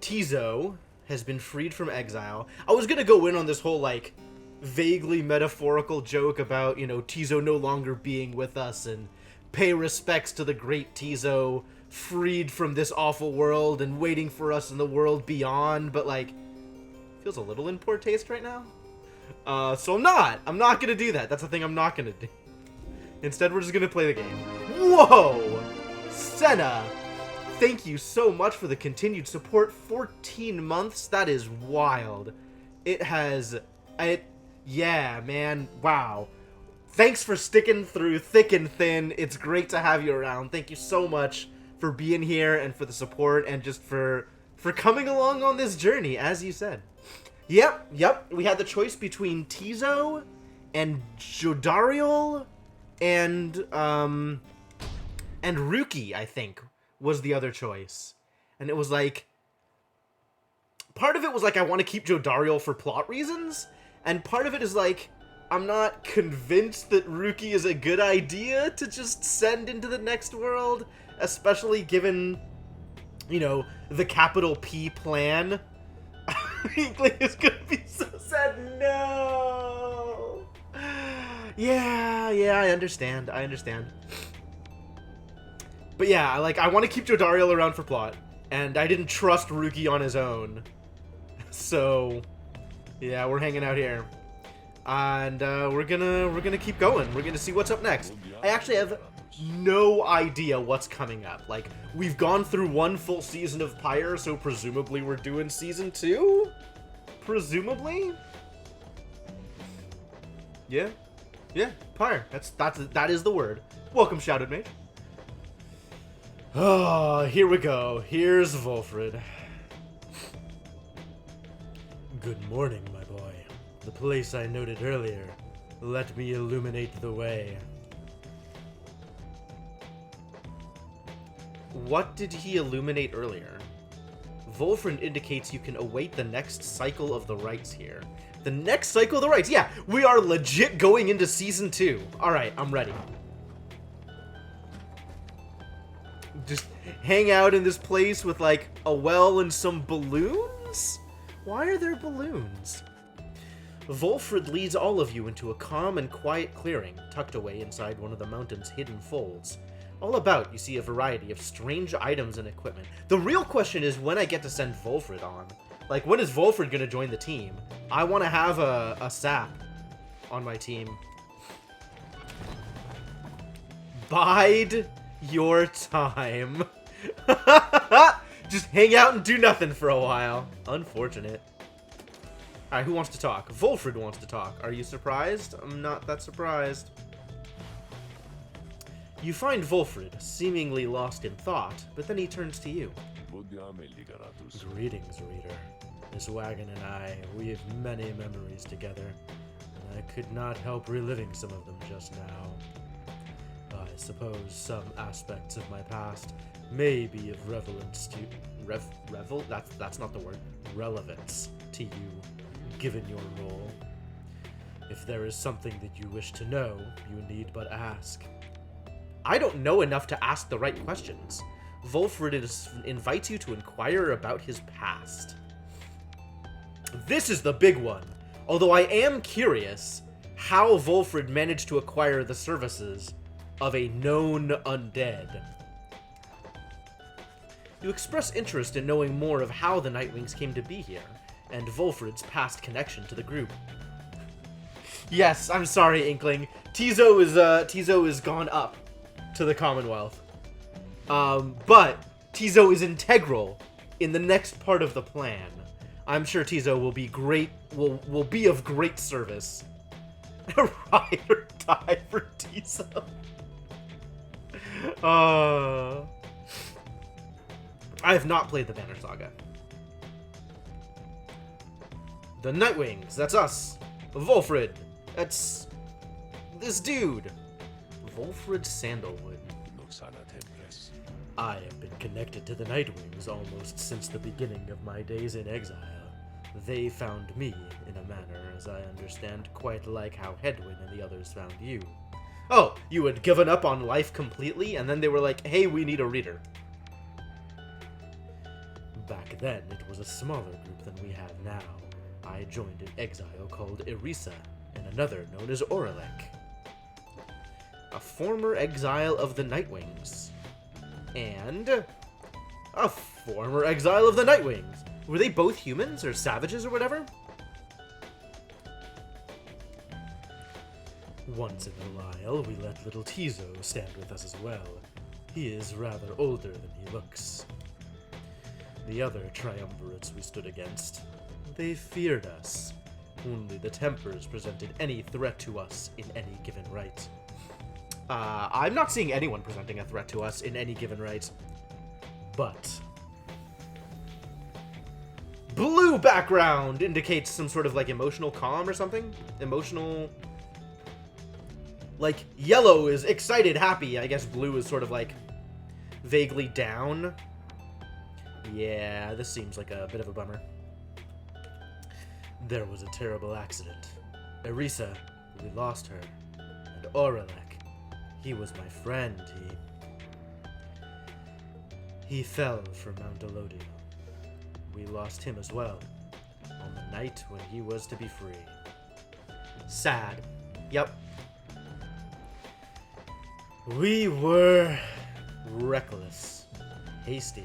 Tizo has been freed from exile. I was gonna go in on this whole, like, vaguely metaphorical joke about, you know, Tizo no longer being with us and pay respects to the great Tizo freed from this awful world and waiting for us in the world beyond, but, like, feels a little in poor taste right now. So I'm not gonna do that. That's the thing I'm not gonna do. Instead, we're just gonna play the game. Whoa! Senna! Thank you so much for the continued support. 14 months? That is wild. Yeah, man. Wow. Thanks for sticking through thick and thin. It's great to have you around. Thank you so much for being here and for the support and just for coming along on this journey, as you said. Yep. We had the choice between Tizo and Jodariel and Ruki, I think, was the other choice. And it was like, part of it was like, I want to keep Jodariel for plot reasons, and part of it is like, I'm not convinced that Ruki is a good idea to just send into the next world, especially given, you know, the capital P plan. Inkling is gonna be so sad. No! Yeah, I understand. But yeah, like, I want to keep Jodariel around for plot, and I didn't trust Ruki on his own. So, yeah, we're hanging out here. And we're gonna keep going. We're gonna see what's up next. I actually have no idea what's coming up. Like, we've gone through one full season of Pyre, so presumably we're doing season 2? Presumably? Yeah, Pyre. That is the word. Welcome, Shouted Mage. Oh, here we go. Here's Volfred. Good morning, my boy. The place I noted earlier. Let me illuminate the way. What did he illuminate earlier? Volfred indicates you can await the next cycle of the rites here. The next cycle of the rites? Yeah, we are legit going into Season 2. Alright, I'm ready. Just hang out in this place with, like, a well and some balloons? Why are there balloons? Volfred leads all of you into a calm and quiet clearing, tucked away inside one of the mountain's hidden folds. All about, you see a variety of strange items and equipment. The real question is when I get to send Volfred on. Like, when is Volfred going to join the team? I want to have a sap on my team. Bide your time. Just hang out and do nothing for a while. Unfortunate. Alright, who wants to talk? Volfred wants to talk. Are you surprised? I'm not that surprised. You find Volfred, seemingly lost in thought, but then he turns to you. Greetings, reader. This wagon and I, we have many memories together, and I could not help reliving some of them just now. I suppose some aspects of my past may be of relevance to... That's not the word. Relevance to you, given your role. If there is something that you wish to know, you need but ask. I don't know enough to ask the right questions. Volfred invites you to inquire about his past. This is the big one. Although I am curious how Volfred managed to acquire the services of a known undead. You express interest in knowing more of how the Nightwings came to be here, and Volfred's past connection to the group. Yes, I'm sorry, Inkling. Tizo is gone up to the Commonwealth. But Tizo is integral in the next part of the plan. I'm sure Tizo will be great, will be of great service. Ride or die for Tizo. I have not played the Banner Saga. The Nightwings, that's us. Volfred, that's this dude. Volfred Sandalwood. I have been connected to the Nightwings almost since the beginning of my days in exile. They found me, in a manner, as I understand, quite like how Hedwyn and the others found you. Oh, you had given up on life completely, and then they were like, hey, we need a reader. Back then, it was a smaller group than we have now. I joined an exile called Irisa, and another known as Oralek. A former exile of the Nightwings. And a former exile of the Nightwings. Were they both humans, or savages, or whatever? Once in a while, we let little Tizo stand with us as well. He is rather older than he looks. The other triumvirates we stood against, they feared us. Only the Tempers presented any threat to us in any given right. I'm not seeing anyone presenting a threat to us in any given right. But blue background indicates some sort of like emotional calm or something. Emotional, like yellow is excited, happy. I guess blue is sort of like vaguely down. Yeah, this seems like a bit of a bummer. There was a terrible accident. Irisa, we lost her. And Oralek, he was my friend. He fell from Mount Elodio. We lost him as well, on the night when he was to be free. Sad. Yep. We were reckless, hasty,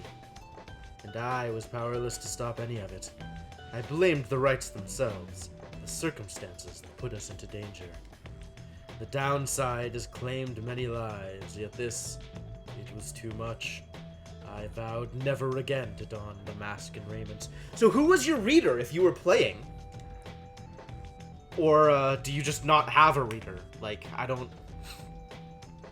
and I was powerless to stop any of it. I blamed the rights themselves, the circumstances that put us into danger. The downside has claimed many lives, yet this, it was too much. I vowed never again to don the mask and raiment. So who was your reader if you were playing? Or do you just not have a reader? Like, I don't...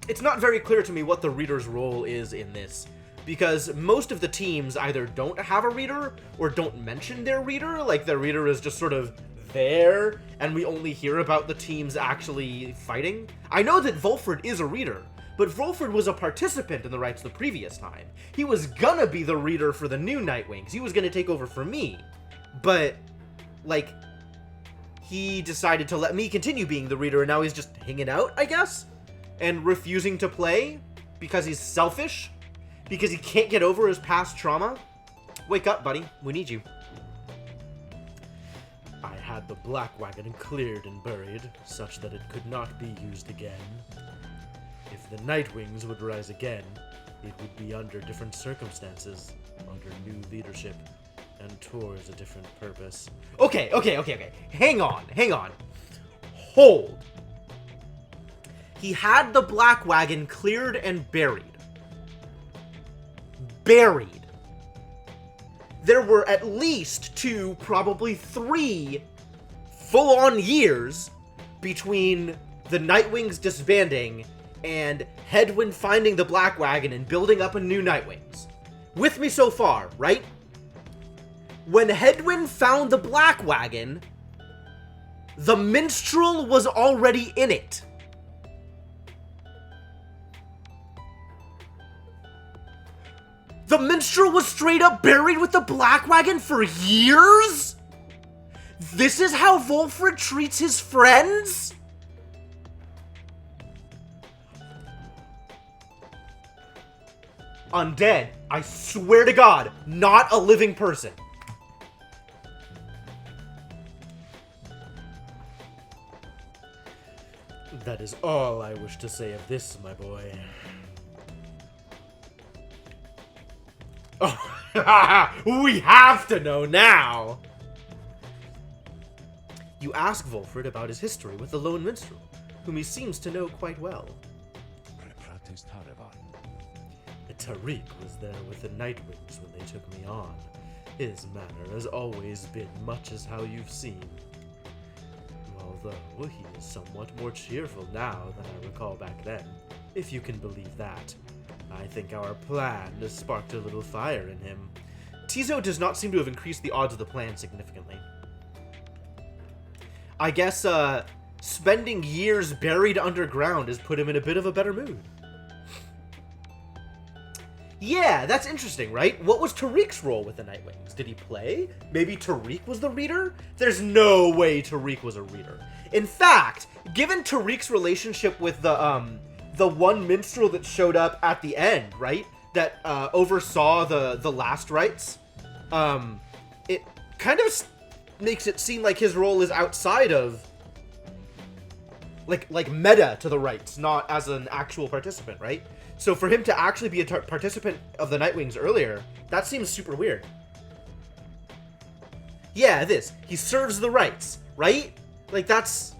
It's not very clear to me what the reader's role is in this, because most of the teams either don't have a reader or don't mention their reader. Like, their reader is just sort of there, and we only hear about the teams actually fighting. I know that Volfred is a reader, but Volfred was a participant in the rights the previous time. He was gonna be the reader for the new Nightwings. He was gonna take over for me. But, like, he decided to let me continue being the reader, and now he's just hanging out, I guess? And refusing to play because he's selfish? Because he can't get over his past trauma? Wake up, buddy. We need you. I had the Black Wagon cleared and buried, such that it could not be used again. If the Nightwings would rise again, it would be under different circumstances, under new leadership, and towards a different purpose. Okay. Hang on. Hold. He had the Black Wagon cleared and buried. There were at least 2, probably 3 full-on years between the Nightwings disbanding and Hedwyn finding the Black Wagon and building up a new Nightwings. With me so far, right? When Hedwyn found the Black Wagon, the minstrel was already in it. The minstrel was straight up buried with the Black Wagon for years? This is how Volfred treats his friends? Undead. I swear to God, not a living person. That is all I wish to say of this, my boy. Oh, we have to know now! You ask Volfred about his history with the Lone Minstrel, whom he seems to know quite well. Tariq was there with the Nightwings when they took me on. His manner has always been much as how you've seen. Although he is somewhat more cheerful now than I recall back then, if you can believe that. I think our plan has sparked a little fire in him. Tizo does not seem to have increased the odds of the plan significantly. I guess, spending years buried underground has put him in a bit of a better mood. Yeah, that's interesting, right? What was Tariq's role with the Nightwings? Did he play? Maybe Tariq was the reader? There's no way Tariq was a reader. In fact, given Tariq's relationship with the one minstrel that showed up at the end, right? That oversaw the last rites. it kind of makes it seem like his role is outside of, like meta to the rites, not as an actual participant, right? So for him to actually be a participant of the Nightwings earlier, that seems super weird. Yeah, he serves the rites, right? Like, that's...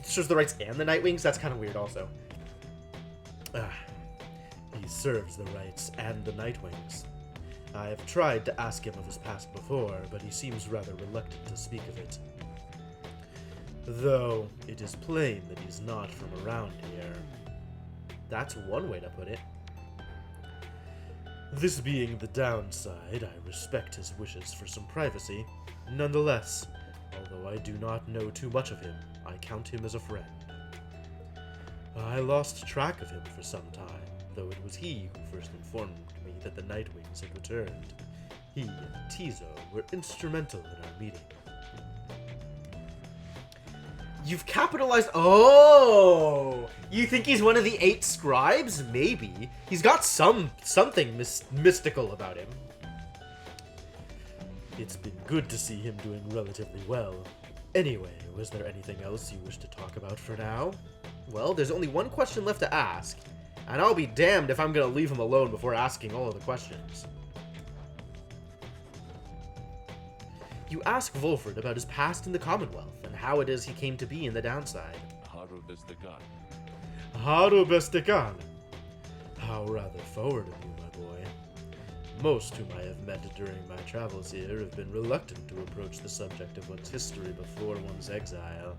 serves the rites and the Nightwings? That's kind of weird also. He serves the rites and the Nightwings. I have tried to ask him of his past before, but he seems rather reluctant to speak of it. Though, it is plain that he's not from around here. That's one way to put it. This being the downside, I respect his wishes for some privacy. Nonetheless, although I do not know too much of him, I count him as a friend. I lost track of him for some time, though it was he who first informed me that the Nightwings had returned. He and Tizo were instrumental in our meeting. You've capitalized... Oh! You think he's one of the 8 scribes? Maybe. He's got something mystical about him. It's been good to see him doing relatively well. Anyway, was there anything else you wish to talk about for now? Well, there's only one question left to ask, and I'll be damned if I'm gonna leave him alone before asking all of the questions. You ask Volford about his past in the Commonwealth, and how it is he came to be in the downside. Harubestekan. How rather forward of you, my boy. Most whom I have met during my travels here have been reluctant to approach the subject of one's history before one's exile.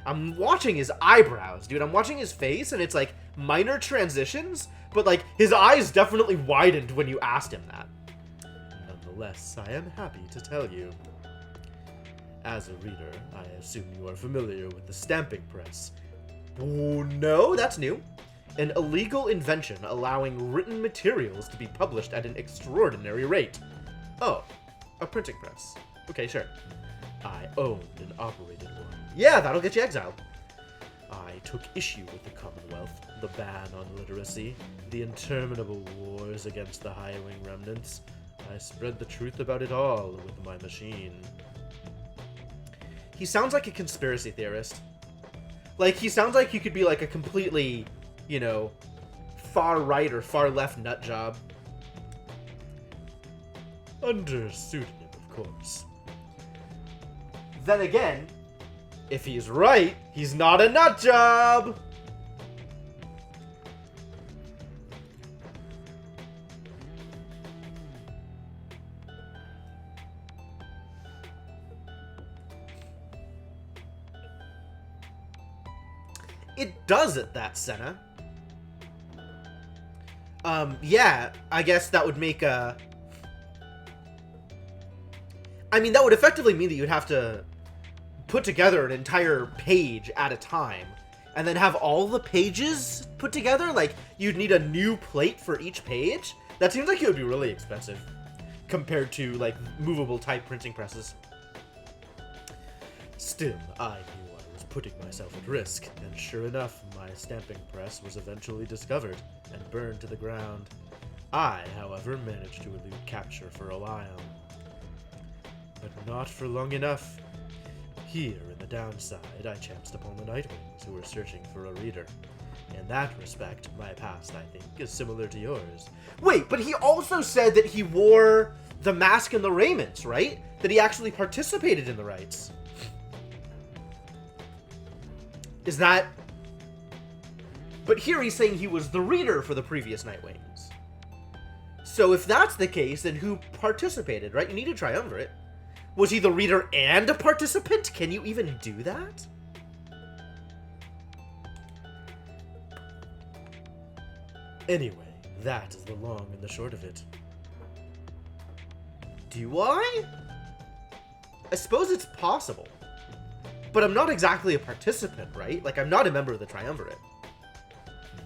I'm watching his eyebrows, dude. I'm watching his face, and it's like minor transitions, but like his eyes definitely widened when you asked him that. Nonetheless, I am happy to tell you. As a reader, I assume you are familiar with the stamping press. Oh, no, that's new. An illegal invention allowing written materials to be published at an extraordinary rate. Oh, a printing press. Okay, sure. I owned and operated one. Yeah, that'll get you exiled. I took issue with the Commonwealth, the ban on literacy, the interminable wars against the High-Wing remnants. I spread the truth about it all with my machine. He sounds like a conspiracy theorist. Like, he sounds like he could be like a completely, you know, far right or far left nut job. Under pseudonym, of course. Then again, if he's right, he's not a nut job! It does it, that Senna. Yeah, I guess that would make a... I mean, that would effectively mean that you'd have to put together an entire page at a time, and then have all the pages put together? Like, you'd need a new plate for each page? That seems like it would be really expensive, compared to, like, movable type printing presses. Still, I knew I was putting myself at risk, and sure enough, my stamping press was eventually discovered and burned to the ground. I, however, managed to elude capture for a while. But not for long enough. Here, in the downside, I chanced upon the Nightwings, who were searching for a reader. In that respect, my past, I think, is similar to yours. Wait, but he also said that he wore the mask and the raiments, right? That he actually participated in the rites. Is that... But here he's saying he was the reader for the previous Nightwings. So if that's the case, then who participated, right? You need a triumvirate. Was he the reader and a participant? Can you even do that? Anyway, that is the long and the short of it. Do I? I suppose it's possible. But I'm not exactly a participant, right? Like, I'm not a member of the triumvirate.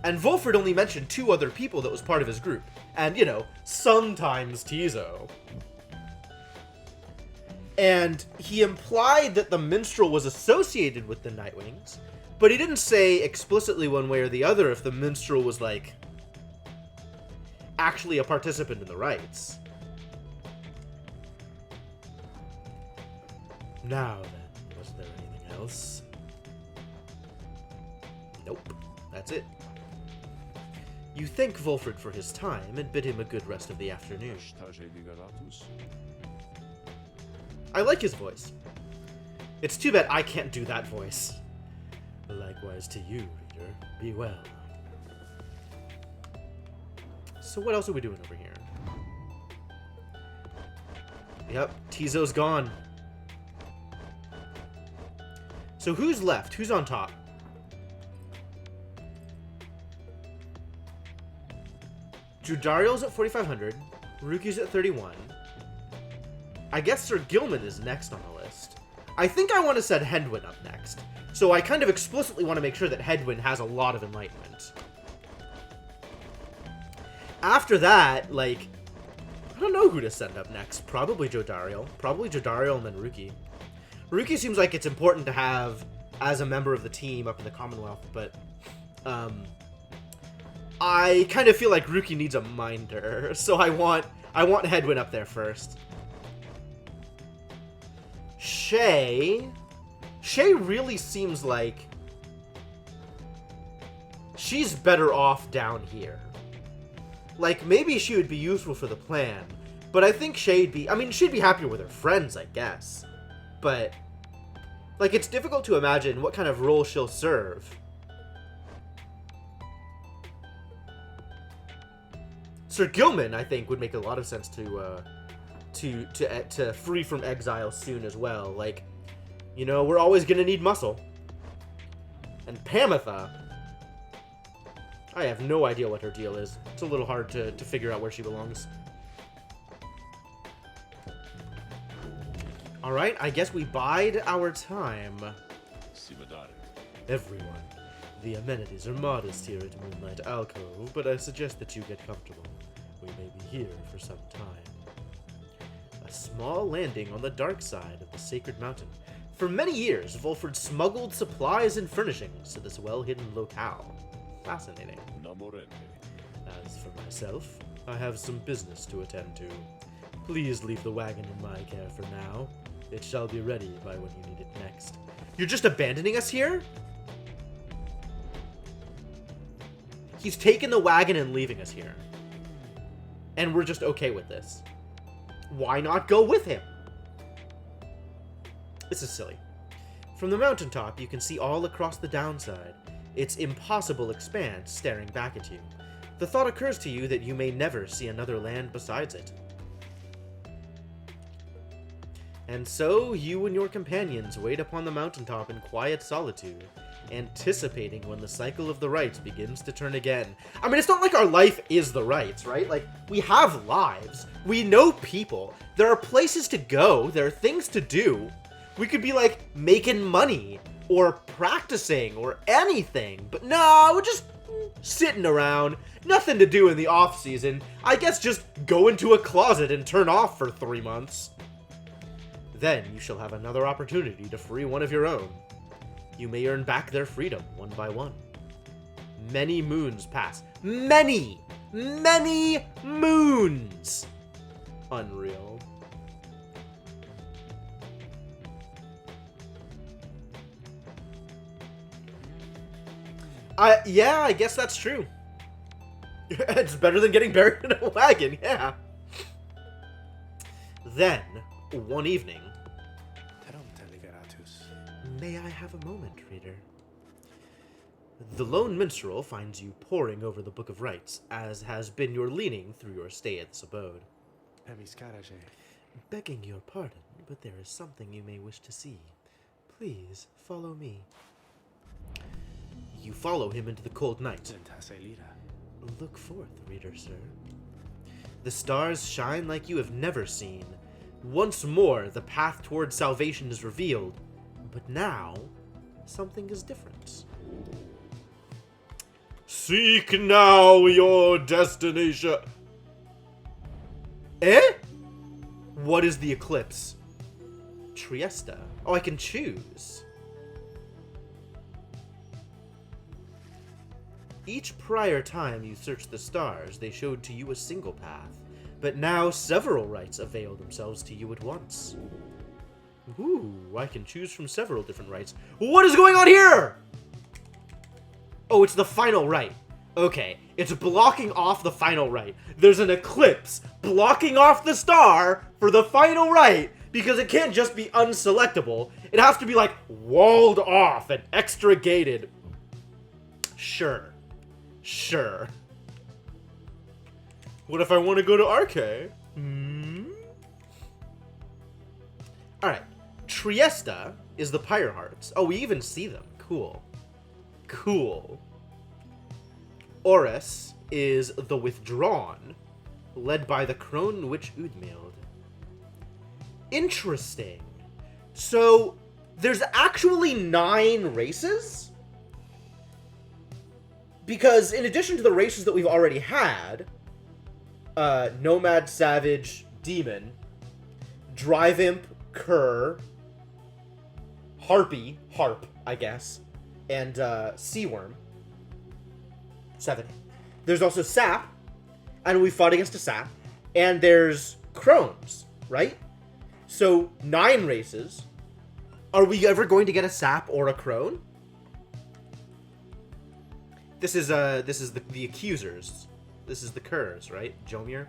And Volford only mentioned 2 other people that was part of his group. And, you know, sometimes Tizo. And he implied that the minstrel was associated with the Nightwings, but he didn't say explicitly one way or the other if the minstrel was, like, actually a participant in the rites. Now then, was there anything else? Nope, that's it. You thank Volfred for his time and bid him a good rest of the afternoon. I like his voice. It's too bad I can't do that voice. Likewise to you, reader. Be well. So what else are we doing over here? Yep, Tizo's gone. So who's left? Who's on top? Judariel's at 4,500. Ruki's at 31. I guess Sir Gilman is next on the list. I think I want to set Hedwyn up next. So I kind of explicitly want to make sure that Hedwyn has a lot of enlightenment. After that, like, I don't know who to send up next. Probably Jodariel. Probably Jodariel and then Ruki. Ruki seems like it's important to have as a member of the team up in the Commonwealth, but I kind of feel like Ruki needs a minder, so I want Hedwyn up there first. Shay really seems like she's better off down here. Like, maybe she would be useful for the plan, but I think she'd be happier with her friends, I guess. But, like, it's difficult to imagine what kind of role she'll serve. Sir Gilman, I think, would make a lot of sense to free from exile soon as well. Like, you know, we're always gonna need muscle. And Pamitha, I have no idea what her deal is. It's a little hard to figure out where she belongs. Alright, I guess we bide our time. Everyone, the amenities are modest here at Moonlight Alcove, but I suggest that you get comfortable. We may be here for some time. A small landing on the dark side of the Sacred Mountain. For many years, Volfred smuggled supplies and furnishings to this well-hidden locale. Fascinating. As for myself, I have some business to attend to. Please leave the wagon in my care for now. It shall be ready by when you need it next. You're just abandoning us here? He's taken the wagon and leaving us here. And we're just okay with this. Why not go with him? This is silly. From the mountaintop, you can see all across the downside. Its impossible expanse staring back at you. The thought occurs to you that you may never see another land besides it. And so, you and your companions wait upon the mountaintop in quiet solitude, anticipating when the cycle of the rites begins to turn again. I mean, it's not like our life is the rites, right? Like, we have lives. We know people. There are places to go. There are things to do. We could be, like, making money, or practicing, or anything. But no, we're just sitting around. Nothing to do in the off-season. I guess just go into a closet and turn off for 3 months. Then you shall have another opportunity to free one of your own. You may earn back their freedom one by one. Many moons pass. Many moons! Unreal. Yeah, I guess that's true. It's better than getting buried in a wagon, yeah. Then, one evening... May I have a moment, reader? The lone minstrel finds you poring over the Book of Rites, as has been your leaning through your stay at this abode. Begging your pardon, but there is something you may wish to see. Please, follow me. You follow him into the cold night. Look forth, reader, sir. The stars shine like you have never seen. Once more, the path toward salvation is revealed. But now, something is different. Seek now your destination. Eh? What is the eclipse? Triesta. Oh, I can choose. Each prior time you searched the stars, they showed to you a single path, but now several rites avail themselves to you at once. Ooh, I can choose from several different rites. What is going on here? Oh, it's the final rite. Okay, it's blocking off the final rite. There's an eclipse blocking off the star for the final rite because it can't just be unselectable. It has to be, like, walled off and extra gated. Sure. Sure. What if I want to go to RK? Alright. Triesta is the Pyre Hearts. Oh, we even see them. Cool. Cool. Oris is the Withdrawn, led by the Crone Witch Udmild. Interesting. So, there's actually 9 races? Because in addition to the races that we've already had, Nomad, Savage, Demon, Drive Imp, Cur, Harp, I guess, and Sea Worm. 7. There's also Sap, and we fought against a Sap, and there's Crones, right? So 9 races. Are we ever going to get a Sap or a Crone? This is the accusers. This is the Curs, right? Jomir.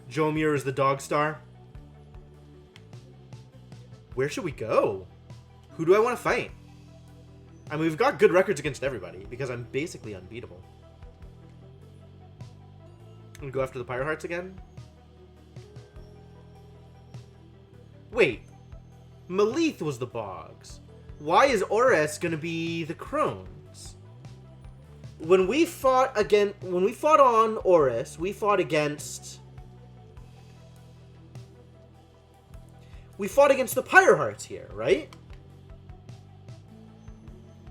Jomir is the Dog Star. Where should we go? Who do I want to fight? I mean, we've got good records against everybody because I'm basically unbeatable. I'm gonna go after the Pyre Hearts again. Wait, Malith was the Bogs. Why is Oris gonna be the Crones? When we fought on Oris, we fought against the Pyre Hearts here, right?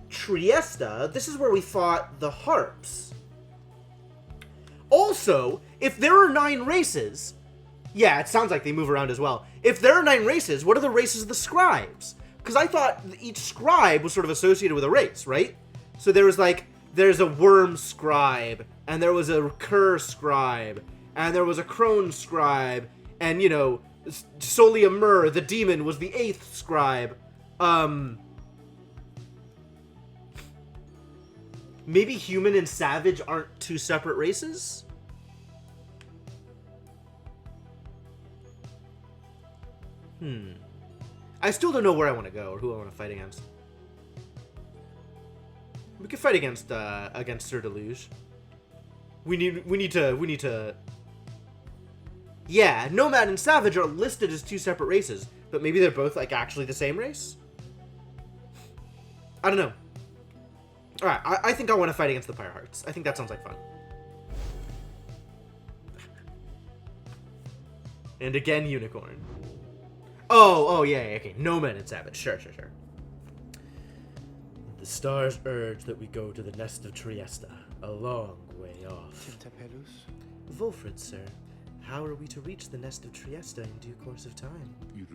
Triesta, this is where we fought the Harps. Also, if there are 9 races, yeah, it sounds like they move around as well. If there are 9 races, what are the races of the scribes? Because I thought each scribe was sort of associated with a race, right? So there was there's a worm scribe, and there was a cur scribe, and there was a crone scribe, and, you know, Solia Mur, the demon, was the 8th scribe. Maybe human and savage aren't 2 separate races? I still don't know where I want to go or who I want to fight against. We could fight against Sir Deluge. We need to. Yeah, Nomad and Savage are listed as 2 separate races, but maybe they're both, like, actually the same race? I don't know. Alright, I think I want to fight against the Pyre Hearts. I think that sounds like fun. And again, Unicorn. Oh, yeah, okay. Nomad and Savage. Sure. The stars urge that we go to the nest of Triesta, a long way off. Wolfred, sir, how are we to reach the nest of Triesta in due course of time? You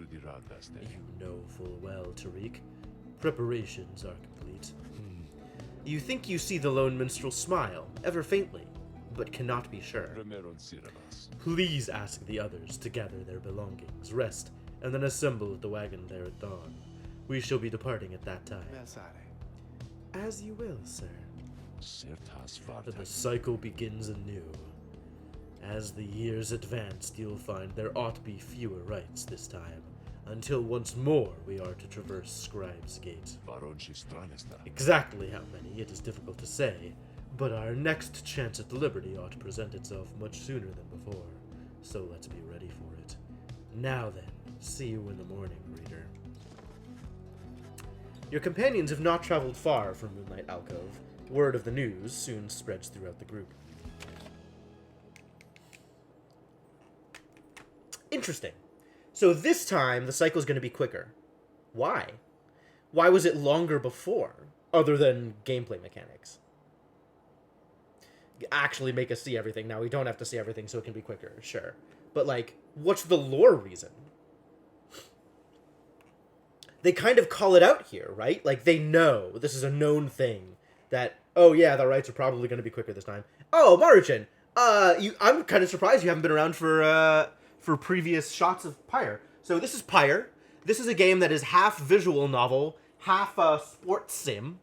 know full well, Tariq. Preparations are complete. You think you see the lone minstrel smile, ever faintly, but cannot be sure. Please ask the others to gather their belongings, rest, and then assemble at the wagon there at dawn. We shall be departing at that time. As you will, sir. The cycle begins anew. As the years advanced, you'll find there ought to be fewer rites this time, until once more we are to traverse Scribe's Gate. Exactly how many, it is difficult to say, but our next chance at liberty ought to present itself much sooner than before, so let's be ready for it. Now then, see you in the morning, reader. Your companions have not traveled far from Moonlight Alcove. Word of the news soon spreads throughout the group. Interesting. So this time, the cycle is going to be quicker. Why? Why was it longer before, other than gameplay mechanics? Actually make us see everything. Now, we don't have to see everything, so it can be quicker, sure. But, like, what's the lore reason? They kind of call it out here, right? Like, they know, this is a known thing, that Oh yeah, the rights are probably going to be quicker this time. Oh, Maruchan, I'm kind of surprised you haven't been around for previous shots of Pyre. So this is Pyre. This is a game that is half visual novel, half sports sim.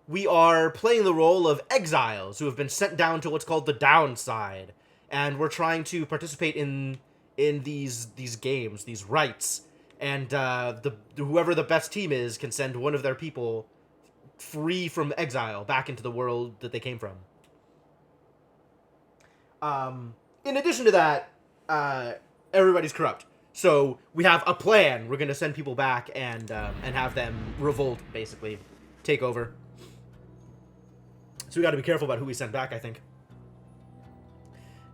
We are playing the role of exiles who have been sent down to what's called the downside, and we're trying to participate in these games, these rites, and whoever the best team is can send one of their people free from exile back into the world that they came from. In addition to that, everybody's corrupt. So we have a plan. We're gonna send people back and have them revolt, basically, take over. So we got to be careful about who we send back, I think.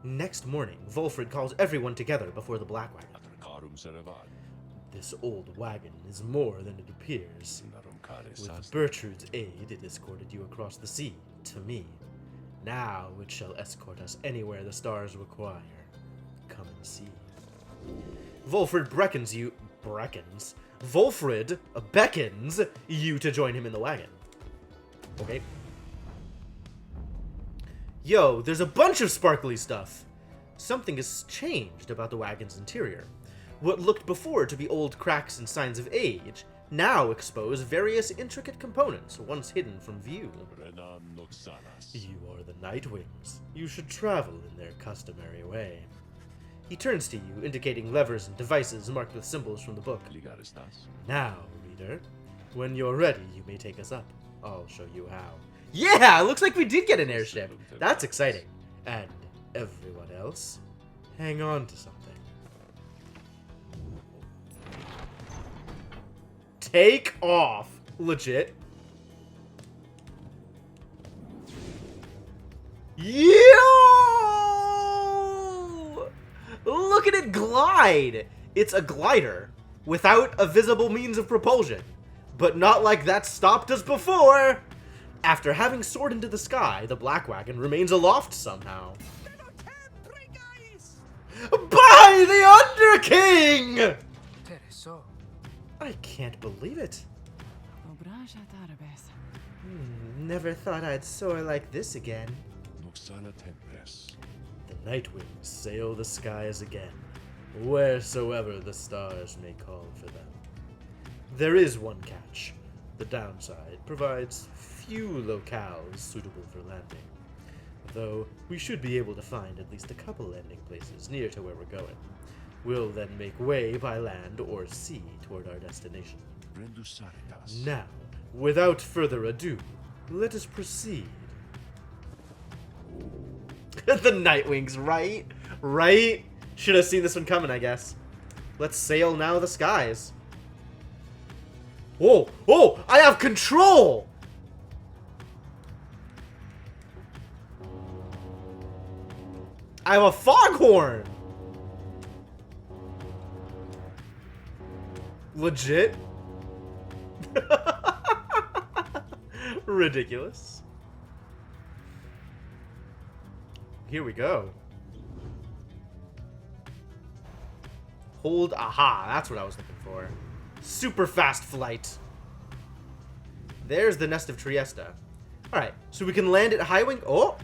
Next morning, Volfred calls everyone together before the Black Wagon. This old wagon is more than it appears. With Bertrude's aid, it escorted you across the sea, to me. Now it shall escort us anywhere the stars require. Come and see. Volfred beckons you to join him in the wagon. Okay. Yo, there's a bunch of sparkly stuff. Something has changed about the wagon's interior. What looked before to be old cracks and signs of age now expose various intricate components once hidden from view. You are the Nightwings. You should travel in their customary way. He turns to you, indicating levers and devices marked with symbols from the book. Now, reader, when you're ready, you may take us up. I'll show you how. Yeah, it looks like we did get an airship. That's exciting. And everyone else, hang on to something. Take off. Legit. Yo! Look at it glide. It's a glider without a visible means of propulsion. But not like that stopped us before. After having soared into the sky, the Black Wagon remains aloft somehow. By the Under King! I can't believe it. Never thought I'd soar like this again. The Nightwings sail the skies again, wheresoever the stars may call for them. There is one catch. The downside provides few locales suitable for landing, though we should be able to find at least a couple landing places near to where we're going. We'll then make way by land or sea toward our destination. Now, without further ado, let us proceed. The Nightwings, right? Right? Should have seen this one coming, I guess. Let's sail now the skies. Whoa! Oh! I have control! I have a foghorn! Legit? Ridiculous. Here we go. Hold, aha, that's what I was looking for. Super fast flight. There's the nest of Trieste. Alright, so we can land at high wing. Oh!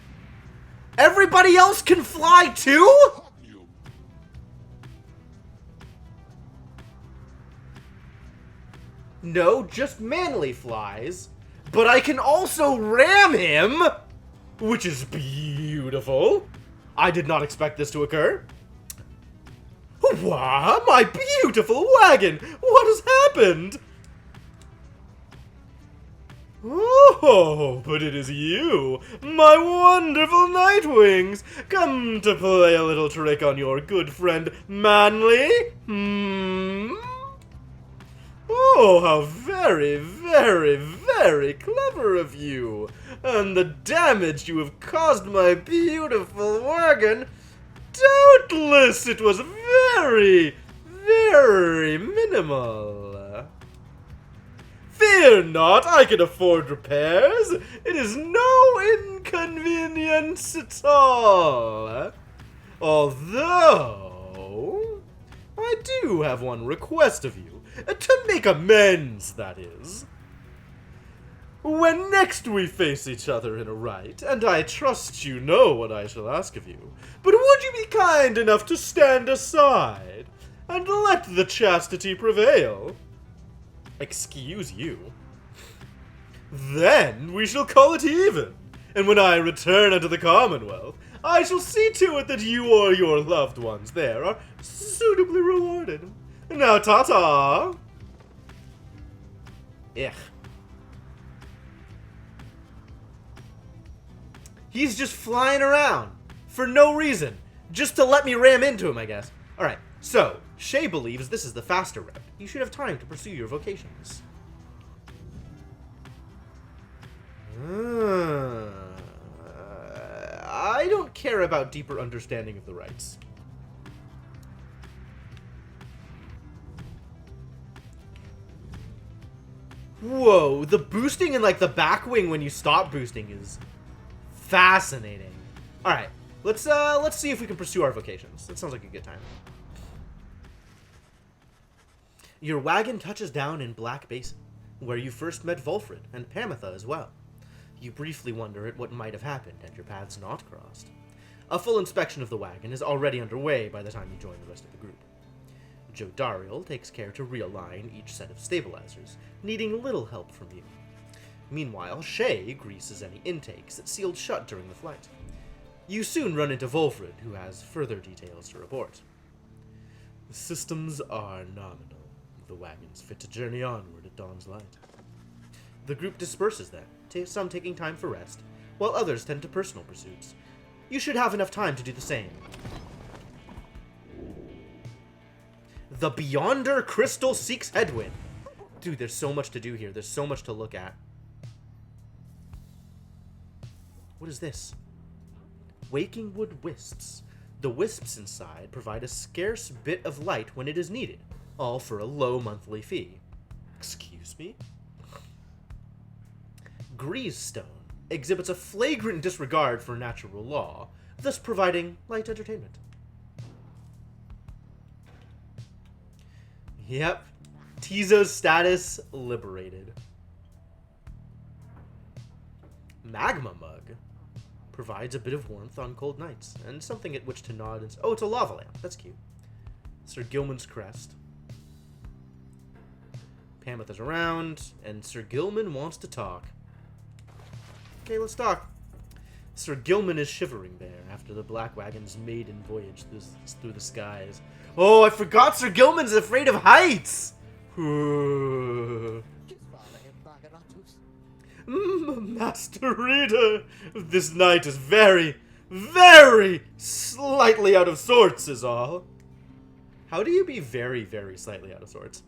Everybody else can fly too?! No, just Manly flies. But I can also ram him! Which is beautiful. I did not expect this to occur. Wow, my beautiful wagon! What has happened? Oh, but it is you, my wonderful Nightwings, come to play a little trick on your good friend Manly? Oh, how very, very, very clever of you! And the damage you have caused my beautiful wagon, doubtless it was very, very minimal. Fear not, I can afford repairs. It is no inconvenience at all. Although, I do have one request of you. To make amends, that is. when next we face each other in a right, and I trust you know what I shall ask of you, but would you be kind enough to stand aside and let the chastity prevail? Excuse you. Then we shall call it even, and when I return unto the Commonwealth, I shall see to it that you or your loved ones there are suitably rewarded. Now, ta-ta! Ugh. He's just flying around for no reason, just to let me ram into him, I guess. Alright, so, Shay believes this is the faster route. You should have time to pursue your vocations. I don't care about deeper understanding of the rites. Whoa, the boosting in like the back wing when you stop boosting is fascinating. Alright, let's see if we can pursue our vocations. That sounds like a good time. Your wagon touches down in Black Basin, where you first met Volfred and Pamitha as well. You briefly wonder at what might have happened had your paths not crossed. A full inspection of the wagon is already underway by the time you join the rest of the group. Joe Dariel takes care to realign each set of stabilizers, needing little help from you. Meanwhile, Shay greases any intakes that sealed shut during the flight. You soon run into Volfred, who has further details to report. The systems are nominal. The wagon's fit to journey onward at dawn's light. The group disperses then, some taking time for rest, while others tend to personal pursuits. You should have enough time to do the same. The Beyonder Crystal seeks headwind. Dude, there's so much to do here. There's so much to look at. What is this? Waking Wood Wisps. The wisps inside provide a scarce bit of light when it is needed, all for a low monthly fee. Excuse me? Greasestone exhibits a flagrant disregard for natural law, thus providing light entertainment. Yep. Tizo's status liberated. Magma Mug provides a bit of warmth on cold nights, and something at which to nod and... Oh, it's a lava lamp. That's cute. Sir Gilman's crest. Pamitha's around, and Sir Gilman wants to talk. Okay, let's talk. Sir Gilman is shivering there after the Black Wagon's maiden voyage through the skies. Oh, I forgot Sir Gilman's afraid of heights! Master Reader, this knight is very, very slightly out of sorts is all. How do you be very, very slightly out of sorts?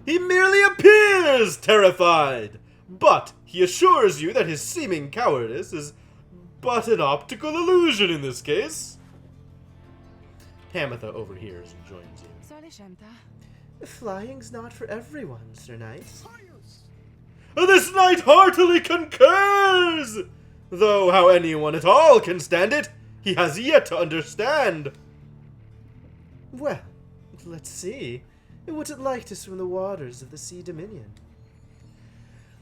He merely appears terrified, but he assures you that his seeming cowardice is but an optical illusion in this case. Pamitha overhears and joins you. Flying's not for everyone, Sir Knight. This knight heartily concurs! Though how anyone at all can stand it, he has yet to understand. Well, let's see. What's it like to swim the waters of the Sea Dominion?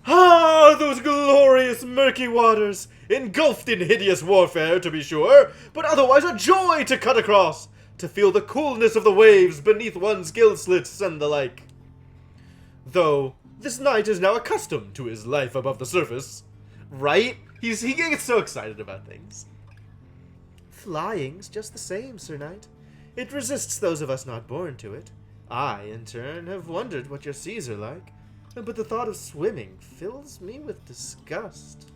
Ah, those glorious murky waters, engulfed in hideous warfare, to be sure, but otherwise a joy to cut across, to feel the coolness of the waves beneath one's gill slits and the like. Though, this knight is now accustomed to his life above the surface. Right? He gets so excited about things. Flying's just the same, Sir Knight. It resists those of us not born to it. I, in turn, have wondered what your seas are like, but the thought of swimming fills me with disgust.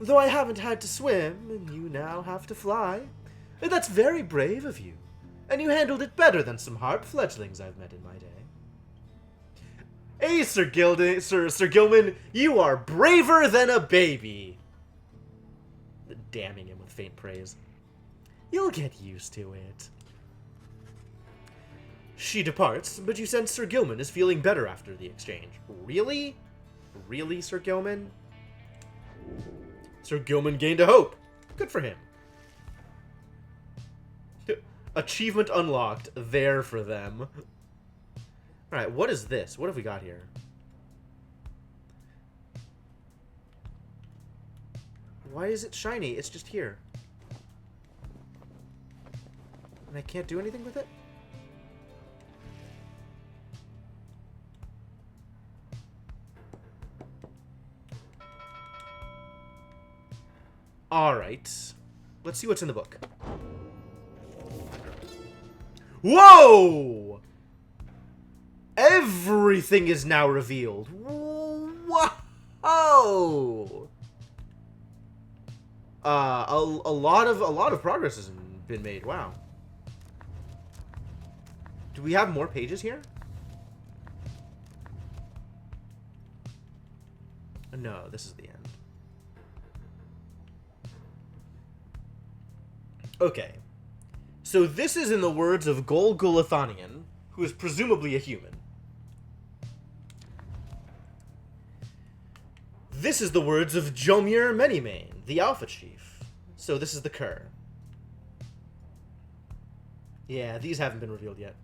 Though I haven't had to swim, and you now have to fly, that's very brave of you, and you handled it better than some harp fledglings I've met in my day. Hey, Sir Gilman, you are braver than a baby! Damning him with faint praise. You'll get used to it. She departs, but you sense Sir Gilman is feeling better after the exchange. Really? Really, Sir Gilman? Sir Gilman gained a hope. Good for him. Achievement unlocked. There for them. Alright, what is this? What have we got here? Why is it shiny? It's just here. And I can't do anything with it? Alright. Let's see what's in the book. Whoa! Everything is now revealed. Whoa! A lot of progress has been made. Wow. Do we have more pages here? No, this is the end. Okay. So this is in the words of Gol Gulathanian, who is presumably a human. This is the words of Jomir Menimane, the Alpha Chief. So this is the Cur. Yeah, these haven't been revealed yet.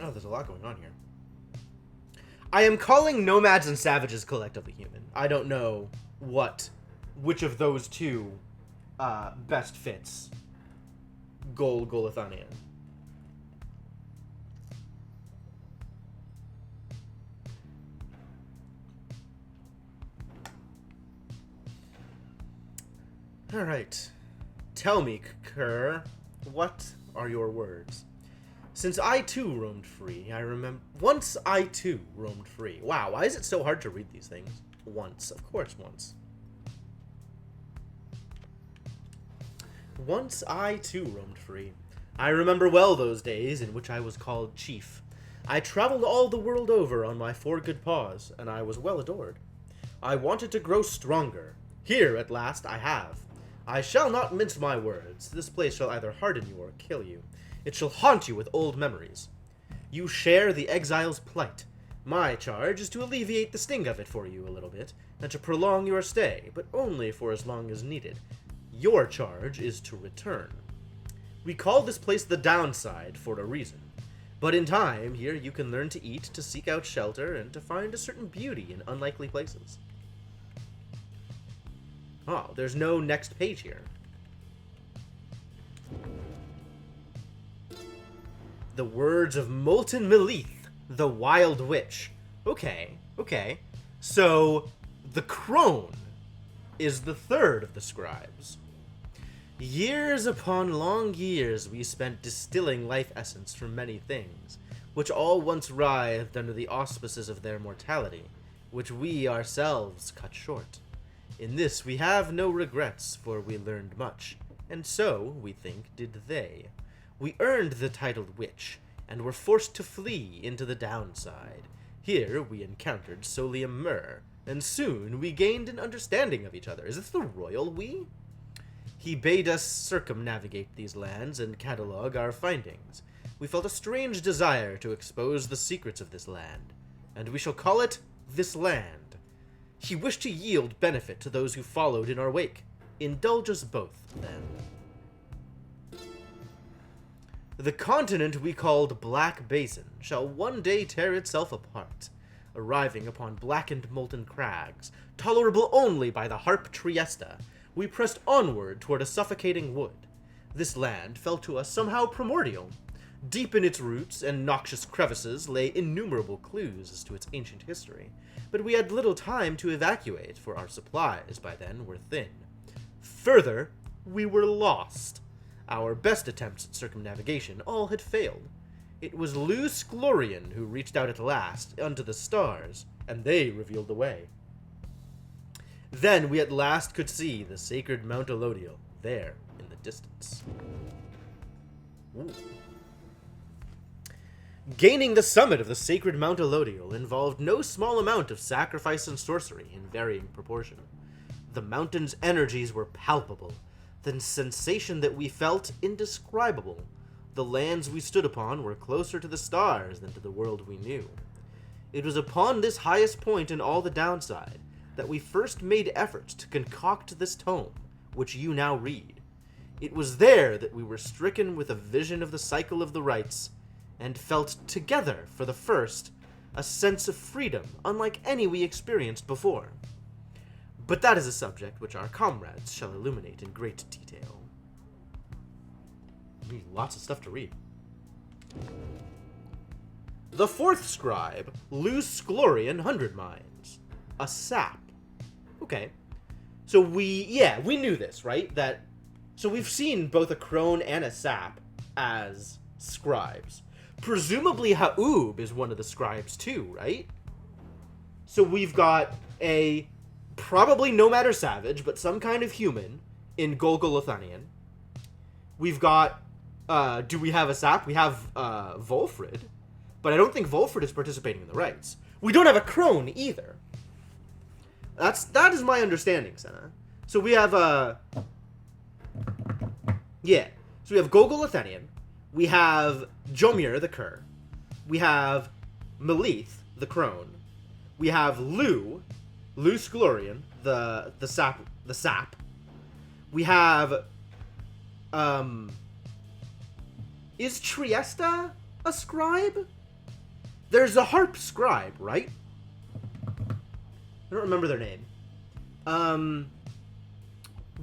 Oh, there's a lot going on here. I am calling nomads and savages collectively human. I don't know which of those two best fits Gol Gulathanian. Alright. Tell me, Cur, what are your words? Since I too roamed free, I remember... Once I too roamed free. Wow, why is it so hard to read these things? Once, of course, once. Once I too roamed free. I remember well those days in which I was called chief. I traveled all the world over on my 4 good paws, and I was well adored. I wanted to grow stronger. Here, at last, I have. I shall not mince my words. This place shall either harden you or kill you. It shall haunt you with old memories. You share the exile's plight. My charge is to alleviate the sting of it for you a little bit, and to prolong your stay, but only for as long as needed. Your charge is to return. We call this place the downside for a reason. But in time, here you can learn to eat, to seek out shelter, and to find a certain beauty in unlikely places. Oh, there's no next page here. The words of Molten Melith, the Wild Witch. Okay. So, the crone is the third of the scribes. Years upon long years we spent distilling life essence from many things, which all once writhed under the auspices of their mortality, which we ourselves cut short. In this we have no regrets, for we learned much, and so, we think, did they. We earned the titled witch, and were forced to flee into the downside. Here we encountered Solium Mur, and soon we gained an understanding of each other. Is this the royal we? He bade us circumnavigate these lands and catalog our findings. We felt a strange desire to expose the secrets of this land, and we shall call it this land. He wished to yield benefit to those who followed in our wake. Indulge us both, then. The continent we called Black Basin shall one day tear itself apart, arriving upon blackened molten crags, tolerable only by the harp Triesta. We pressed onward toward a suffocating wood. This land felt to us somehow primordial. Deep in its roots and noxious crevices lay innumerable clues as to its ancient history, but we had little time to evacuate, for our supplies by then were thin. Further, we were lost. Our best attempts at circumnavigation all had failed. It was Luce Glorian who reached out at last unto the stars, and they revealed the way. Then we at last could see the sacred Mount Elodiel, there in the distance. Ooh. Gaining the summit of the sacred Mount Elodiel involved no small amount of sacrifice and sorcery in varying proportion. The mountain's energies were palpable, the sensation that we felt indescribable. The lands we stood upon were closer to the stars than to the world we knew. It was upon this highest point in all the downside that we first made efforts to concoct this tome, which you now read. It was there that we were stricken with a vision of the cycle of the rites, and felt together, for the first, a sense of freedom unlike any we experienced before. But that is a subject which our comrades shall illuminate in great detail. Lots of stuff to read. The fourth scribe, Luz Glorian 100 Minds. A sap. Okay. So we knew this, right? So we've seen both a crone and a sap as scribes. Presumably Ha'ub is one of the scribes too, right? So we've got a probably nomad or savage, but some kind of human in Golgolothanian. We've got, do we have a sap? We have Volfrid, but I don't think Volfrid is participating in the rites. We don't have a crone either. That is my understanding, Senna. So we have So we have Golgolothanian. We have Jomir the Cur. We have Melith the crone. We have Luz Glorian, the sap. We have is Triesta a scribe? There's a harp scribe, right? I don't remember their name.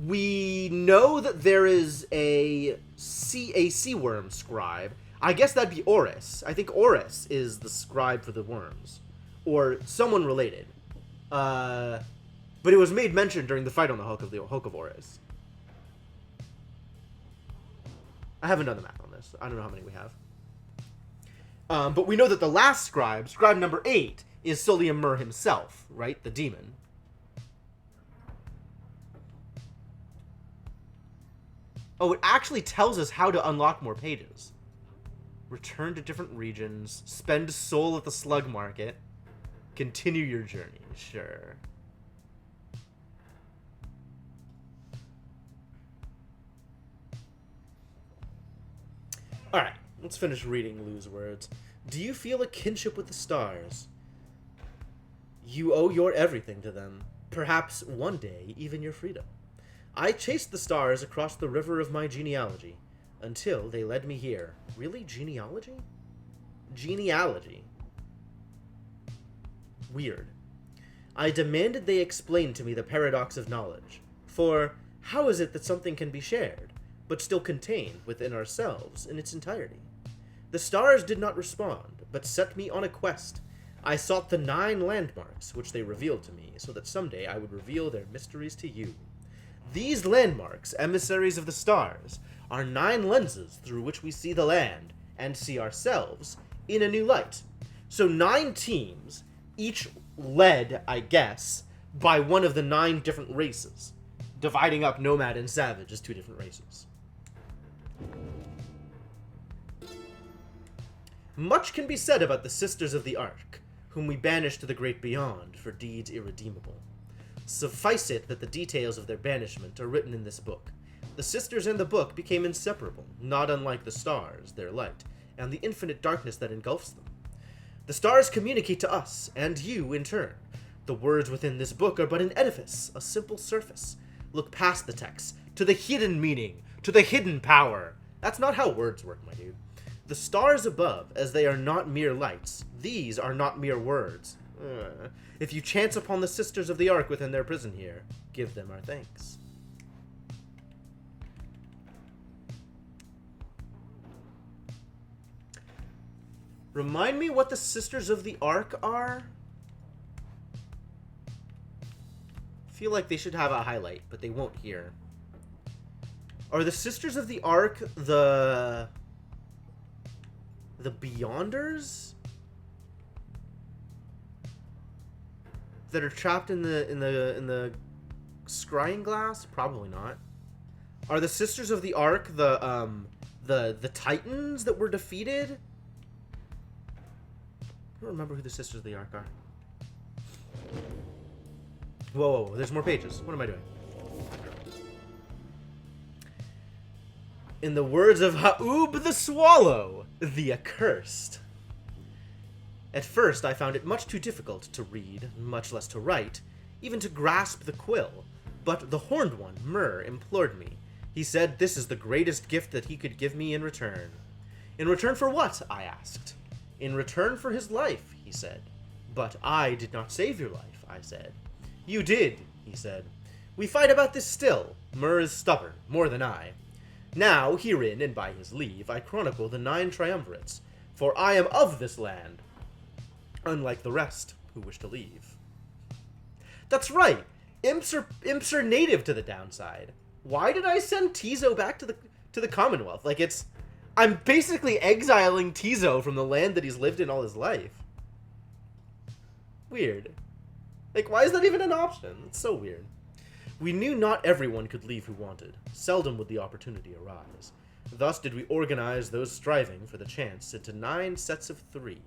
We know that there is a sea worm scribe. I guess that'd be Oris. I think Oris is the scribe for the worms. Or someone related. But it was made mention during the fight on the Hulk of Oris. I haven't done the math on this. I don't know how many we have. But we know that the last scribe number 8, is Solium Mur himself, right? The demon. Oh, it actually tells us how to unlock more pages. Return to different regions. Spend soul at the slug market. Continue your journey. Sure. Alright, let's finish reading Lou's words. Do you feel a kinship with the stars? You owe your everything to them. Perhaps one day, even your freedom. I chased the stars across the river of my genealogy, until they led me here. Really? Genealogy? Genealogy. Weird. I demanded they explain to me the paradox of knowledge. For how is it that something can be shared, but still contained within ourselves in its entirety? The stars did not respond, but set me on a quest. I sought the 9 landmarks, which they revealed to me, so that someday I would reveal their mysteries to you. These landmarks, emissaries of the stars, are 9 lenses through which we see the land, and see ourselves, in a new light. So 9 teams, each led, I guess, by one of the 9 different races, dividing up nomad and savage as 2 different races. Much can be said about the Sisters of the Ark, whom we banished to the great beyond for deeds irredeemable. Suffice it that the details of their banishment are written in this book. The sisters and the book became inseparable, not unlike the stars, their light, and the infinite darkness that engulfs them. The stars communicate to us, and you in turn. The words within this book are but an edifice, a simple surface. Look past the text, to the hidden meaning, to the hidden power. That's not how words work, my dude. The stars above, as they are not mere lights, these are not mere words. If you chance upon the Sisters of the Ark within their prison here, give them our thanks. Remind me what the Sisters of the Ark are? I feel like they should have a highlight, but they won't here. Are the Sisters of the Ark the Beyonders? That are trapped in the scrying glass? Probably not. Are the Sisters of the Ark the Titans that were defeated? I don't remember who the Sisters of the Ark are. Whoa, there's more pages. What am I doing? In the words of Ha'ub the Swallow, the Accursed. At first, I found it much too difficult to read, much less to write, even to grasp the quill. But the Horned One, Mur, implored me. He said this is the greatest gift that he could give me in return. In return for what? I asked. In return for his life, he said. But I did not save your life, I said. You did, he said. We fight about this still. Myr is stubborn, more than I. Now, herein, and by his leave, I chronicle the 9 triumvirates, for I am of this land, unlike the rest who wish to leave. That's right! Imps are native to the downside. Why did I send Tizo back to the Commonwealth? Like, I'm basically exiling Tizo from the land that he's lived in all his life. Weird. Like, why is that even an option? It's so weird. We knew not everyone could leave who wanted. Seldom would the opportunity arise. Thus did we organize those striving for the chance into 9 sets of 3.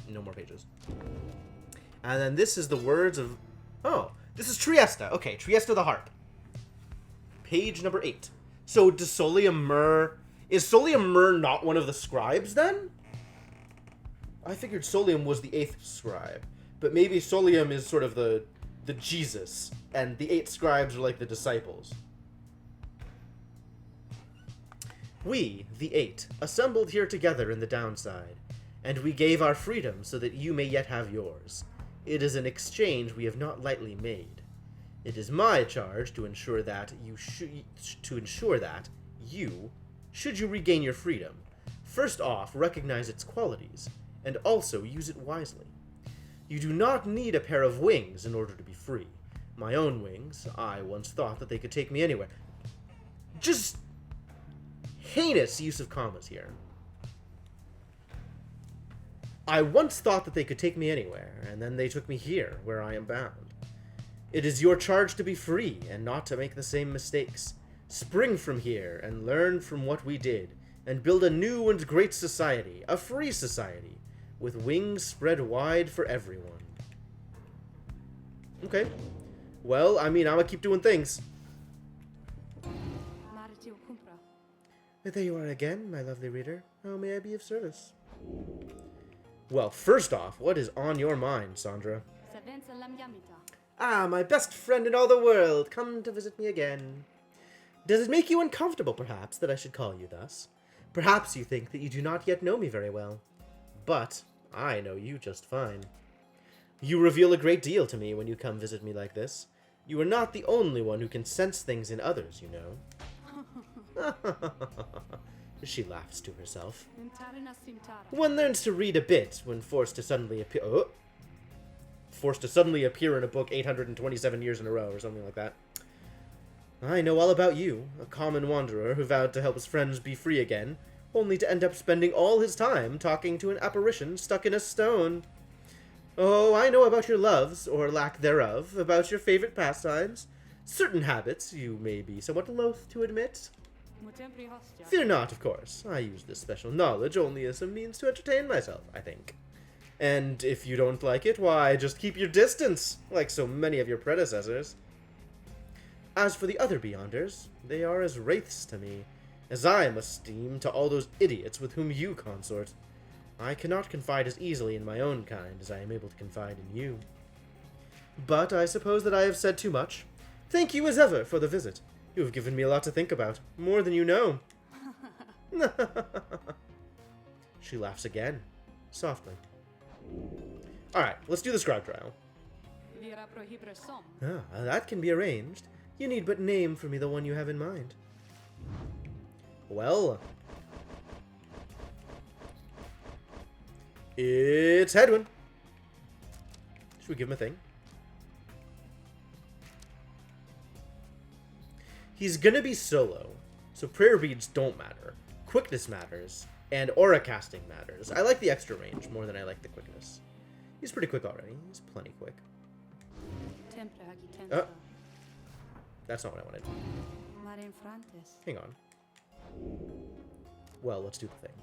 No more pages. And then this is the words of... Oh, this is Triesta. Okay, Triesta the Harp. Page number 8. So does Solium Myr... Is Solium Myr not one of the scribes, then? I figured Solium was the 8th scribe. But maybe Solium is sort of the Jesus, and the 8 scribes are like the disciples. We, the 8, assembled here together in the downside, and we gave our freedom so that you may yet have yours. It is an exchange we have not lightly made. It is my charge to ensure that you, should you regain your freedom, first off recognize its qualities, and also use it wisely. You do not need a pair of wings in order to be free. My own wings, I once thought that they could take me anywhere. Just heinous use of commas here. I once thought that they could take me anywhere, and then they took me here, where I am bound. It is your charge to be free, and not to make the same mistakes. Spring from here, and learn from what we did, and build a new and great society, a free society, with wings spread wide for everyone. Okay. Well, I mean, I'm gonna keep doing things. There you are again, my lovely reader. How may I be of service? Well, first off, what is on your mind, Sandra? Ah, my best friend in all the world, come to visit me again. Does it make you uncomfortable, perhaps, that I should call you thus? Perhaps you think that you do not yet know me very well. But I know you just fine. You reveal a great deal to me when you come visit me like this. You are not the only one who can sense things in others, you know. She laughs to herself. One learns to read a bit when forced to suddenly appear... Oh. Forced to suddenly appear in a book 827 years in a row, or something like that. I know all about you, a common wanderer who vowed to help his friends be free again, only to end up spending all his time talking to an apparition stuck in a stone. Oh, I know about your loves, or lack thereof, about your favorite pastimes, certain habits you may be somewhat loath to admit. Fear not, of course. I use this special knowledge only as a means to entertain myself, I think. And if you don't like it, why, just keep your distance, like so many of your predecessors. As for the other Beyonders, they are as wraiths to me, as I must seem to all those idiots with whom you consort. I cannot confide as easily in my own kind as I am able to confide in you. But I suppose that I have said too much. Thank you as ever for the visit. You have given me a lot to think about, more than you know. She laughs again, softly. Alright, let's do the scribe trial. Ah, that can be arranged. You need but name for me the one you have in mind. Well, it's Hedwin. Should we give him a thing? He's gonna be solo, so prayer beads don't matter. Quickness matters, and aura casting matters. I like the extra range more than I like the quickness. He's pretty quick already. He's plenty quick. Oh. That's not what I wanted. Hang on. Well, let's do the thing.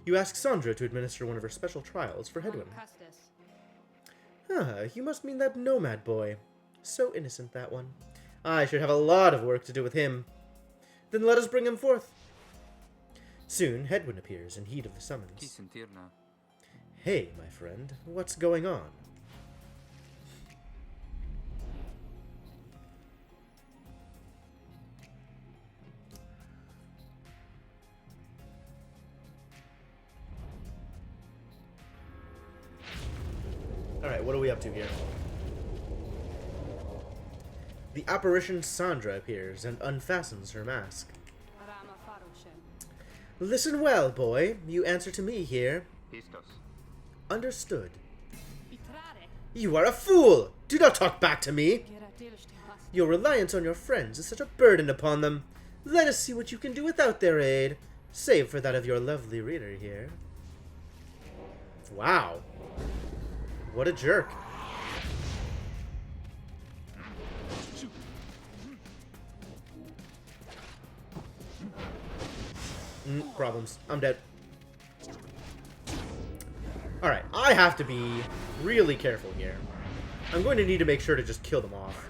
You ask Sandra to administer one of her special trials for Hedwin. Ah, you must mean that nomad boy. So innocent, that one. I should have a lot of work to do with him. Then let us bring him forth. Soon, Hedwin appears in heat of the summons. Hey, my friend, what's going on? Alright, what are we up to here? The apparition Sandra appears and unfastens her mask. Listen well, boy. You answer to me here. Understood. You are a fool! Do not talk back to me! Your reliance on your friends is such a burden upon them. Let us see what you can do without their aid, save for that of your lovely reader here. Wow. What a jerk. Problems. I'm dead. Alright, I have to be really careful here. I'm going to need to make sure to just kill them off.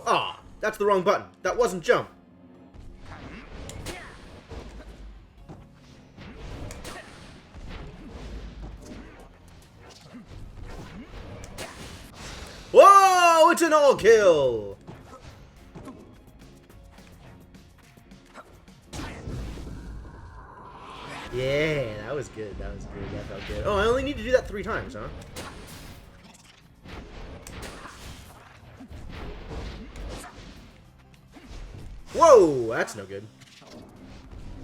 Ah, that's the wrong button. That wasn't jump. Whoa, it's an all kill. Yeah, that was good. That was good. That felt good. Oh, I only need to do that 3 times, huh? Whoa, that's no good.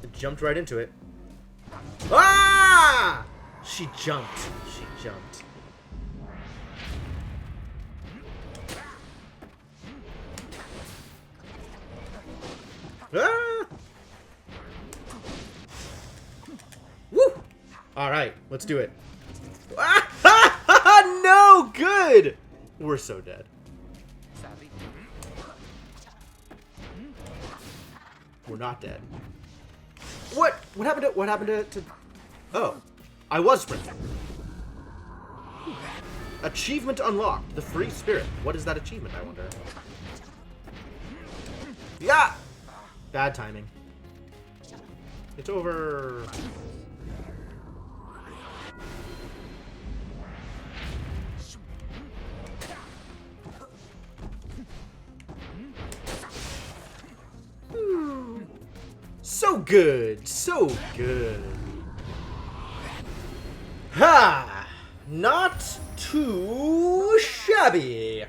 It jumped right into it. Ah! She jumped. She jumped. Ah! Woo! Alright, let's do it. Ah! No good! We're so dead. We're not dead. What? What happened to... Oh. I was sprinting. Achievement unlocked. The free spirit. What is that achievement, I wonder? Yeah! Bad timing. It's over. So good, so good. Ha! Not too shabby.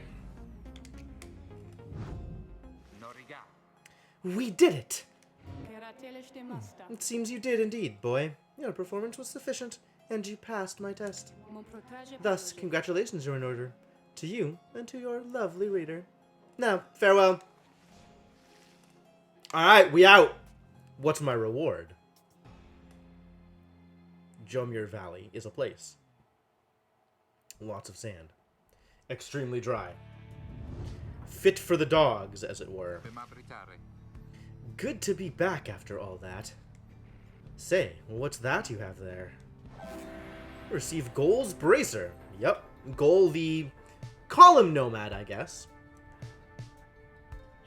We did it. It seems you did indeed, boy. Your performance was sufficient, and you passed my test. Thus, congratulations are in order. To you, and to your lovely reader. Now, farewell. Alright, we out. What's my reward? Jomir Valley is a place. Lots of sand. Extremely dry. Fit for the dogs, as it were. Good to be back after all that. Say, what's that you have there? Receive Goal's Bracer. Yep, Goal the column nomad, I guess.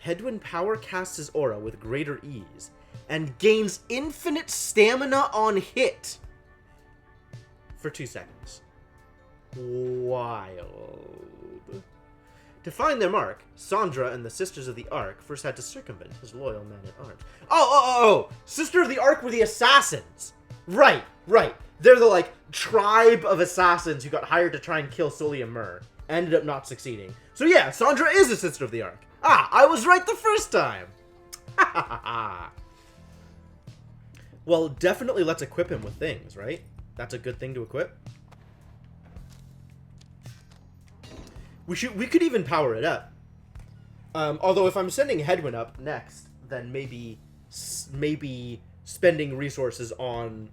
Hedwyn power casts his aura with greater ease and gains infinite stamina on hit for 2 seconds. Wild. To find their mark, Sandra and the Sisters of the Ark first had to circumvent his loyal man-at-arms. Oh! Sister of the Ark were the assassins! Right. They're the, like, tribe of assassins who got hired to try and kill Sully and Myrrh. Ended up not succeeding. So yeah, Sandra is a Sister of the Ark. Ah, I was right the first time! Ha ha ha ha! Well, definitely let's equip him with things, right? That's a good thing to equip. We could even power it up. Although if I'm sending Hedwyn up next, then maybe spending resources on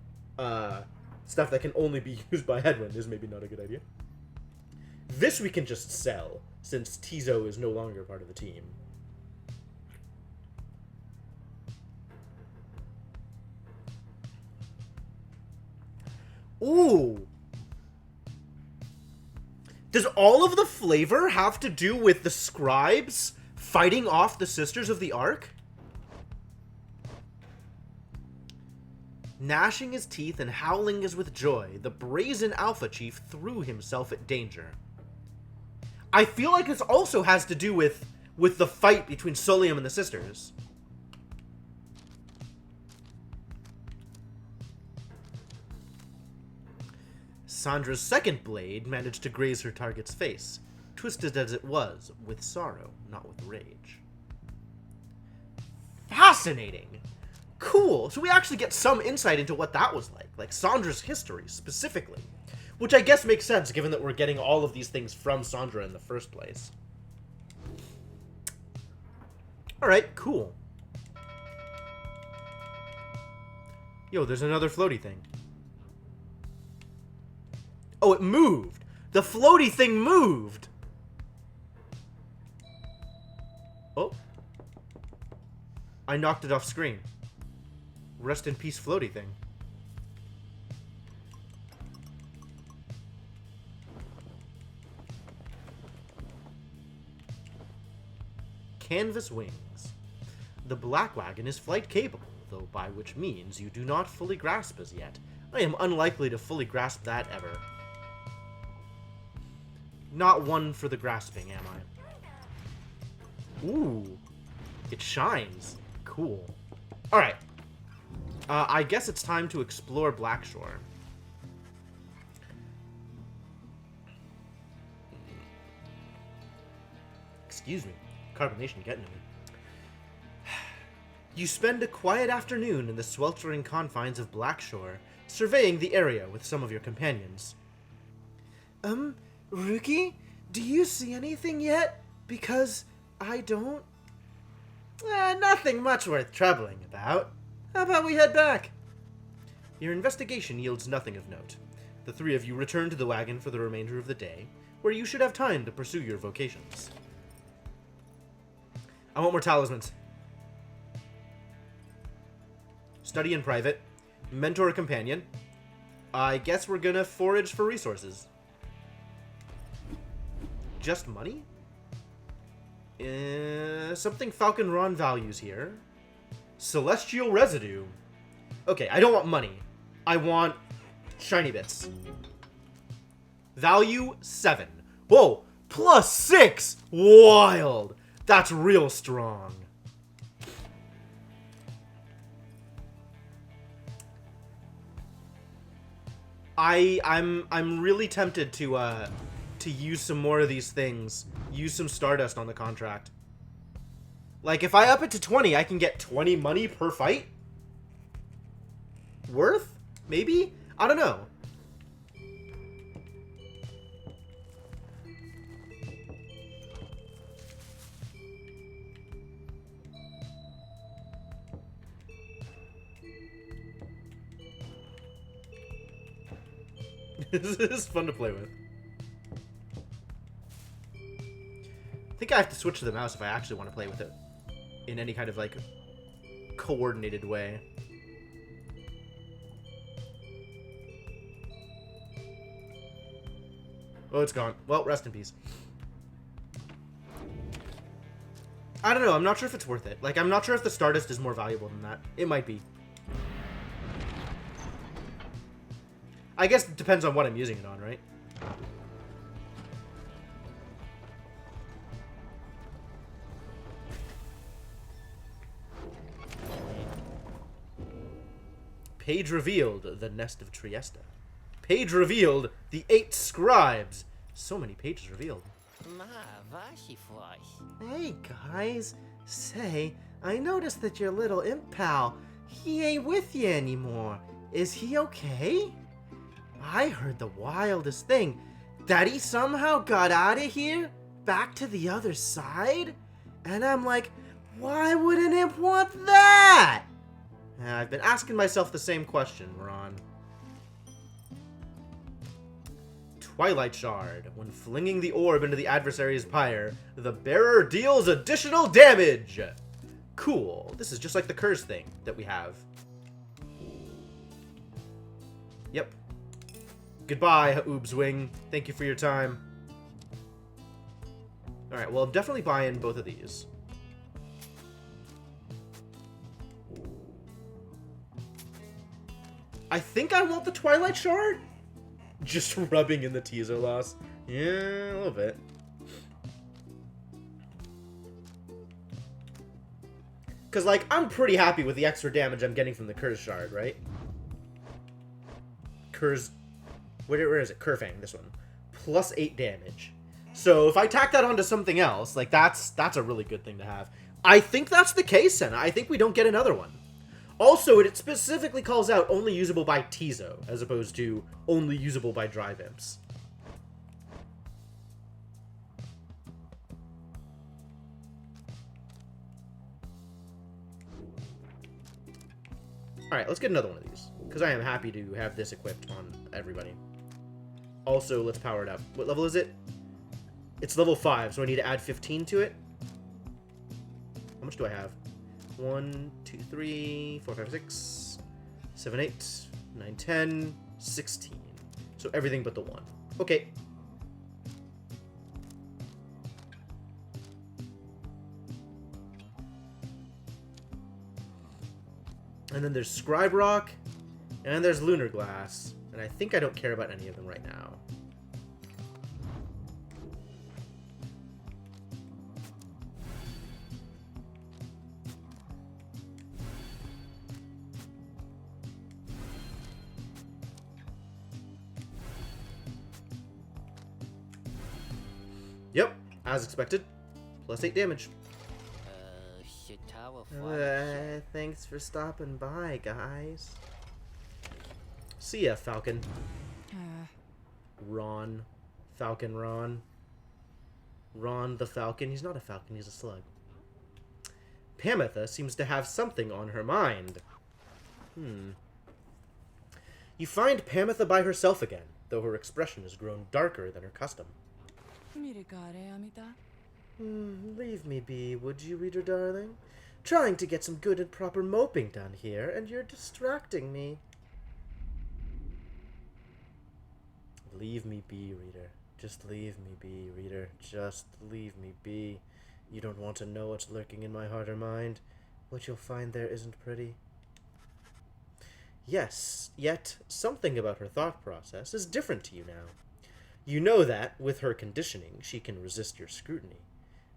stuff that can only be used by Hedwyn is maybe not a good idea. This we can just sell, since Tizo is no longer part of the team. Ooh! Does all of the flavor have to do with the scribes fighting off the Sisters of the Ark? Gnashing his teeth and howling as with joy, the brazen Alpha Chief threw himself at danger. I feel like this also has to do with the fight between Solium and the Sisters. Sandra's second blade managed to graze her target's face, twisted as it was with sorrow, not with rage. Fascinating! Cool! So we actually get some insight into what that was like Sandra's history, specifically. Which I guess makes sense, given that we're getting all of these things from Sandra in the first place. Alright, cool. Yo, there's another floaty thing. Oh, it moved! The floaty thing moved! Oh. I knocked it off screen. Rest in peace, floaty thing. Canvas wings. The black wagon is flight capable, though by which means you do not fully grasp as yet. I am unlikely to fully grasp that ever. Not one for the grasping, am I? Ooh. It shines. Cool. Alright. I guess it's time to explore Blackshore. Excuse me. Carbonation getting to me. You spend a quiet afternoon in the sweltering confines of Blackshore, surveying the area with some of your companions. Rookie, do you see anything yet? Because I don't. Nothing much worth troubling about. How about we head back? Your investigation yields nothing of note. The three of you return to the wagon for the remainder of the day, where you should have time to pursue your vocations. I want more talismans. Study in private. Mentor a companion. I guess we're gonna forage for resources. Just money? Something Falcon Ron values here. Celestial residue. Okay, I don't want money. I want shiny bits. Value 7. Whoa, +6. Wild. That's real strong. I'm really tempted to use some more of these things. Use some Stardust on the contract. Like, if I up it to 20, I can get 20 money per fight? Worth? Maybe? I don't know. This is fun to play with. I think I have to switch to the mouse if I actually want to play with it in any kind of, like, coordinated way. Oh, it's gone. Well, rest in peace. I don't know. I'm not sure if it's worth it. Like, I'm not sure if the Stardust is more valuable than that. It might be. I guess it depends on what I'm using it on, right? Page revealed, the nest of Trieste. Page revealed, the 8 scribes. So many pages revealed. Hey, guys. Say, I noticed that your little imp pal, he ain't with you anymore. Is he okay? I heard the wildest thing. That he somehow got out of here, back to the other side? And I'm like, why would an imp want that? I've been asking myself the same question, Ron. Twilight Shard. When flinging the orb into the adversary's pyre, the bearer deals additional damage! Cool. This is just like the curse thing that we have. Yep. Goodbye, Oobswing. Thank you for your time. Alright, well, I'm definitely buying both of these. I think I want the Twilight Shard. Just rubbing in the teaser loss. Yeah, a little bit. Because, like, I'm pretty happy with the extra damage I'm getting from the Curse Shard, right? Curse Where is it? Kerfang, this one. Plus 8 damage. So if I tack that onto something else, like that's a really good thing to have. I think that's the case, Senna. I think we don't get another one. Also, it specifically calls out only usable by Tizo, as opposed to only usable by Drive Imps. Alright, let's get another one of these, because I am happy to have this equipped on everybody. Also, let's power it up. What level is it? It's level 5, so I need to add 15 to it. How much do I have? 1, 2, 3, 4, 5, 6, 7, 8, 9, 10, 16. So everything but the 1. Okay. And then there's Scribe Rock, and there's Lunar Glass. And I think I don't care about any of them right now. Yep, as expected. Plus 8 damage. Thanks for stopping by, guys. See ya, Falcon. Ron. Falcon Ron. Ron the Falcon. He's not a falcon, he's a slug. Pamitha seems to have something on her mind. You find Pamitha by herself again, though her expression has grown darker than her custom. Leave me be, would you, reader darling? Trying to get some good and proper moping done here, and you're distracting me. Leave me be, reader. Just leave me be, reader. Just leave me be. You don't want to know what's lurking in my heart or mind. What you'll find there isn't pretty. Yes, yet something about her thought process is different to you now. You know that, with her conditioning, she can resist your scrutiny.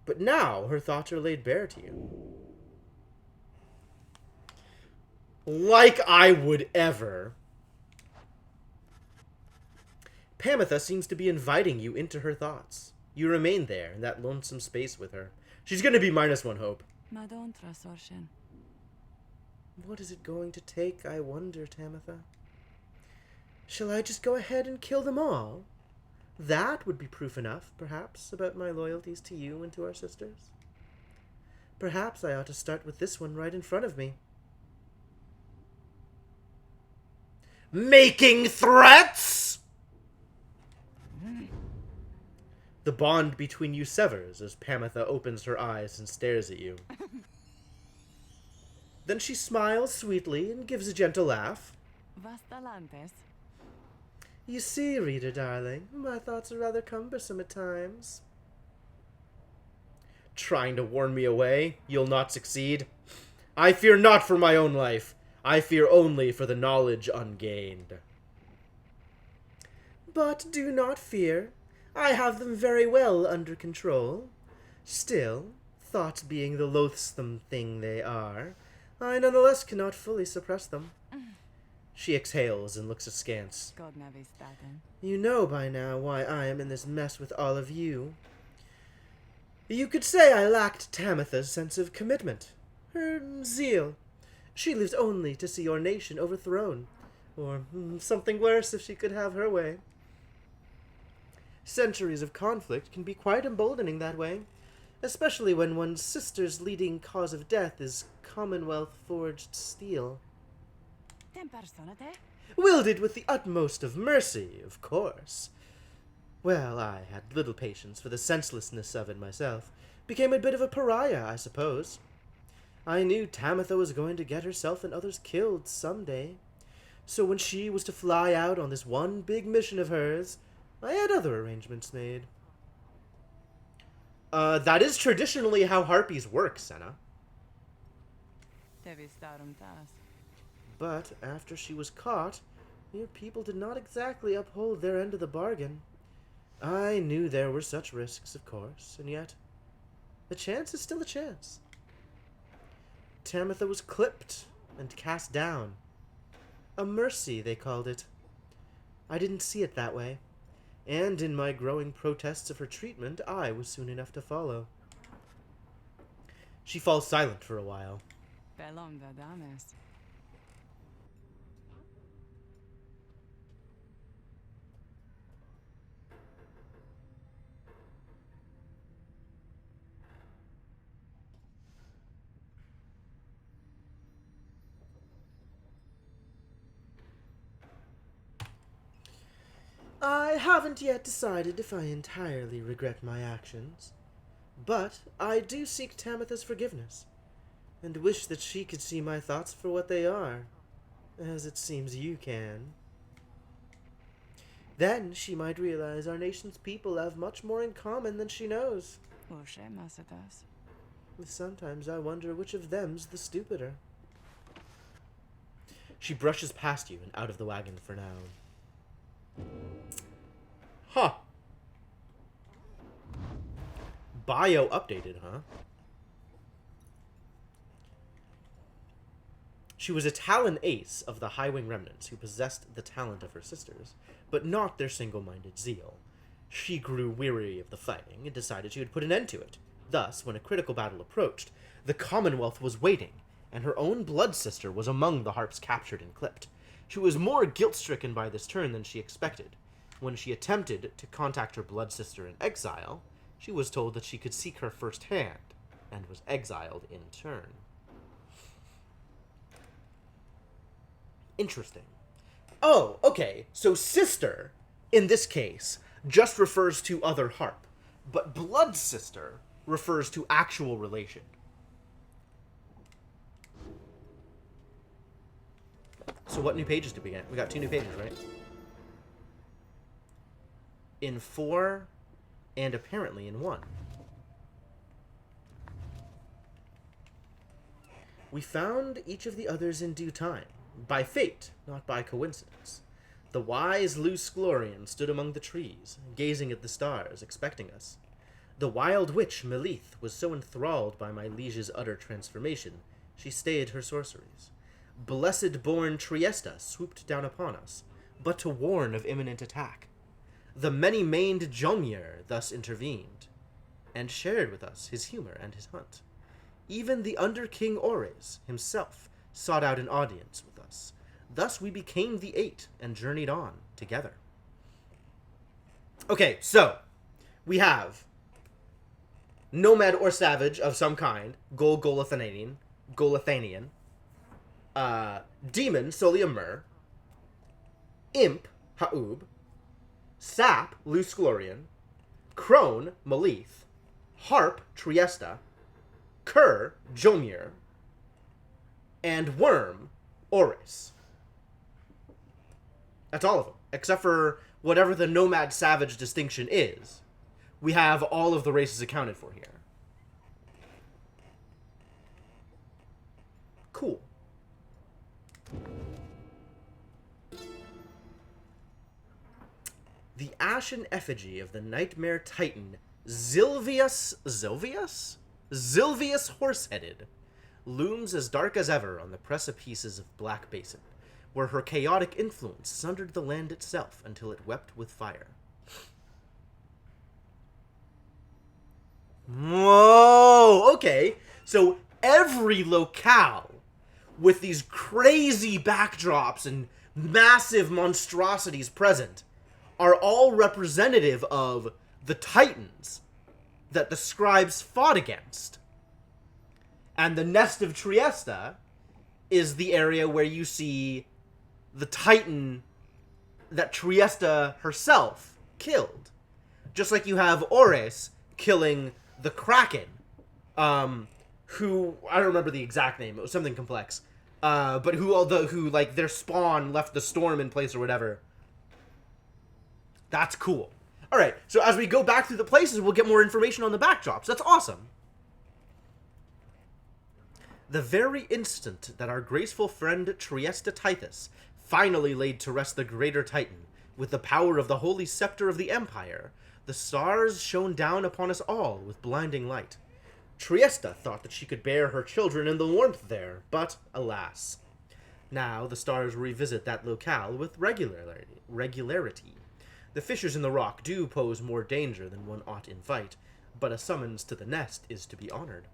But now her thoughts are laid bare to you. Like I would ever. Pamitha seems to be inviting you into her thoughts. You remain there in that lonesome space with her. She's going to be -1 hope. What is it going to take, I wonder, Tamitha? Shall I just go ahead and kill them all? That would be proof enough, perhaps, about my loyalties to you and to our sisters. Perhaps I ought to start with this one right in front of me. Making threats? The bond between you severs as Pamitha opens her eyes and stares at you. Then she smiles sweetly and gives a gentle laugh. You see, reader darling, my thoughts are rather cumbersome at times. Trying to warn me away? You'll not succeed. I fear not for my own life. I fear only for the knowledge ungained. But do not fear. I have them very well under control. Still, thoughts being the loathsome thing they are, I nonetheless cannot fully suppress them. She exhales and looks askance. You know by now why I am in this mess with all of you. You could say I lacked Tamitha's sense of commitment, her zeal. She lives only to see your nation overthrown, or something worse if she could have her way. Centuries of conflict can be quite emboldening that way, especially when one's sister's leading cause of death is Commonwealth-forged steel. Wielded with the utmost of mercy, of course. Well, I had little patience for the senselessness of it myself. Became a bit of a pariah, I suppose. I knew Tamitha was going to get herself and others killed someday. So when she was to fly out on this one big mission of hers, I had other arrangements made. That is traditionally how harpies work, Senna. But after she was caught, your people did not exactly uphold their end of the bargain. I knew there were such risks, of course, and yet, a chance is still a chance. Tamitha was clipped and cast down. A mercy, they called it. I didn't see it that way, and in my growing protests of her treatment, I was soon enough to follow. She falls silent for a while. Bellum Vadames. I haven't yet decided if I entirely regret my actions, but I do seek Tamitha's forgiveness, and wish that she could see my thoughts for what they are, as it seems you can. Then she might realize our nation's people have much more in common than she knows. Ushe Masadas. Sometimes I wonder which of them's the stupider. She brushes past you and out of the wagon for now. Huh. Bio updated, huh? She was a Talon ace of the High-Wing Remnants who possessed the talent of her sisters, but not their single-minded zeal. She grew weary of the fighting and decided she would put an end to it. Thus, when a critical battle approached, the Commonwealth was waiting, and her own blood sister was among the harps captured and clipped. She was more guilt-stricken by this turn than she expected. When she attempted to contact her blood sister in exile, she was told that she could seek her firsthand, and was exiled in turn. Interesting. Oh, okay, so sister, in this case, just refers to other harp, but blood sister refers to actual relation. So what new pages did we get? We got 2 new pages, right? In 4, and apparently in 1. We found each of the others in due time, by fate, not by coincidence. The wise Luce Glorian stood among the trees, gazing at the stars, expecting us. The wild witch Melith was so enthralled by my liege's utter transformation, she stayed her sorceries. Blessed-born Triesta swooped down upon us, but to warn of imminent attack. The many-maned Jomir thus intervened, and shared with us his humor and his hunt. Even the Under-King Ores himself sought out an audience with us. Thus we became the 8 and journeyed on together. Okay, so we have nomad or savage of some kind, Golathanian, demon Solia Mur, imp Haub, sap Luce Glorian, crone Melith, harp Triesta, cur Jomir, and worm Oris. That's all of them, except for whatever the nomad savage distinction is. We have all of the races accounted for here. Cool. The ashen effigy of the nightmare titan Zilvius Horseheaded looms as dark as ever on the precipices of Black Basin, where her chaotic influence sundered the land itself until it wept with fire. Whoa! Okay, so every locale with these crazy backdrops and massive monstrosities present are all representative of the titans that the scribes fought against. And the Nest of Triesta is the area where you see the titan that Triesta herself killed. Just like you have Ores killing the Kraken, who, I don't remember the exact name, it was something complex, but who like, their spawn left the storm in place or whatever. That's cool. Alright, so as we go back through the places, we'll get more information on the backdrops. That's awesome. The very instant that our graceful friend Triesta Tithys finally laid to rest the greater Titan, with the power of the holy scepter of the Empire, the stars shone down upon us all with blinding light. Triesta thought that she could bear her children in the warmth there, but, alas, Now the stars revisit that locale with regularity. The fissures in the rock do pose more danger than one ought invite, but a summons to the nest is to be honored.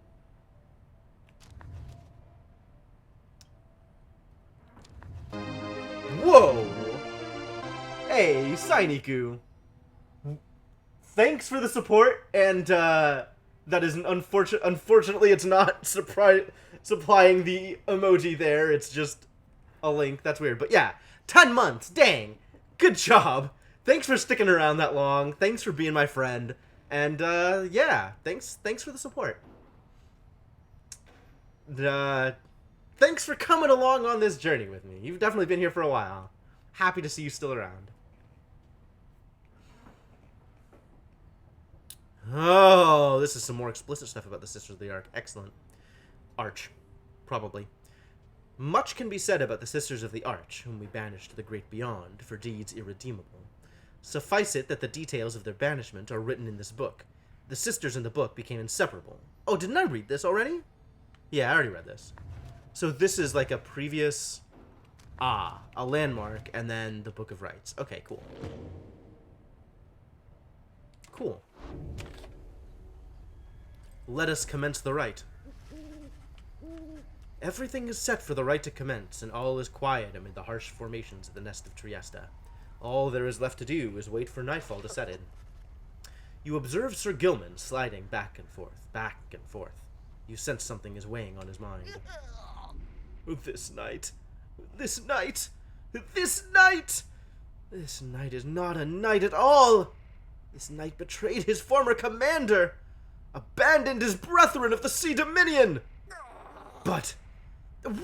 Whoa! Hey, Sainiku. Thanks for the support, and that is an unfortunately it's not supplying the emoji there, it's just a link. That's weird. But yeah, 10 months, dang. Good job. Thanks for sticking around that long. Thanks for being my friend. And yeah, thanks for the support. Thanks for coming along on this journey with me. You've definitely been here for a while. Happy to see you still around. Oh, this is some more explicit stuff about the Sisters of the Ark. Excellent. Arch. Probably. Much can be said about the Sisters of the Arch, whom we banished to the great beyond for deeds irredeemable. Suffice it that the details of their banishment are written in this book. The sisters in the book became inseparable. Oh, didn't I read this already? Yeah, I already read this. So this is like a previous... a landmark, and then the Book of Rites. Okay, cool. Cool. Let us commence the rite. Everything is set for the rite to commence, and all is quiet amid the harsh formations of the nest of Trieste. All there is left to do is wait for nightfall to set in. You observe Sir Gilman sliding back and forth, back and forth. You sense something is weighing on his mind. This night. This night. This night! This night is not a night at all! This knight betrayed his former commander! Abandoned his brethren of the Sea Dominion! But,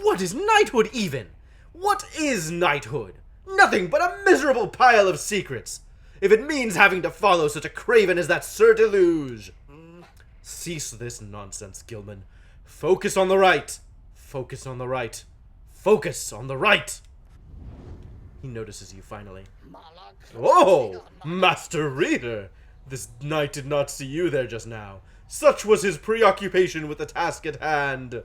what is knighthood even? What is knighthood? Nothing but a miserable pile of secrets! If it means having to follow such a craven as that Sir Deluge! Cease this nonsense, Gilman. Focus on the right! Focus on the right! Focus on the right! He notices you finally. Oh, Master Reader! This knight did not see you there just now. Such was his preoccupation with the task at hand.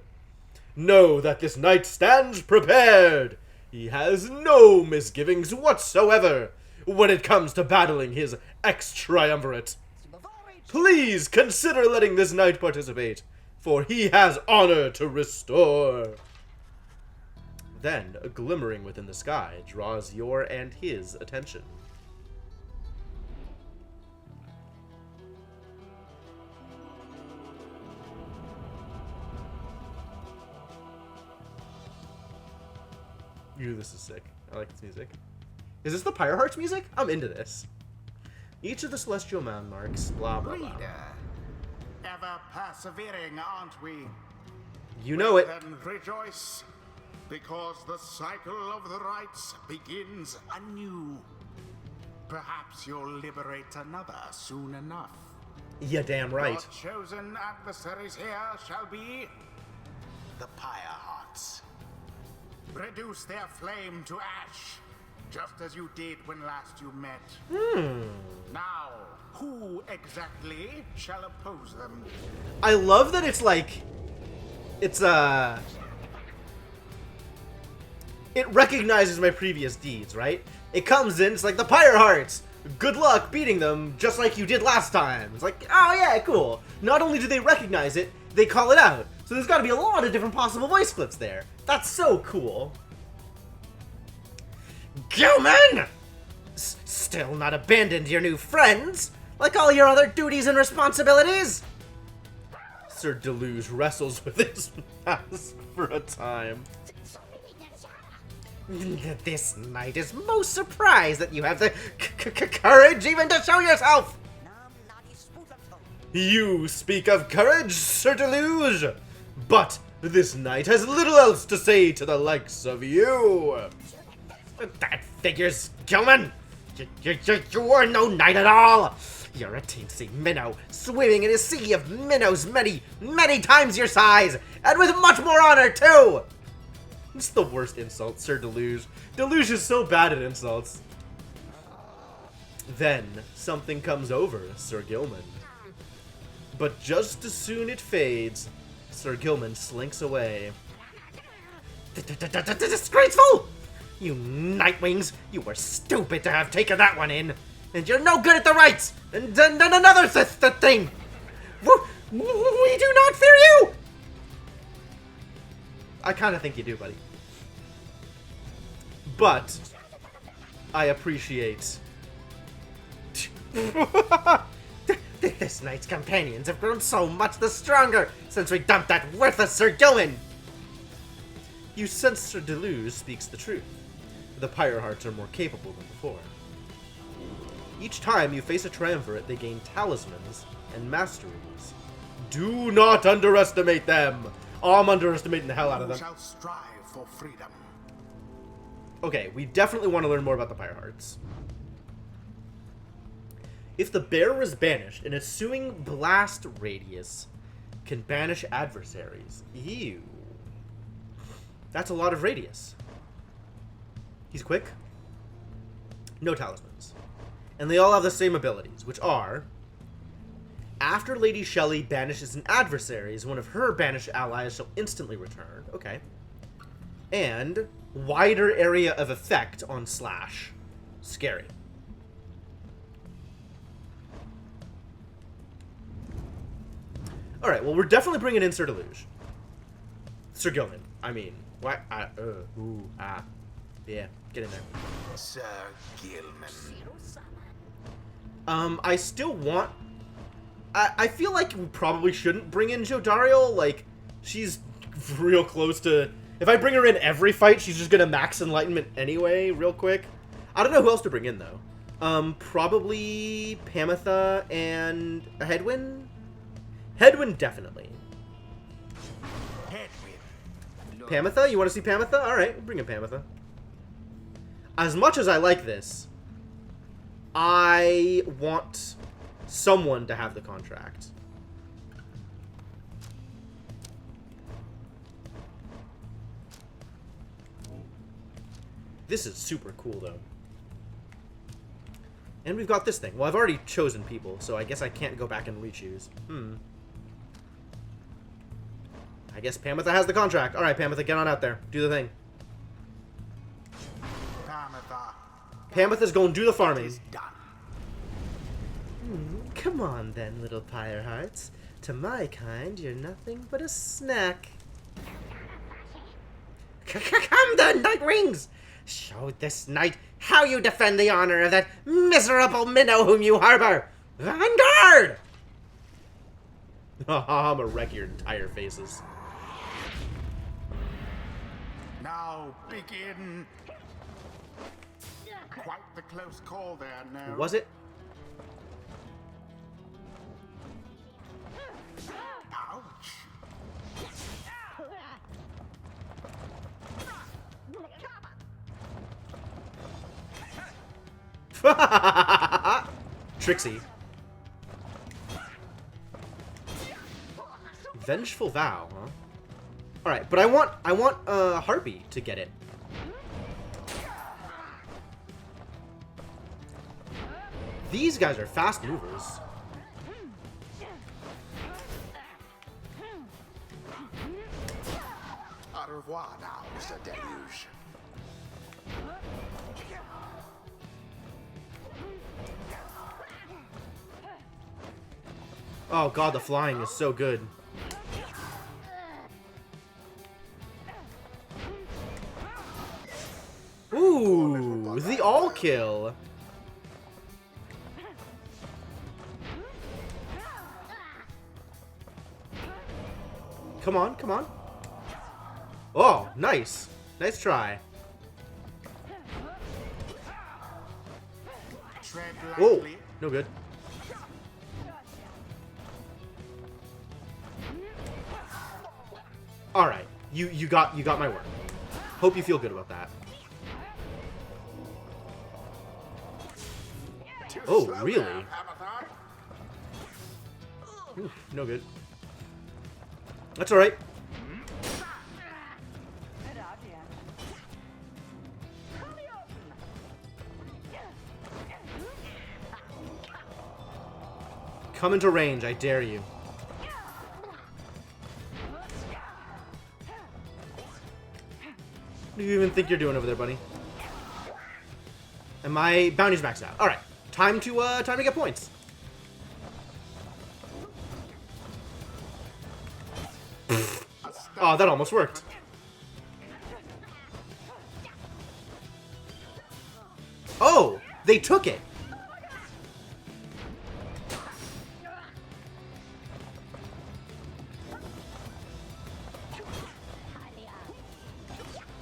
Know that this knight stands prepared. He has no misgivings whatsoever when it comes to battling his ex-triumvirate. Please consider letting this knight participate, for he has honor to restore. Then, a glimmering within the sky draws your and his attention. Ooh, this is sick. I like this music. Is this the Pyre Hearts music? I'm into this. Each of the celestial landmarks, blah, blah, blah. Reader, ever persevering, aren't we? You know it. Then rejoice, because the cycle of the rites begins anew. Perhaps you'll liberate another soon enough. Yeah, damn right. Your chosen adversaries here shall be the Pyre Hearts. Reduce their flame to ash, just as you did when last you met. Now, who exactly shall oppose them? I love that it's like... It's, it recognizes my previous deeds, right? It comes in, it's like, the Pyre Hearts! Good luck beating them, just like you did last time. It's like, oh yeah, cool. Not only do they recognize it, they call it out. So there's gotta be a lot of different possible voice clips there. That's so cool. Gilman! Still not abandoned your new friends? Like all your other duties and responsibilities? Sir Deluge wrestles with his mask for a time. This knight is most surprised that you have the courage even to show yourself! You speak of courage, Sir Deluge! But this knight has little else to say to the likes of you! That figures, Gilman! You are no knight at all! You're a teensy minnow, swimming in a sea of minnows many, many times your size, and with much more honor, too! It's the worst insult, Sir Deluge. Deluge is so bad at insults. Then, something comes over Sir Gilman. But just as soon it fades, Sir Gilman slinks away. Disgraceful! You Nightwings, you were stupid to have taken that one in. And you're no good at the rights! And then another thing! We do not fear you! I kind of think you do, buddy. But I appreciate... This knight's companions have grown so much the stronger since we dumped that worthless Sir Gilman! You sense Sir Deluge speaks the truth. The Pyre Hearts are more capable than before. Each time you face a triumvirate, they gain talismans and masteries. Do not underestimate them! Oh, I'm underestimating the hell out of them. Who shall strive for freedom? Okay, we definitely want to learn more about the Pyre Hearts. If the bearer is banished, an ensuing blast radius can banish adversaries. Ew. That's a lot of radius. He's quick. No talismans. And they all have the same abilities, which are... After Lady Shelley banishes an adversary, one of her banished allies shall instantly return. Okay. And wider area of effect on Slash. Scary. Alright, well, we're definitely bringing in Sir Deluge. Sir Gilman. I mean, what? Yeah, get in there. Sir Gilman. I still want... I feel like we probably shouldn't bring in Jodariel. Like, she's real close to... If I bring her in every fight, she's just gonna max Enlightenment anyway, real quick. I don't know who else to bring in, though. Probably Pamitha and Hedwyn? Hedwyn, definitely. Pamitha? You want to see Pamitha? Alright, we'll bring in Pamitha. As much as I like this, I want someone to have the contract. This is super cool, though. And we've got this thing. Well, I've already chosen people, so I guess I can't go back and re-choose. I guess Pamitha has the contract. Alright, Pamitha, get on out there. Do the thing. Pamitha's going to do the farming. Come on then, little Pyre Hearts. To my kind, you're nothing but a snack. Come then, Nightwings! Show this knight how you defend the honor of that miserable minnow whom you harbor! Vanguard! I'm gonna wreck your entire faces. Now begin. Quite the close call there, no? Was it? Ouch. Trixie. Vengeful Vow, huh? Alright, but I want Harpy to get it. These guys are fast movers. Au revoir now, Mr. Deluge. Oh god, the flying is so good. Ooh, the all kill. Come on, come on. Oh, nice. Nice try. Oh, no good. All right, you got my word. Hope you feel good about that. Oh, really? Ooh, no good. That's all right. Come into range, I dare you. do you even think you're doing over there, buddy? And my bounty's maxed out. All right, time to get points. Oh, that almost worked. Oh, they took it.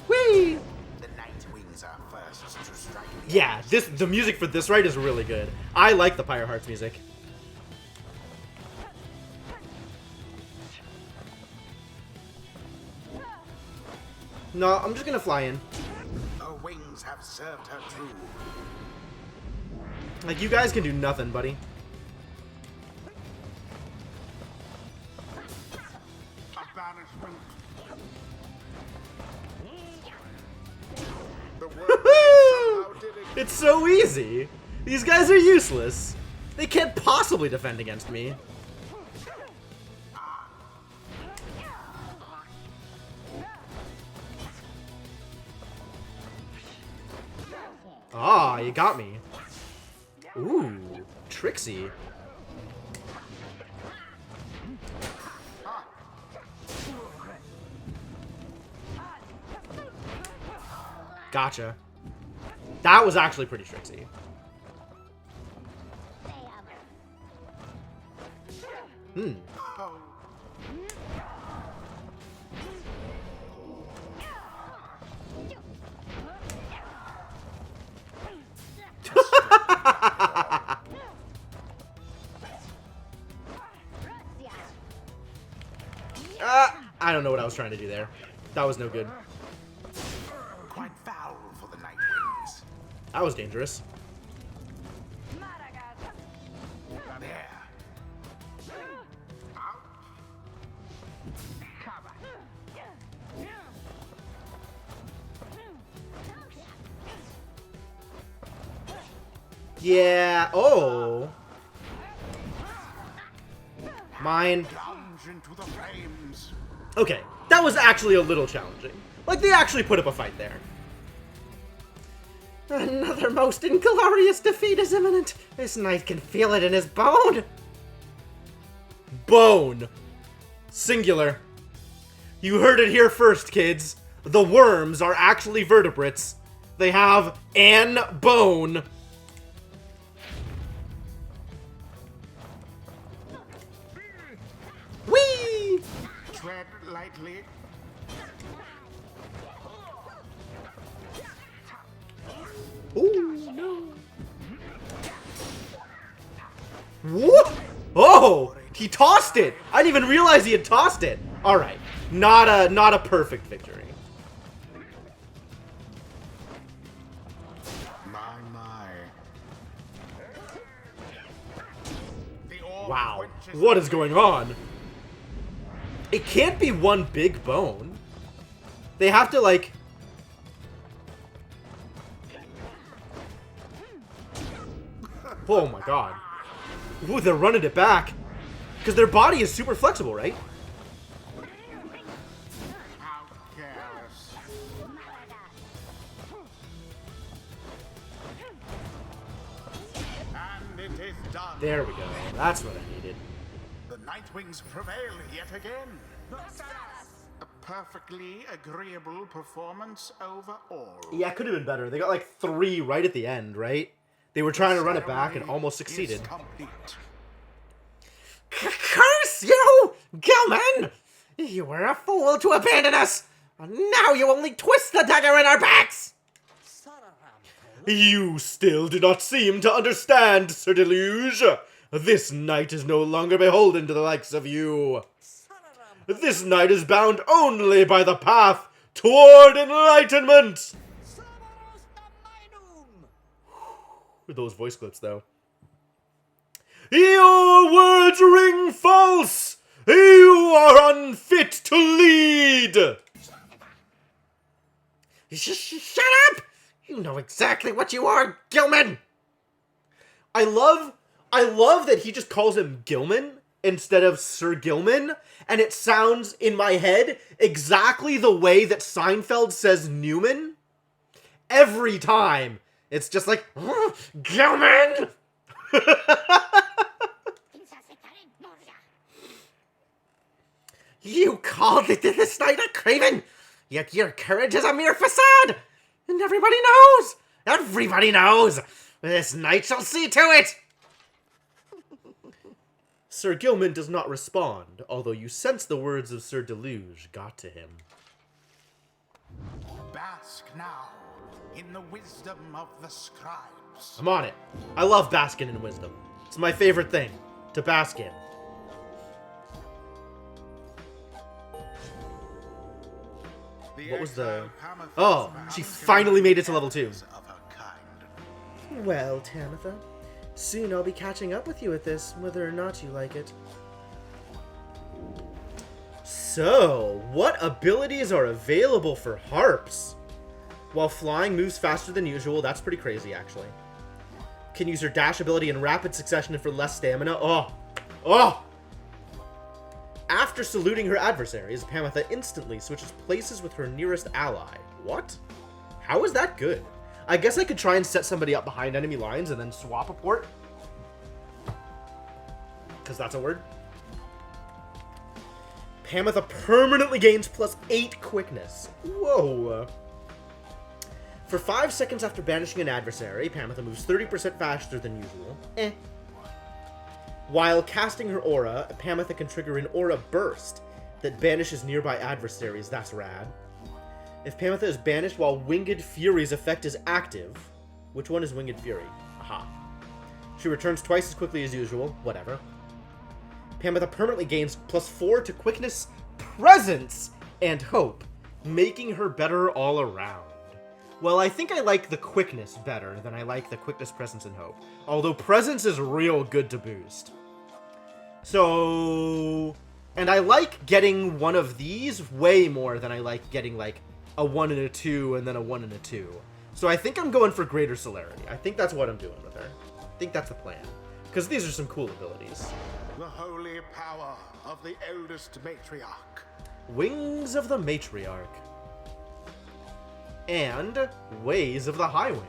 Whee! The Night Wings are first to strike the Yeah, the music for this ride is really good. I like the Pyre Hearts music. No, I'm just gonna fly in. Her wings have served her true. Like, you guys can do nothing, buddy. A banishment. The world somehow did it. It's so easy. These guys are useless. They can't possibly defend against me. Ah, you got me. Ooh, tricksy. Gotcha. That was actually pretty tricksy. Hmm. Oh, I don't know what I was trying to do there. That was no good. quite foul for the Night Wings. That was dangerous. There. Yeah. Oh. Mine. Plunge into the flames. Okay. That was actually a little challenging. Like, they actually put up a fight there. Another most inglorious defeat is imminent. This knight can feel it in his bone. Bone. Singular. You heard it here first, kids. The worms are actually vertebrates. They have an bone. Whee! Tread lightly. Ooh, no. What? Oh, he tossed it. I didn't even realize he had tossed it. All right, not a perfect victory. My. The orb Wow, quenches what the is going on? It can't be one big bone. They have to, like... Oh my god. Ooh, they're running it back. Because their body is super flexible, right? How careless. And it is done. There we go. That's what I needed. The Night Wings prevail yet again. A perfectly agreeable performance overall. Yeah, it could have been better. They got like 3 right at the end, right? They were trying to run it back and almost succeeded. Is complete. Curse you, Gilman! You were a fool to abandon us! And now you only twist the dagger in our backs! You still do not seem to understand, Sir Deluge. This knight is no longer beholden to the likes of you. This knight is bound only by the path toward enlightenment! With those voice clips, though. Your words ring false! You are unfit to lead! Shut up! You know exactly what you are, Gilman! I love that he just calls him Gilman, instead of Sir Gilman, and it sounds in my head exactly the way that Seinfeld says Newman. Every time. It's just like, Gilman! You called it in the Snyder Craven, yet your courage is a mere facade! And everybody knows! This night shall see to it! Sir Gilman does not respond, although you sense the words of Sir Deluge got to him. Bask now in the wisdom of the scribes. I'm on it. I love basking in wisdom. It's my favorite thing to bask in. What was the... Oh, she finally made it to level 2. Well, Tamitha, soon I'll be catching up with you at this, whether or not you like it. So, what abilities are available for harps? While flying moves faster than usual, that's pretty crazy, actually. Can use her dash ability in rapid succession for less stamina. Oh! After saluting her adversaries, Pamitha instantly switches places with her nearest ally. What? How is that good? I guess I could try and set somebody up behind enemy lines and then swap a port. Because that's a word. Pamitha permanently gains +8 quickness. Whoa. For 5 seconds after banishing an adversary, Pamitha moves 30% faster than usual. While casting her aura, Pamitha can trigger an aura burst that banishes nearby adversaries. That's rad. If Pamitha is banished while Winged Fury's effect is active... Which one is Winged Fury? Aha. She returns twice as quickly as usual. Whatever. Pamitha permanently gains +4 to quickness, presence, and hope, making her better all around. Well, I think I like the quickness better than I like the quickness, presence, and hope. Although presence is real good to boost. So... And I like getting one of these way more than I like getting, like, a 1 and a 2 and then a 1 and a 2. So I think I'm going for greater celerity. I think that's what I'm doing with her. I think that's the plan. Because these are some cool abilities. The holy power of the eldest matriarch. Wings of the Matriarch. And Ways of the High Wing.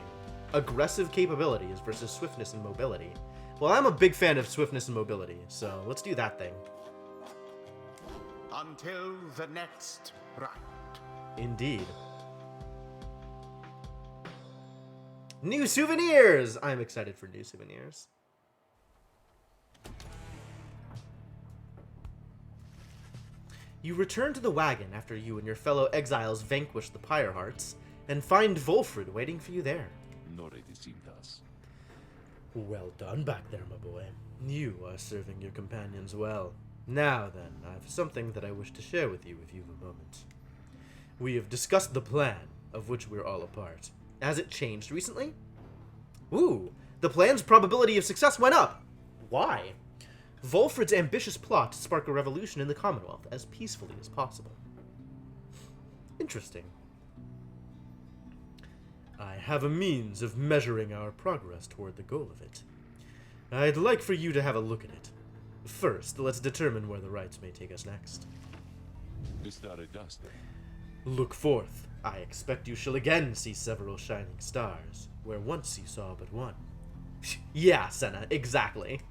Aggressive capabilities versus swiftness and mobility. Well, I'm a big fan of swiftness and mobility, so let's do that thing. Until the next round. Indeed. New souvenirs! I'm excited for new souvenirs. You return to the wagon after you and your fellow exiles vanquish the Pyre Hearts, and find Volfred waiting for you there. Well done back there, my boy. You are serving your companions well. Now then, I have something that I wish to share with you if you've a moment. We have discussed the plan, of which we're all a part. Has it changed recently? Ooh, the plan's probability of success went up. Why? Volfred's ambitious plot to spark a revolution in the Commonwealth as peacefully as possible. Interesting. I have a means of measuring our progress toward the goal of it. I'd like for you to have a look at it. First, let's determine where the rites may take us next. Look forth. I expect you shall again see several shining stars, where once you saw but one. Yeah, Senna, exactly.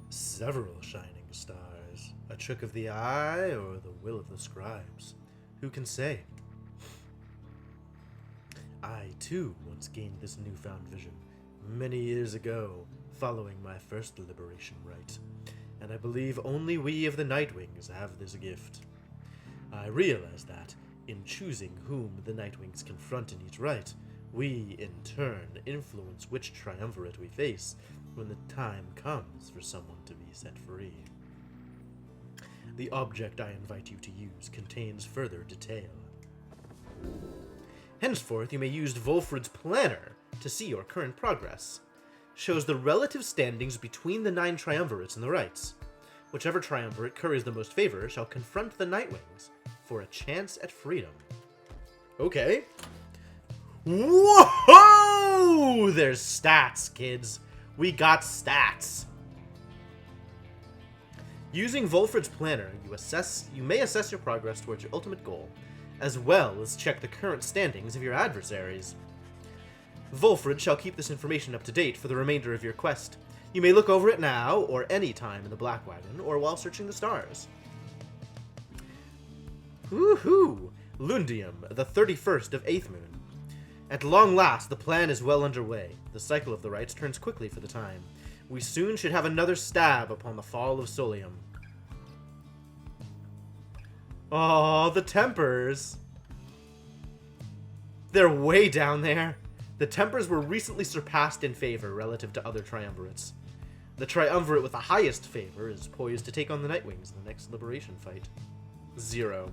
Several shining stars. A trick of the eye or the will of the scribes. Who can say? I, too, once gained this newfound vision, many years ago, following my first liberation rite, and I believe only we of the Nightwings have this gift. I realize that, in choosing whom the Nightwings confront in each rite, we, in turn, influence which triumvirate we face when the time comes for someone to be set free. The object I invite you to use contains further detail. Henceforth, you may use Volfred's planner to see your current progress. shows the relative standings between the 9 triumvirates and the rights. Whichever triumvirate curries the most favor shall confront the Nightwings for a chance at freedom. Okay. Whoa! There's stats, kids. We got stats. Using Volfred's planner, you may assess your progress towards your ultimate goal, as well as check the current standings of your adversaries. Volfred shall keep this information up to date for the remainder of your quest. You may look over it now, or any time in the Black Wagon, or while searching the stars. Woohoo! Lundium, the 31st of 8th Moon. At long last, the plan is well underway. The cycle of the rites turns quickly for the time. We soon should have another stab upon the fall of Solium. Oh, the Tempers! They're way down there. The Tempers were recently surpassed in favor relative to other triumvirates. The triumvirate with the highest favor is poised to take on the Nightwings in the next liberation fight. 0.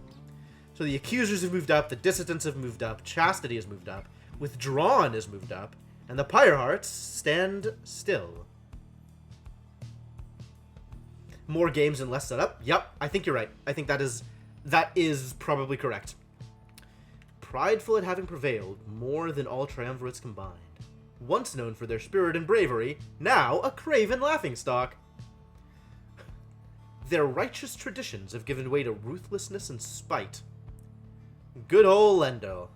So the Accusers have moved up, the Dissidents have moved up, Chastity has moved up, Withdrawn has moved up, and the Pyre Hearts stand still. More games and less setup? Yep, I think you're right. I think that is probably correct. Prideful at having prevailed more than all triumvirates combined. Once known for their spirit and bravery, now a craven laughingstock. Their righteous traditions have given way to ruthlessness and spite. Good ol' Lendo.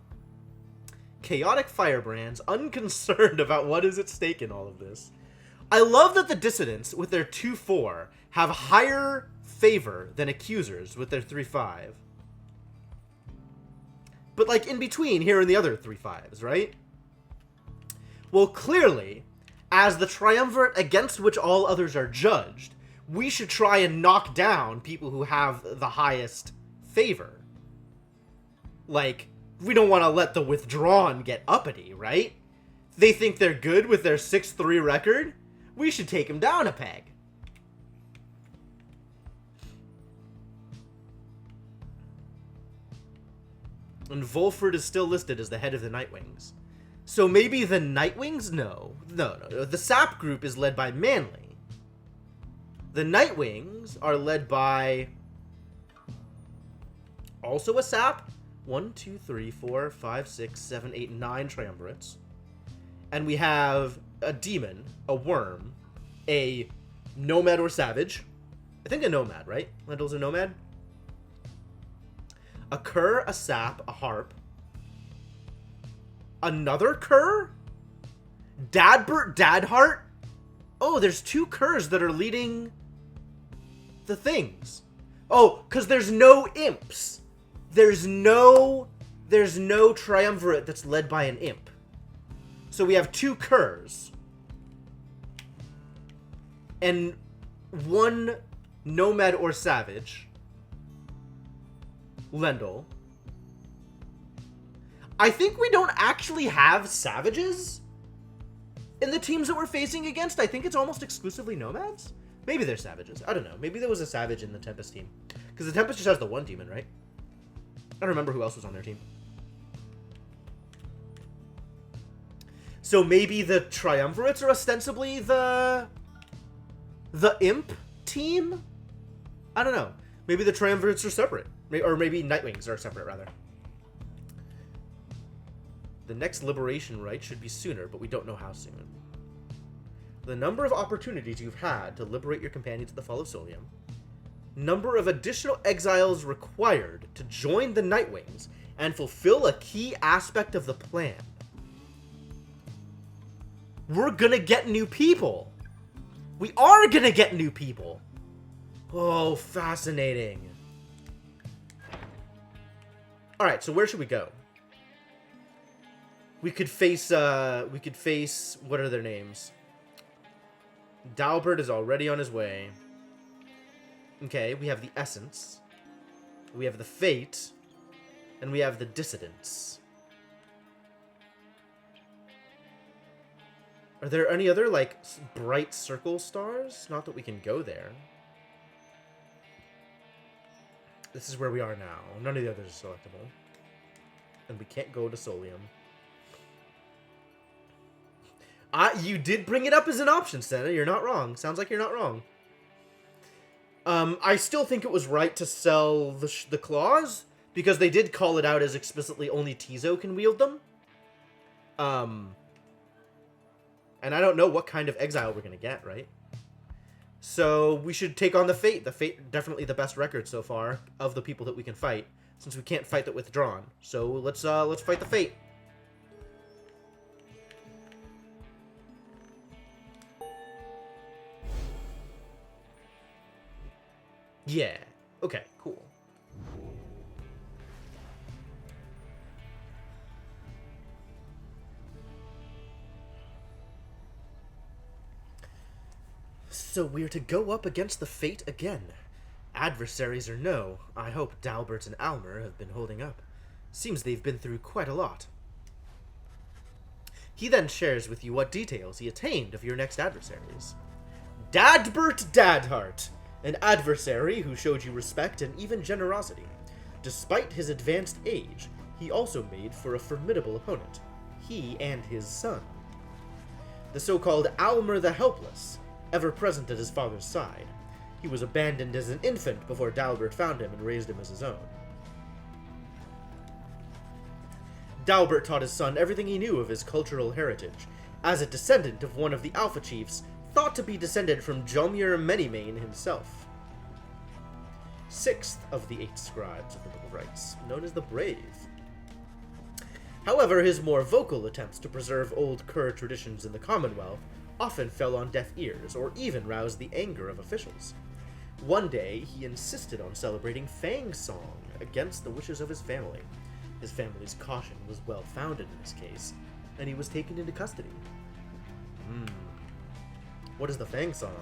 Chaotic firebrands, unconcerned about what is at stake in all of this. I love that the Dissidents, with their 2-4, have higher favor than Accusers with their 3-5. But, like, in between here and the other 3-5s, right? Well, clearly, as the triumvirate against which all others are judged, we should try and knock down people who have the highest favor. Like, we don't want to let the Withdrawn get uppity, right? They think they're good with their 6-3 record? We should take them down a peg. And Volfred is still listed as the head of the Nightwings. So maybe the Nightwings? No. The SAP group is led by Manly. The Nightwings are led by... also a SAP? 1, 2, 3, 4, 5, 6, 7, 8, 9 triumvirates. And we have a demon, a worm, a nomad or savage. I think a nomad, right? Lendl's a nomad? A cur, a sap, a harp. Another cur? Dadbert, Dadheart? Oh, there's 2 curs that are leading the things. Oh, because there's no imps. There's no triumvirate that's led by an imp. So we have 2 curs. And 1 nomad or savage. Lendl. I think we don't actually have savages in the teams that we're facing against. I think it's almost exclusively nomads. Maybe they're savages. I don't know. Maybe there was a savage in the Tempest team. Because the Tempest just has the 1 demon, right? I don't remember who else was on their team. So maybe the triumvirates are ostensibly the imp team? I don't know. Maybe the triumvirates are separate. Or maybe Nightwings are separate, rather. The next liberation rite should be sooner, but we don't know how soon. The number of opportunities you've had to liberate your companions at the fall of Solium. Number of additional exiles required to join the Nightwings and fulfill a key aspect of the plan. We're gonna get new people. We are gonna get new people. Oh, fascinating. Alright, so where should we go? We could face, what are their names? Dalbert is already on his way. Okay, we have the Essence. We have the Fate. And we have the Dissidents. Are there any other, like, bright circle stars? Not that we can go there. This is where we are now. None of the others are selectable. And we can't go to Solium. You did bring it up as an option, Senna. You're not wrong. Sounds like you're not wrong. I still think it was right to sell the claws, because they did call it out as explicitly only Tizo can wield them. And I don't know what kind of exile we're going to get, right? So we should take on the Fate. The Fate, definitely the best record so far of the people that we can fight, since we can't fight the Withdrawn. So let's fight the Fate. Yeah. Okay, cool. So we're to go up against the Fate again. Adversaries or no, I hope Dalbert and Almer have been holding up. Seems they've been through quite a lot. He then shares with you what details he attained of your next adversaries. Dadbert Dadheart, an adversary who showed you respect and even generosity. Despite his advanced age, he also made for a formidable opponent. He and his son. The so-called Almer the Helpless, ever present at his father's side. He was abandoned as an infant before Dalbert found him and raised him as his own. Dalbert taught his son everything he knew of his cultural heritage, as a descendant of one of the Alpha Chiefs, thought to be descended from Jomir Manymane himself. Sixth of the 8 scribes of the Book of Rites, known as the Brave. However, his more vocal attempts to preserve old Kur traditions in the Commonwealth often fell on deaf ears, or even roused the anger of officials. One day, he insisted on celebrating Fang Song against the wishes of his family. His family's caution was well-founded in this case, and he was taken into custody. What is the Fang Song?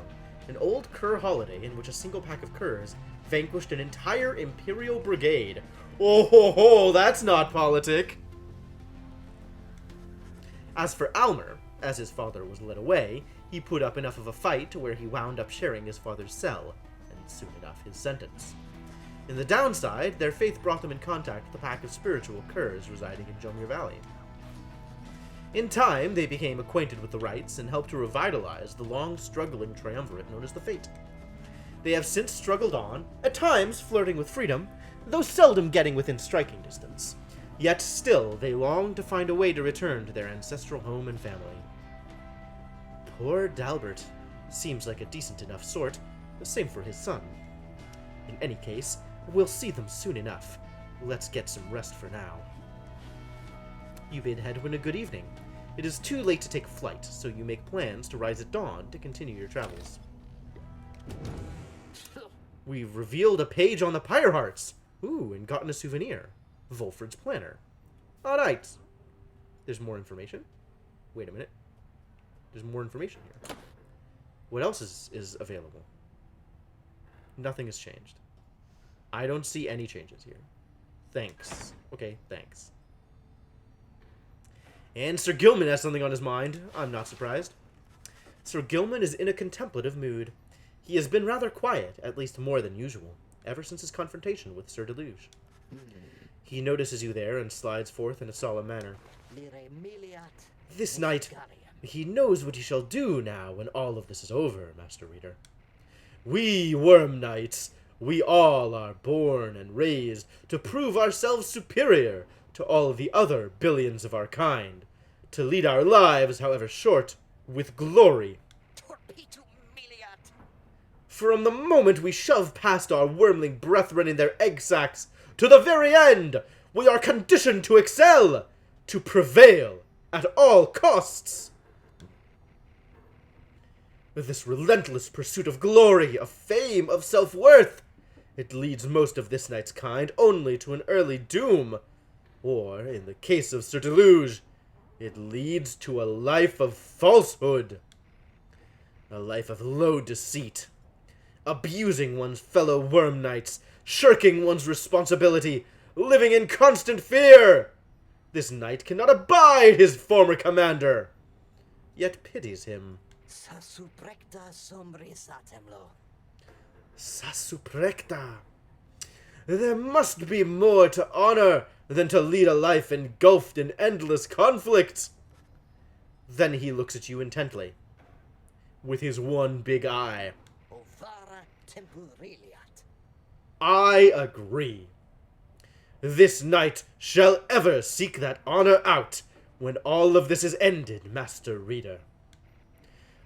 An old Kur holiday in which a single pack of Kurs vanquished an entire Imperial brigade. Oh ho ho, that's not politic! As for Almer, as his father was led away, he put up enough of a fight to where he wound up sharing his father's cell, and soon enough his sentence. In the downside, their faith brought them in contact with a pack of spiritual Kurs residing in Jomir Valley. In time, they became acquainted with the rites and helped to revitalize the long-struggling triumvirate known as the Fate. They have since struggled on, at times flirting with freedom, though seldom getting within striking distance. Yet still, they long to find a way to return to their ancestral home and family. Poor Dalbert. Seems like a decent enough sort. The same for his son. In any case, we'll see them soon enough. Let's get some rest for now. You bid Hedwyn a good evening. It is too late to take flight, so you make plans to rise at dawn to continue your travels. We've revealed a page on the Pyre Hearts. Ooh, and gotten a souvenir. Volfred's planner. Alright. There's more information. Wait a minute. There's more information here. What else is available? Nothing has changed. I don't see any changes here. Thanks. Okay, thanks. And Sir Gilman has something on his mind. I'm not surprised. Sir Gilman is in a contemplative mood. He has been rather quiet, at least more than usual, ever since his confrontation with Sir Deluge. He notices you there and slides forth in a solemn manner. This night, he knows what he shall do now when all of this is over, Master Reader. We Worm Knights, we all are born and raised to prove ourselves superior to all the other billions of our kind, to lead our lives, however short, with glory. From the moment we shove past our wormling brethren in their egg sacs, to the very end, we are conditioned to excel, to prevail at all costs. This relentless pursuit of glory, of fame, of self-worth, it leads most of this night's kind only to an early doom. Or, in the case of Sir Deluge, it leads to a life of falsehood. A life of low deceit. Abusing one's fellow worm knights, shirking one's responsibility, living in constant fear. This knight cannot abide his former commander, yet pities him. Sasuprekta. There must be more to honor than to lead a life engulfed in endless conflict. Then he looks at you intently, with his one big eye. Ovara temporaliat. I agree. This knight shall ever seek that honor out when all of this is ended, Master Reader.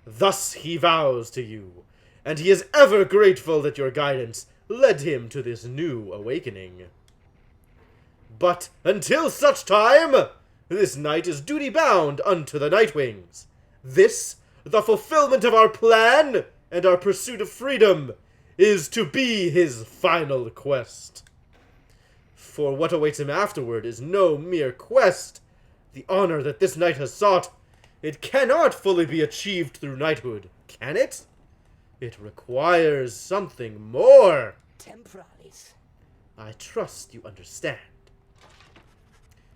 Thus he vows to you, and he is ever grateful that your guidance led him to this new awakening. But until such time, this knight is duty-bound unto the Nightwings. This, the fulfillment of our plan and our pursuit of freedom, is to be his final quest. For what awaits him afterward is no mere quest. The honor that this knight has sought, it cannot fully be achieved through knighthood, can it? It requires something more. Temporalis. I trust you understand.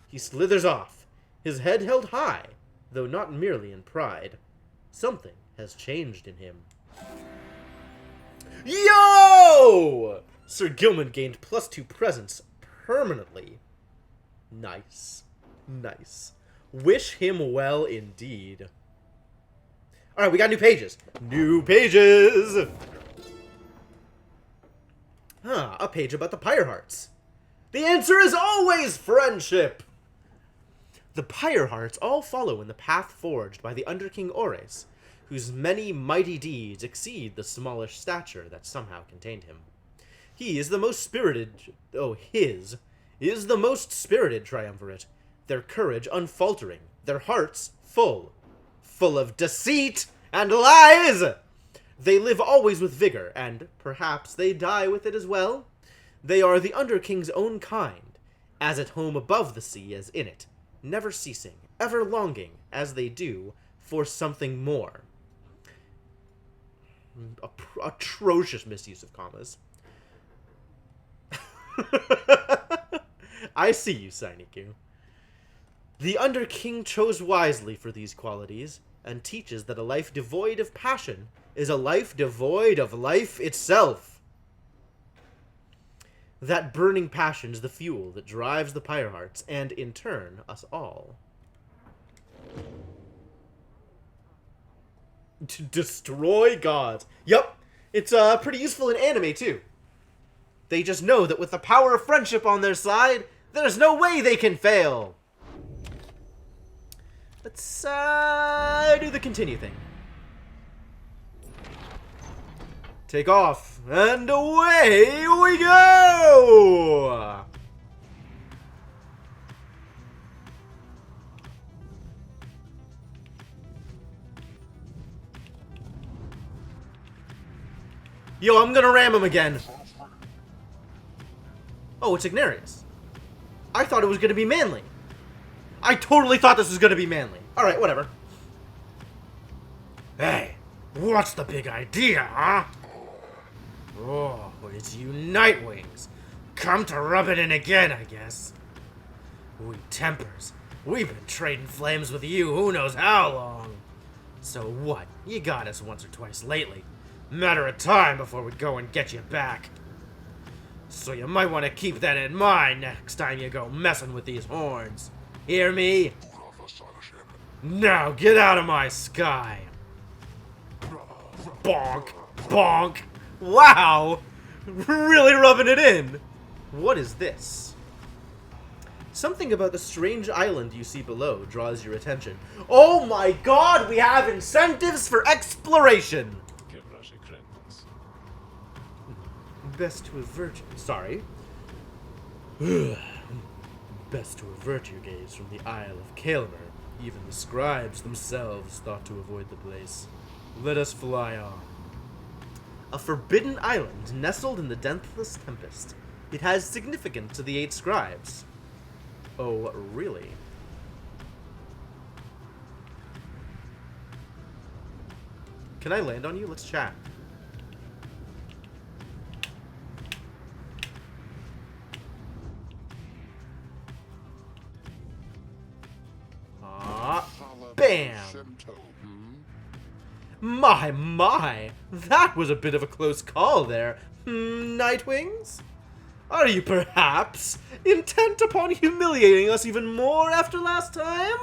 He slithers off, his head held high, though not merely in pride. Something has changed in him. Yo! Sir Gilman gained +2 presence permanently. Nice. Nice. Wish him well indeed. Alright, we got new pages. New pages! A page about the Pyre Hearts. The answer is always friendship! The Pyre Hearts all follow in the path forged by the Underking Ores, whose many mighty deeds exceed the smallish stature that somehow contained him. He is the most spirited... his is the most spirited triumvirate, their courage unfaltering, their hearts full of deceit and lies! They live always with vigor, and perhaps they die with it as well. They are the Underking's own kind, as at home above the sea as in it, never ceasing, ever longing, as they do, for something more. Atrocious misuse of commas. I see you, Sainiku. The Underking chose wisely for these qualities, and teaches that a life devoid of passion is a life devoid of life itself. That burning passion is the fuel that drives the Pyre Hearts, and, in turn, us all. To destroy gods. Yup, it's pretty useful in anime, too. They just know that with the power of friendship on their side, there's no way they can fail. Let's do the continue thing. Take off, and away we go! Yo, I'm gonna ram him again. Oh, it's Ignarius. I thought it was gonna be Manly. I totally thought this was gonna be Manly. Alright, whatever. Hey, what's the big idea, huh? Oh, it's you Nightwings. Come to rub it in again, I guess. We Tempers, we've been trading flames with you who knows how long. So what? You got us once or twice lately. Matter of time before we go and get you back. So you might want to keep that in mind next time you go messing with these horns. Hear me? Now get out of my sky. Bonk. Bonk. Wow! Really rubbing it in. What is this? Something about the strange island you see below draws your attention. Oh my god, we have incentives for exploration! Best to avert... Sorry. Best to avert your gaze from the Isle of Kaelmer. Even the scribes themselves thought to avoid the place. Let us fly on. A forbidden island nestled in the depthless tempest. It has significance to the 8 scribes. Oh, really? Can I land on you? Let's chat. Bam! My, that was a bit of a close call there. Nightwings? Are you perhaps intent upon humiliating us even more after last time?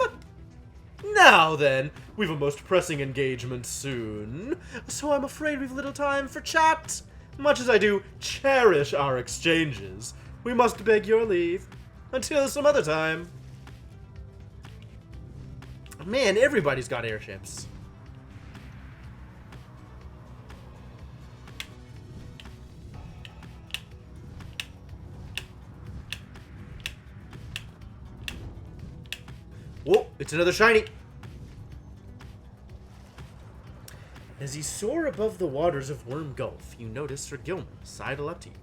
Now then, we've a most pressing engagement soon, so I'm afraid we've little time for chat. Much as I do cherish our exchanges, we must beg your leave. Until some other time. Man, everybody's got airships. Whoa, it's another shiny. As you soar above the waters of Worm Gulf, you notice Sir Gilmer sidle up to you.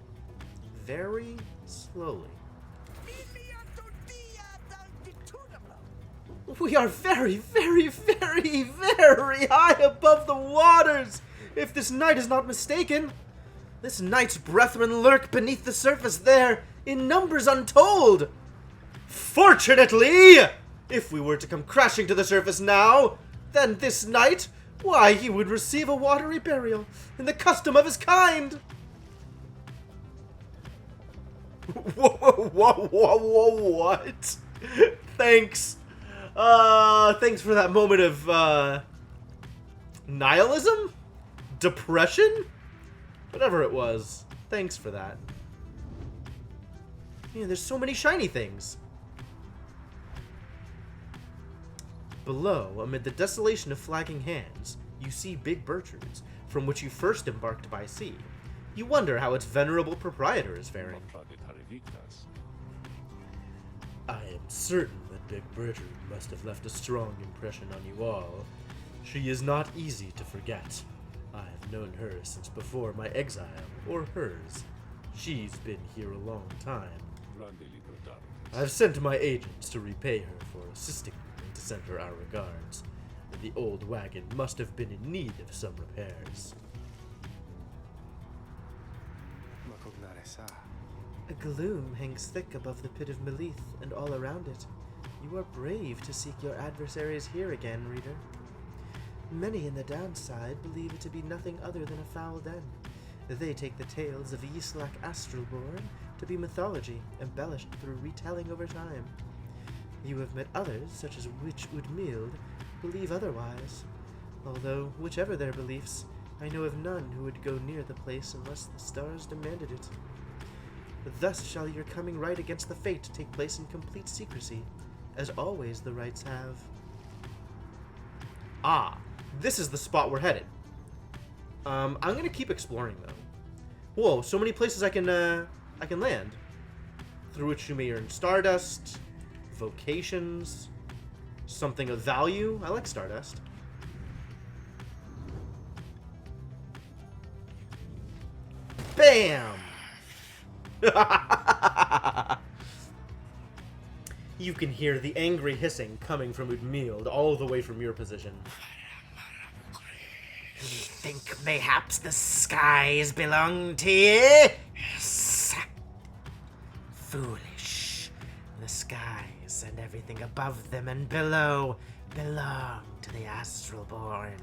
Very slowly. We are very, very, very, very high above the waters, if this knight is not mistaken. This knight's brethren lurk beneath the surface there, in numbers untold. Fortunately, if we were to come crashing to the surface now, then this knight, why, he would receive a watery burial in the custom of his kind. What? Thanks. Thanks for that moment of, nihilism? Depression? Whatever it was. Thanks for that. Man, there's so many shiny things. Below, amid the desolation of flagging hands, you see Big Birchard's, from which you first embarked by sea. You wonder how its venerable proprietor is faring. I am certain that Big Birchard must have left a strong impression on you all. She is not easy to forget. I have known her since before my exile, or hers. She's been here a long time. I've sent my agents to repay her for assisting me and to send her our regards. The old wagon must have been in need of some repairs. A gloom hangs thick above the pit of Melith and all around it. You are brave to seek your adversaries here again, reader. Many in the downside believe it to be nothing other than a foul den. They take the tales of Yislak Astralborn to be mythology, embellished through retelling over time. You have met others, such as Witch Udmild, believe otherwise. Although, whichever their beliefs, I know of none who would go near the place unless the stars demanded it. Thus shall your coming right against the fate take place in complete secrecy, as always the rites have. Ah, this is the spot we're headed. I'm gonna keep exploring though. Whoa, so many places I can land. Through which you may earn Stardust, vocations, something of value. I like Stardust. Bam! You can hear the angry hissing coming from Udmild all the way from your position. You think mayhaps the skies belong to you? Foolish. The skies and everything above them and below belong to the Astralborn.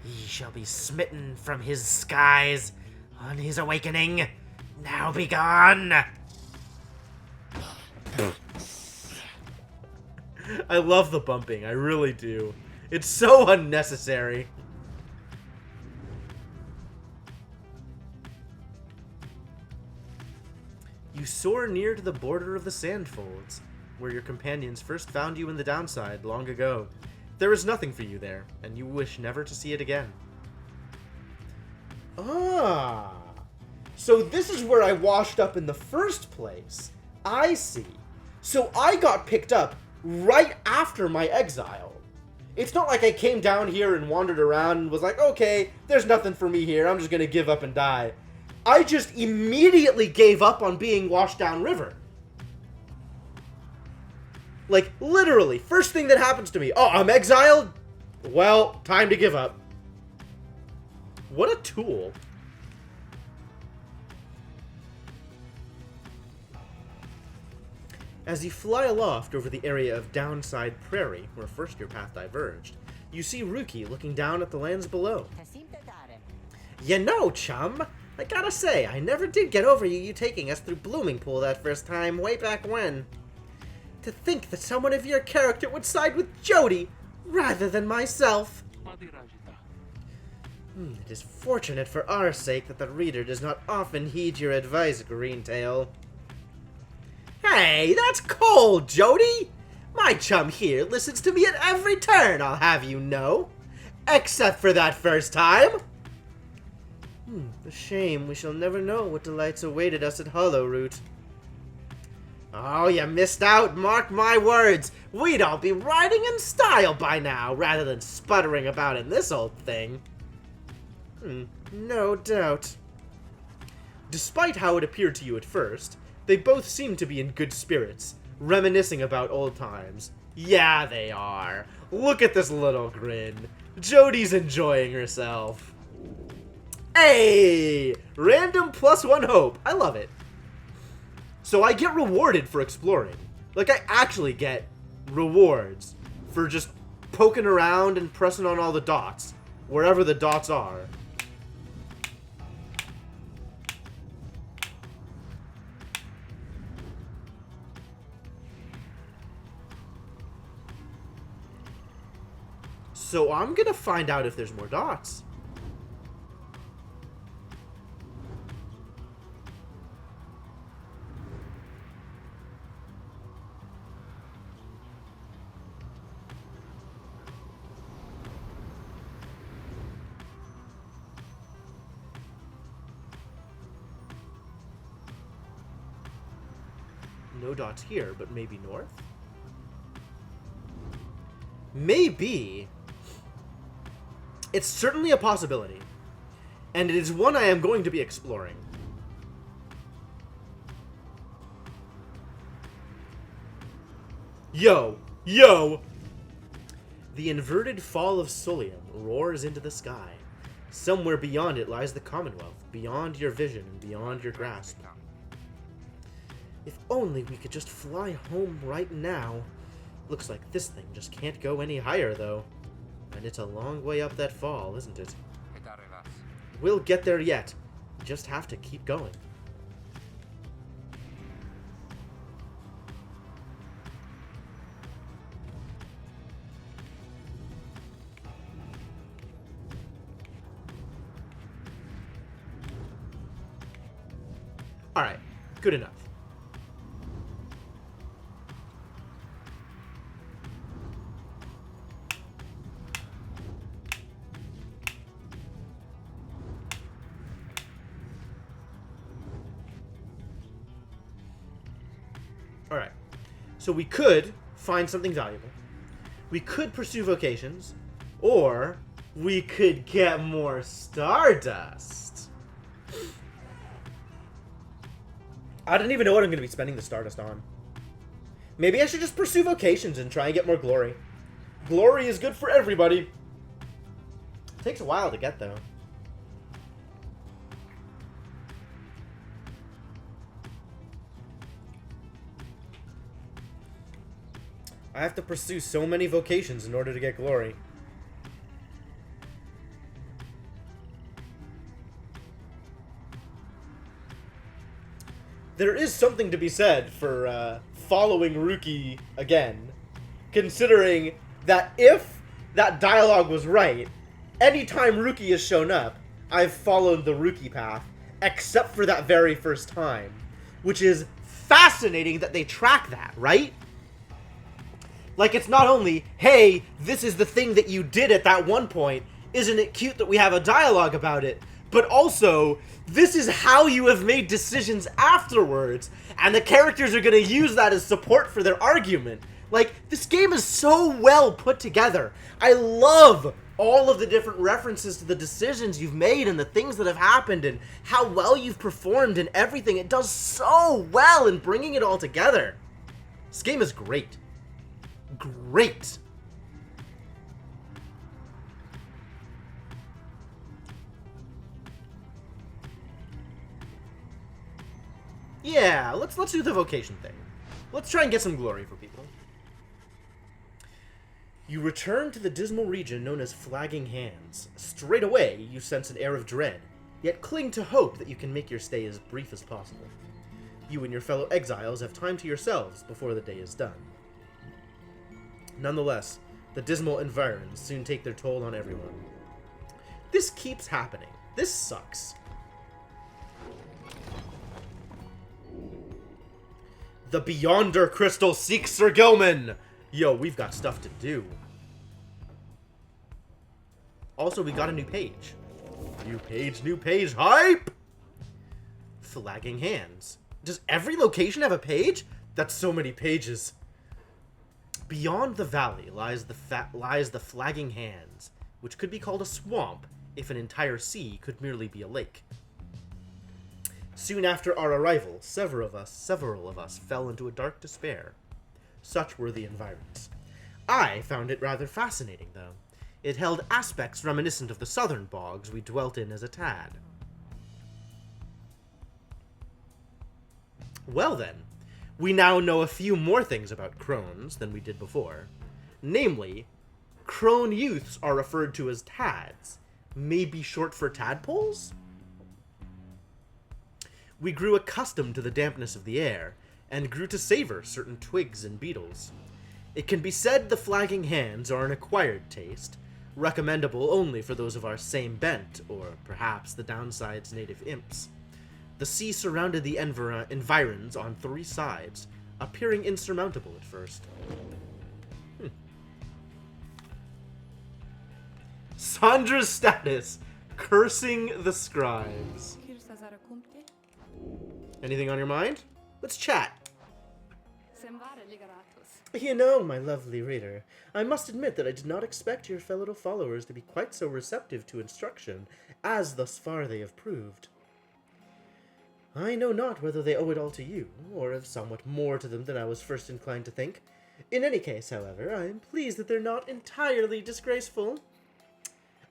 He shall be smitten from his skies on his awakening. Now be gone! I love the bumping, I really do. It's so unnecessary. You soar near to the border of the Sandfolds, where your companions first found you in the downside long ago. There is nothing for you there, and you wish never to see it again. Ah, so this is where I washed up in the first place. I see. So I got picked up right after my exile. It's not like I came down here and wandered around and was like, okay, there's nothing for me here, I'm just gonna give up and die. I just immediately gave up on being washed downriver. Like, literally, first thing that happens to me, oh, I'm exiled? Well, time to give up. What a tool. As you fly aloft over the area of Downside Prairie, where first your path diverged, you see Ruki looking down at the lands below. You know, chum, I gotta say, I never did get over you taking us through Blooming Pool that first time, way back when. To think that someone of your character would side with Jody rather than myself. It is fortunate for our sake that the reader does not often heed your advice, Greentail. Hey, that's cold, Jody! My chum here listens to me at every turn, I'll have you know. Except for that first time. A shame we shall never know what delights awaited us at Hollowroot. Oh, you missed out, mark my words. We'd all be riding in style by now, rather than sputtering about in this old thing. No doubt. Despite how it appeared to you at first, they both seem to be in good spirits, reminiscing about old times. Yeah, they are. Look at this little grin. Jody's enjoying herself. Hey! Random +1 hope. I love it. So I get rewarded for exploring. Like, I actually get rewards for just poking around and pressing on all the dots, wherever the dots are. So I'm gonna find out if there's more dots. No dots here, but maybe north? Maybe. It's certainly a possibility, and it is one I am going to be exploring. Yo! The inverted fall of Solium roars into the sky. Somewhere beyond it lies the Commonwealth, beyond your vision and beyond your grasp. If only we could just fly home right now. Looks like this thing just can't go any higher, though. And it's a long way up that fall, isn't it? We'll get there yet. Just have to keep going. Alright, good enough. Alright, so we could find something valuable. We could pursue vocations, or we could get more Stardust. I don't even know what I'm going to be spending the Stardust on. Maybe I should just pursue vocations and try and get more glory. Glory is good for everybody. It takes a while to get, though. I have to pursue so many vocations in order to get glory. There is something to be said for following Ruki again, considering that if that dialogue was right, anytime Ruki has shown up, I've followed the Ruki path, except for that very first time, which is fascinating that they track that, right? Like, it's not only, hey, this is the thing that you did at that one point, isn't it cute that we have a dialogue about it? But also, this is how you have made decisions afterwards, and the characters are going to use that as support for their argument. Like, this game is so well put together. I love all of the different references to the decisions you've made and the things that have happened and how well you've performed and everything. It does so well in bringing it all together. This game is great. Great. Yeah, let's do the vocation thing. Let's try and get some glory for people. You return to the dismal region known as Flagging Hands. Straight away, you sense an air of dread, yet cling to hope that you can make your stay as brief as possible. You and your fellow exiles have time to yourselves before the day is done. Nonetheless, the dismal environs soon take their toll on everyone. This keeps happening. This sucks. The Beyonder Crystal seeks Sir Gilman! Yo, we've got stuff to do. Also, we got a new page. New page, hype! Flagging Hands. Does every location have a page? That's so many pages. Beyond the valley lies the Flagging Hands, which could be called a swamp if an entire sea could merely be a lake. Soon after our arrival, several of us fell into a dark despair. Such were the environs. I found it rather fascinating, though. It held aspects reminiscent of the southern bogs we dwelt in as a tad. Well then, we now know a few more things about crones than we did before. Namely, crone youths are referred to as tads, maybe short for tadpoles? We grew accustomed to the dampness of the air, and grew to savor certain twigs and beetles. It can be said the Flagging Hands are an acquired taste, recommendable only for those of our same bent, or perhaps the downside's native imps. The sea surrounded the environs on 3 sides, appearing insurmountable at first. Sandra's status, cursing the scribes. Anything on your mind? Let's chat. You know, my lovely reader, I must admit that I did not expect your fellow followers to be quite so receptive to instruction, as thus far they have proved. I know not whether they owe it all to you, or have somewhat more to them than I was first inclined to think. In any case, however, I am pleased that they're not entirely disgraceful.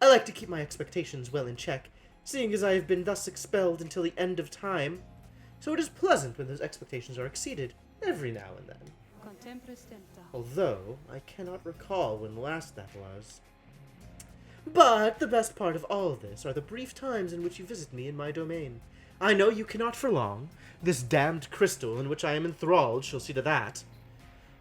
I like to keep my expectations well in check, seeing as I have been thus expelled until the end of time, so it is pleasant when those expectations are exceeded, every now and then. Although, I cannot recall when last that was. But the best part of all this are the brief times in which you visit me in my domain. I know you cannot for long. This damned crystal in which I am enthralled shall see to that.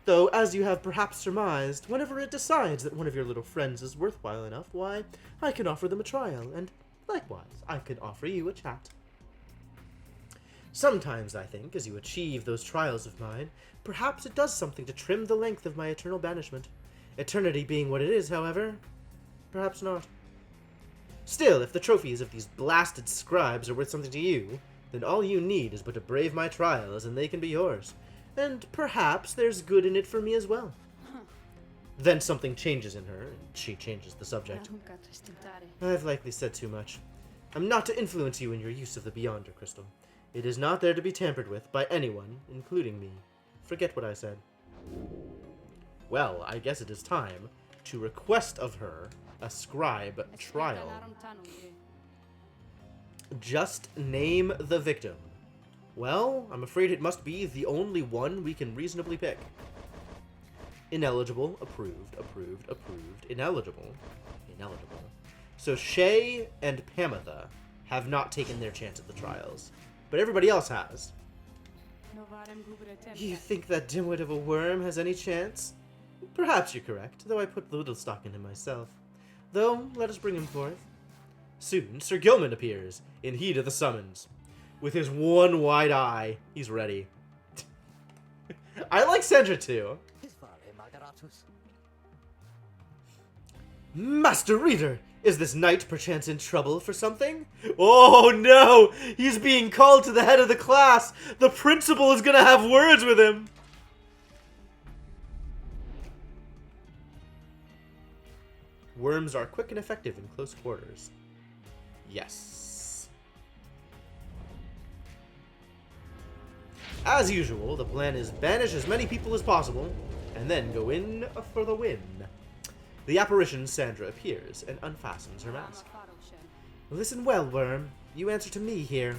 Though, as you have perhaps surmised, whenever it decides that one of your little friends is worthwhile enough, why, I can offer them a trial, and likewise, I can offer you a chat. Sometimes, I think, as you achieve those trials of mine, perhaps it does something to trim the length of my eternal banishment. Eternity being what it is, however, perhaps not. Still, if the trophies of these blasted scribes are worth something to you, then all you need is but to brave my trials, and they can be yours. And perhaps there's good in it for me as well. Then something changes in her, and she changes the subject. I've likely said too much. I'm not to influence you in your use of the Beyonder Crystal. It is not there to be tampered with by anyone, including me. Forget what I said. Well, I guess it is time to request of her a scribe trial. Just name the victim. Well, I'm afraid it must be the only one we can reasonably pick. Ineligible, approved, approved, approved, ineligible, ineligible. So Shay and Pamitha have not taken their chance at the trials, but everybody else has. You think that dimwit of a worm has any chance? Perhaps you're correct, though I put little stock in him myself. Though, let us bring him forth. Soon, Sir Gilman appears, in heed of the summons. With his one wide eye, he's ready. I like Sandra too. Master Reader, is this knight perchance in trouble for something? Oh no! He's being called to the head of the class! The principal is gonna have words with him! Worms are quick and effective in close quarters. Yes. As usual, the plan is banish as many people as possible, and then go in for the win. The apparition Sandra appears and unfastens her mask. Listen well, Worm. You answer to me here.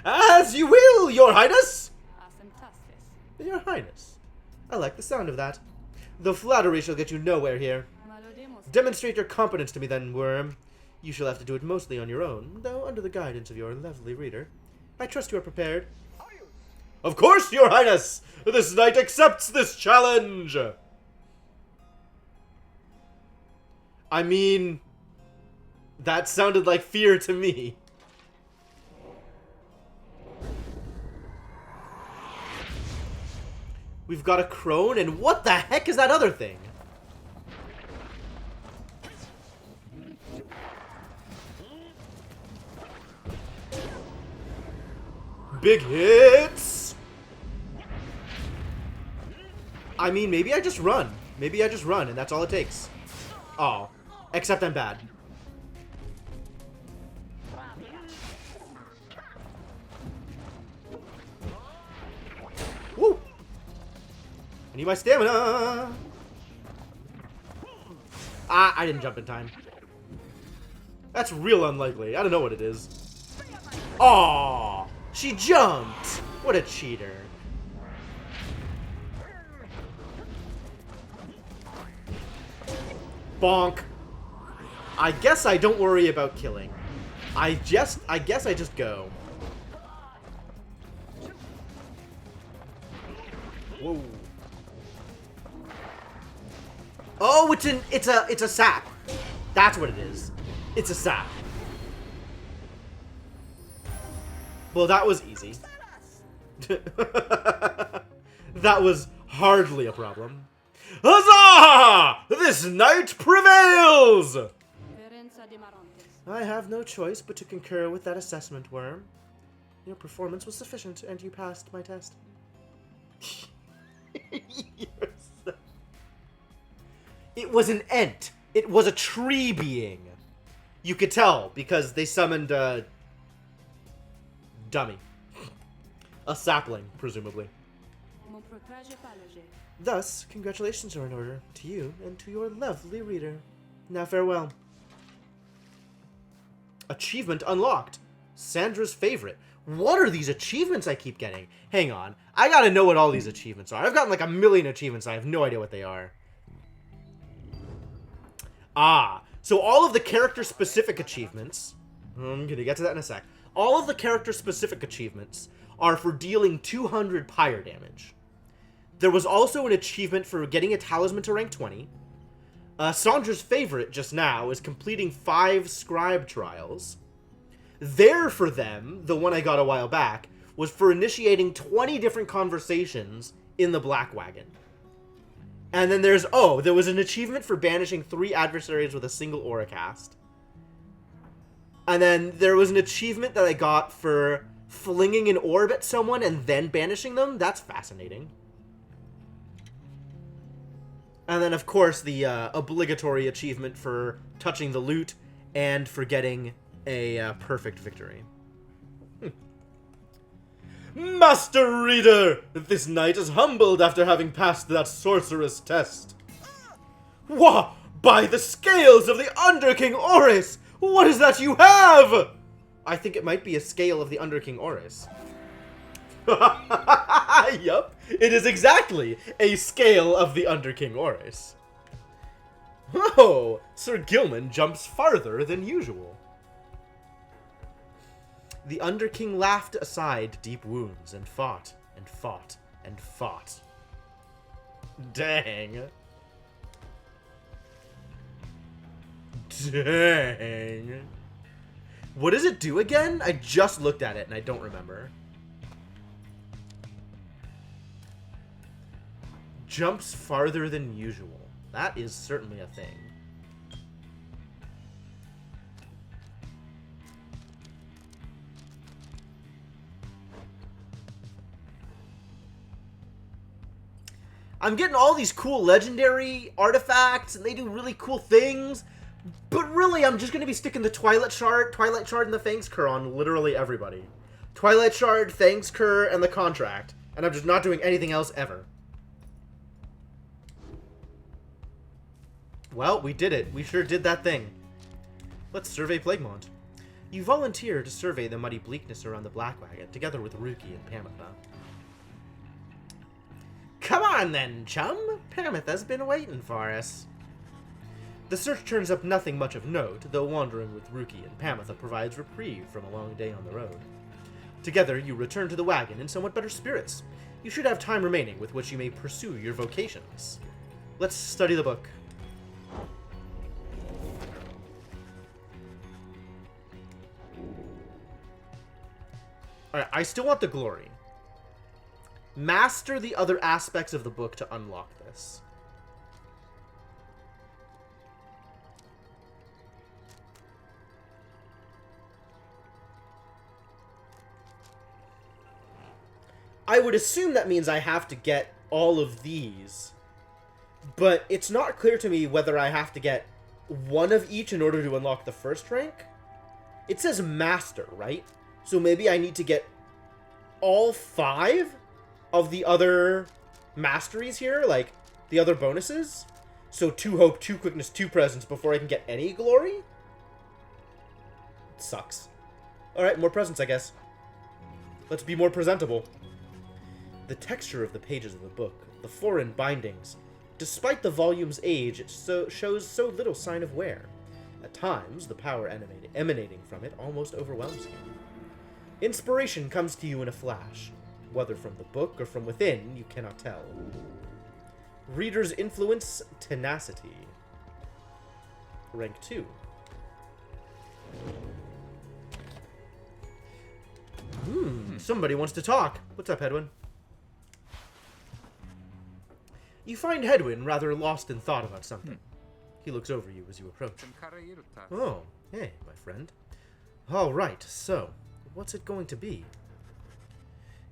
As you will, Your Highness! Your Highness. I like the sound of that. Though flattery shall get you nowhere here. Demonstrate your competence to me then, Worm. You shall have to do it mostly on your own, though under the guidance of your lovely reader. I trust you are prepared. Of course, your highness! This knight accepts this challenge! I mean, that sounded like fear to me. We've got a crone, and what the heck is that other thing? Big hits! I mean, maybe I just run. Maybe I just run, and that's all it takes. Oh. Except I'm bad. Woo! I need my stamina! Ah, I didn't jump in time. That's real unlikely. I don't know what it is. Aww! She jumped! What a cheater. Bonk. I guess I don't worry about killing. I guess I just go. Whoa. Oh, it's a sap. That's what it is. It's a sap. Well, that was easy. That was hardly a problem. Huzzah! This knight prevails! I have no choice but to concur with that assessment, Worm. Your performance was sufficient, and you passed my test. It was an ent. It was a tree being. You could tell, because they summoned a dummy. A sapling, presumably. Thus, congratulations are in order to you and to your lovely reader. Now farewell. Achievement unlocked. Sandra's favorite. What are these achievements I keep getting? Hang on. I gotta know what all these achievements are. I've gotten like a million achievements. I have no idea what they are. Ah. So all of the character-specific achievements... I'm gonna get to that in a sec. All of the character-specific achievements are for dealing 200 pyre damage. There was also an achievement for getting a talisman to rank 20. Sandra's favorite just now is completing 5 scribe trials. There for them, the one I got a while back, was for initiating 20 different conversations in the Black Wagon. And then there was an achievement for banishing 3 adversaries with a single aura cast. And then there was an achievement that I got for flinging an orb at someone and then banishing them. That's fascinating. And then, of course, the obligatory achievement for touching the loot and for getting a perfect victory. Master Reader! This knight is humbled after having passed that sorceress test. Wah! By the scales of the Underking Oris! What is that you have? I think it might be a scale of the Underking Oris. Yup, it is exactly a scale of the Underking Oris. Oh, Sir Gilman jumps farther than usual. The Underking laughed aside deep wounds and fought and fought and fought. Dang. Dang. What does it do again? I just looked at it and I don't remember. Jumps farther than usual. That is certainly a thing. I'm getting all these cool legendary artifacts, and they do really cool things. But really, I'm just going to be sticking the Twilight Shard, and the Fangs Cur on literally everybody. Twilight Shard, Fangs Cur, and the Contract. And I'm just not doing anything else ever. Well, we did it. We sure did that thing. Let's survey Plaguemont. You volunteer to survey the muddy bleakness around the Black Wagon, together with Ruki and Pamitha. Come on then, chum. Pamitha's been waiting for us. The search turns up nothing much of note, though wandering with Ruki and Pamitha provides reprieve from a long day on the road. Together, you return to the wagon in somewhat better spirits. You should have time remaining with which you may pursue your vocations. Let's study the book. Alright, I still want the glory. Master the other aspects of the book to unlock this. I would assume that means I have to get all of these. But it's not clear to me whether I have to get one of each in order to unlock the first rank. It says master, right? So maybe I need to get all 5 of the other masteries here, like the other bonuses. So 2 hope, 2 quickness, 2 presence before I can get any glory? It sucks. Alright, more presents, I guess. Let's be more presentable. The texture of the pages of the book, the foreign bindings, despite the volume's age, it shows so little sign of wear. At times, the power emanating from it almost overwhelms you. Inspiration comes to you in a flash. Whether from the book or from within, you cannot tell. Reader's influence, tenacity. Rank 2. Somebody wants to talk. What's up, Hedwin? You find Hedwin rather lost in thought about something. He looks over you as you approach. Oh, hey, my friend. All right, so, what's it going to be?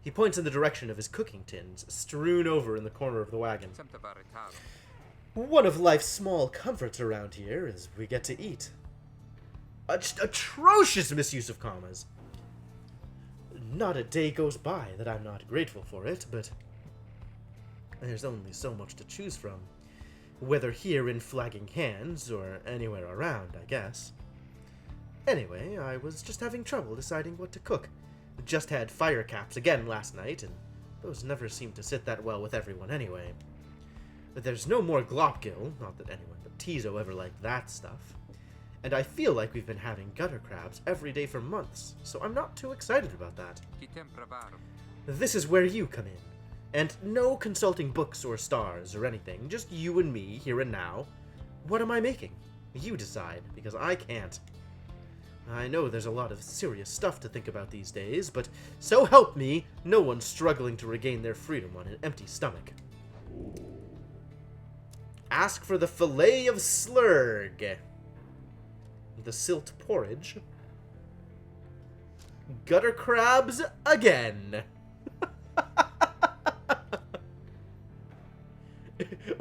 He points in the direction of his cooking tins, strewn over in the corner of the wagon. One of life's small comforts around here is we get to eat. Atrocious misuse of commas. Not a day goes by that I'm not grateful for it, but there's only so much to choose from. Whether here in Flagging Hands, or anywhere around, I guess. Anyway, I was just having trouble deciding what to cook. Just had fire caps again last night, and those never seem to sit that well with everyone anyway. But there's no more glopgill, not that anyone but Tizo ever liked that stuff. And I feel like we've been having gutter crabs every day for months, so I'm not too excited about that. This is where you come in. And no consulting books or stars or anything, just you and me, here and now. What am I making? You decide, because I can't. I know there's a lot of serious stuff to think about these days, but so help me, no one's struggling to regain their freedom on an empty stomach. Ask for the fillet of slurg. The silt porridge. Gutter crabs again.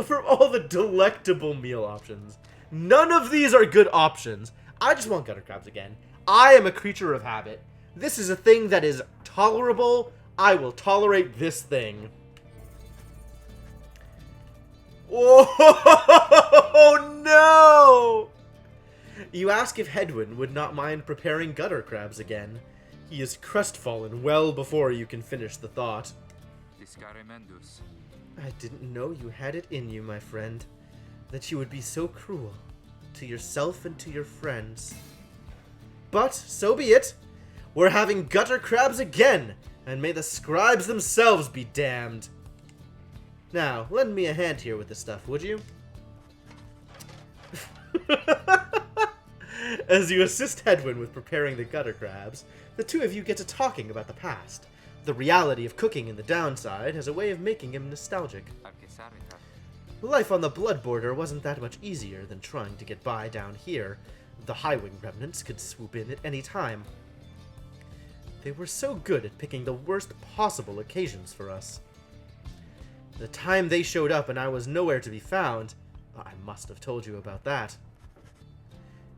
From all the delectable meal options, none of these are good options. I just want gutter crabs again. I am a creature of habit. This is a thing that is tolerable. I will tolerate this thing. Oh no! You ask if Hedwin would not mind preparing gutter crabs again. He is crestfallen well before you can finish the thought. I didn't know you had it in you, my friend, that you would be so cruel to yourself and to your friends. But so be it. We're having gutter crabs again, and may the scribes themselves be damned. Now, lend me a hand here with this stuff, would you? As you assist Hedwin with preparing the gutter crabs, the two of you get to talking about the past. The reality of cooking and the downside has a way of making him nostalgic. Life on the blood border wasn't that much easier than trying to get by down here. The Highwing remnants could swoop in at any time. They were so good at picking the worst possible occasions for us. The time they showed up and I was nowhere to be found, I must have told you about that.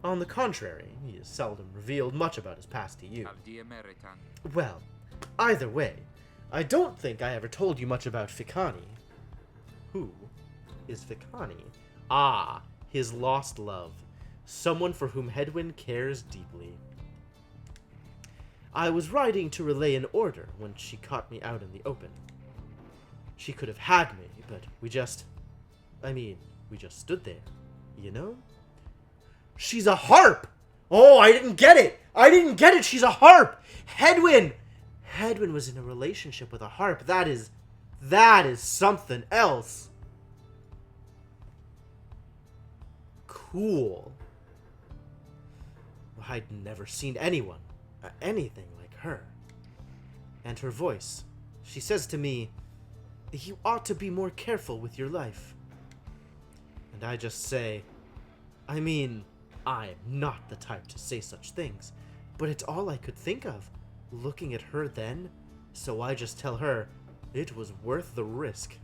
On the contrary, he has seldom revealed much about his past to you. Well, either way, I don't think I ever told you much about Fikani. Who is Fikani? Ah, his lost love. Someone for whom Hedwin cares deeply. I was riding to relay an order when she caught me out in the open. She could have had me, but we just stood there, you know? She's a harp! Oh, I didn't get it! She's a harp! Hedwin! Hedwyn was in a relationship with a harp. That is something else. Cool. I'd never seen anyone, anything like her. And her voice, she says to me, "You ought to be more careful with your life." And I just say, I mean, I'm not the type to say such things, but it's all I could think of, looking at her then, so I just tell her it was worth the risk.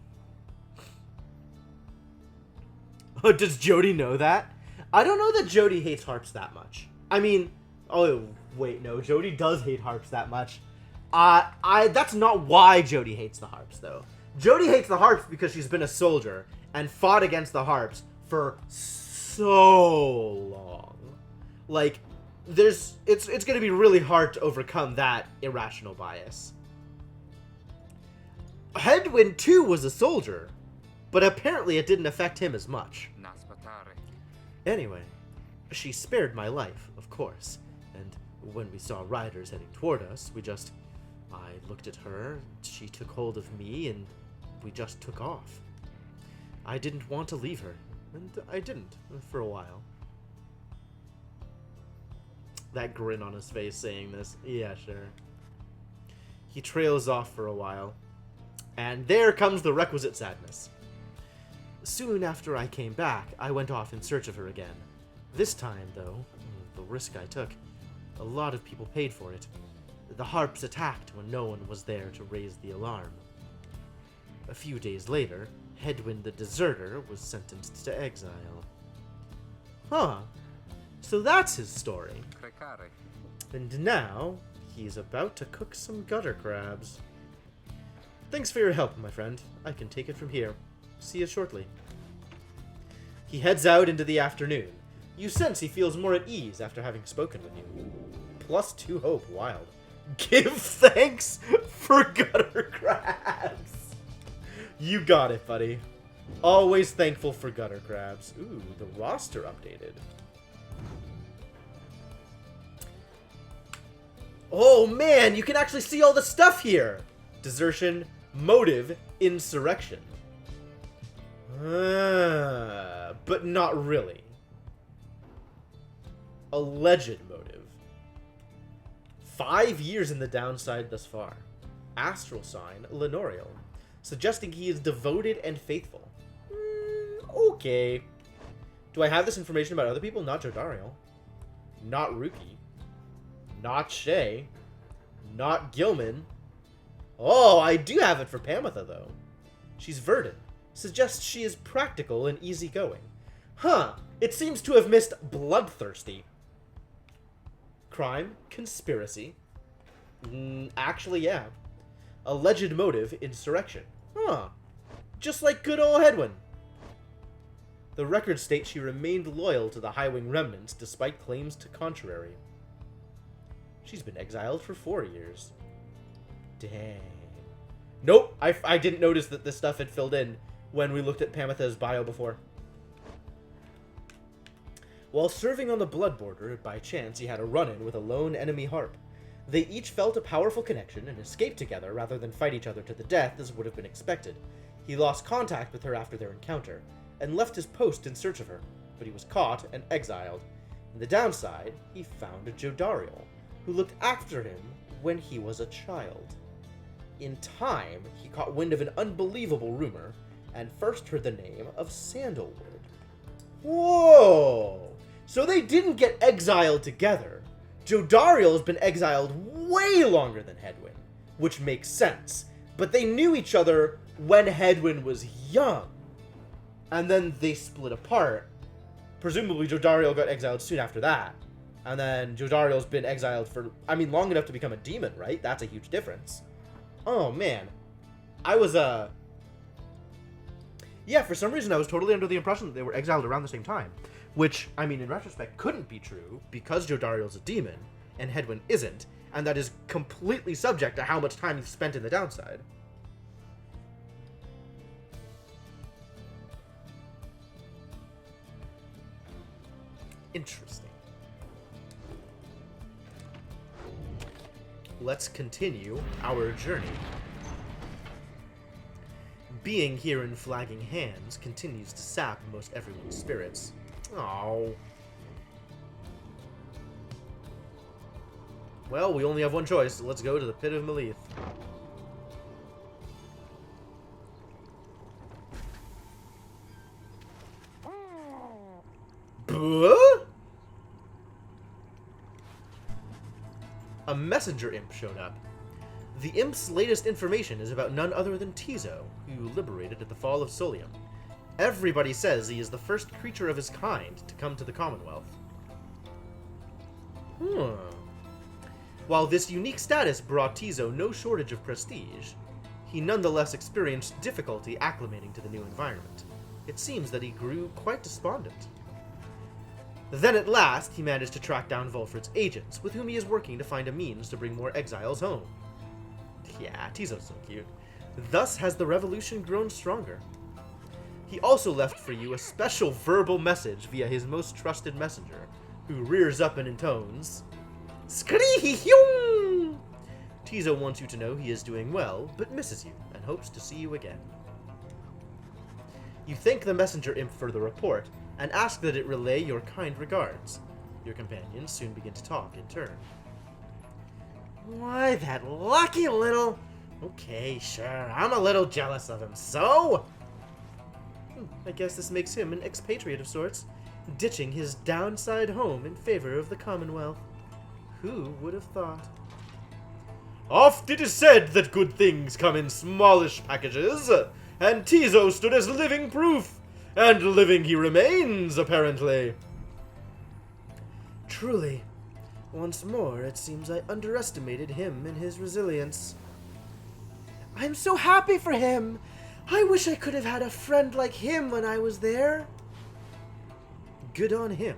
Oh, does Jody know that? I don't know that Jody hates harps that much. I mean, oh, wait, no, Jody does hate harps that much. That's not why Jody hates the harps, though. Jody hates the harps because she's been a soldier and fought against the harps for so long. Like, it's gonna be really hard to overcome that irrational bias. Hedwyn, too, was a soldier, but apparently it didn't affect him as much. Anyway, she spared my life, of course, and when we saw riders heading toward us, I looked at her, she took hold of me, and we just took off. I didn't want to leave her, and I didn't, for a while. That grin on his face saying this, yeah, sure. He trails off for a while, and there comes the requisite sadness. Soon after I came back, I went off in search of her again. This time, though, the risk I took, a lot of people paid for it. The harps attacked when no one was there to raise the alarm. A few days later, Hedwyn the deserter was sentenced to exile. Huh. So that's his story. And now, he's about to cook some gutter crabs. Thanks for your help, my friend. I can take it from here. See you shortly. He heads out into the afternoon. You sense he feels more at ease after having spoken with you. +2 hope, wild. Give thanks for gutter crabs. You got it, buddy. Always thankful for gutter crabs. Ooh, the roster updated. Oh man, you can actually see all the stuff here. Desertion, motive, insurrection. But not really. Alleged motive. 5 years in the downside thus far. Astral sign, Lenorial. Suggesting he is devoted and faithful. Okay. Do I have this information about other people? Not Jodariel. Not Ruki. Not Shay. Not Gilman. Oh, I do have it for Pamitha, though. She's Verdant. Suggests she is practical and easygoing. Huh. It seems to have missed bloodthirsty. Crime, conspiracy. Actually, yeah. Alleged motive, insurrection. Huh. Just like good old Hedwyn. The records state she remained loyal to the Highwing remnants despite claims to contrary. She's been exiled for 4 years. Dang. Nope, I didn't notice that this stuff had filled in when we looked at Pamitha's bio before. While serving on the Blood Border, by chance he had a run-in with a lone enemy harp. They each felt a powerful connection and escaped together rather than fight each other to the death as would have been expected. He lost contact with her after their encounter, and left his post in search of her, but he was caught and exiled. In the downside, he found a Jodariel, who looked after him when he was a child. In time, he caught wind of an unbelievable rumor, and first heard the name of Sandalwood. Whoa! So they didn't get exiled together. Jodariel has been exiled way longer than Hedwyn, which makes sense. But they knew each other when Hedwyn was young. And then they split apart. Presumably Jodariel got exiled soon after that. And then Jodariel's been exiled for, long enough to become a demon, right? That's a huge difference. Oh, man. I was, Yeah, for some reason I was totally under the impression that they were exiled around the same time. Which, in retrospect, couldn't be true, because Jodariel's a demon, and Hedwyn isn't, and that is completely subject to how much time he's spent in the downside. Interesting. let's continue our journey. Being here in Flagging Hands continues to sap most everyone's spirits. Oh. Well, we only have one choice, so let's go to the Pit of Malith. Buh? A messenger imp showed up. The imp's latest information is about none other than Tizo, who liberated at the fall of Solium. Everybody says he is the first creature of his kind to come to the Commonwealth. While this unique status brought Tizo no shortage of prestige, he nonetheless experienced difficulty acclimating to the new environment. It seems that he grew quite despondent. Then at last, he managed to track down Volfred's agents, with whom he is working to find a means to bring more exiles home. Yeah, Tizo's so cute. Thus has the revolution grown stronger. He also left for you a special verbal message via his most trusted messenger, who rears up and intones, Scree-hyung! Tizo wants you to know he is doing well, but misses you, and hopes to see you again. You thank the messenger imp for the report, and ask that it relay your kind regards. Your companions soon begin to talk in turn. Why, that lucky little... Okay, sure, I'm a little jealous of him, so... I guess this makes him an expatriate of sorts, ditching his downside home in favor of the Commonwealth. Who would have thought? Oft it is said that good things come in smallish packages, and Tizo stood as living proof. And living he remains, apparently. Truly. Once more, it seems I underestimated him and his resilience. I'm so happy for him! I wish I could have had a friend like him when I was there. Good on him.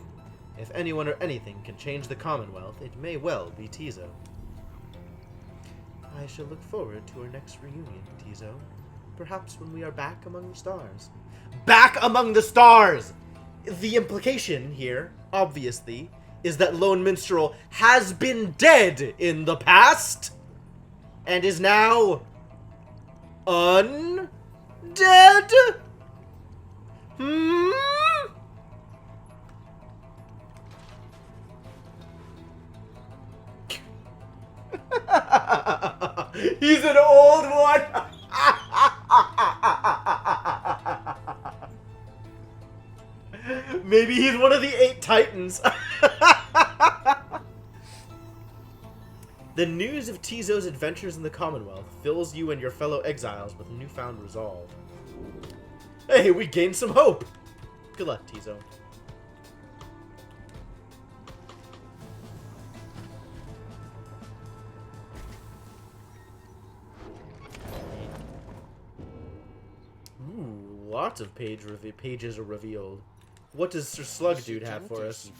If anyone or anything can change the Commonwealth, it may well be Tizo. I shall look forward to our next reunion, Tizo. Perhaps when we are back among the stars. Back among the stars! The implication here, obviously, is that Lone Minstrel has been dead in the past and is now undead? He's an old one! Maybe he's one of the 8 Titans. The news of Tizo's adventures in the Commonwealth fills you and your fellow exiles with newfound resolve. Hey, we gained some hope! Good luck, Tizo. Ooh, lots of pages are revealed. What does Sir Slug Dude have for us?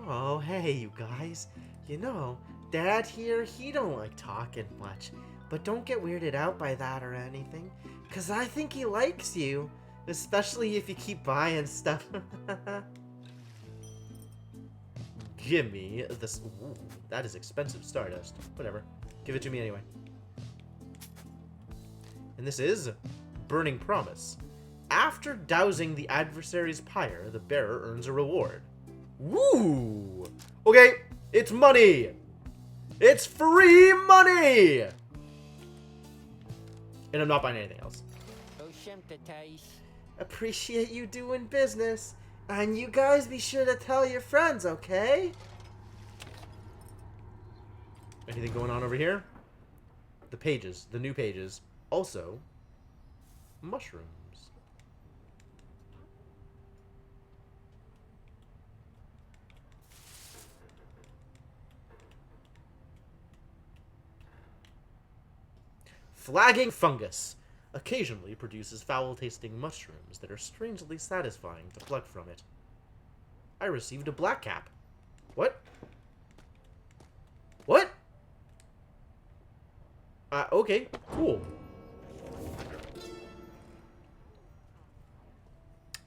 Oh, hey, you guys. You know, Dad here, he don't like talking much. But don't get weirded out by that or anything. Because I think he likes you. Especially if you keep buying stuff. Gimme this. Ooh, that is expensive Stardust. Whatever. Give it to me anyway. And this is Burning Promise. After dousing the adversary's pyre, the bearer earns a reward. Woo! Okay, it's money! It's free money! And I'm not buying anything else. Appreciate you doing business. And you guys be sure to tell your friends, okay? Anything going on over here? The pages, the new pages. Also, mushrooms. Flagging fungus occasionally produces foul-tasting mushrooms that are strangely satisfying to pluck from it. I received a black cap. What? What? Okay, cool.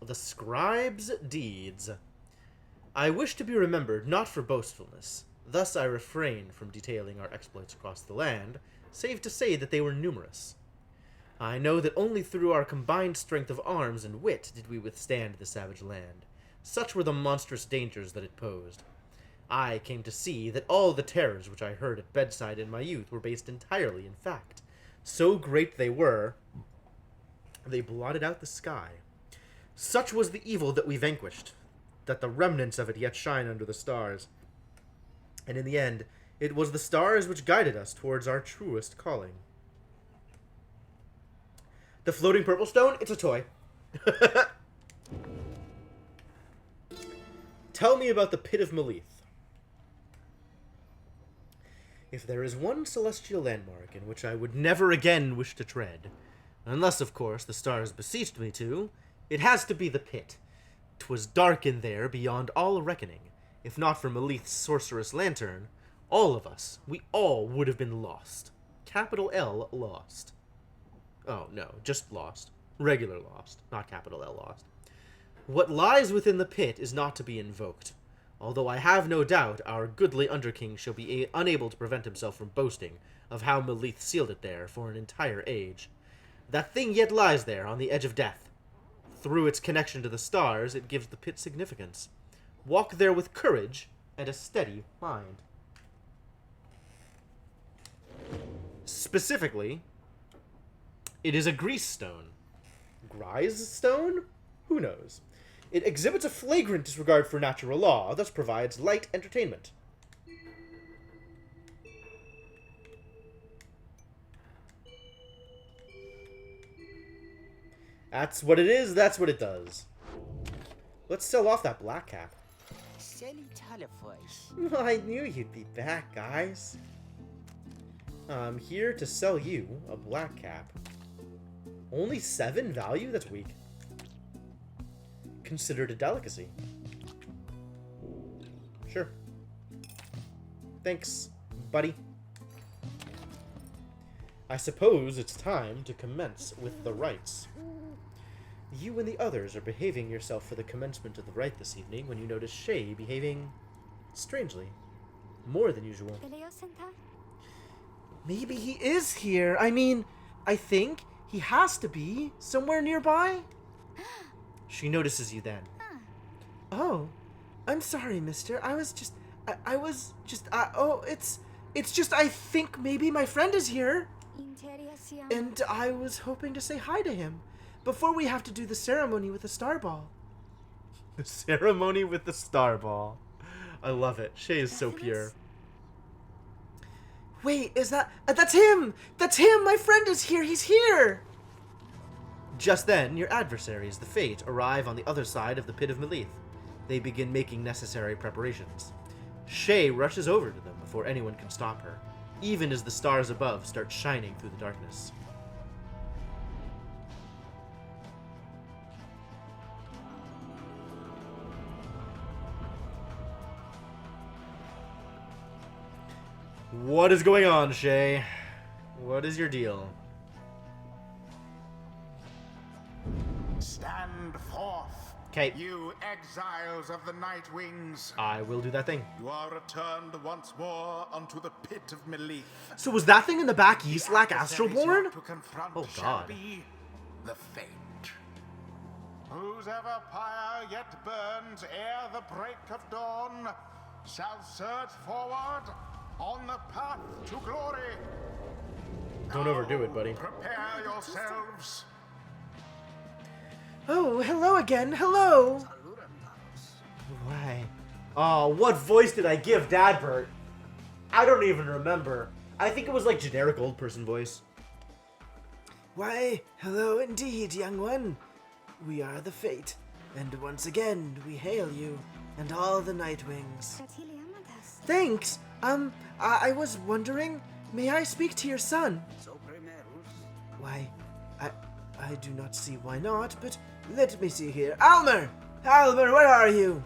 The Scribe's Deeds. I wish to be remembered not for boastfulness, Thus I refrain from detailing our exploits across the land, save to say that they were numerous. I know that only through our combined strength of arms and wit did we withstand the savage land. Such were the monstrous dangers that it posed. I came to see that all the terrors which I heard at bedside in my youth were based entirely in fact. So great they were, they blotted out the sky. Such was the evil that we vanquished, that the remnants of it yet shine under the stars. And in the end, it was the stars which guided us towards our truest calling. The floating purple stone, it's a toy. Tell me about the Pit of Melith. If there is one celestial landmark in which I would never again wish to tread, unless, of course, the stars beseeched me to, it has to be the pit. 'Twas dark in there beyond all reckoning. If not for Melith's sorcerous lantern, all of us, we all would have been lost. Capital L, lost. Oh, no, just lost. Regular lost, not capital L lost. What lies within the pit is not to be invoked, although I have no doubt our goodly Underking shall be unable to prevent himself from boasting of how Melith sealed it there for an entire age. That thing yet lies there on the edge of death. Through its connection to the stars, it gives the pit significance. Walk there with courage and a steady mind. Specifically, it is a grease stone. Grise stone? Who knows? It exhibits a flagrant disregard for natural law, thus provides light entertainment. That's what it is, that's what it does. Let's sell off that black cap. I knew you'd be back, guys. I'm here to sell you a black cap. Only 7 value? That's weak. Considered a delicacy. Sure. Thanks, buddy. I suppose it's time to commence with the rites. You and the others are behaving yourself for the commencement of the rite this evening when you notice Shay behaving strangely. More than usual. Maybe he is here. I mean, I think he has to be somewhere nearby. She notices you then. Oh, I'm sorry, mister. It's just I think maybe my friend is here. And I was hoping to say hi to him before we have to do the ceremony with the star ball. The ceremony with the star ball. I love it. Shay is so pure. Wait, is that... that's him! That's him! My friend is here! He's here! Just then, your adversaries, the Fate, arrive on the other side of the Pit of Melith. They begin making necessary preparations. Shay rushes over to them before anyone can stop her, even as the stars above start shining through the darkness. What is going on, Shay? What is your deal? Stand forth, Okay. you exiles of the Night Wings. I will do that thing. You are returned once more unto the Pit of Melith. So was that thing in the back Yslac Adversaries Astralborn? yet to confront Oh, shall God. be the Fate. Whose ever pyre yet burns ere the break of dawn shall surge forward on the path to glory. Don't overdo it, buddy. Prepare yourselves. Oh, hello again. Hello. Why? Oh, what voice did I give Dadbert? I don't even remember. I think it was like generic old person voice. Why, hello indeed, young one. We are the Fate, and once again we hail you and all the Nightwings. Thanks. I was wondering, may I speak to your son? Why, I do not see why not, but let me see here. Almer! Almer, where are you?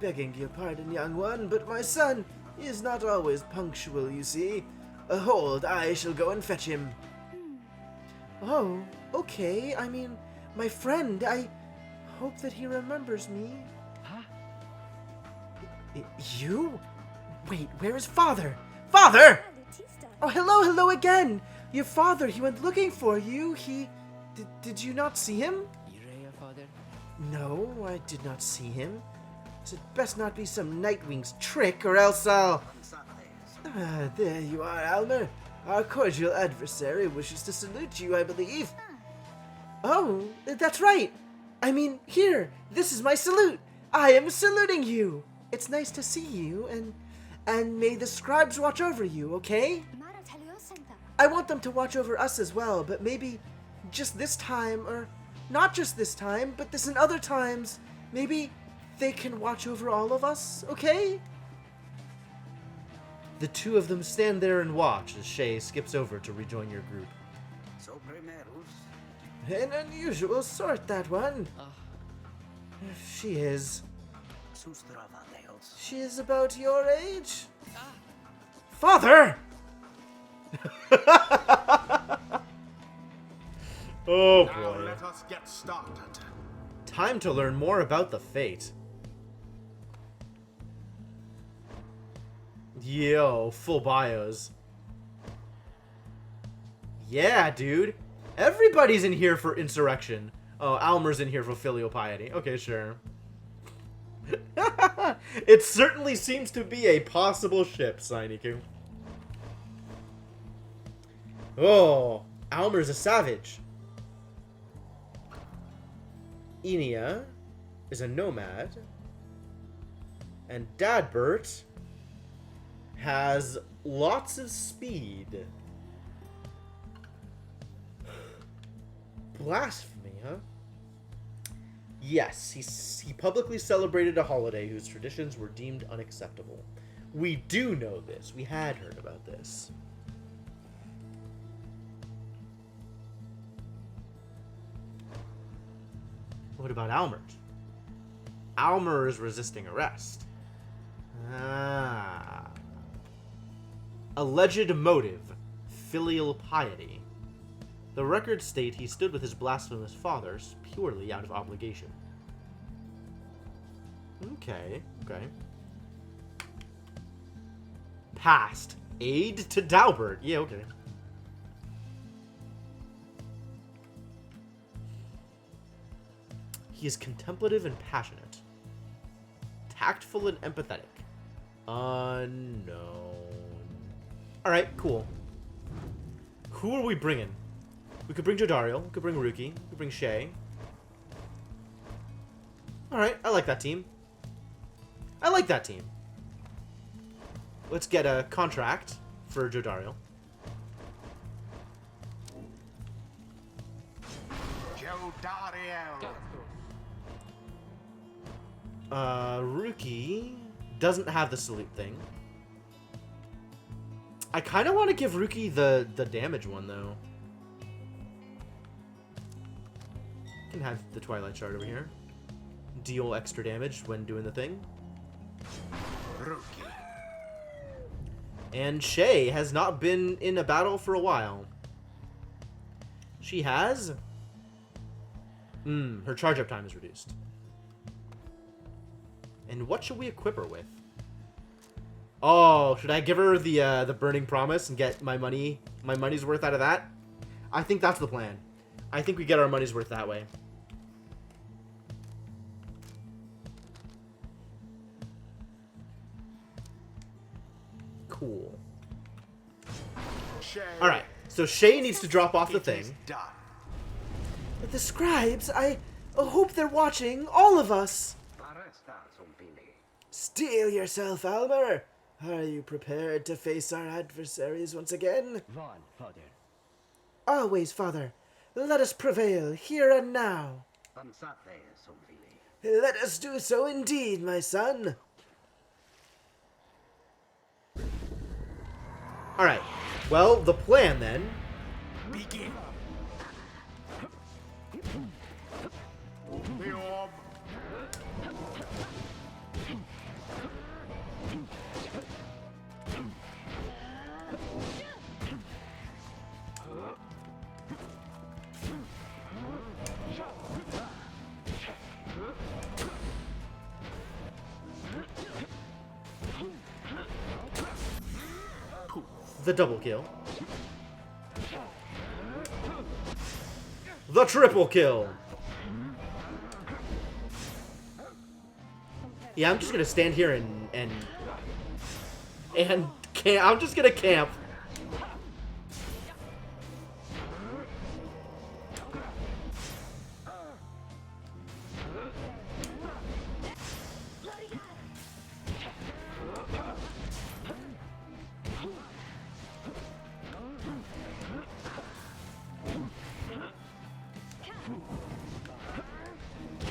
Begging your pardon, young one, but my son is not always punctual, you see. Hold, I shall go and fetch him. Oh, okay. I mean, my friend, I hope that he remembers me. Huh? You? Wait, where is Father? Father! Oh, hello again! Your father, he went looking for you. Did you not see him? Irea, father? No, I did not see him. It best not be some Nightwing's trick, or else I'll... Ah, there you are, Almer. Our cordial adversary wishes to salute you, I believe. Oh, that's right. I mean, here, this is my salute. I am saluting you. It's nice to see you, and may the scribes watch over you, okay? I want them to watch over us as well, but maybe just this time, or not just this time, but this and other times, maybe they can watch over all of us, okay? The two of them stand there and watch as Shay skips over to rejoin your group. So primeros. An unusual sort, that one. She is. Sus travadeos. She is about your age. Father! Oh Now boy. let us get started. Time to learn more about the fate. Yo, full bios. Yeah, dude. Everybody's in here for insurrection. Oh, Almer's in here for filial piety. Okay, sure. It certainly seems to be a possible ship, Sainiku. Oh, Almer's a savage. Enia is a nomad. And Dadbert has lots of speed. Blasphemy, huh? Yes, he publicly celebrated a holiday whose traditions were deemed unacceptable. We do know this. We had heard about this. What about Almer? Almer is resisting arrest. Ah. Alleged motive, filial piety. The records state he stood with his blasphemous fathers purely out of obligation. Okay. Past. Aid to Dalbert. Yeah, okay. He is contemplative and passionate. Tactful and empathetic. Unknown. Alright, cool. Who are we bringing? We could bring Jodariel. We could bring Ruki. We could bring Shay. Alright, I like that team. Let's get a contract for Jodariel. Jodariel. Ruki doesn't have the salute thing. I kind of want to give Ruki the damage one, though. Can have the Twilight Shard over here. Deal extra damage when doing the thing. Ruki. And Shay has not been in a battle for a while. She has? Her charge up time is reduced. And what should we equip her with? Oh, should I give her the Burning Promise and get my money's worth out of that? I think that's the plan. I think we get our money's worth that way. Cool. Alright, so Shay needs to drop off the thing. Done. But the scribes, I hope they're watching all of us. Steel yourself, Almer. Are you prepared to face our adversaries once again? Vaughn, father. Always, Father. Let us prevail, here and now. Let us do so indeed, my son. Alright, well, the plan then... Begin. The orb. The double kill. The triple kill. Yeah, I'm just gonna stand here and camp. I'm just gonna camp.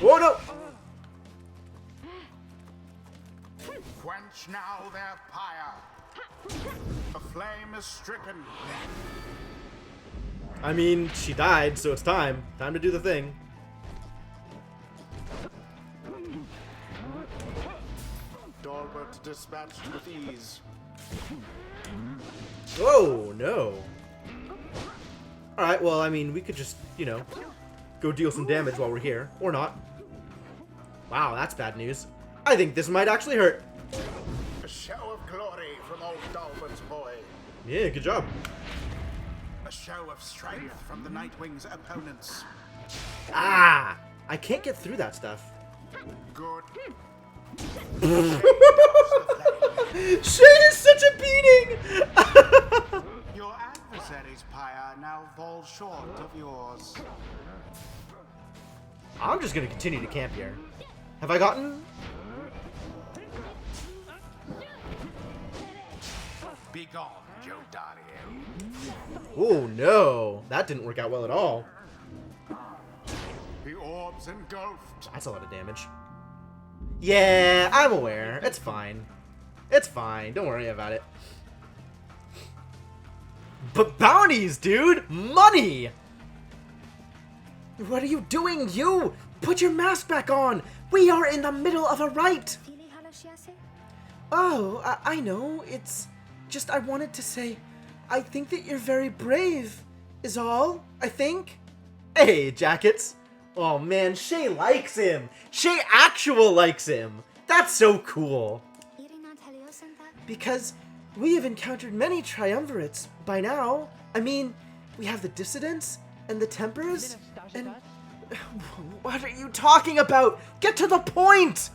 Oh no! Quench now their pyre. The flame is stricken. I mean, she died, so it's time. Time to do the thing. Dalbert dispatched with ease. Oh, no. Alright, well, I mean, we could just, you know, go deal some damage while we're here. Or not. Wow, that's bad news. I think this might actually hurt. A show of glory from old Dalbert's boy. Yeah, good job. A show of strength from the Nightwing's opponents. Ah! I can't get through that stuff. Good. Shay is such a beating! Your adversary's pyre now falls short of yours. I'm just gonna continue to camp here. Have I gotten... Be gone, Jodariel. Oh no, that didn't work out well at all. The orb's engulfed. That's a lot of damage. Yeah, I'm aware. It's fine. It's fine. Don't worry about it. But bounties, dude! Money! What are you doing, you? Put your mask back on! We are in the middle of a rite! Oh, I know. It's just I wanted to say, I think that you're very brave, is all, I think. Hey, Jackets. Oh man, Shay likes him. Shay actual likes him. That's so cool. Because we have encountered many triumvirates by now. I mean, we have the dissidents and the tempers and... What are you talking about? Get to the point!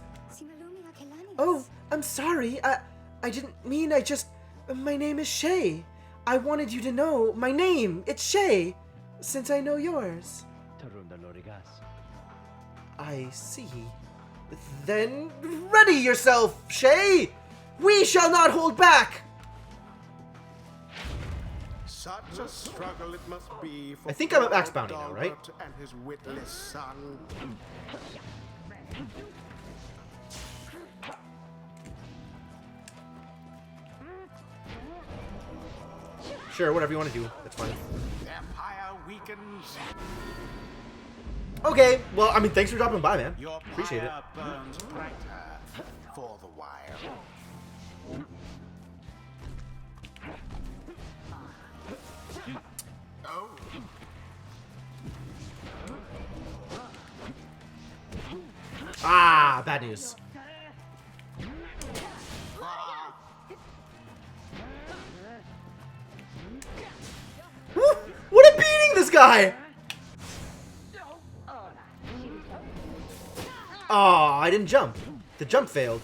Oh, I'm sorry. I didn't mean, I just... My name is Shay. I wanted you to know my name. It's Shay, since I know yours. I see. Then ready yourself, Shay! We shall not hold back! Such a struggle it must be for I think I'm at max bounty now, right? Dalbert and his witless son. Sure, whatever you want to do. That's fine. Their pyre weakens. Okay, well, I mean, thanks for dropping by, man. Your Appreciate it. pyre burns brighter for the while. Oh. Ah, bad news. Woo, what a beating, this guy! Aw, I didn't jump. The jump failed.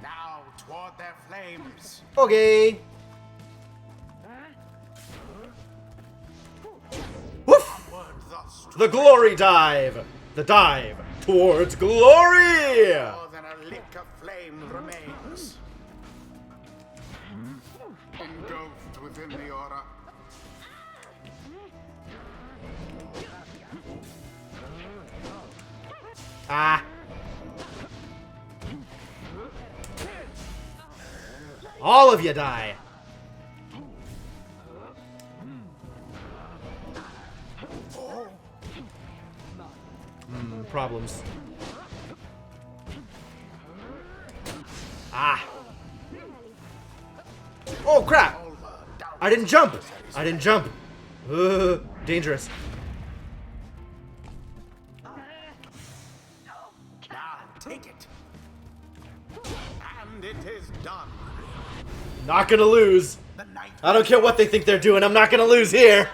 Now toward their flames. Okay. Woof! Word thus The glory dive! The dive towards glory! more than a lick of flame remains. Engulfed within the aura. Ah. All of you die. Problems. Ah. Oh, crap. I didn't jump. I didn't jump. Dangerous. And it is done. Not gonna lose. The night I don't care what they think they're doing. I'm not gonna lose here.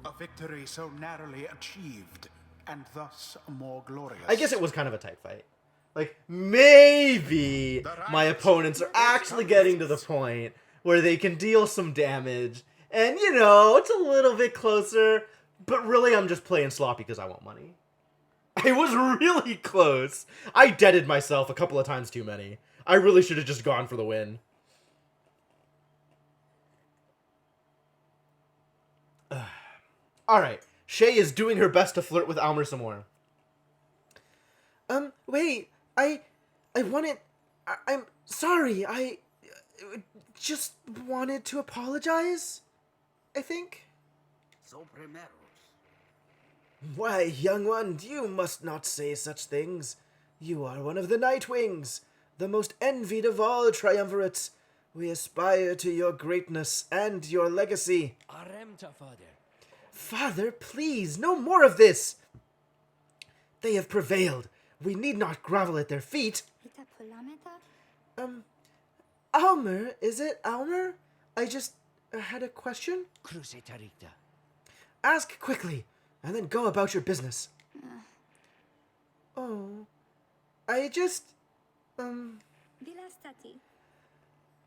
a victory so narrowly achieved, and thus more glorious. I guess it was kind of a tight fight. Like, maybe my opponents are actually getting to the point where they can deal some damage. And, you know, it's a little bit closer. But really, I'm just playing sloppy because I want money. I was really close. I deaded myself a couple of times too many. I really should have just gone for the win. Alright. Shay is doing her best to flirt with Almer some more. Wait. I wanted... I'm sorry. I just wanted to apologize, I think. So primeros. Why, young one, you must not say such things. You are one of the Nightwings, the most envied of all triumvirates. We aspire to your greatness and your legacy. Aremta, father. Father, please, no more of this. They have prevailed. We need not grovel at their feet. Almer, is it Almer? I just had a question. Cruce taricta. Ask quickly, and then go about your business. Oh, I just,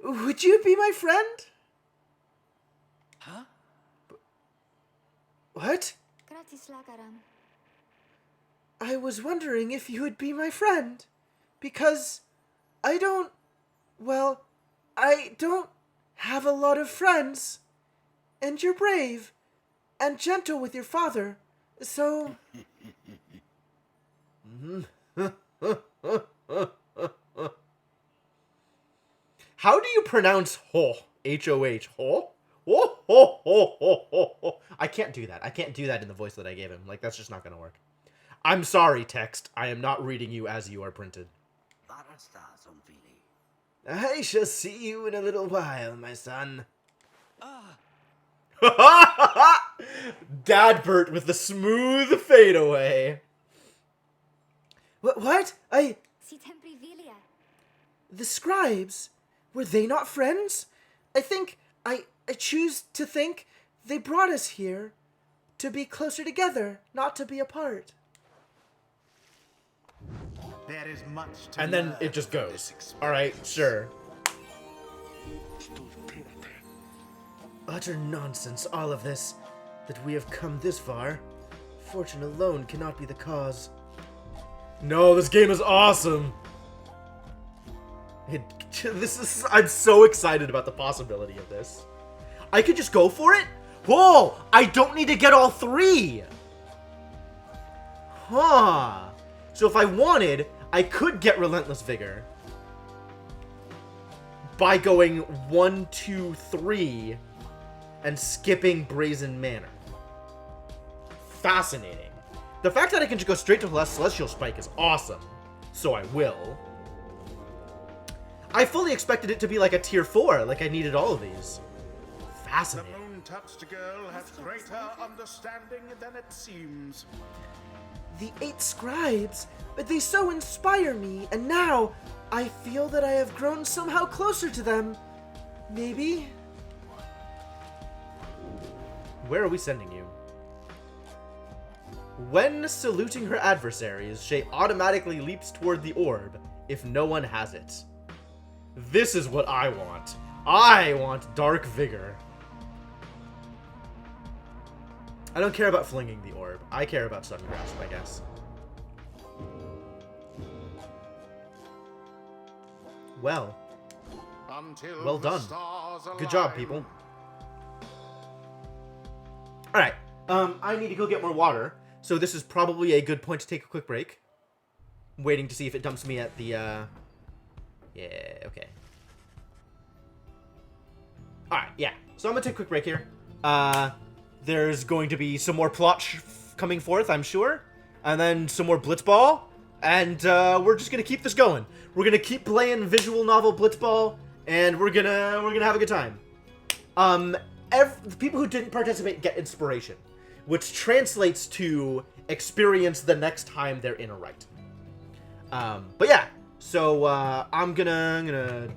would you be my friend? Huh? What? I was wondering if you would be my friend, because I don't have a lot of friends, and you're brave, and gentle with your father, so... How do you pronounce ho? H-O-H, ho? Ho, ho, ho, ho, ho, ho. I can't do that. I can't do that in the voice that I gave him. Like, that's just not gonna work. I'm sorry, text. I am not reading you as you are printed. I shall see you in a little while, my son. Dadbert with the smooth fadeaway. What? The scribes? Were they not friends? I choose to think they brought us here to be closer together, not to be apart. There is much to And then learn it just from goes. this experience. Alright, sure. Utter nonsense, all of this. That we have come this far. Fortune alone cannot be the cause. No, this game is awesome! I'm so excited about the possibility of this. I could just go for it? Whoa! I don't need to get all three! Huh. So if I wanted, I could get Relentless Vigor by going 1, 2, 3 and skipping Brazen Manor. Fascinating. The fact that I can just go straight to Celestial Spike is awesome. So I will. I fully expected it to be like a tier 4, like I needed all of these. The Fascinating. moon-touched girl has greater understanding than it seems. The 8 scribes, but they so inspire me, and now I feel that I have grown somehow closer to them. Maybe? Where are we sending you? When saluting her adversaries, Shay automatically leaps toward the orb if no one has it. This is what I want. I want Dark Vigor. I don't care about flinging the orb. I care about Sudden Grasp, I guess. Well. Until Well the done. stars Good job, align. people. Alright. I need to go get more water. So this is probably a good point to take a quick break. I'm waiting to see if it dumps me at the, Yeah, okay. Alright, yeah. So I'm gonna take a quick break here. There's going to be some more plot coming forth, I'm sure. And then some more Blitzball. And, we're just gonna keep this going. We're gonna keep playing visual novel Blitzball. And we're gonna have a good time. The people who didn't participate get inspiration, which translates to experience the next time they're in a rite. But yeah, So I'm gonna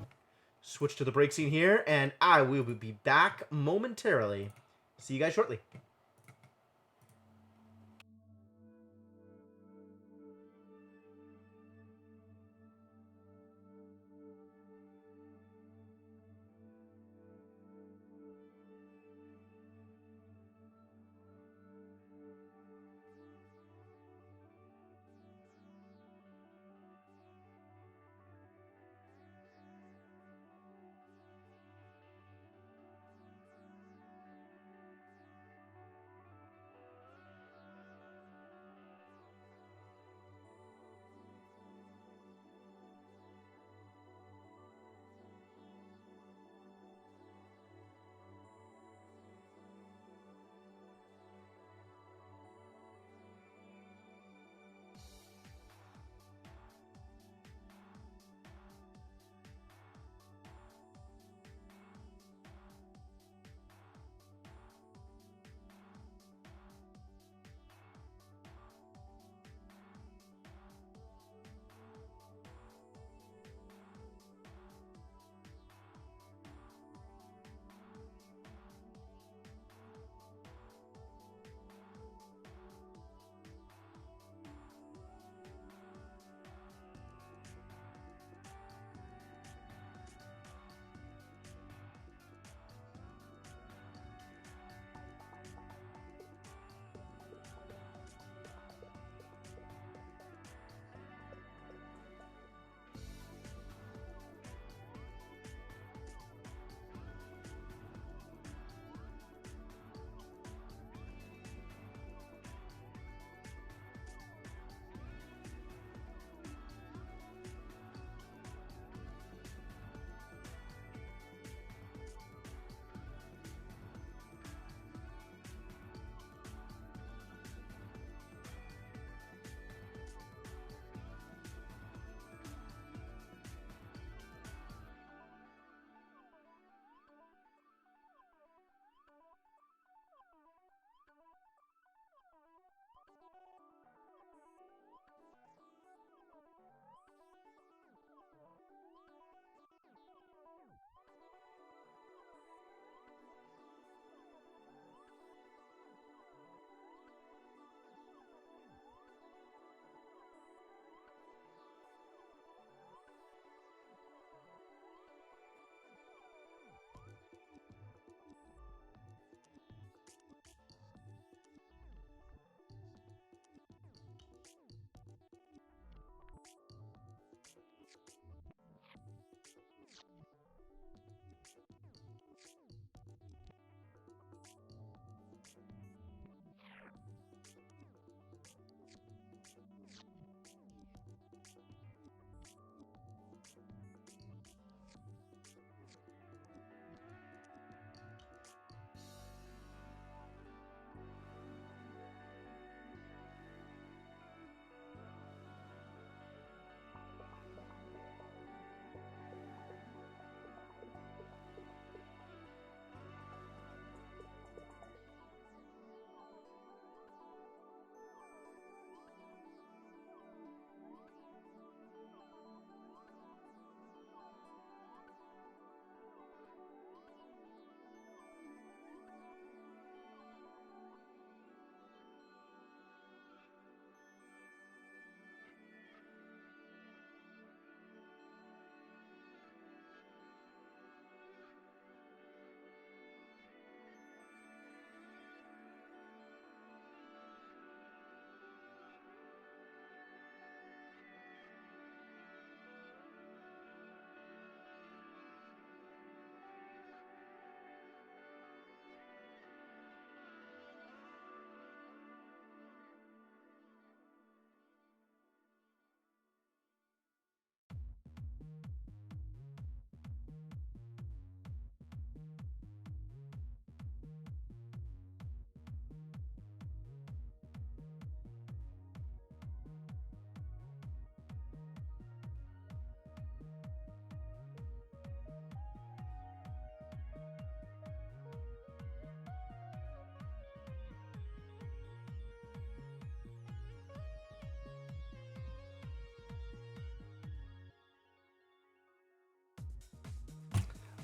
switch to the break scene here, and I will be back momentarily. See you guys shortly.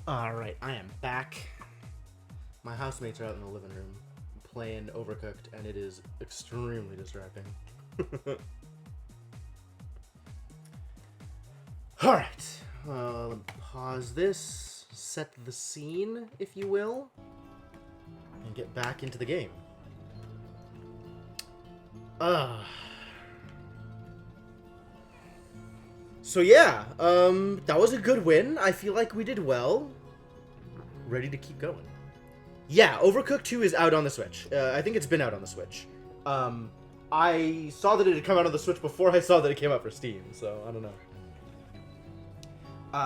Alright, I am back. My housemates are out in the living room playing Overcooked, and it is extremely distracting. Alright, let me pause this, set the scene, if you will, and get back into the game. So yeah, that was a good win. I feel like we did well. Ready to keep going. Yeah, Overcooked 2 is out on the Switch. I think it's been out on the Switch. I saw that it had come out on the Switch before I saw that it came out for Steam, so I don't know.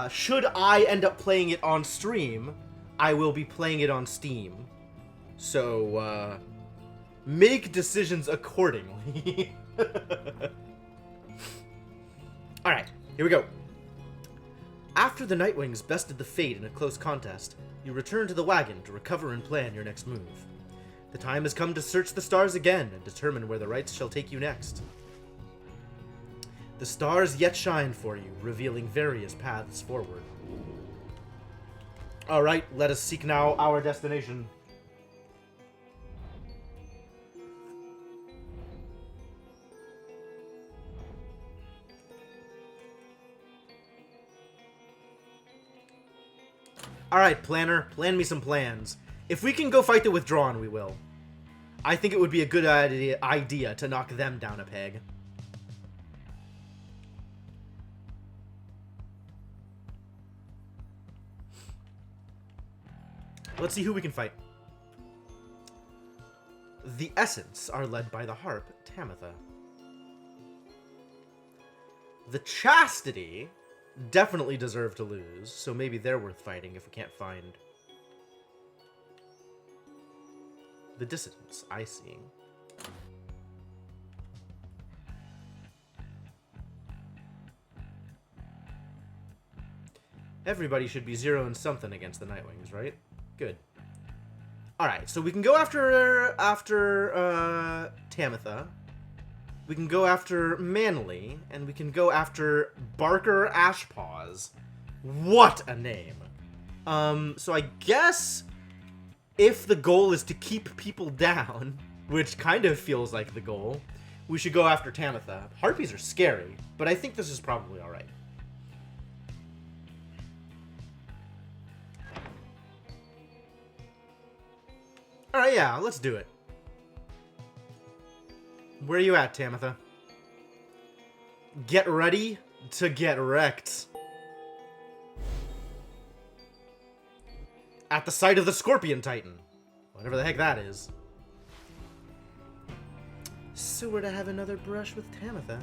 Should I end up playing it on stream, I will be playing it on Steam. So, make decisions accordingly. Alright, here we go. After the Nightwings bested the Fade in a close contest, you return to the wagon to recover and plan your next move. The time has come to search the stars again and determine where the rites shall take you next. The stars yet shine for you, revealing various paths forward. Alright, let us seek now our destination. Alright, planner, plan me some plans. If we can go fight the Withdrawn, we will. I think it would be a good idea to knock them down a peg. Let's see who we can fight. The Essence are led by the Harp, Tamitha. The Chastity definitely deserve to lose, so maybe they're worth fighting if we can't find the Dissidents. I see. Everybody should be 0 and something against the Nightwings, right? Good. Alright, so we can go after Tamitha. We can go after Manly, and we can go after Barker Ashpaws. What a name. So I guess if the goal is to keep people down, which kind of feels like the goal, we should go after Tamitha. Harpies are scary, but I think this is probably alright. Alright, yeah, let's do it. Where are you at, Tamitha? Get ready to get wrecked. At the site of the Scorpion Titan. Whatever the heck that is. So we're to have another brush with Tamitha.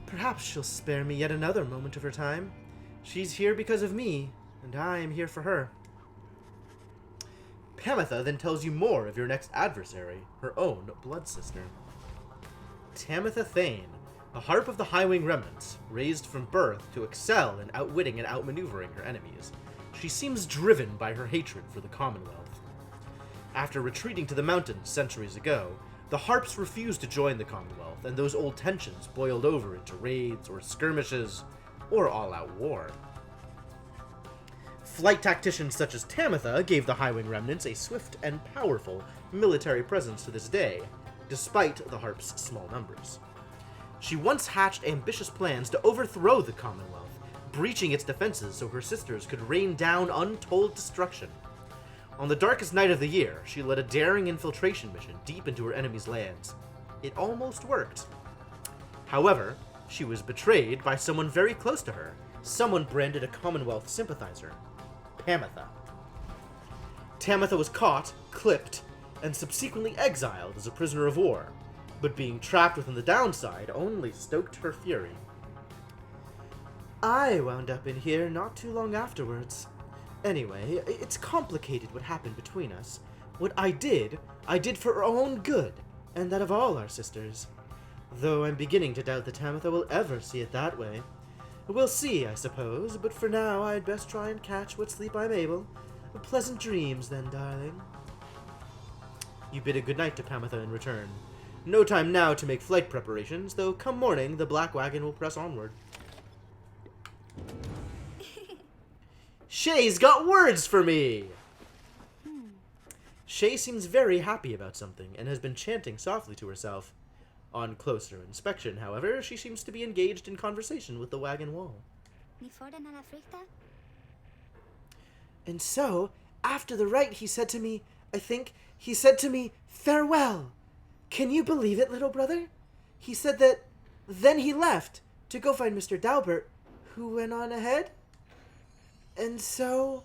Perhaps she'll spare me yet another moment of her time. She's here because of me, and I am here for her. Tamitha then tells you more of your next adversary, her own blood sister. Tamitha Thane, a harp of the Highwing Remnants, raised from birth to excel in outwitting and outmaneuvering her enemies. She seems driven by her hatred for the Commonwealth. After retreating to the mountains centuries ago, the harps refused to join the Commonwealth, and those old tensions boiled over into raids or skirmishes, or all-out war. Flight tacticians such as Tamitha gave the Highwing Remnants a swift and powerful military presence to this day, despite the harp's small numbers. She once hatched ambitious plans to overthrow the Commonwealth, breaching its defenses so her sisters could rain down untold destruction. On the darkest night of the year, she led a daring infiltration mission deep into her enemy's lands. It almost worked. However, she was betrayed by someone very close to her, someone branded a Commonwealth sympathizer, Tamitha. Tamitha was caught, clipped, and subsequently exiled as a prisoner of war, but being trapped within the downside only stoked her fury. I wound up in here not too long afterwards. Anyway, it's complicated what happened between us. What I did for our own good, and that of all our sisters. Though I'm beginning to doubt that Tamitha will ever see it that way. We'll see, I suppose, but for now I'd best try and catch what sleep I'm able. Pleasant dreams, then, darling. You bid a good night to Tamitha in return. No time now to make flight preparations, though come morning the Black Wagon will press onward. Shay's got words for me! Shay seems very happy about something, and has been chanting softly to herself. On closer inspection, however, she seems to be engaged in conversation with the wagon wall. And so, after the rite, he said to me, farewell. Can you believe it, little brother? He said that then he left to go find Mr. Dalbert, who went on ahead. And so,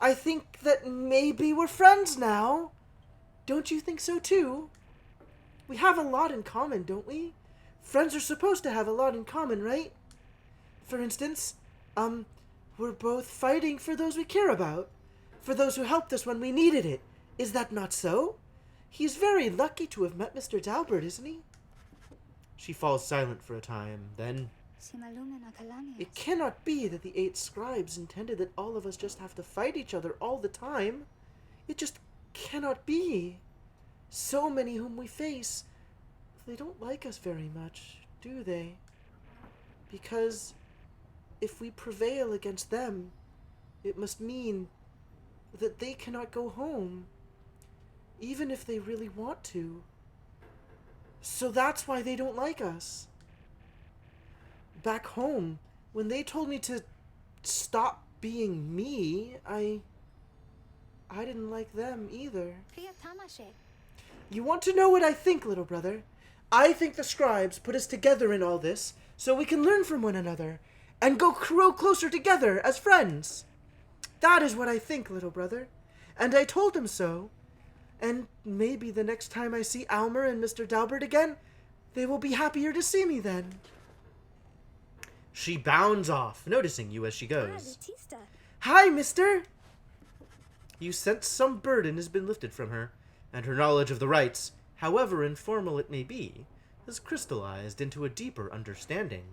I think that maybe we're friends now. Don't you think so too? We have a lot in common, don't we? Friends are supposed to have a lot in common, right? For instance, we're both fighting for those we care about, for those who helped us when we needed it. Is that not so? He's very lucky to have met Mr. Dalbert, isn't he? She falls silent for a time, then... It cannot be that the 8 scribes intended that all of us just have to fight each other all the time. It just cannot be. So many whom we face, they don't like us very much, do they? Because if we prevail against them, it must mean that they cannot go home, even if they really want to. So that's why they don't like us. Back home, when they told me to stop being me, I didn't like them either. You want to know what I think, little brother? I think the scribes put us together in all this so we can learn from one another and grow closer together as friends. That is what I think, little brother. And I told him so. And maybe the next time I see Almer and Mr. Dalbert again, they will be happier to see me then. She bounds off, noticing you as she goes. Hi, mister! You sense some burden has been lifted from her, and her knowledge of the rites, however informal it may be, has crystallized into a deeper understanding.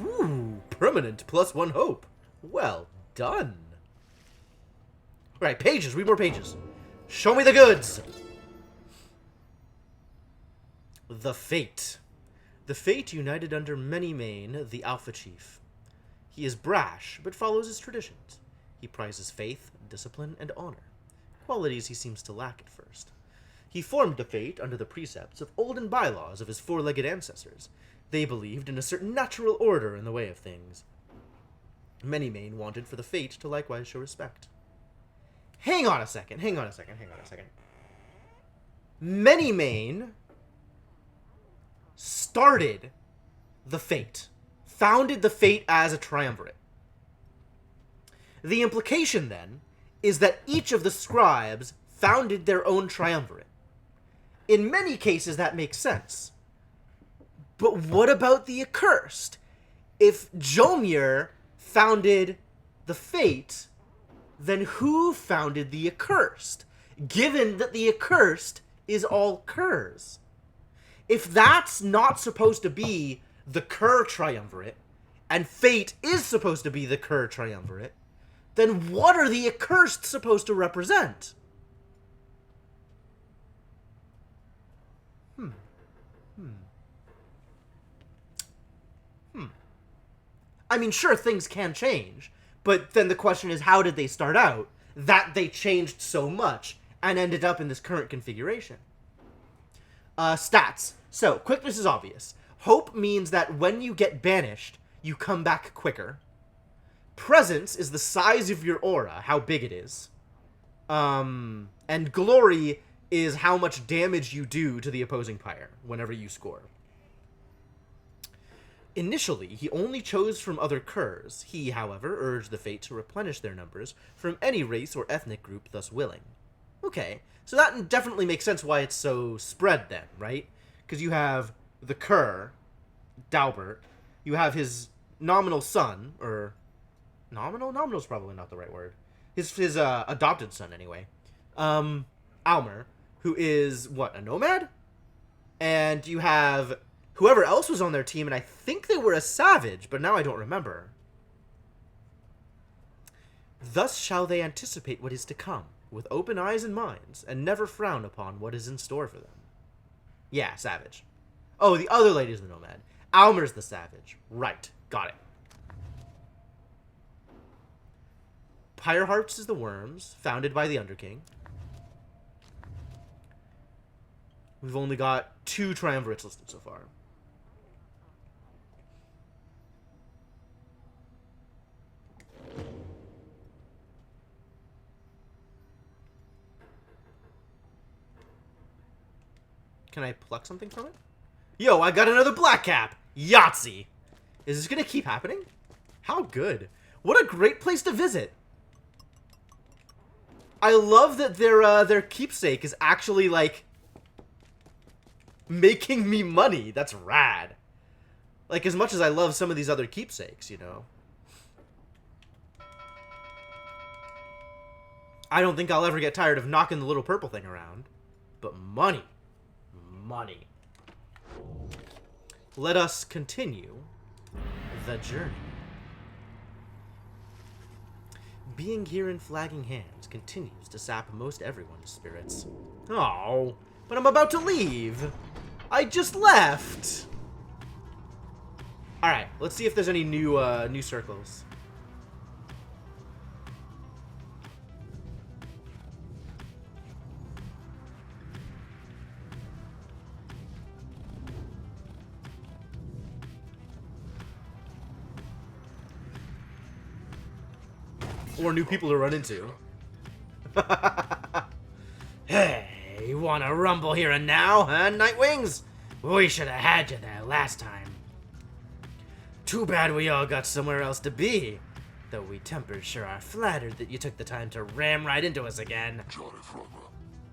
Ooh, permanent +1 hope. Well done. Alright, pages, read more pages. Show me the goods! The Fate. The Fate united under Many Mane, the Alpha Chief. He is brash, but follows his traditions. He prizes faith, discipline, and honor, qualities he seems to lack at first. He formed the Fate under the precepts of olden bylaws of his four-legged ancestors. They believed in a certain natural order in the way of things. Many Mane wanted for the Fate to likewise show respect. Hang on a second. Many Mane started the Fate, founded the Fate as a triumvirate. The implication, then, is that each of the scribes founded their own triumvirate. In many cases, that makes sense. But what about the accursed? If Jomir founded the Fate, then who founded the accursed? Given that the accursed is all curs. If that's not supposed to be the Cur triumvirate, and Fate is supposed to be the Cur triumvirate, then what are the accursed supposed to represent? I mean, sure, things can change, but then the question is, how did they start out that they changed so much and ended up in this current configuration? Stats. So, quickness is obvious. Hope means that when you get banished, you come back quicker. Presence is the size of your aura, how big it is. And glory is how much damage you do to the opposing pyre whenever you score. Initially, he only chose from other curs. He, however, urged the Fate to replenish their numbers from any race or ethnic group thus willing. Okay, so that definitely makes sense why it's so spread then, right? Because you have the cur, Dalbert, you have his nominal son, or... Nominal's probably not the right word. His adopted son, anyway. Almer, who is, what, a nomad? And you have whoever else was on their team, and I think they were a savage, but now I don't remember. Thus shall they anticipate what is to come, with open eyes and minds, and never frown upon what is in store for them. Yeah, savage. Oh, the other lady's the nomad. Almer's the savage. Right, got it. Pyre Hearts is the worms, founded by the Underking. We've only got 2 triumvirates listed so far. Can I pluck something from it? Yo, I got another black cap! Yahtzee! Is this gonna keep happening? How good. What a great place to visit. I love that their keepsake is actually, like, making me money. That's rad. Like, as much as I love some of these other keepsakes, you know. I don't think I'll ever get tired of knocking the little purple thing around. But money. Money. Let us continue the journey. Being here in Flagging Hands continues to sap most everyone's spirits. Oh, but I'm about to leave. I just left. All right, let's see if there's any new circles. Or new people to run into. Hey, you wanna rumble here and now, huh, Nightwings? We should have had you there last time. Too bad we all got somewhere else to be. Though we tempers sure are flattered that you took the time to ram right into us again.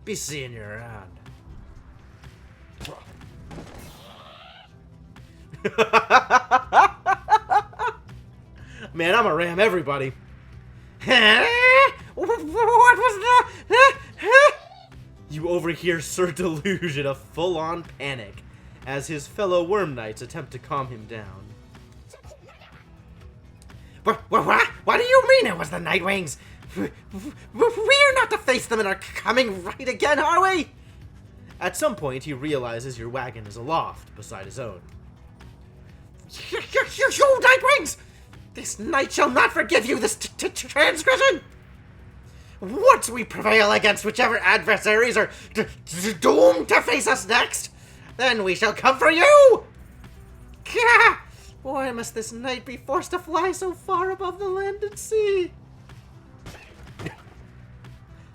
Be seeing you around. Man, I'ma ram everybody. What was that? You overhear Sir Deluge in a full-on panic as his fellow Worm Knights attempt to calm him down. What do you mean it was the Nightwings? We're not to face them and are coming right again, are we? At some point, he realizes your wagon is aloft beside his own. You Nightwings! This knight shall not forgive you this transgression! Once we prevail against whichever adversaries are doomed to face us next, then we shall come for you! Gah! Why must this knight be forced to fly so far above the land and sea?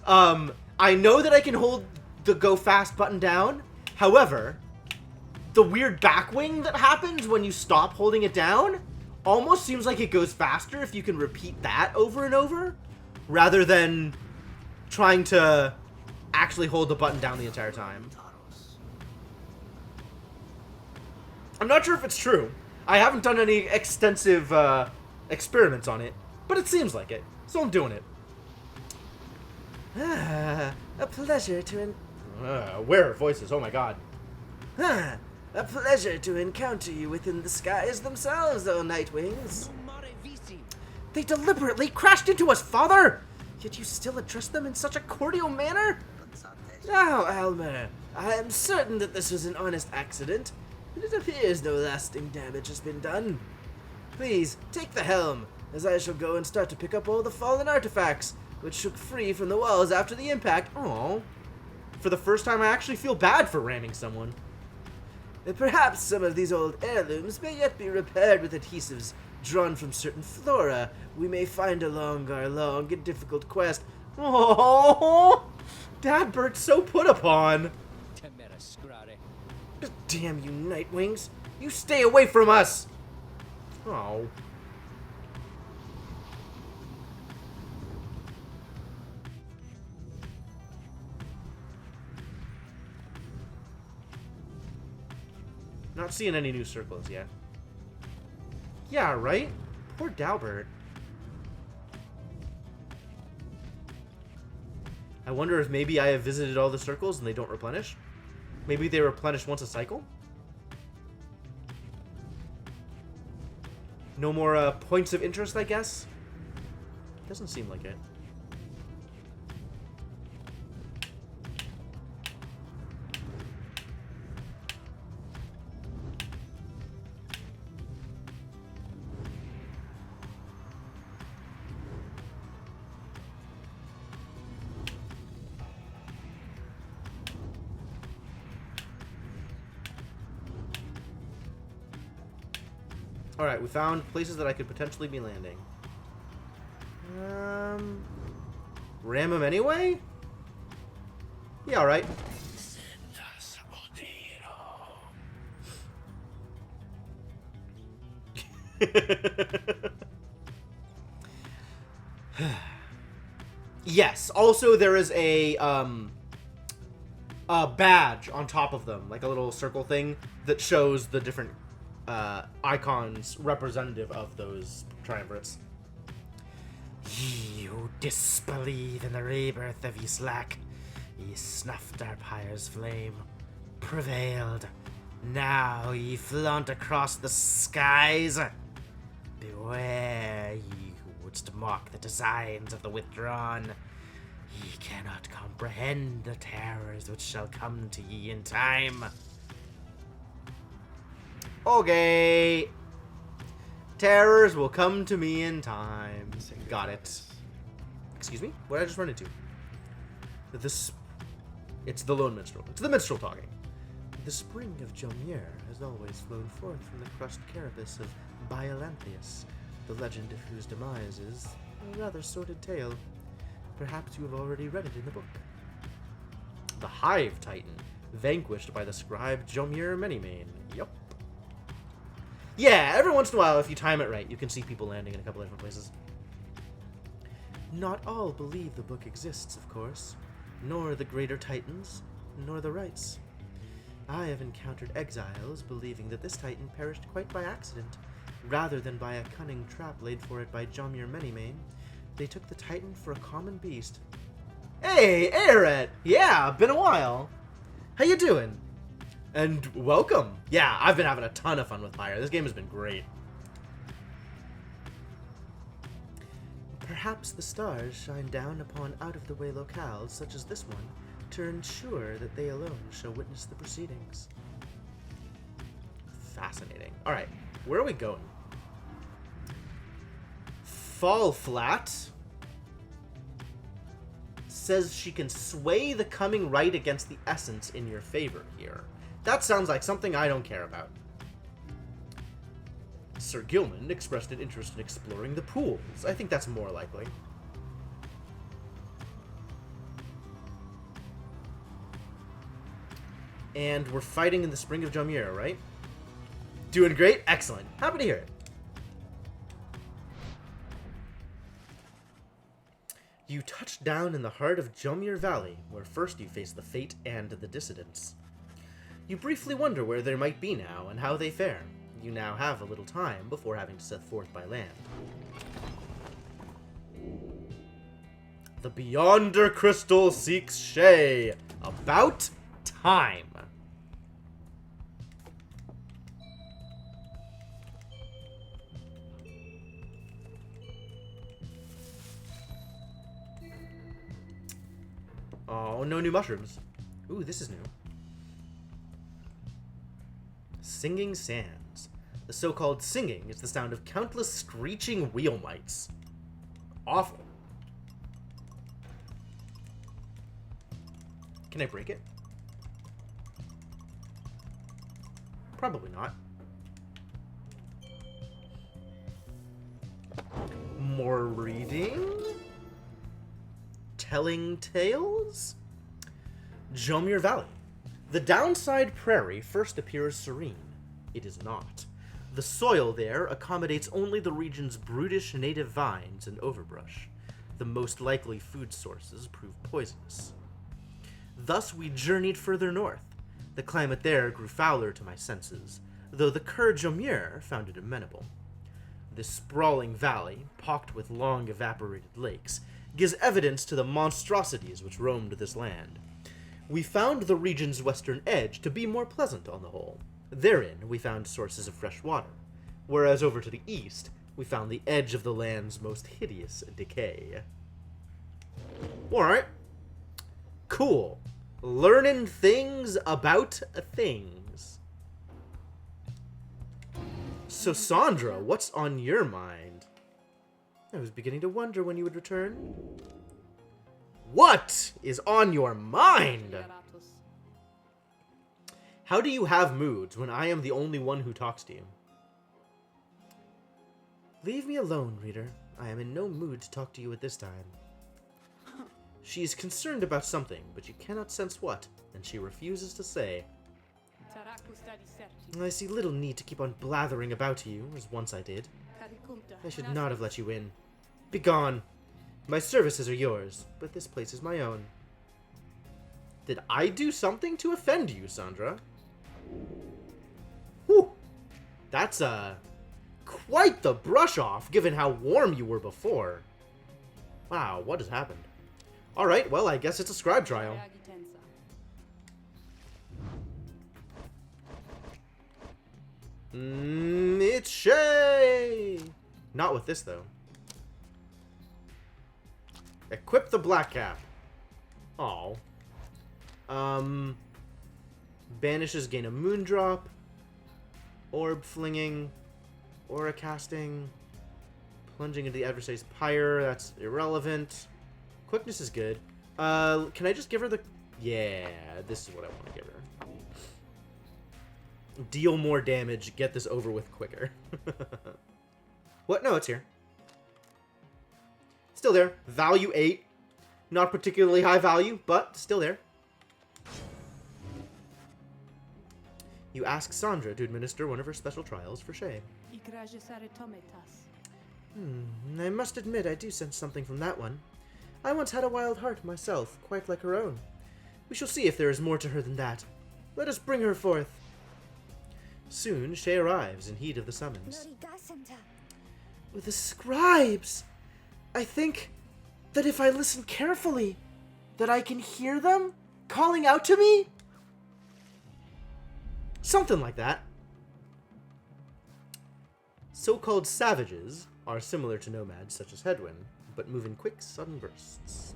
I know that I can hold the go fast button down. However, the weird back wing that happens when you stop holding it down almost seems like it goes faster if you can repeat that over and over, rather than trying to actually hold the button down the entire time. I'm not sure if it's true. I haven't done any extensive experiments on it, but it seems like it, so I'm doing it. A pleasure to where are voices? Oh my god. A pleasure to encounter you within the skies themselves, oh Nightwings. They deliberately crashed into us, Father! Yet you still address them in such a cordial manner? Now, Almer, I am certain that this was an honest accident, and it appears no lasting damage has been done. Please, take the helm, as I shall go and start to pick up all the fallen artifacts, which shook free from the walls after the impact. Aww. For the first time, I actually feel bad for ramming someone. Perhaps some of these old heirlooms may yet be repaired with adhesives drawn from certain flora we may find along our long and difficult quest. Oh, Dadbert's so put upon. Damn you, Nightwings! You stay away from us! Oh. Not seeing any new circles yet. Yeah, right? Poor Dalbert. I wonder if maybe I have visited all the circles and they don't replenish? Maybe they replenish once a cycle? No more points of interest, I guess? Doesn't seem like it. Alright, we found places that I could potentially be landing. Ram him anyway? Yeah, alright. Yes. Also, there is a badge on top of them, like a little circle thing that shows the different icons representative of those triumvirates. Ye who disbelieve in the rebirth of Islak, ye snuffed our Pyre's flame, prevailed. Now ye flaunt across the skies. Beware, ye who wouldst mock the designs of the withdrawn. Ye cannot comprehend the terrors which shall come to ye in time. Okay. Terrors will come to me in time. Got it. Excuse me? What did I just run into? It's the lone minstrel. It's the minstrel talking. The spring of Jomir has always flown forth from the crushed carapace of Biolanthius, the legend of whose demise is a rather sordid tale. Perhaps you have already read it in the book. The Hive Titan, vanquished by the scribe Jomir Manymane. Yup. Yeah, every once in a while, if you time it right, you can see people landing in a couple of different places. Not all believe the book exists, of course, nor the greater titans, nor the rites. I have encountered exiles believing that this titan perished quite by accident, rather than by a cunning trap laid for it by Jomir Manymane. They took the titan for a common beast. Hey, Aeret! Yeah, been a while. How you doing? And welcome. Yeah, I've been having a ton of fun with Pyre. This game has been great. Perhaps the stars shine down upon out-of-the-way locales such as this one to ensure that they alone shall witness the proceedings. Fascinating. Alright, where are we going? Fall Flat says she can sway the coming right against the essence in your favor here. That sounds like something I don't care about. Sir Gilman expressed an interest in exploring the pools. I think that's more likely. And we're fighting in the Spring of Jomir, right? Doing great? Excellent. Happy to hear it. You touched down in the heart of Jomir Valley, where first you face the Fate and the Dissidents. You briefly wonder where they might be now and how they fare. You now have a little time before having to set forth by land. The Beyonder Crystal seeks Shay. About time. Oh, no new mushrooms. Ooh, this is new. Singing Sands. The so-called singing is the sound of countless screeching wheel mites. Awful. Can I break it? Probably not. More reading? Telling tales? Jomir Valley. The downside prairie first appears serene. It is not. The soil there accommodates only the region's brutish native vines and overbrush. The most likely food sources prove poisonous. Thus we journeyed further north. The climate there grew fouler to my senses, though the Cur Jomir found it amenable. This sprawling valley, pocked with long evaporated lakes, gives evidence to the monstrosities which roamed this land. We found the region's western edge to be more pleasant on the whole. Therein we found sources of fresh water, whereas over to the east we found the edge of the land's most hideous decay. Alright. Cool. Learning things about things. So Sandra, what's on your mind? I was beginning to wonder when you would return. What is on your mind? How do you have moods when I am the only one who talks to you? Leave me alone, reader. I am in no mood to talk to you at this time. She is concerned about something, but you cannot sense what, and she refuses to say. I see little need to keep on blathering about you, as once I did. I should not have let you in. Begone! My services are yours, but this place is my own. Did I do something to offend you, Sandra? Whew! That's, quite the brush-off, given how warm you were before. Wow, what has happened? Alright, well, I guess it's a scribe trial. It's Shay! Not with this, though. Equip the black cap. Oh. Banishes gain a moondrop. Orb flinging. Aura casting. Plunging into the adversary's pyre. That's irrelevant. Quickness is good. Can I just give her the... Yeah, this is what I want to give her. Deal more damage, get this over with quicker. What? No, it's here. Still there. Value 8. Not particularly high value, but still there. You ask Sandra to administer one of her special trials for Shay. I must admit I do sense something from that one. I once had a wild heart myself, quite like her own. We shall see if there is more to her than that. Let us bring her forth. Soon, Shay arrives in heed of the summons. The scribes! I think that if I listen carefully, that I can hear them calling out to me? Something like that. So-called savages are similar to nomads such as Hedwyn, but move in quick, sudden bursts.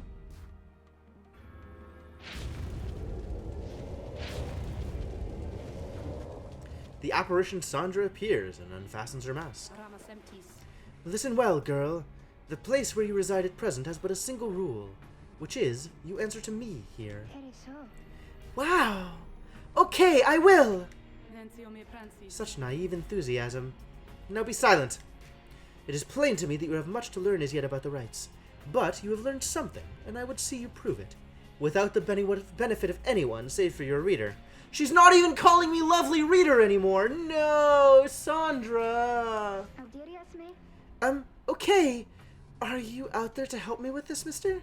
The apparition Sandra appears and unfastens her mask. Listen well, girl. The place where you reside at present has but a single rule, which is, you answer to me here. Wow! Okay, I will! Such naive enthusiasm. Now be silent. It is plain to me that you have much to learn as yet about the rites, but you have learned something, and I would see you prove it, without the benefit of anyone save for your reader. She's not even calling me lovely reader anymore! No, Sandra! Okay. Are you out there to help me with this, mister?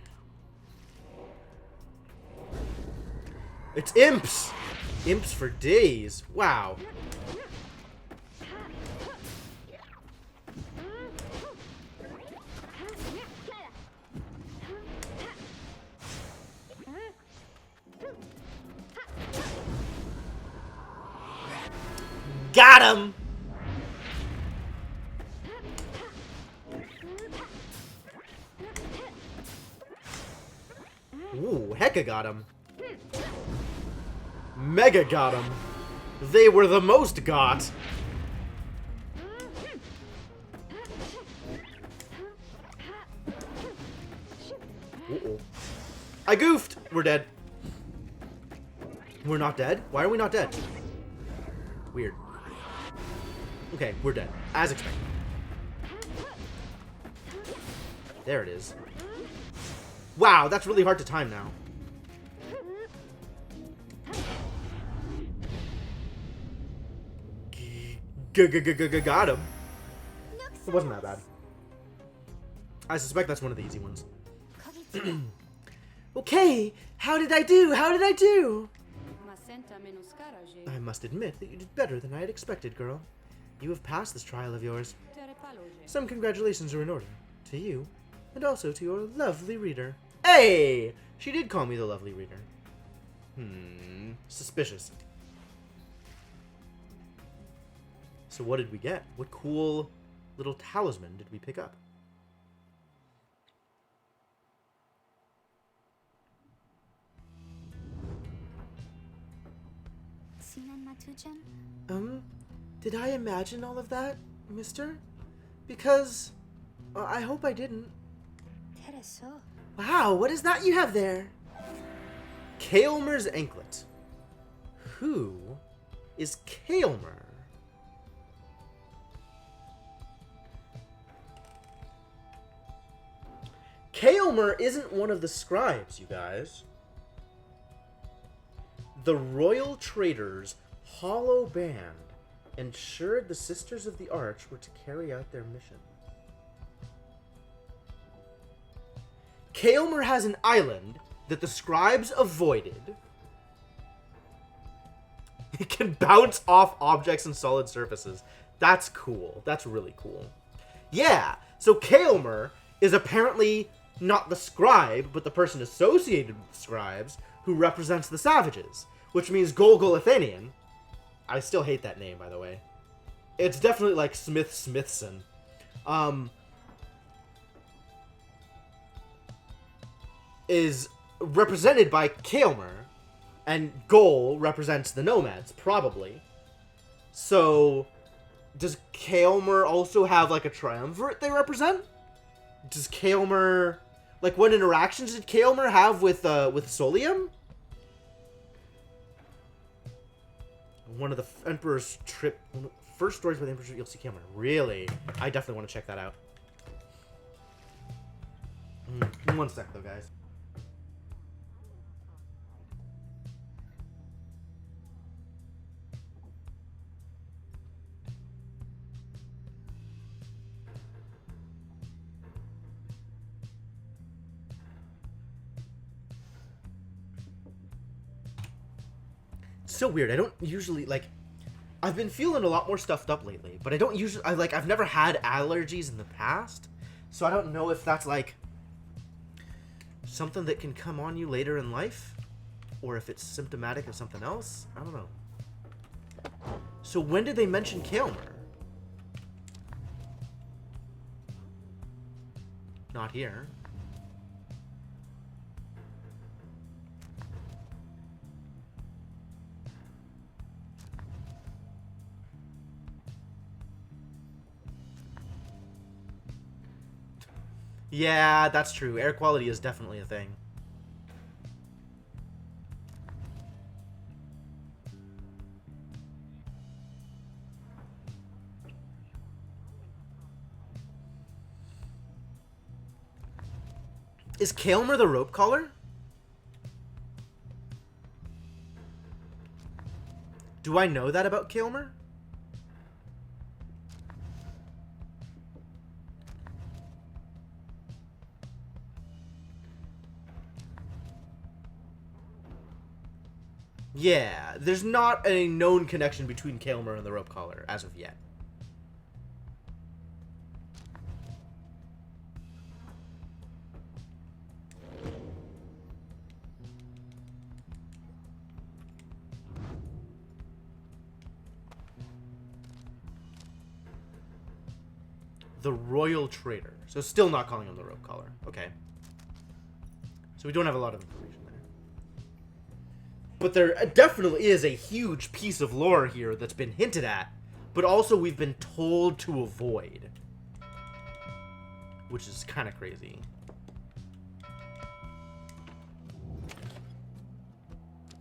It's imps! Imps for days. Wow. Got him! Ooh, hecka got him. Mega got him. They were the most got. Uh-oh. I goofed! We're dead. We're not dead? Why are we not dead? Weird. Okay, we're dead. As expected. There it is. Wow, that's really hard to time now. Got him. It wasn't that bad. I suspect that's one of the easy ones. Okay, how did I do? How did I do? I must admit that you did better than I had expected, girl. You have passed this trial of yours. Some congratulations are in order. To you, and also to your lovely reader. Hey! She did call me the lovely reader. Suspicious. So what did we get? What cool little talisman did we pick up? Did I imagine all of that, mister? Because I hope I didn't. Wow, what is that you have there? Kaelmer's anklet. Who is Kaelmer? Kael'mer isn't one of the scribes, you guys. The royal traders' hollow band ensured the Sisters of the Arch were to carry out their mission. Kael'mer has an island that the scribes avoided. It can bounce off objects and solid surfaces. That's cool. That's really cool. Yeah, so Kael'mer is apparently not the scribe, but the person associated with the scribes who represents the savages, which means Golgolothanian. I still hate that name, by the way. It's definitely like Smithson. Is represented by Kael'mer, and Gol represents the nomads, probably. So, does Kael'mer also have like a triumvirate they represent? Does Kael'mer, like, what interactions did Kael'mer have with Solium? One of the Emperor's first stories by the Emperor's trip, you'll see Kael'mer. Really? I definitely want to check that out. One sec, though, guys. So weird. I don't usually, like, I've been feeling a lot more stuffed up lately, but I don't usually, I've never had allergies in the past, so I don't know if that's, like, something that can come on you later in life, or if it's symptomatic of something else. I don't know. So when did they mention Kael'mer? Not here. Yeah, that's true. Air quality is definitely a thing. Is Kael'mer the rope collar? Do I know that about Kael'mer? Yeah, there's not a known connection between Kael'mer and the rope collar as of yet. The royal trader. So still not calling him the rope collar. Okay. So we don't have a lot of information there. But there definitely is a huge piece of lore here that's been hinted at, but also we've been told to avoid. Which is kind of crazy.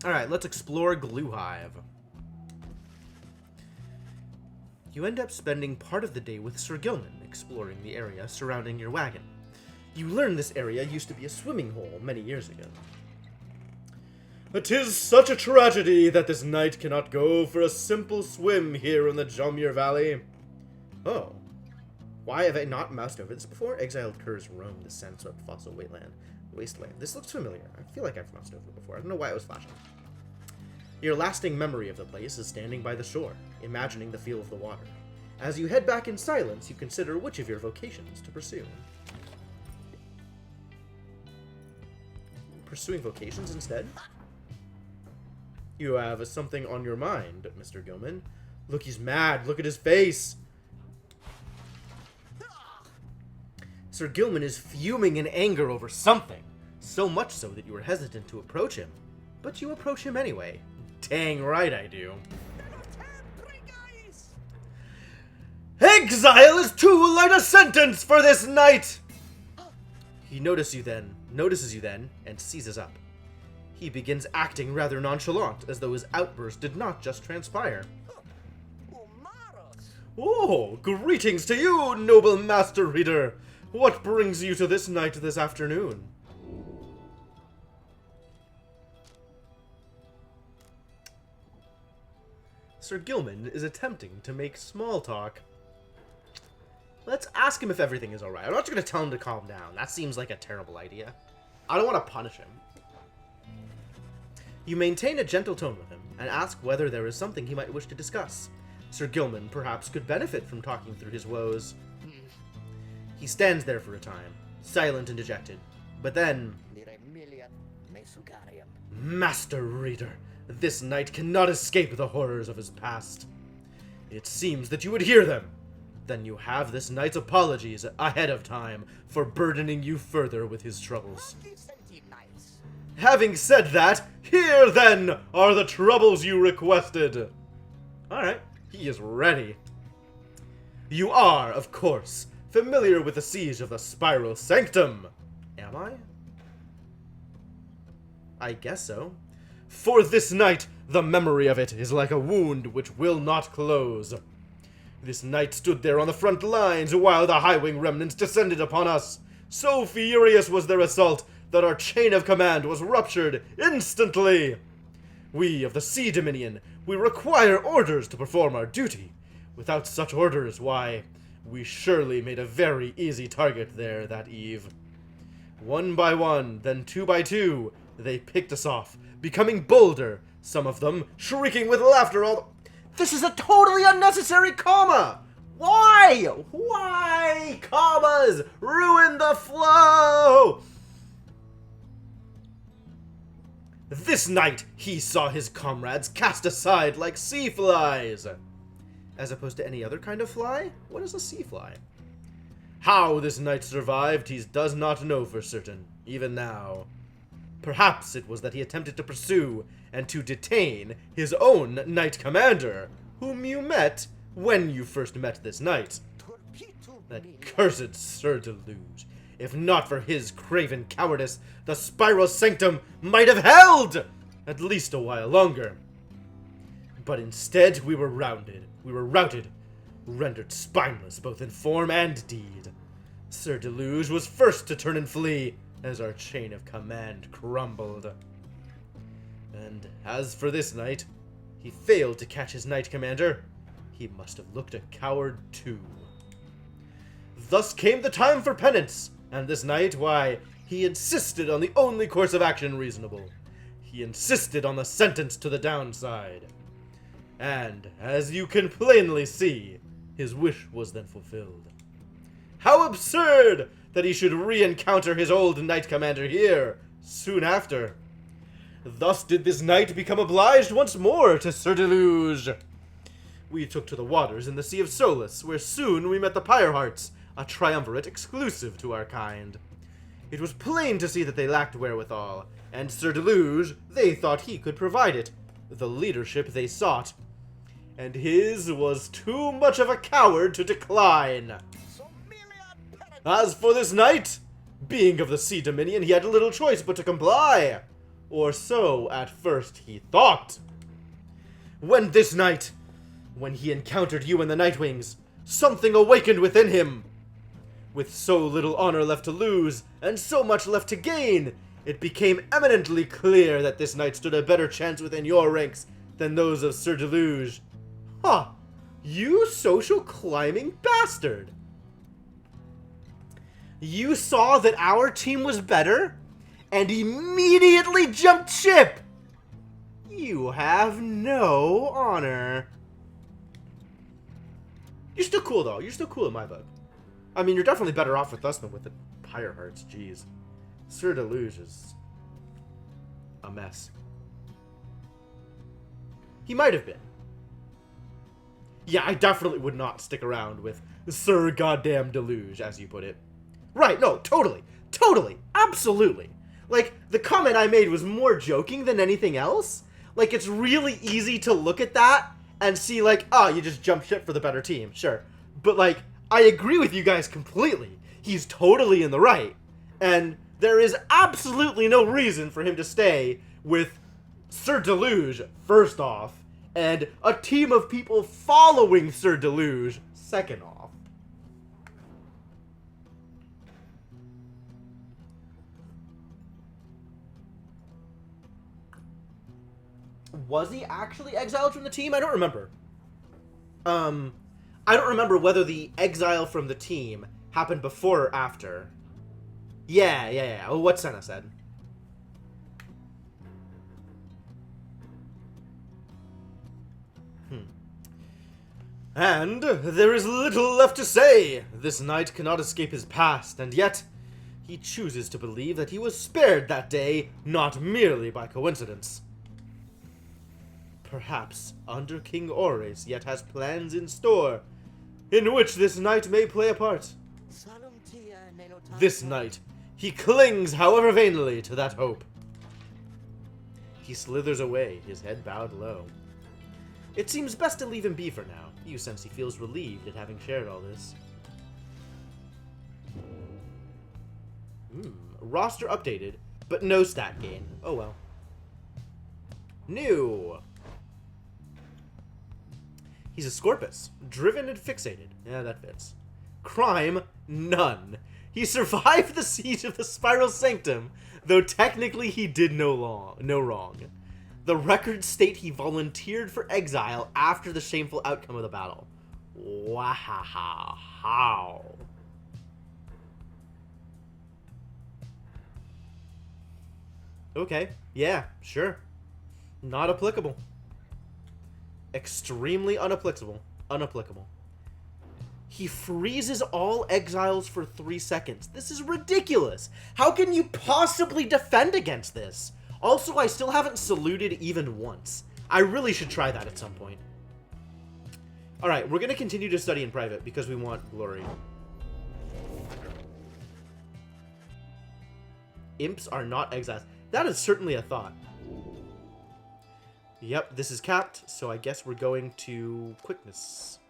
Alright, let's explore Gluhive. You end up spending part of the day with Sir Gilman, exploring the area surrounding your wagon. You learn this area used to be a swimming hole many years ago. "'Tis such a tragedy that this knight cannot go for a simple swim here in the Jomir Valley." Oh. Why have I not moused over this before? Exiled curs roam the sand-swept fossil wasteland. This looks familiar. I feel like I've moused over it before. I don't know why it was flashing. Your lasting memory of the place is standing by the shore, imagining the feel of the water. As you head back in silence, you consider which of your vocations to pursue. Pursuing vocations instead? You have something on your mind, Mr. Gilman. Look, he's mad. Look at his face. Sir Gilman is fuming in anger over something. So much so that you were hesitant to approach him. But you approach him anyway. Dang right I do. Exile is too light a sentence for this knight! He notices you then, and seizes up. He begins acting rather nonchalant, as though his outburst did not just transpire. Oh, greetings to you, noble master reader! What brings you to this knight this afternoon? Sir Gilman is attempting to make small talk. Let's ask him if everything is alright. I'm not just going to tell him to calm down. That seems like a terrible idea. I don't want to punish him. You maintain a gentle tone with him, and ask whether there is something he might wish to discuss. Sir Gilman perhaps could benefit from talking through his woes. He stands there for a time, silent and dejected. But then... Master Reader, this knight cannot escape the horrors of his past. It seems that you would hear them. Then you have this knight's apologies ahead of time for burdening you further with his troubles. Having said that, here then are the troubles you requested. Alright, he is ready. You are, of course, familiar with the siege of the Spiral Sanctum. Am I? I guess so. For this night, the memory of it is like a wound which will not close. This knight stood there on the front lines while the Highwing remnants descended upon us. So furious was their assault that our chain of command was ruptured instantly. We of the Sea Dominion, we require orders to perform our duty. Without such orders, why, we surely made a very easy target there that eve. One by one, then two by two, they picked us off, becoming bolder, some of them shrieking with laughter all... This is a totally unnecessary comma! Why? Why? Commas ruin the flow! This night, he saw his comrades cast aside like sea flies. As opposed to any other kind of fly? What is a sea fly? How this knight survived, he does not know for certain, even now. Perhaps it was that he attempted to pursue and to detain his own knight commander, whom you met when you first met this knight. That cursed Sir Deluge. If not for his craven cowardice, the Spiral Sanctum might have held! At least a while longer. But instead, we were routed, rendered spineless both in form and deed. Sir Deluge was first to turn and flee, as our chain of command crumbled. And as for this knight, he failed to catch his knight commander. He must have looked a coward too. Thus came the time for penance, and this knight, why, he insisted on the only course of action reasonable. He insisted on the sentence to the downside. And, as you can plainly see, his wish was then fulfilled. How absurd that he should re-encounter his old knight commander here, soon after. Thus did this knight become obliged once more to Sir Deluge. We took to the waters in the Sea of Solace, where soon we met the Pyre Hearts, a triumvirate exclusive to our kind. It was plain to see that they lacked wherewithal, and Sir Deluge, they thought he could provide it, the leadership they sought. And his was too much of a coward to decline. As for this knight, being of the Sea Dominion, he had little choice but to comply. Or so, at first, he thought. When this night, when he encountered you and the Nightwings, something awakened within him. With so little honor left to lose, and so much left to gain, it became eminently clear that this knight stood a better chance within your ranks than those of Sir Deluge. Huh, you social climbing bastard! You saw that our team was better, and immediately jumped ship! You have no honor. You're still cool, though. You're still cool in my book. I mean, you're definitely better off with us than with the Pyre Hearts, jeez. Sir Deluge is a mess. He might have been. Yeah, I definitely would not stick around with Sir Goddamn Deluge, as you put it. Right, no, totally. Totally. Absolutely. Like, the comment I made was more joking than anything else. Like, it's really easy to look at that and see, like, oh, you just jump ship for the better team. Sure. But, like, I agree with you guys completely. He's totally in the right. And there is absolutely no reason for him to stay with Sir Deluge, first off, and a team of people following Sir Deluge, second off. Was he actually exiled from the team? I don't remember. I don't remember whether the exile from the team happened before or after. Yeah. Oh, what Senna said. And there is little left to say. This knight cannot escape his past, and yet he chooses to believe that he was spared that day, not merely by coincidence. Perhaps Under King Ores yet has plans in store, in which this knight may play a part. This knight, he clings, however vainly, to that hope. He slithers away, his head bowed low. It seems best to leave him be for now. You sense he feels relieved at having shared all this. Roster updated, but no stat gain. Oh well. New. He's a Scorpus, driven and fixated. Yeah, that fits. Crime, none. He survived the siege of the Spiral Sanctum, though technically he did no wrong. The records state he volunteered for exile after the shameful outcome of the battle. Wow. Okay, yeah, sure. Not applicable. Extremely unapplicable. He freezes all exiles for 3 seconds. This is ridiculous. How can you possibly defend against this? Also, I still haven't saluted even once. I really should try that at some point. Alright, we're going to continue to study in private because we want glory. Imps are not exiles. That is certainly a thought. Yep, this is capped, so I guess we're going to quickness.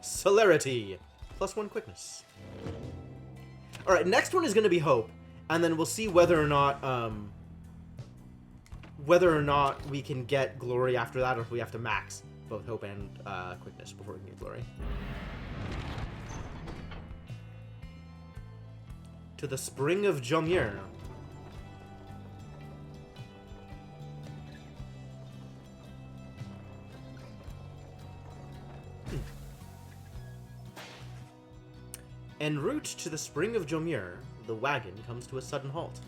Celerity. +1 quickness. Alright, next one is going to be Hope, and then we'll see whether or not we can get Glory after that, or if we have to max both Hope and quickness before we can get Glory. To the Spring of Jomir. En route to the Spring of Jomir, the wagon comes to a sudden halt.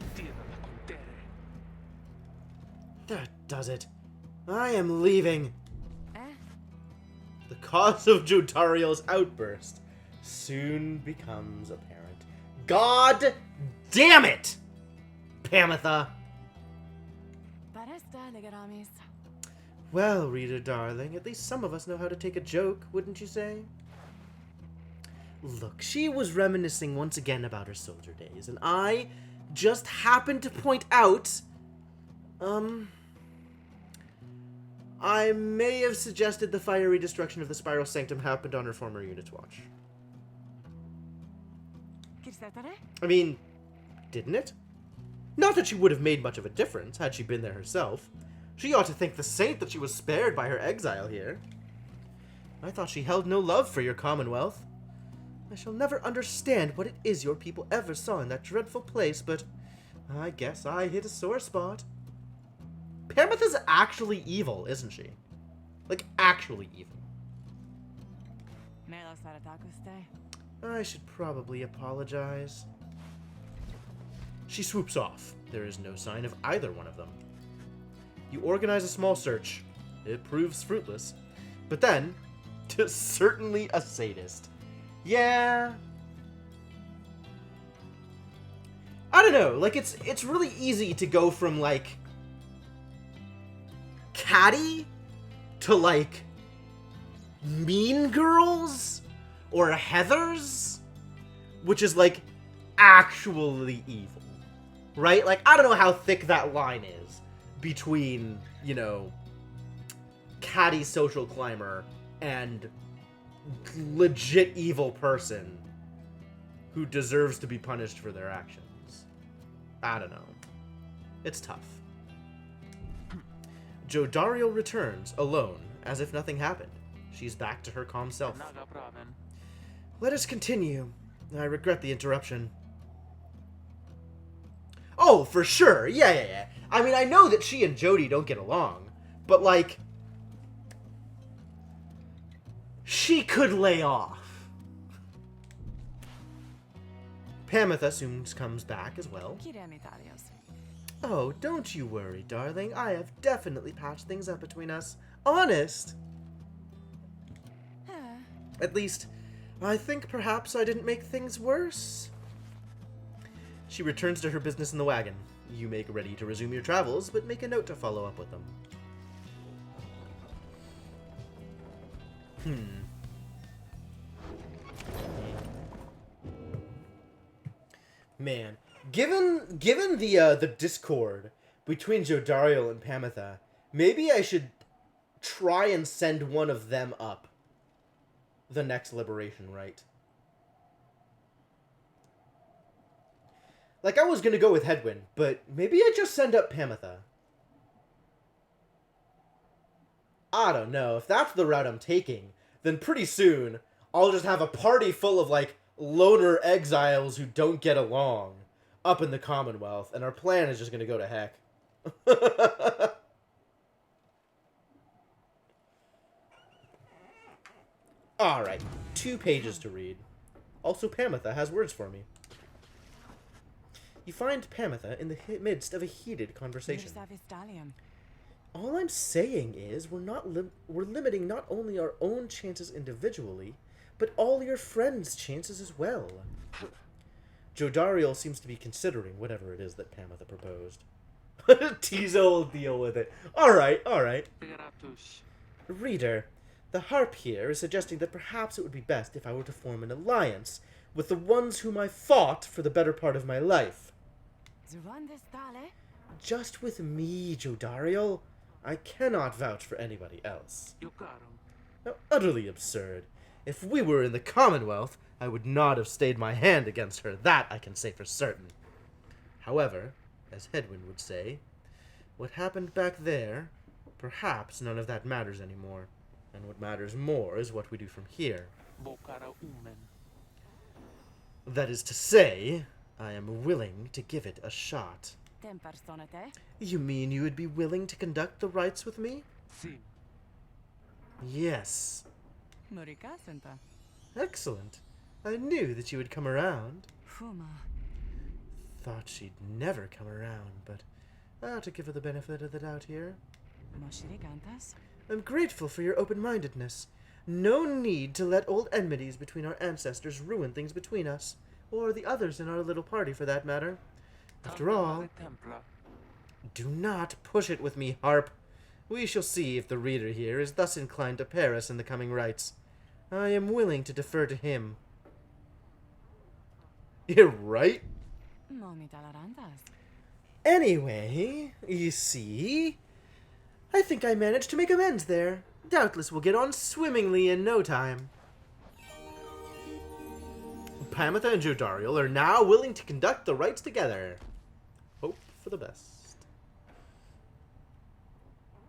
That does it. I am leaving. The cause of Jodariel's outburst soon becomes apparent. God damn it! Pamitha! Well, reader darling, at least some of us know how to take a joke, wouldn't you say? Look, she was reminiscing once again about her soldier days, and I just happened to point out, I may have suggested the fiery destruction of the Spiral Sanctum happened on her former unit's watch. I mean, didn't it? Not that she would have made much of a difference had she been there herself. She ought to thank the saint that she was spared by her exile here. I thought she held no love for your commonwealth. I shall never understand what it is your people ever saw in that dreadful place, but I guess I hit a sore spot. Pamitha's actually evil, isn't she? Like, actually evil. I should probably apologize. She swoops off. There is no sign of either one of them. You organize a small search. It proves fruitless. But then, certainly a sadist. Yeah. I don't know. Like, it's really easy to go from, like, catty to, like, Mean Girls or Heathers, which is, like, actually evil. Right? Like, I don't know how thick that line is between, you know, catty social climber and legit evil person who deserves to be punished for their actions. I don't know. It's tough. Jodariel returns, alone, as if nothing happened. She's back to her calm self. Let us continue. I regret the interruption. Oh, for sure. Yeah. I mean, I know that she and Jody don't get along, but, like, she could lay off. Pamitha soon comes back as well. Kiremitarios. Oh, don't you worry, darling. I have definitely patched things up between us. Honest. At least, I think perhaps I didn't make things worse. She returns to her business in the wagon. You make ready to resume your travels, but make a note to follow up with them. Man, given the discord between Jodariel and Pamitha, maybe I should try and send one of them up the next liberation rite. Like, I was gonna go with Hedwyn, but maybe I just send up Pamitha. I don't know. If that's the route I'm taking, then pretty soon I'll just have a party full of, like, loner exiles who don't get along up in the Commonwealth, and our plan is just gonna go to heck. Alright, 2 pages to read. Also, Pamitha has words for me. You find Pamitha in the midst of a heated conversation. All I'm saying is we're limiting not only our own chances individually, but all your friends' chances as well. Jodariel seems to be considering whatever it is that Pamitha proposed. Tizo will deal with it. Alright. Reader, the harp here is suggesting that perhaps it would be best if I were to form an alliance with the ones whom I fought for the better part of my life. Just with me, Jodariel. I cannot vouch for anybody else. How utterly absurd. If we were in the Commonwealth, I would not have stayed my hand against her. That I can say for certain. However, as Hedwyn would say, what happened back there, perhaps none of that matters anymore. And what matters more is what we do from here. That is to say, I am willing to give it a shot. You mean you would be willing to conduct the rites with me? Yes. Excellent. I knew that you would come around. Thought she'd never come around, but I ought to give her the benefit of the doubt here. I'm grateful for your open-mindedness. No need to let old enmities between our ancestors ruin things between us, or the others in our little party for that matter. After all, do not push it with me, Harp. We shall see if the reader here is thus inclined to pair us in the coming rites. I am willing to defer to him. You're right. Anyway, you see, I think I managed to make amends there. Doubtless we'll get on swimmingly in no time. Pamitha and Jodariel are now willing to conduct the rites together. Hope for the best.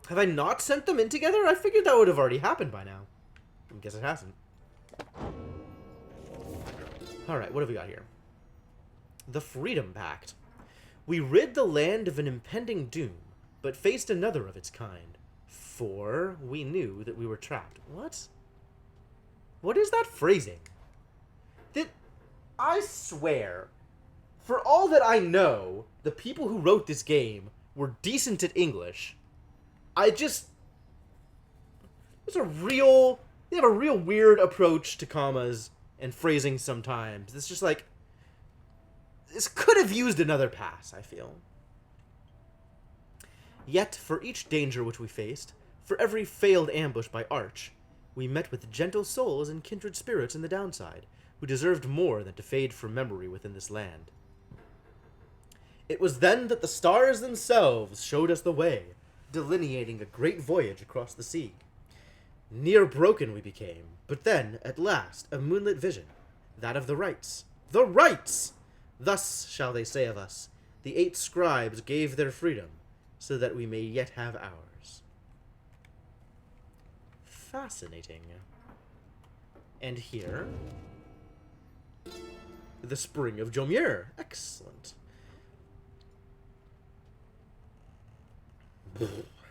Have I not sent them in together? I figured that would have already happened by now. I guess it hasn't. Alright, what have we got here? The Freedom Pact. We rid the land of an impending doom, but faced another of its kind. For we knew that we were trapped. What? What is that phrasing? I swear, for all that I know, the people who wrote this game were decent at English. They have a real weird approach to commas and phrasing sometimes. It's just like, this could have used another pass, I feel. Yet, for each danger which we faced, for every failed ambush by Arch, we met with gentle souls and kindred spirits in the downside, who deserved more than to fade from memory within this land. It was then that the stars themselves showed us the way, delineating a great voyage across the sea. Near broken we became, but then, at last, a moonlit vision, that of the rites. The rites! Thus shall they say of us, the 8 scribes gave their freedom, so that we may yet have ours. Fascinating. And here, the Spring of Jomir. Excellent.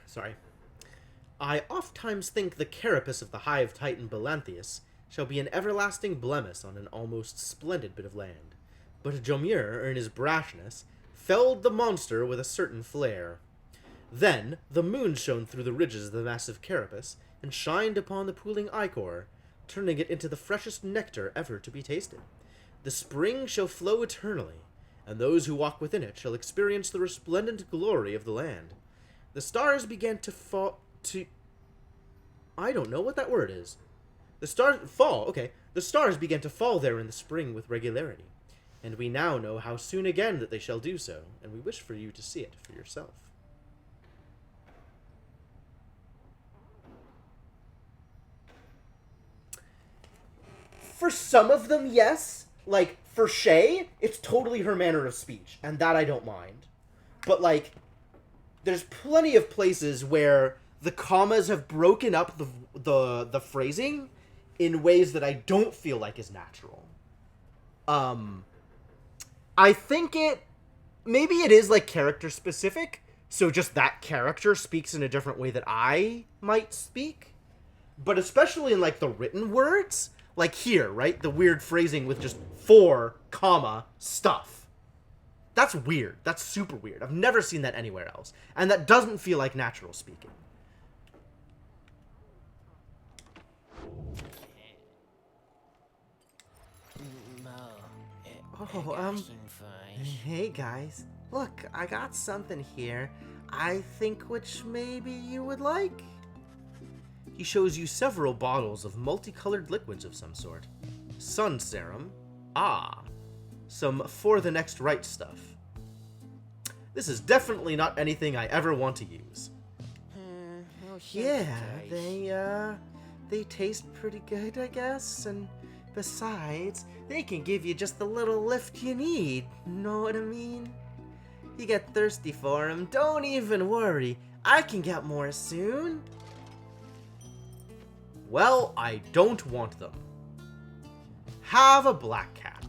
Sorry. I ofttimes think the carapace of the hive titan Belanthius shall be an everlasting blemish on an almost splendid bit of land. But Jomir, in his brashness, felled the monster with a certain flair. Then the moon shone through the ridges of the massive carapace and shined upon the pooling ichor, turning it into the freshest nectar ever to be tasted. The spring shall flow eternally, and those who walk within it shall experience the resplendent glory of the land. The stars began to fall to... I don't know what that word is. The stars began to fall there in the spring with regularity, and we now know how soon again that they shall do so, and we wish for you to see it for yourself. For some of them, yes. Like, for Shay, it's totally her manner of speech, and that I don't mind. But, like, there's plenty of places where the commas have broken up the phrasing in ways that I don't feel like is natural. I think maybe it is, like, character specific, so just that character speaks in a different way that I might speak. But especially in, like, the written words... Like here, right? The weird phrasing with just 4, stuff. That's weird. That's super weird. I've never seen that anywhere else. And that doesn't feel like natural speaking. Hey guys. Look, I got something here. I think which maybe you would like. He shows you several bottles of multicolored liquids of some sort. Sun serum. Some for the next right stuff. This is definitely not anything I ever want to use. Yeah, they taste pretty good, I guess, and besides, they can give you just the little lift you need, know what I mean? You get thirsty for 'em, don't even worry, I can get more soon. Well, I don't want them. Have a black cap.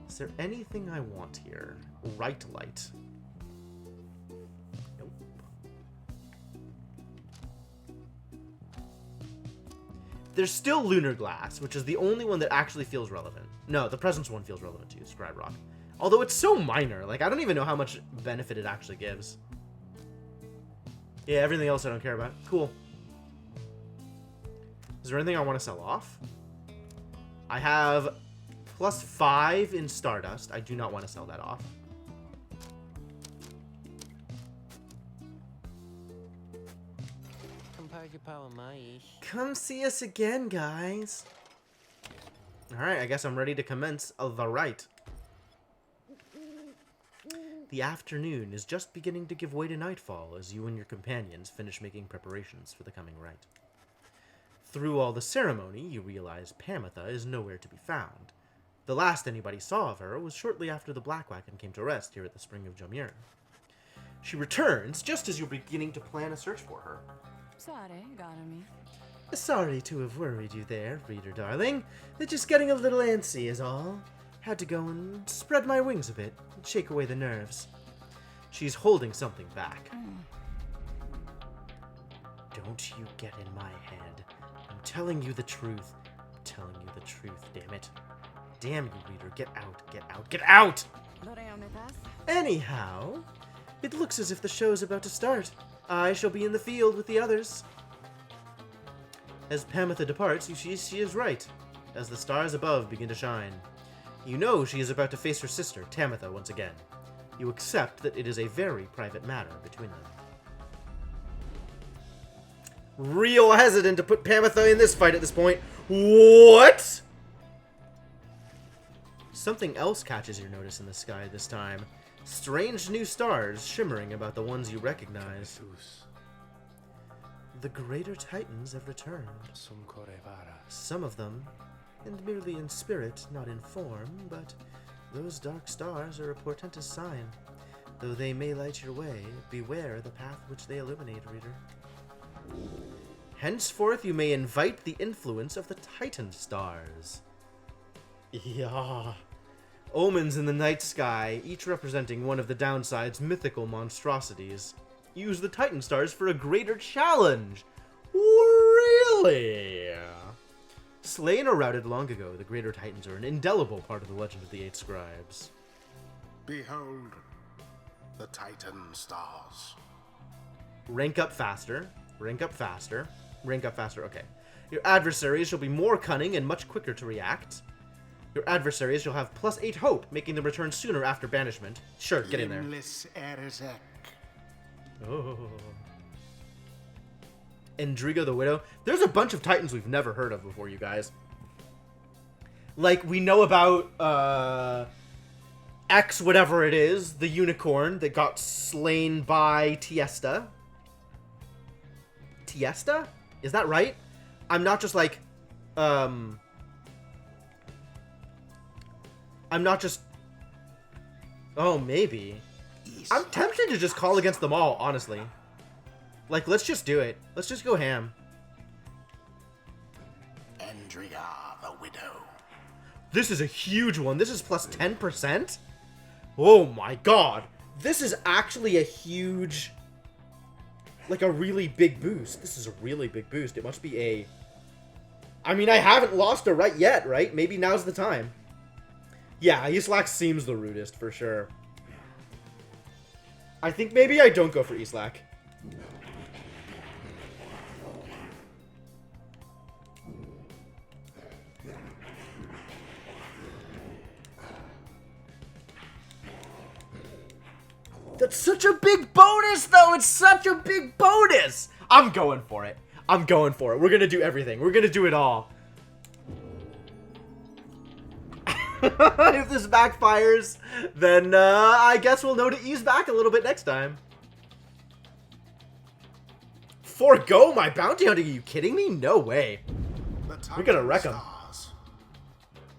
Is there anything I want here? Right light. Nope. There's still Lunar Glass, which is the only one that actually feels relevant. No, the Presence one feels relevant too, Scribe Rock. Although it's so minor, like, I don't even know how much benefit it actually gives. Yeah, everything else I don't care about. Cool. Is there anything I want to sell off? I have +5 in Stardust. I do not want to sell that off. Come see us again, guys. Alright, I guess I'm ready to commence the rite. The afternoon is just beginning to give way to nightfall as you and your companions finish making preparations for the coming rite. Through all the ceremony, you realize Pamitha is nowhere to be found. The last anybody saw of her was shortly after the Black Wagon came to rest here at the Spring of Jomir. She returns just as you're beginning to plan a search for her. Sorry, Garami. Sorry to have worried you there, reader darling. They're just getting a little antsy is all. Had to go and spread my wings a bit, and shake away the nerves. She's holding something back. Don't you get in my head. I'm telling you the truth. I'm telling you the truth, damn it. Damn you, reader. Get out, get out, get out! Anyhow, it looks as if the show's about to start. I shall be in the field with the others. As Pamitha departs, you see she is right, as the stars above begin to shine. You know she is about to face her sister, Tamitha, once again. You accept that it is a very private matter between them. Real hesitant to put Pamitha in this fight at this point. What? Something else catches your notice in the sky this time. Strange new stars shimmering about the ones you recognize. The greater titans have returned. Some of them, and merely in spirit, not in form, but those dark stars are a portentous sign. Though they may light your way, beware the path which they illuminate, reader. Henceforth, you may invite the influence of the Titan stars. Yeah. Omens in the night sky, each representing one of the downside's mythical monstrosities. Use the Titan stars for a greater challenge. Really? Slain or routed long ago, the Greater Titans are an indelible part of the legend of the Eight Scribes. Behold, the Titan stars. Rank up faster. Rank up faster. Rank up faster. Okay. Your adversaries shall be more cunning and much quicker to react. Your adversaries shall have +8 hope, making them return sooner after banishment. Sure, get in there. Limbless Erizek. Oh. Endrigo the Widow. There's a bunch of Titans we've never heard of before, you guys. Like, we know about, X whatever it is, the unicorn that got slain by Tiesta. Tiesta? Is that right? I'm not just like, I'm not just... Oh, maybe. I'm tempted to just call against them all, honestly. Like, let's just do it. Let's just go ham. Endriga the Widow. This is a huge one. This is plus 10%? Oh my god. This is actually a huge... Like, a really big boost. This is a really big boost. It must be a... I mean, I haven't lost a right yet, right? Maybe now's the time. Yeah, Islak seems the rudest, for sure. I think maybe I don't go for Islak. That's such a big bonus, though! It's such a big bonus! I'm going for it. I'm going for it. We're gonna do everything. We're gonna do it all. If this backfires, then I guess we'll know to ease back a little bit next time. Forgo my bounty hunting? Are you kidding me? No way. We're gonna wreck him.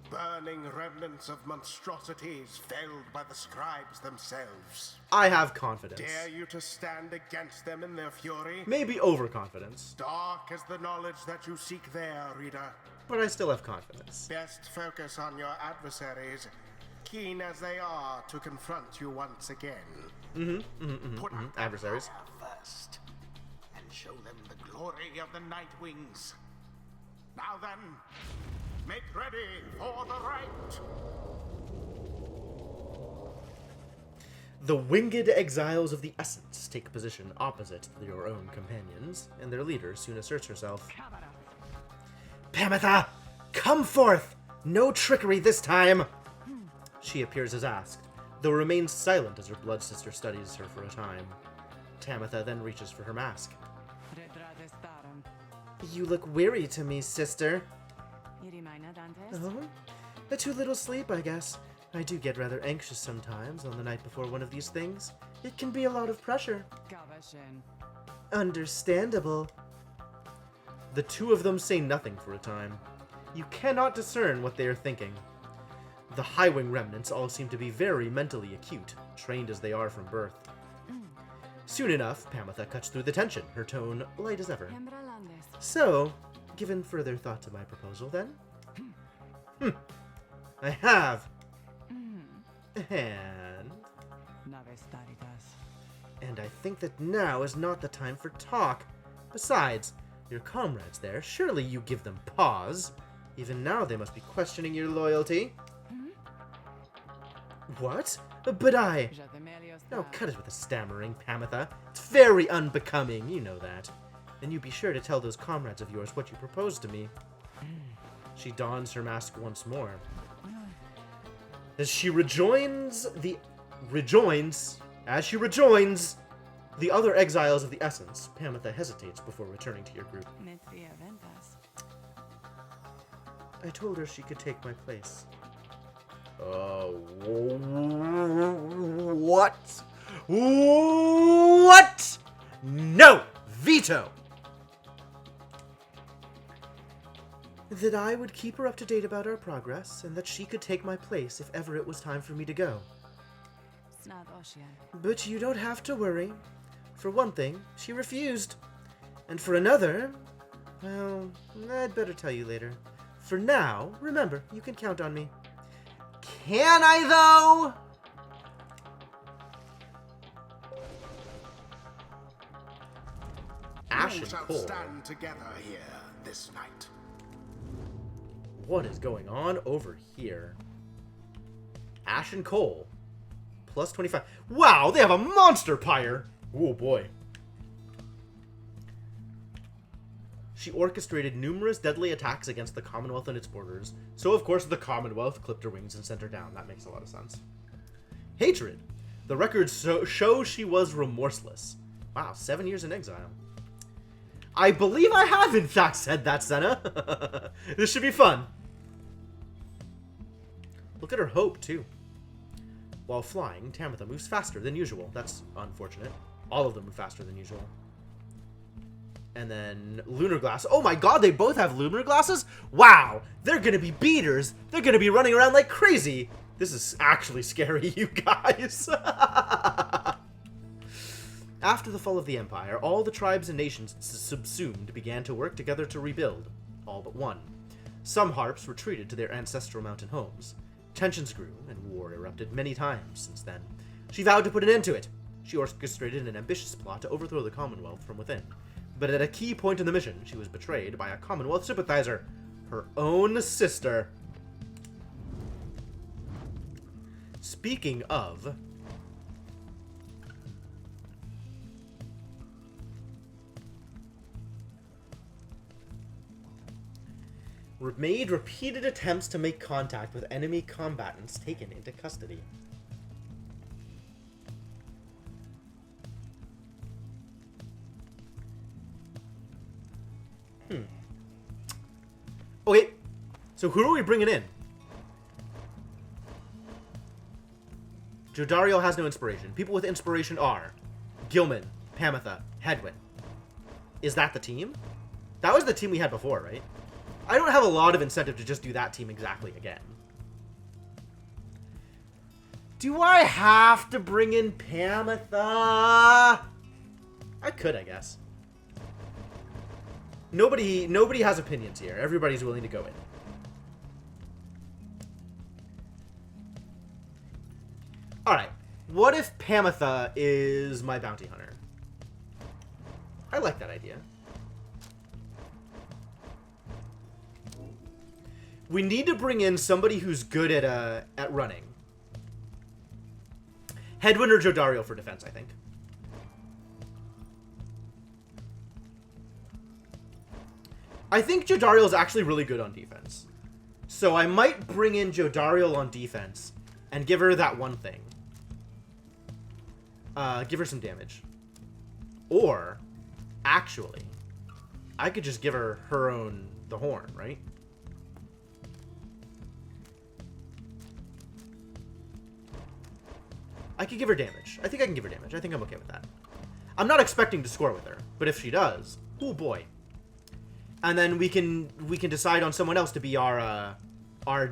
Burning remnants of monstrosities felled by the scribes themselves. I have confidence. Dare you to stand against them in their fury? Maybe overconfidence. Dark is the knowledge that you seek there, reader. But I still have confidence. Best focus on your adversaries, keen as they are to confront you once again. Put out the Adversaries. fire first, and show them the glory of the Night Wings. Now then, make ready for the right. The winged exiles of the Essence take position opposite your own companions, and their leader soon asserts herself. Pamitha, come forth! No trickery this time! She appears as asked, though remains silent as her blood sister studies her for a time. Tamitha then reaches for her mask. You look weary to me, sister. Oh? Too little sleep, I guess. I do get rather anxious sometimes on the night before one of these things. It can be a lot of pressure. Understandable. The two of them say nothing for a time. You cannot discern what they are thinking. The Highwing remnants all seem to be very mentally acute, trained as they are from birth. Soon enough, Pamitha cuts through the tension, her tone light as ever. So, given further thought to my proposal, then? I have a hand. And I think that now is not the time for talk. Besides, your comrades there, surely you give them pause. Even now they must be questioning your loyalty. What? But I... Oh, cut it with the stammering, Pamitha. It's very unbecoming, you know that. And you be sure to tell those comrades of yours what you propose to me. She dons her mask once more. As she rejoins the other exiles of the Essence, Pamitha hesitates before returning to your group. I told her she could take my place. What? What? No! Veto! That I would keep her up to date about our progress, and that she could take my place if ever it was time for me to go. But you don't have to worry. For one thing, she refused. And for another, Well, I'd better tell you later. For now, remember, you can count on me. Can I, though? Ash You and shall Cole. stand together here this night. What is going on over here? Ash and Cole. Plus 25. Wow, they have a monster pyre! Oh boy. She orchestrated numerous deadly attacks against the Commonwealth and its borders, so of course the Commonwealth clipped her wings and sent her down. That makes a lot of sense. Hatred. The records show she was remorseless. Wow, 7 years in exile. I believe I have in fact said that, Senna. This should be fun. Look at her hope, too. While flying, Tamitha moves faster than usual. That's unfortunate. All of them move faster than usual. And then lunar glass. Oh my god, they both have lunar glasses? Wow, they're gonna be beaters. They're gonna be running around like crazy. This is actually scary, you guys. After the fall of the Empire, all the tribes and nations subsumed began to work together to rebuild. All but one. Some harps retreated to their ancestral mountain homes. Tensions grew, and war erupted many times since then. She vowed to put an end to it. She orchestrated an ambitious plot to overthrow the Commonwealth from within. But at a key point in the mission, she was betrayed by a Commonwealth sympathizer, her own sister. Speaking of... made repeated attempts to make contact with enemy combatants taken into custody. Okay, so who are we bringing in? Jodario has no inspiration. People with inspiration are Gilman, Pamitha, Hedwyn. Is that the team? That was the team we had before, right? I don't have a lot of incentive to just do that team exactly again. Do I have to bring in Pamitha? I could, I guess. Nobody has opinions here. Everybody's willing to go in. Alright. What if Pamitha is my bounty hunter? I like that idea. We need to bring in somebody who's good at running. Hedwyn or Jodario for defense, I think. I think Jodario is actually really good on defense. So I might bring in Jodario on defense and give her that one thing. Give her some damage. Or, actually, I could just give her the horn, right? I could give her damage. I think I can give her damage. I think I'm okay with that. I'm not expecting to score with her, but if she does, oh boy. And then we can decide on someone else to be our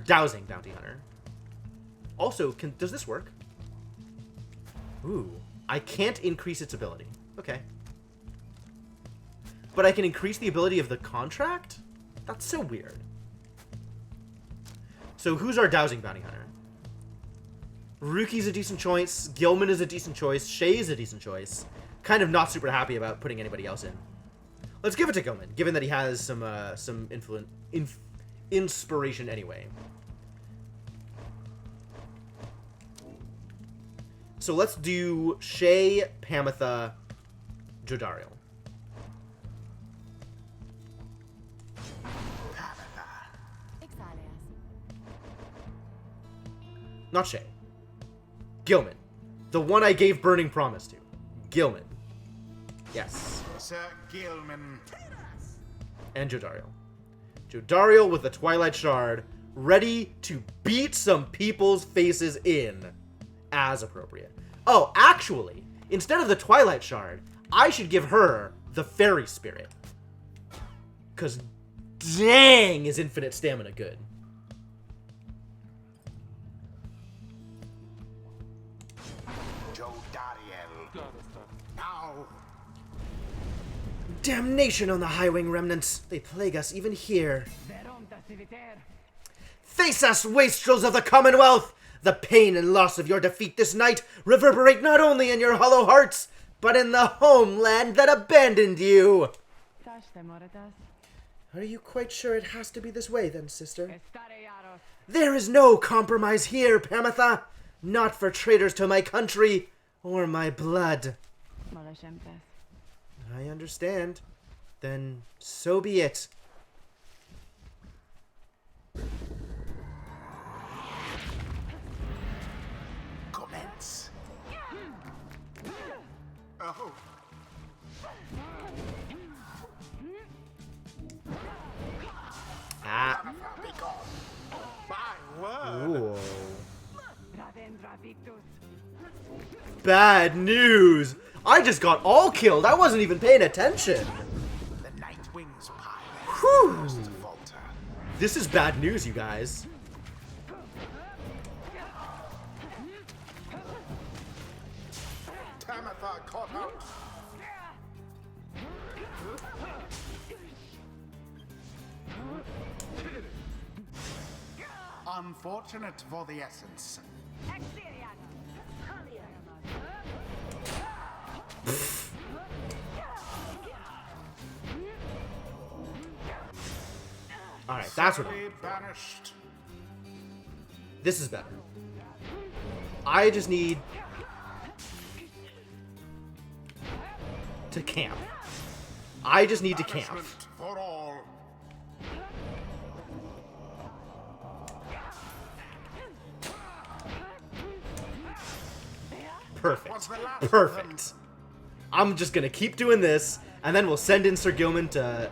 dowsing bounty hunter. Also, does this work? Ooh, I can't increase its ability. Okay. But I can increase the ability of the contract? That's so weird. So who's our dowsing bounty hunter? Ruki's a decent choice. Gilman is a decent choice. Shay's a decent choice. Kind of not super happy about putting anybody else in. Let's give it to Gilman, given that he has some inspiration anyway. So let's do Shay, Pamitha, Jodario. Not Shay. Gilman. The one I gave Burning Promise to. Gilman. Yes. Sir Gilman. And Jodario. Jodario with the Twilight Shard, ready to beat some people's faces in. As appropriate. Oh, actually, instead of the Twilight Shard, I should give her the Fairy Spirit. Because dang is infinite stamina good. Jodariel. Now. Damnation on the Highwing remnants! They plague us even here. Face us, wastrels of the Commonwealth! The pain and loss of your defeat this night reverberate not only in your hollow hearts, but in the homeland that abandoned you! Are you quite sure it has to be this way, then, sister? There is no compromise here, Pamatha! Not for traitors to my country or my blood. I understand. Then so be it. Commence. Oh. Ah. Be gone. My word. Ooh. Bad news! I just got all killed. I wasn't even paying attention. The Nightwing's Pyre Whew. first to falter. This is bad news, you guys. Tamatha caught out. Unfortunate for the essence. Alright, that's what Sorry, banished. this is better. I just need to camp. I just need to camp. Punishment for all. Perfect. Perfect. I'm just gonna keep doing this, and then we'll send in Sir Gilman to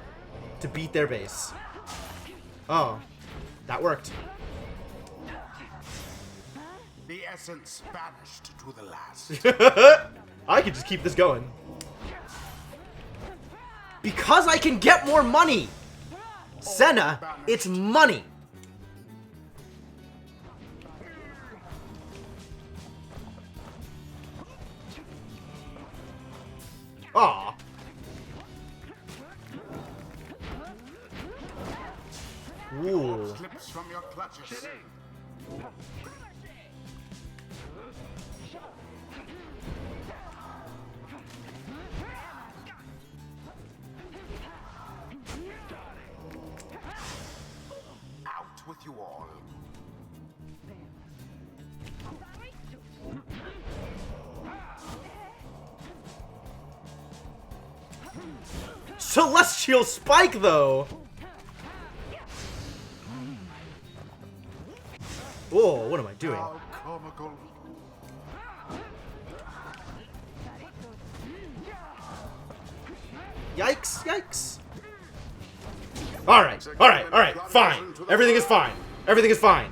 beat their base. Oh, that worked. The essence banished to the last. I could just keep this going. Because I can get more money! Senna, it's money! Aw. Ooh. Slips from your clutches. Out with you all. Celestial Spike, though! Whoa, what am I doing? How comical. Yikes, yikes. Alright, fine. Everything is fine. Everything is fine.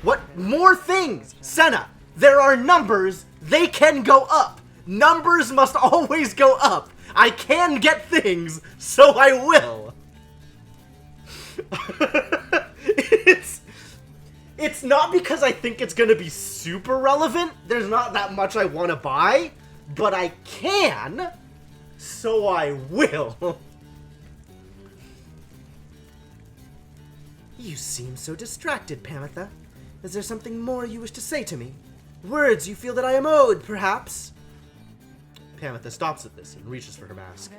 What more things? Senna, there are numbers, they can go up. Numbers must always go up. I can get things, so I will. It's not because I think it's gonna be super relevant. There's not that much I want to buy, but I can, so I will. You seem so distracted, Pamatha. Is there something more you wish to say to me? Words you feel that I am owed, perhaps? Pamatha stops at this and reaches for her mask.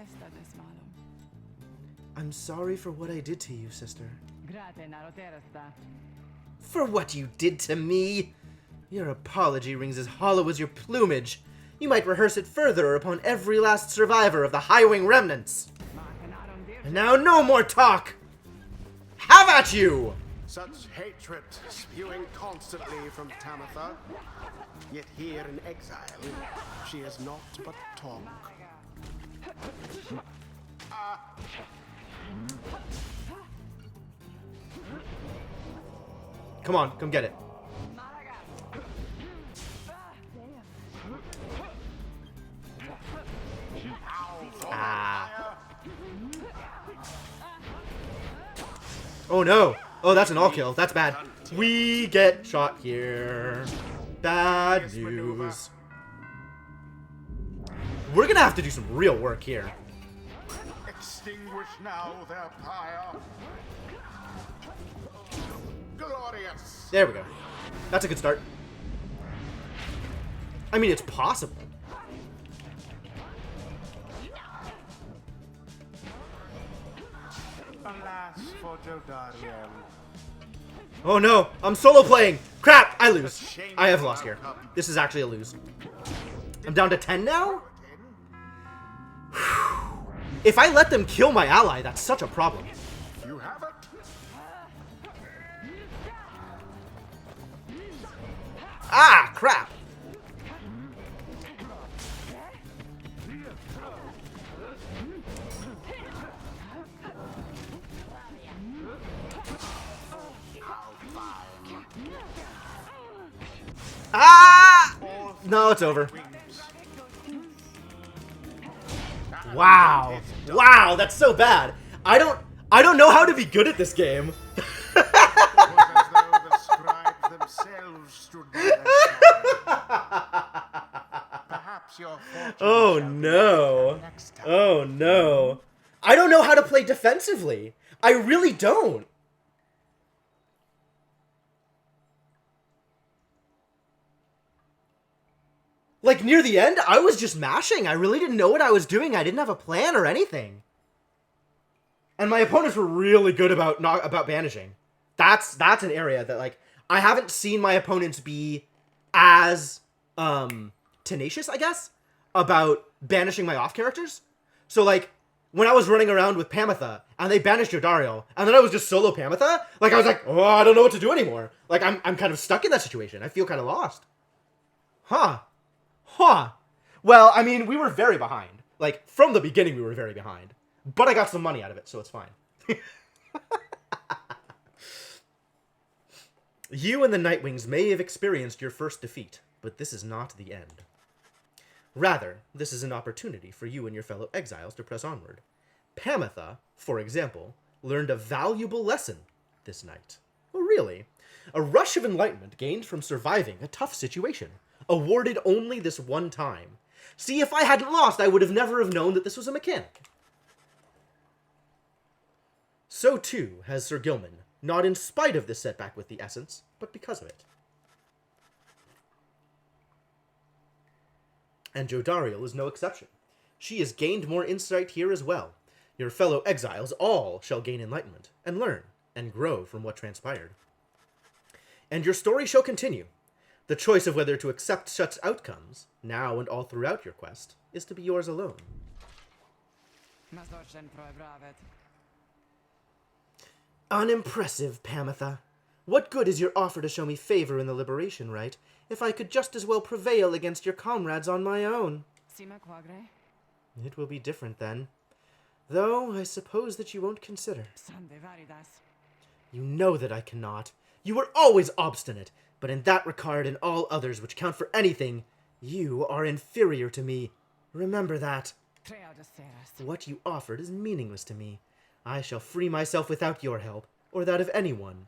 I'm sorry for what I did to you, sister. For what you did to me? Your apology rings as hollow as your plumage. You might rehearse it further upon every last survivor of the Highwing remnants. And now no more talk! Have at you! Such hatred spewing constantly from Tamatha. Yet here in exile, she is not but talk. Come on, come get it. Ah. Oh no! Oh, that's an all kill. That's bad. We get shot here. Bad news. We're gonna have to do some real work here. extinguish now their pyre. Glorious! There we go. That's a good start. I mean, it's possible. Alas for Jodariel. Oh no, I'm solo playing. Crap, I lose. I have lost here. This is actually a lose. I'm down to 10 now? If I let them kill my ally, that's such a problem. You have it. Ah, crap. Ah! No, it's over. Wow. Wow, that's so bad. I don't know how to be good at this game. It was as though the scribes themselves stood by their side. Perhaps your fortune Oh shall be no. better next time. Oh no. I don't know how to play defensively. I really don't. Like, near the end, I was just mashing. I really didn't know what I was doing. I didn't have a plan or anything. And my opponents were really good about banishing. That's an area that, like, I haven't seen my opponents be as tenacious, I guess, about banishing my off characters. So, like, when I was running around with Pamitha and they banished Jodariel, and then I was just solo Pamitha, like, I was like, oh, I don't know what to do anymore. Like, I'm kind of stuck in that situation. I feel kind of lost. Huh. Well, I mean, we were very behind. Like, from the beginning, we were very behind. But I got some money out of it, so it's fine. You and the Nightwings may have experienced your first defeat, but this is not the end. Rather, this is an opportunity for you and your fellow exiles to press onward. Pamitha, for example, learned a valuable lesson this night. Oh, really? A rush of enlightenment gained from surviving a tough situation, awarded only this one time. See, if I hadn't lost, I would have never have known that this was a mechanic. So too has Sir Gilman, not in spite of this setback with the essence, but because of it. And Jodariel is no exception. She has gained more insight here as well. Your fellow exiles all shall gain enlightenment, and learn, and grow from what transpired. And your story shall continue. The choice of whether to accept such outcomes, now and all throughout your quest, is to be yours alone. Unimpressive, Pamitha. What good is your offer to show me favor in the liberation rite, if I could just as well prevail against your comrades on my own? It will be different then. Though, I suppose that you won't consider. You know that I cannot. You are always obstinate, but in that regard and all others which count for anything, you are inferior to me. Remember that. What you offered is meaningless to me. I shall free myself without your help, or that of anyone.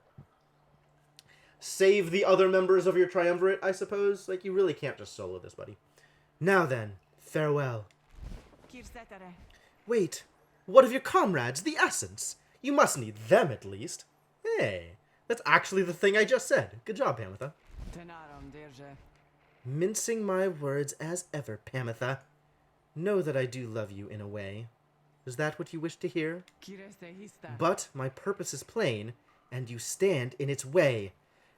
Save the other members of your triumvirate, I suppose? Like, you really can't just solo this, buddy. Now then, farewell. Wait, what of your comrades, the Essence? You must need them, at least. Hey, that's actually the thing I just said. Good job, Pamitha. Mincing my words as ever, Pamitha. Know that I do love you in a way. Is that what you wish to hear? But my purpose is plain, and you stand in its way.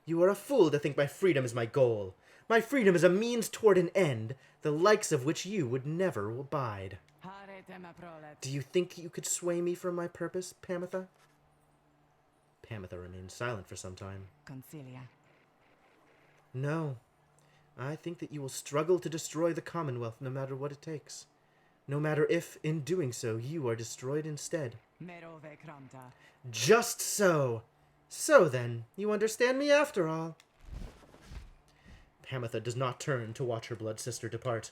You are a fool to think my freedom is my goal. My freedom is a means toward an end, the likes of which you would never abide. Do you think you could sway me from my purpose, Pamitha? Pamitha remained silent for some time. No. I think that you will struggle to destroy the Commonwealth no matter what it takes. No matter if, in doing so, you are destroyed instead. Just so. So then, you understand me after all. Pamitha does not turn to watch her blood sister depart.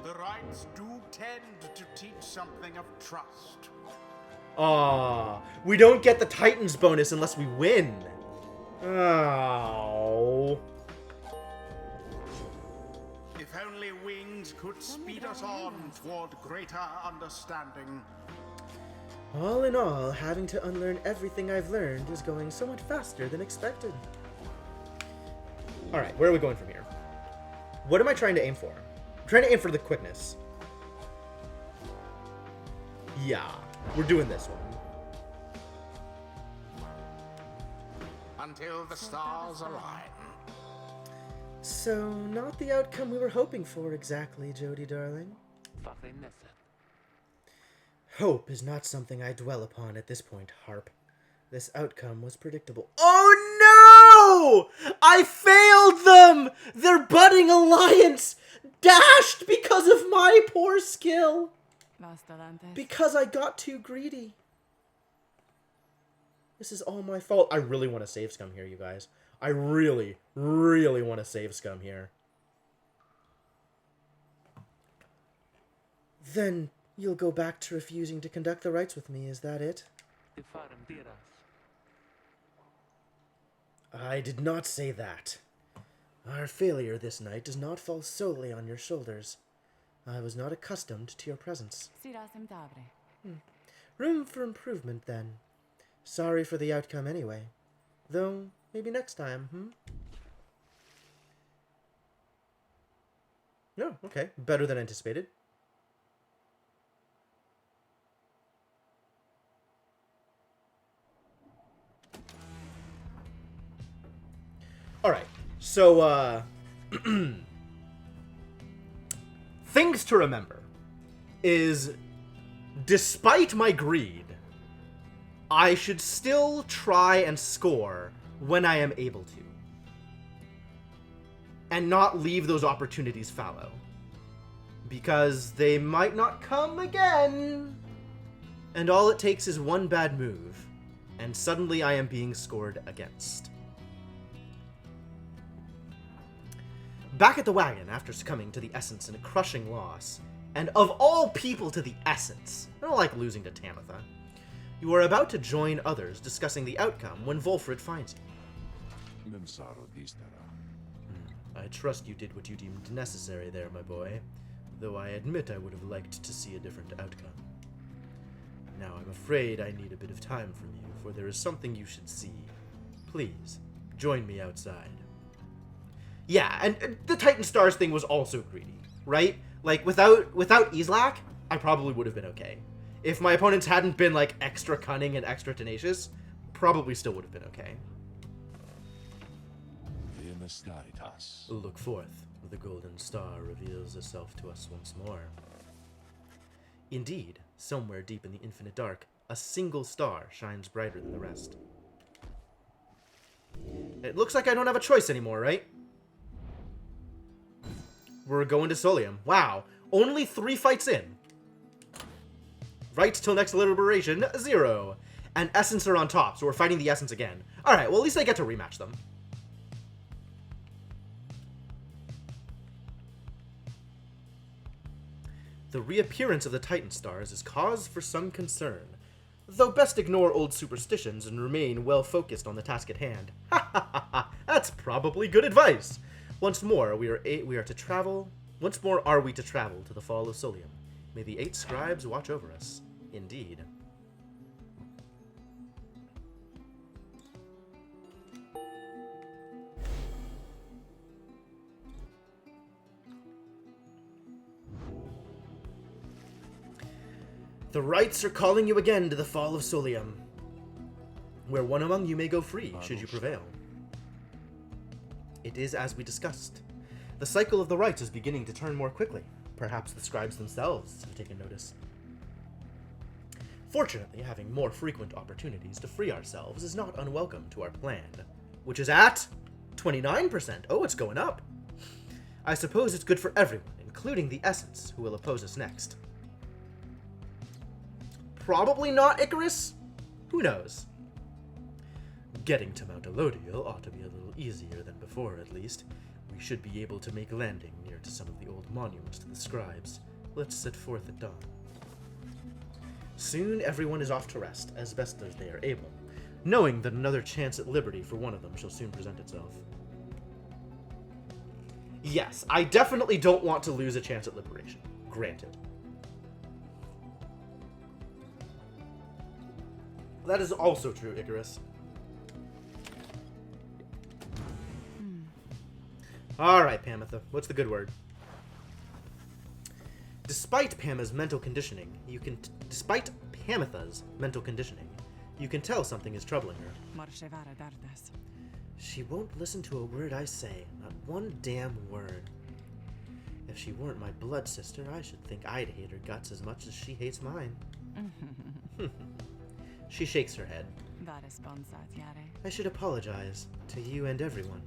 The rites do tend to teach something of trust. Ah, we don't get the Titans bonus unless we win. Oh. If If only wings could speed us on toward greater understanding. All in all, having to unlearn everything I've learned is going so much faster than expected. Alright, where are we going from here? What am I trying to aim for? I'm trying to aim for the quickness. Yeah, we're doing this one. Until the stars align. So, not the outcome we were hoping for exactly, Jody darling. Hope is not something I dwell upon at this point, Harp. This outcome was predictable. Oh no! I failed them! Their budding alliance dashed because of my poor skill. Basta, Dante. Because I got too greedy. This is all my fault. I really want to save Scum here, you guys. I really, really want to save Scum here. Then you'll go back to refusing to conduct the rites with me, is that it? I did not say that. Our failure this night does not fall solely on your shoulders. I was not accustomed to your presence. Room for improvement, then. Sorry for the outcome anyway. Though, maybe next time, No, okay. Better than anticipated. Alright, so, things to remember is, despite my greed, I should still try and score when I am able to. And not leave those opportunities fallow. Because they might not come again. And all it takes is one bad move, and suddenly I am being scored against. Back at the wagon after succumbing to the Essence in a crushing loss, and of all people to the Essence, I don't like losing to Tamitha, you are about to join others discussing the outcome when Volfred finds you. I trust you did what you deemed necessary there, my boy, though I admit I would have liked to see a different outcome. Now I'm afraid I need a bit of time from you, for there is something you should see. Please, join me outside. Yeah, and the Titan Stars thing was also greedy, right? Like, without Islak, I probably would have been okay. If my opponents hadn't been, like, extra cunning and extra tenacious, probably still would have been okay. Look forth. The golden star reveals itself to us once more. Indeed, somewhere deep in the infinite dark, a single star shines brighter than the rest. It looks like I don't have a choice anymore, right? We're going to Solium. Wow. Only 3 fights in. Right till next liberation, 0. And Essence are on top, so we're fighting the Essence again. Alright, well at least I get to rematch them. The reappearance of the Titan Stars is cause for some concern, though best ignore old superstitions and remain well focused on the task at hand. Ha ha ha ha! That's probably good advice. Once more, we are to travel. Once more, are we to travel to the fall of Solium? May the 8 scribes watch over us. Indeed. The rites are calling you again to the fall of Solium, where one among you may go free, should you prevail. It is as we discussed. The cycle of the rites is beginning to turn more quickly. Perhaps the scribes themselves have taken notice. Fortunately, having more frequent opportunities to free ourselves is not unwelcome to our plan, which is at 29%. Oh, it's going up. I suppose it's good for everyone, including the Essence, who will oppose us next. Probably not Icarus? Who knows? Getting to Mount Elodiel ought to be a little easier than before, at least. We should be able to make landing near to some of the old monuments to the scribes. Let's set forth at dawn. Soon everyone is off to rest, as best as they are able, knowing that another chance at liberty for one of them shall soon present itself. Yes, I definitely don't want to lose a chance at liberation. Granted. That is also true, Icarus. Alright, Pamitha, what's the good word? Despite Pamitha's mental conditioning, you can tell something is troubling her. She won't listen to a word I say, not one damn word. If she weren't my blood sister, I should think I'd hate her guts as much as she hates mine. She shakes her head. I should apologize to you and everyone.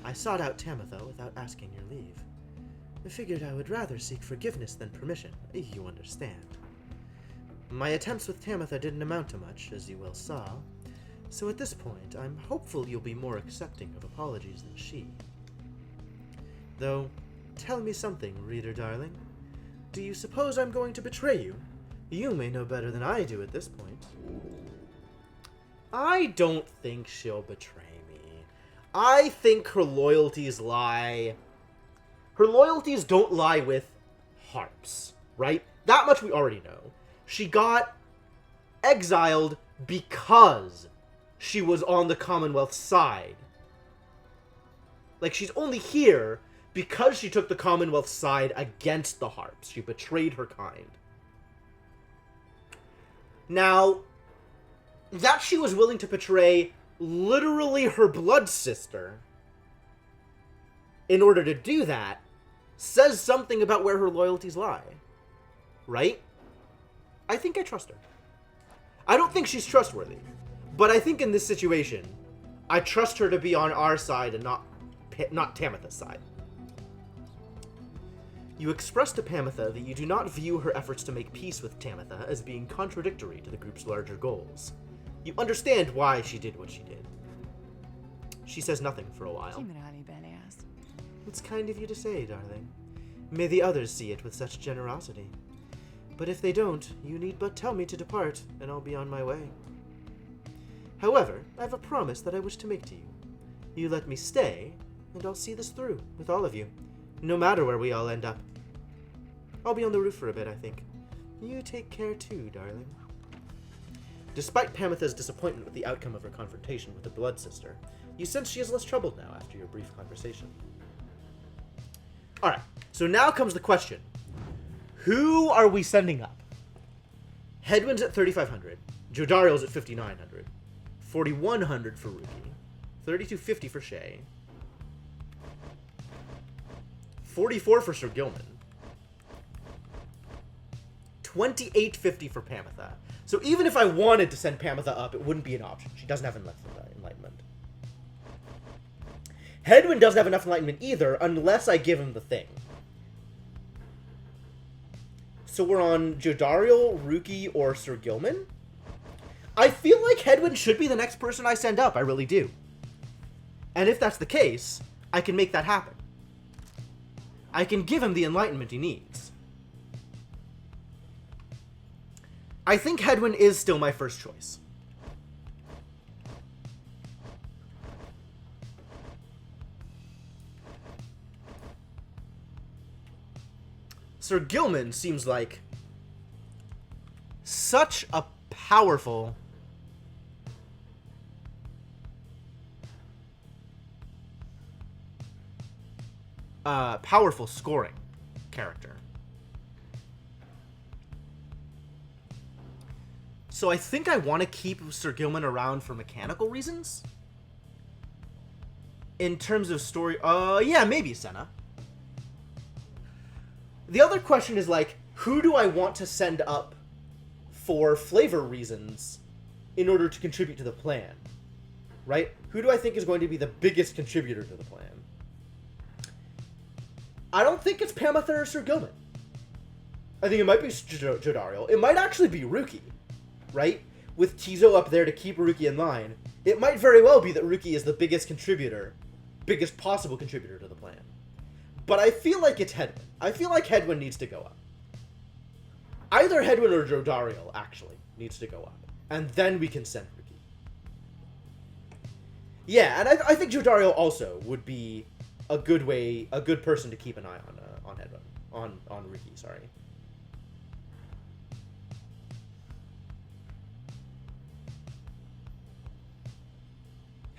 I sought out Tamitha without asking your leave. I figured I would rather seek forgiveness than permission, you understand. My attempts with Tamitha didn't amount to much, as you well saw, so at this point, I'm hopeful you'll be more accepting of apologies than she. Though, tell me something, reader darling. Do you suppose I'm going to betray you? You may know better than I do at this point. I don't think she'll betray me. I think her loyalties lie... Her loyalties don't lie with harps, right? That much we already know. She got exiled because she was on the Commonwealth side. Like, she's only here because she took the Commonwealth side against the harps. She betrayed her kind. Now, that she was willing to betray literally her blood sister in order to do that says something about where her loyalties lie. Right? I think I trust her. I don't think she's trustworthy. But I think in this situation, I trust her to be on our side and not Tamitha's side. You expressed to Pamitha that you do not view her efforts to make peace with Tamitha as being contradictory to the group's larger goals. You understand why she did what she did. She says nothing for a while. It's kind of you to say, darling. May the others see it with such generosity. But if they don't, you need but tell me to depart, and I'll be on my way. However, I have a promise that I wish to make to you. You let me stay, and I'll see this through, with all of you, no matter where we all end up. I'll be on the roof for a bit, I think. You take care too, darling. Despite Pamitha's disappointment with the outcome of her confrontation with the blood sister, you sense she is less troubled now after your brief conversation. Alright, so now comes the question. Who are we sending up? Hedwyn's at 3,500. Jodario's at 5,900. 4,100 for Ruki. 3,250 for Shay. 44 for Sir Gilman. 2,850 for Pamitha. So even if I wanted to send Pamitha up, it wouldn't be an option. She doesn't have enough enlightenment. Hedwyn doesn't have enough enlightenment either, unless I give him the thing. So we're on Jodario, Ruki, or Sir Gilman? I feel like Hedwyn should be the next person I send up, I really do. And if that's the case, I can make that happen. I can give him the enlightenment he needs. I think Hedwyn is still my first choice. Sir Gilman seems like such a powerful scoring character. So I think I want to keep Sir Gilman around for mechanical reasons. In terms of story, yeah, maybe Senna. The other question is, like, who do I want to send up for flavor reasons in order to contribute to the plan? Right? Who do I think is going to be the biggest contributor to the plan? I don't think it's Pamitha or Sir Gilman. I think it might be Jodario. It might actually be Ruki, right? With Tizo up there to keep Ruki in line, it might very well be that Ruki is the biggest contributor, biggest possible contributor to the plan. But I feel like it's Hedwyn. I feel like Hedwyn needs to go up. Either Hedwyn or Jodario, actually, needs to go up. And then we can send Ruki. Yeah, and I think Jodario also would be a good person to keep an eye on Hedwyn, on Ricky. Sorry.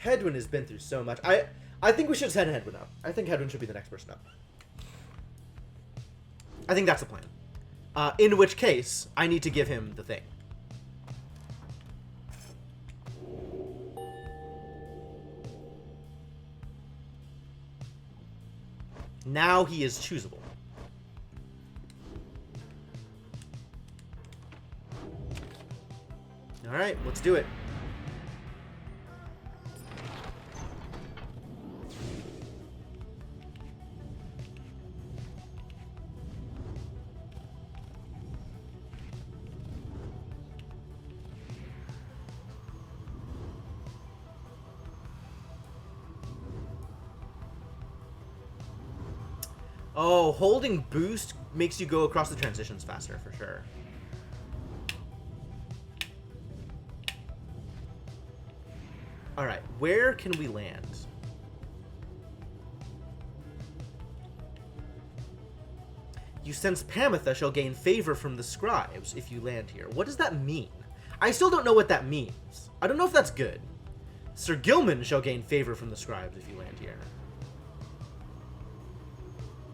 Hedwyn has been through so much. I think we should send Hedwyn up. I think Hedwyn should be the next person up. I think that's the plan. In which case, I need to give him the thing. Now he is choosable. Alright, let's do it. Oh, holding boost makes you go across the transitions faster, for sure. Alright, where can we land? You sense Pamitha shall gain favor from the scribes if you land here. What does that mean? I still don't know what that means. I don't know if that's good. Sir Gilman shall gain favor from the scribes if you land here.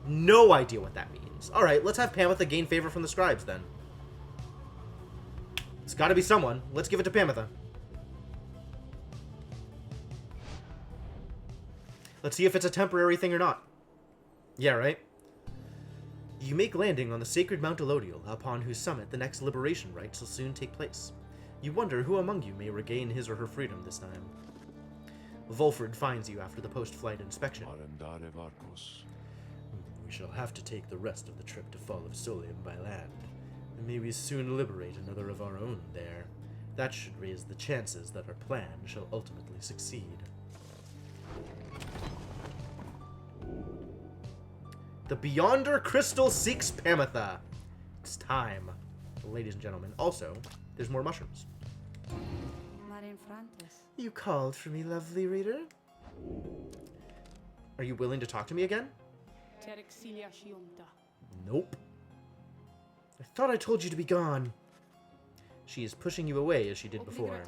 No idea what that means. Alright, let's have Pamitha gain favor from the scribes then. It's gotta be someone. Let's give it to Pamitha. Let's see if it's a temporary thing or not. Yeah, right? You make landing on the sacred Mount Elodial, upon whose summit the next liberation rite shall soon take place. You wonder who among you may regain his or her freedom this time. Volfred finds you after the post-flight inspection. We shall have to take the rest of the trip to Fall of Solium by land, and may we soon liberate another of our own there. That should raise the chances that our plan shall ultimately succeed. The Beyonder Crystal seeks Pamitha. It's time, ladies and gentlemen. Also, there's more mushrooms. You called for me, lovely reader? Are you willing to talk to me again? Nope. I thought I told you to be gone. She is pushing you away as she did before.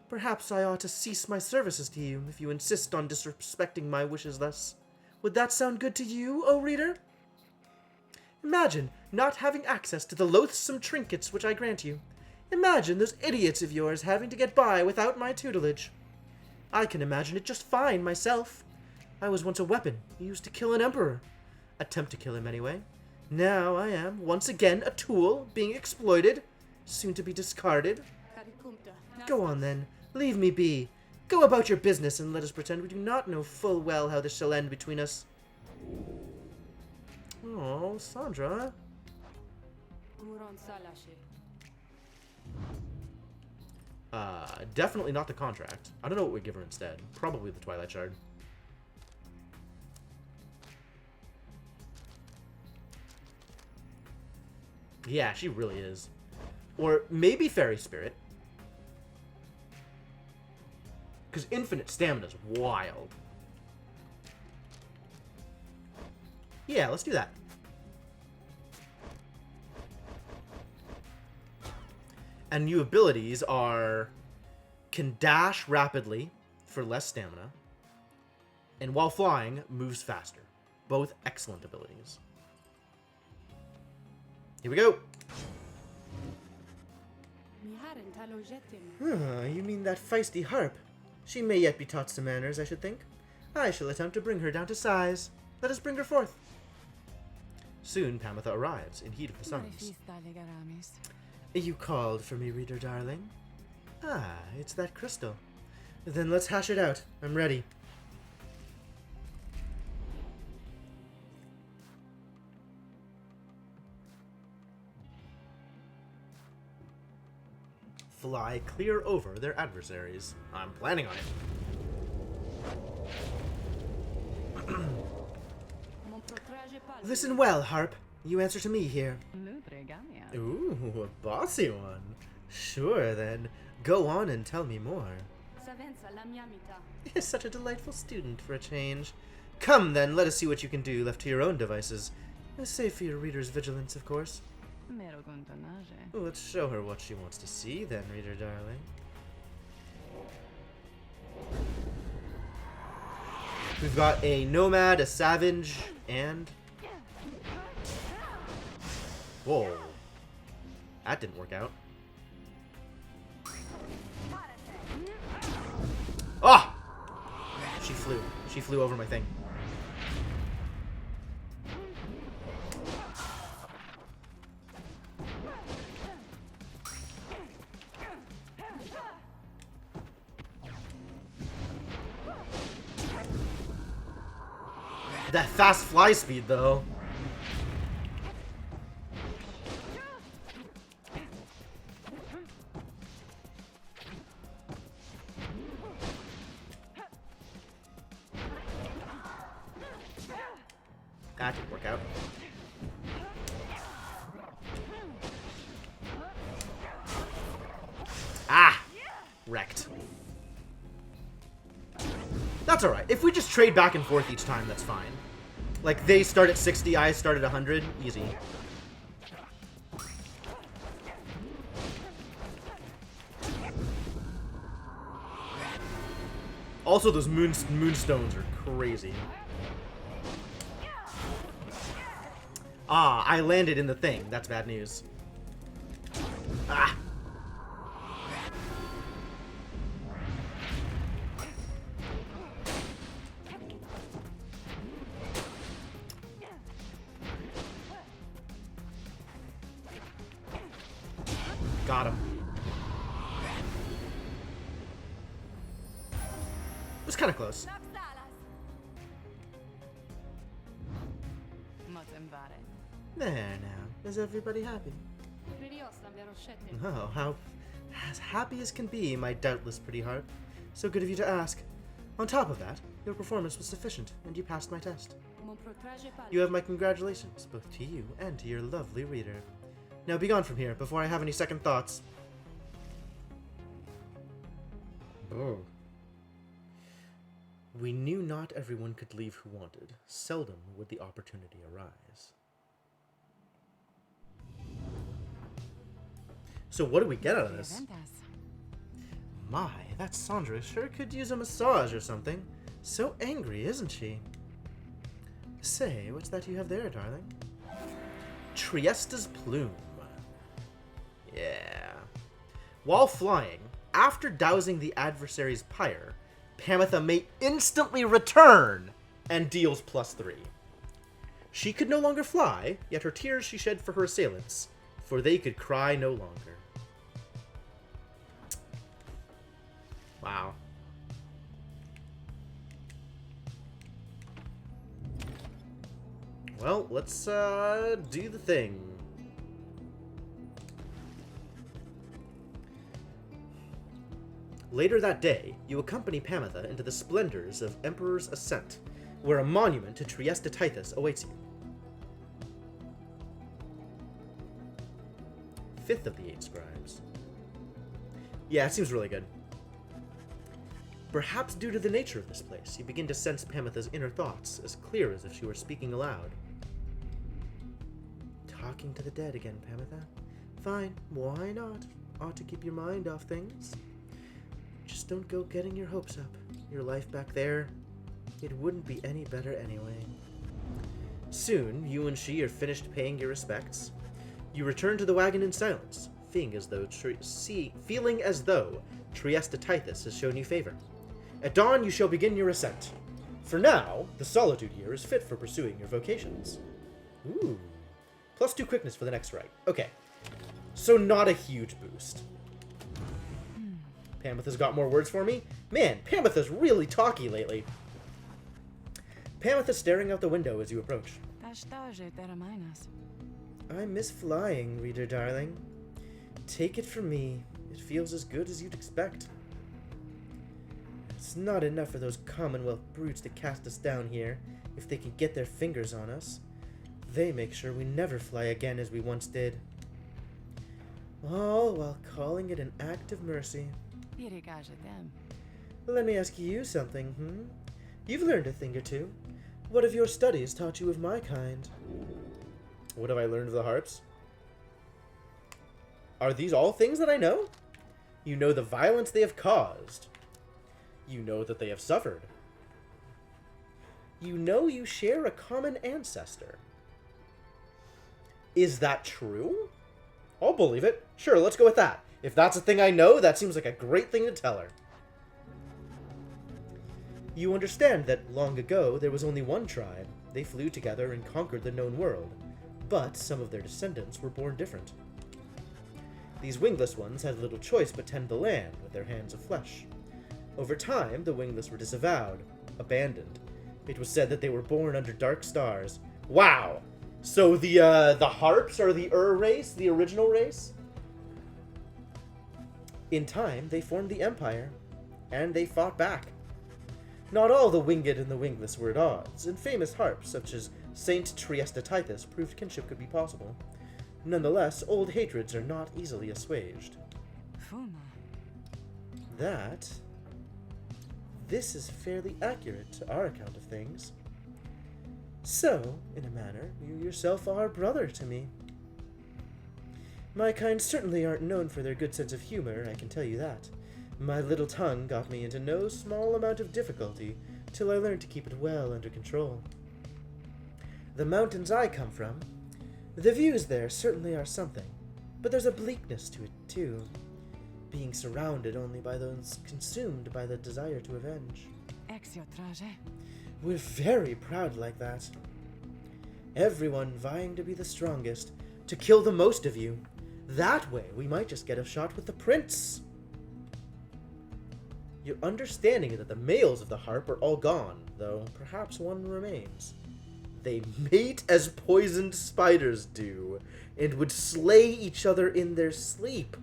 Perhaps I ought to cease my services to you if you insist on disrespecting my wishes thus. Would that sound good to you, O reader? Imagine not having access to the loathsome trinkets which I grant you. Imagine those idiots of yours having to get by without my tutelage. I can imagine it just fine myself. I was once a weapon used to kill an emperor. Attempt to kill him anyway. Now I am, once again, a tool being exploited, soon to be discarded. Go on then, leave me be. Go about your business and let us pretend we do not know full well how this shall end between us. Oh, Sandra. Definitely not the contract. I don't know what we'd give her instead. Probably the Twilight Shard. Yeah, she really is. Or maybe Fairy Spirit. Because infinite stamina is wild. Yeah, let's do that. And new abilities are can dash rapidly for less stamina, and while flying, moves faster. Both excellent abilities. Here we go. You mean that feisty harp? She may yet be taught some manners, I should think. I shall attempt to bring her down to size. Let us bring her forth. Soon Pamitha arrives, in heat of the summons. You called for me, reader darling? Ah, it's that crystal. Then let's hash it out. I'm ready. Fly clear over their adversaries. I'm planning on it. Listen well, Harp. You answer to me here. Ooh, a bossy one. Sure, then. Go on and tell me more. You're such a delightful student for a change. Come then, let us see what you can do left to your own devices. Safe for your reader's vigilance, of course. Mero contonage. Well, let's show her what she wants to see then, reader darling. We've got a nomad, a savage, and... Whoa. That didn't work out. Ah! She flew. She flew over my thing. That fast fly speed, though. That didn't work out. Ah! Wrecked. That's alright. If we just trade back and forth each time, that's fine. Like, they start at 60, I start at 100. Easy. Also, those moonstones are crazy. Ah, I landed in the thing. That's bad news. Ah! Got him. It was kind of close. There now. Is everybody happy? Oh, how as happy as can be, my doubtless pretty heart. So good of you to ask. On top of that, your performance was sufficient, and you passed my test. You have my congratulations, both to you and to your lovely reader. Now be gone from here, before I have any second thoughts. Oh. We knew not everyone could leave who wanted. Seldom would the opportunity arise. So what do we get out of this? My, that Sandra sure could use a massage or something. So angry, isn't she? Say, what's that you have there, darling? Triesta's plume. Yeah. While flying, after dousing the adversary's pyre, Pamitha may instantly return and deals +3. She could no longer fly, yet her tears she shed for her assailants, for they could cry no longer. Wow. Well, let's do the thing. Later that day, you accompany Pamitha into the splendors of Emperor's Ascent, where a monument to Triesta Tithys awaits you. 5th of the 8 scribes. Yeah, it seems really good. Perhaps due to the nature of this place, you begin to sense Pamitha's inner thoughts, as clear as if she were speaking aloud. Talking to the dead again, Pamitha? Fine, why not? Ought to keep your mind off things. Just don't go getting your hopes up. Your life back there, it wouldn't be any better anyway. Soon, you and she are finished paying your respects. You return to the wagon in silence, feeling as though Triesta Tithys has shown you favor. At dawn, you shall begin your ascent. For now, the solitude here is fit for pursuing your vocations. Ooh. +2 quickness for the next rite. Okay. So not a huge boost. Pamitha's got more words for me? Man, Pamitha's really talky lately. Pamitha's staring out the window as you approach. I miss flying, reader darling. Take it from me, it feels as good as you'd expect. It's not enough for those Commonwealth brutes to cast us down here, if they can get their fingers on us. They make sure we never fly again as we once did. All while calling it an act of mercy. Let me ask you something, You've learned a thing or two. What have your studies taught you of my kind? What have I learned of the harps? Are these all things that I know? You know the violence they have caused. You know that they have suffered. You know you share a common ancestor. Is that true? I'll believe it. Sure, let's go with that. If that's a thing I know, that seems like a great thing to tell her. You understand that long ago there was only one tribe. They flew together and conquered the known world. But some of their descendants were born different. These wingless ones had little choice but tend the land with their hands of flesh. Over time, the wingless were disavowed, abandoned. It was said that they were born under dark stars. Wow! So the harps are the race, the original race? In time, they formed the Empire, and they fought back. Not all the winged and the wingless were at odds, and famous harps such as Saint Triesta Titus proved kinship could be possible. Nonetheless, old hatreds are not easily assuaged. Fuma. This is fairly accurate to our account of things. So, in a manner, you yourself are brother to me. My kind certainly aren't known for their good sense of humor, I can tell you that. My little tongue got me into no small amount of difficulty till I learned to keep it well under control. The mountains I come from, the views there certainly are something, but there's a bleakness to it, too. Being surrounded only by those consumed by the desire to avenge. We're very proud like that. Everyone vying to be the strongest, to kill the most of you. That way, we might just get a shot with the prince. Your understanding that the males of the harp are all gone, though perhaps one remains. They mate as poisoned spiders do, and would slay each other in their sleep.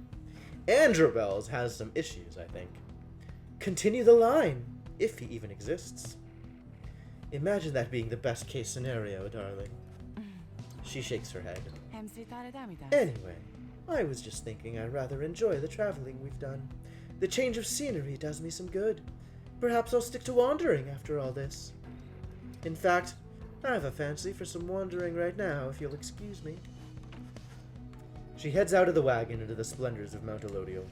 Androbel's has some issues, I think. Continue the line, if he even exists. Imagine that being the best case scenario, darling. She shakes her head. Anyway, I was just thinking I rather enjoy the traveling we've done. The change of scenery does me some good. Perhaps I'll stick to wandering after all this. In fact, I have a fancy for some wandering right now, if you'll excuse me. She heads out of the wagon into the splendors of Mount Elodial.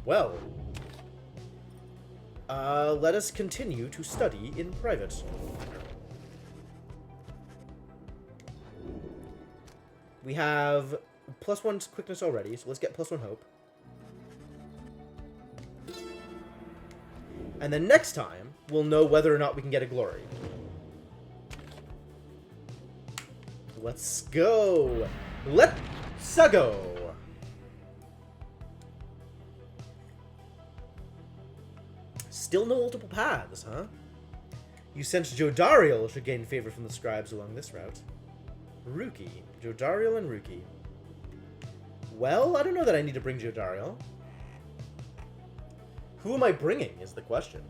Well, let us continue to study in private. We have +1 quickness already, so let's get +1 hope. And then next time, we'll know whether or not we can get a glory. Let's go! Let's go! Still no multiple paths, huh? You sense Jodariel should gain favor from the scribes along this route. Ruki. Jodariel and Ruki. Well, I don't know that I need to bring Jodariel. Who am I bringing is the question.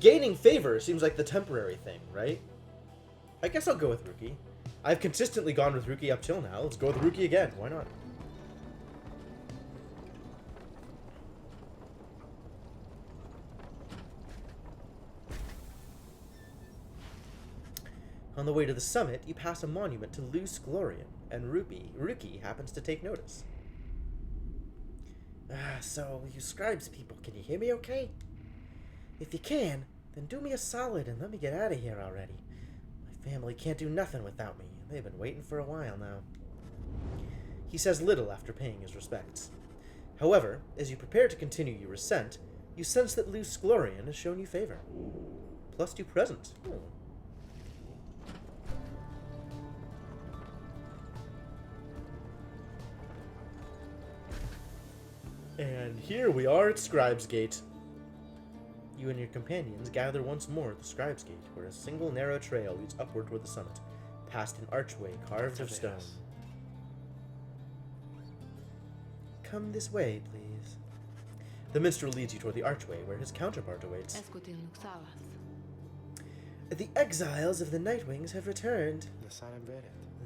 Gaining favor seems like the temporary thing, right? I guess I'll go with Ruki. I've consistently gone with Ruki up till now. Let's go with Ruki again. Why not? On the way to the summit, you pass a monument to Luce Glorian, and Ruki happens to take notice. So, you scribes people, can you hear me okay? If you can, then do me a solid and let me get out of here already. My family can't do nothing without me. They've been waiting for a while now. He says little after paying his respects. However, as you prepare to continue your ascent, you sense that Luce Glorian has shown you favor. +2 present. And here we are at Scribe's Gate. You and your companions gather once more at the Scribe's Gate, where a single narrow trail leads upward toward the summit, past an archway carved of stone. Come this way, please. The minstrel leads you toward the archway, where his counterpart awaits. The exiles of the Nightwings have returned.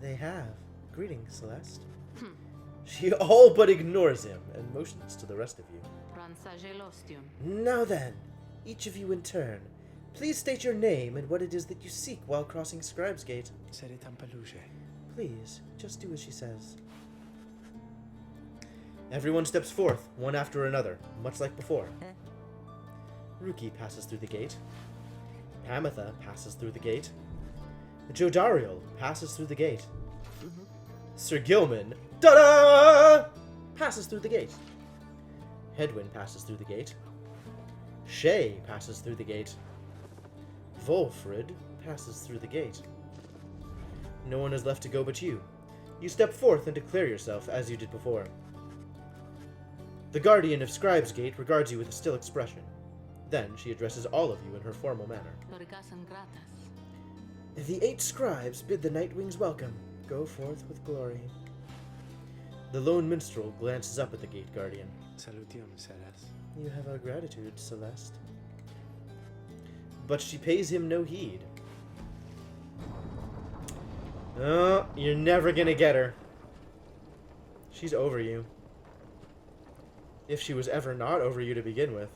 They have. Greetings, Celeste. She all but ignores him and motions to the rest of you. Now then, each of you in turn, Please state your name and what it is that you seek while crossing Scribe's Gate. Please, just do as she says. Everyone steps forth, one after another, much like before. Ruki passes through the gate. Pamitha passes through the gate. Jodariel passes through the gate. Sir Gilman, ta-da! Passes through the gate. Hedwyn passes through the gate. Shay passes through the gate. Volfrid passes through the gate. No one is left to go but you. You step forth and declare yourself as you did before. The guardian of Scribe's Gate regards you with a still expression. Then she addresses all of you in her formal manner. The 8 scribes bid the Nightwings welcome. Go forth with glory. The lone minstrel glances up at the gate guardian. Salutium, Celeste. You have our gratitude, Celeste. But she pays him no heed. Oh, you're never gonna get her. She's over you. If she was ever not over you to begin with.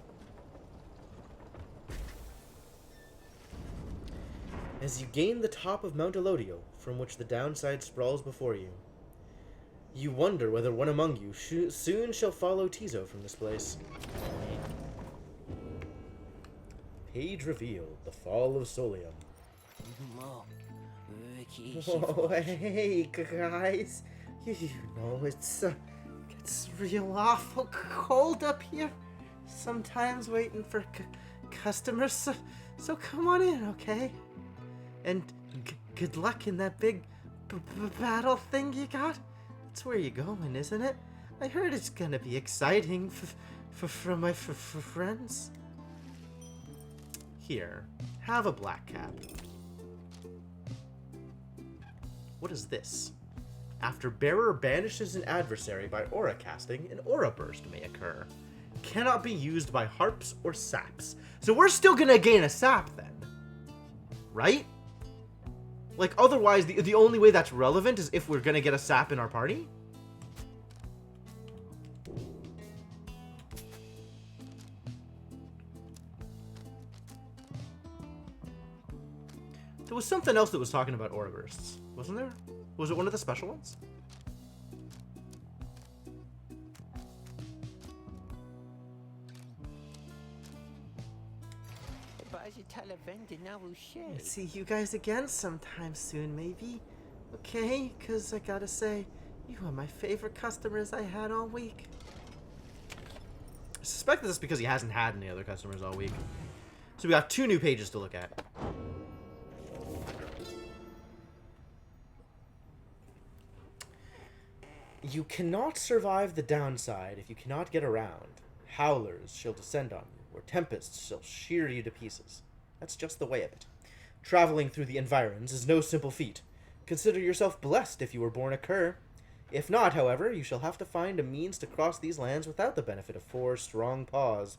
As you gain the top of Mount Elodio, from which the downside sprawls before you, you wonder whether one among you soon shall follow Tizo from this place. Page revealed, the fall of Solium. Oh, hey, guys. You know, it's real awful cold up here. Sometimes waiting for customers, so come on in, okay? And good luck in that big battle thing you got. That's where you're going, isn't it? I heard it's gonna be exciting for my friends. Here, have a black cap. What is this? After bearer banishes an adversary by aura casting, an aura burst may occur. Cannot be used by harps or saps. So we're still gonna gain a sap then. Right? Like, otherwise, the only way that's relevant is if we're gonna get a sap in our party? There was something else that was talking about aura bursts, wasn't there? Was it one of the special ones? See you guys again sometime soon, maybe. Okay? Because I gotta say, you are my favorite customers I had all week. I suspect this is because he hasn't had any other customers all week. So we got 2 new pages to look at. You cannot survive the downside if you cannot get around. Howlers shall descend on you, or tempests shall shear you to pieces. That's just the way of it. Traveling through the environs is no simple feat. Consider yourself blessed if you were born a cur. If not, however, you shall have to find a means to cross these lands without the benefit of 4 strong paws.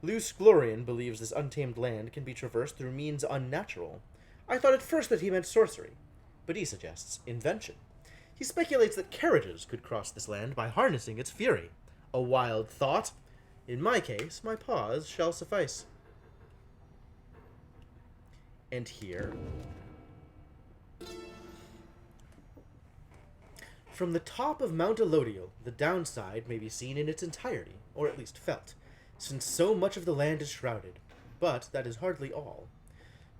Luce Glorian believes this untamed land can be traversed through means unnatural. I thought at first that he meant sorcery, but he suggests invention. He speculates that carriages could cross this land by harnessing its fury. A wild thought. In my case, my paws shall suffice. And here, from the top of Mount Elodio, the downside may be seen in its entirety, or at least felt, since so much of the land is shrouded. But that is hardly all.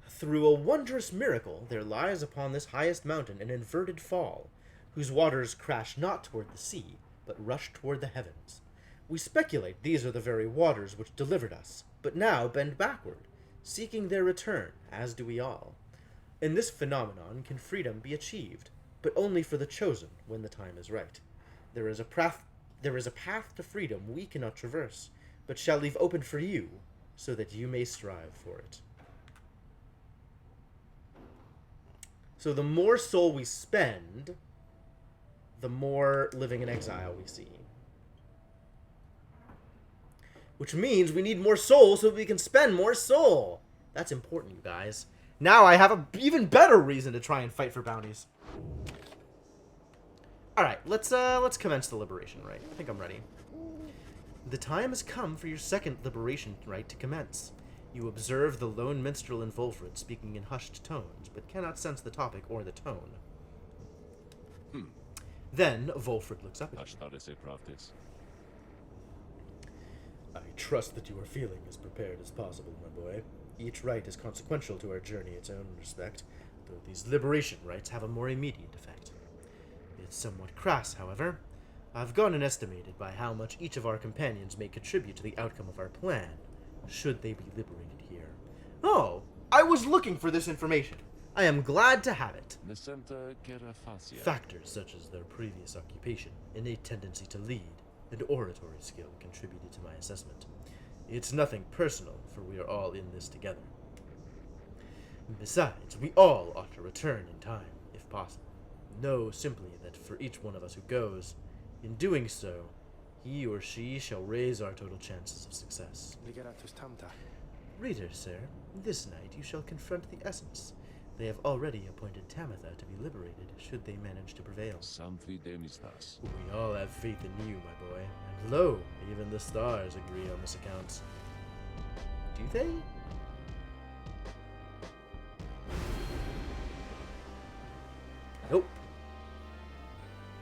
Through a wondrous miracle, there lies upon this highest mountain an inverted fall, whose waters crash not toward the sea, but rush toward the heavens. We speculate these are the very waters which delivered us, but now bend backward, seeking their return, as do we all. In this phenomenon can freedom be achieved, but only for the chosen when the time is right. There is a path to freedom we cannot traverse, but shall leave open for you, so that you may strive for it. So the more soul we spend, the more living in exile we see. Which means we need more soul so that we can spend more soul. That's important, you guys. Now I have an even better reason to try and fight for bounties. Alright, let's commence the liberation rite. I think I'm ready. The time has come for your second liberation rite to commence. You observe the lone minstrel in Volfred speaking in hushed tones, but cannot sense the topic or the tone. Then Volfred looks up at you. I trust that you are feeling as prepared as possible, my boy. Each rite is consequential to our journey in its own respect, though these liberation rites have a more immediate effect. It's somewhat crass, however. I've gone and estimated by how much each of our companions may contribute to the outcome of our plan, should they be liberated here. Oh, I was looking for this information. I am glad to have it. Factors such as their previous occupation, innate tendency to lead, and oratory skill contributed to my assessment. It's nothing personal, for we are all in this together. Besides, we all ought to return in time, if possible. Know simply that for each one of us who goes, in doing so, he or she shall raise our total chances of success. Reader, sir, this night you shall confront the Essence. They have already appointed Tamitha to be liberated, should they manage to prevail. We all have faith in you, my boy. And lo, even the stars agree on this account. Do they? Nope.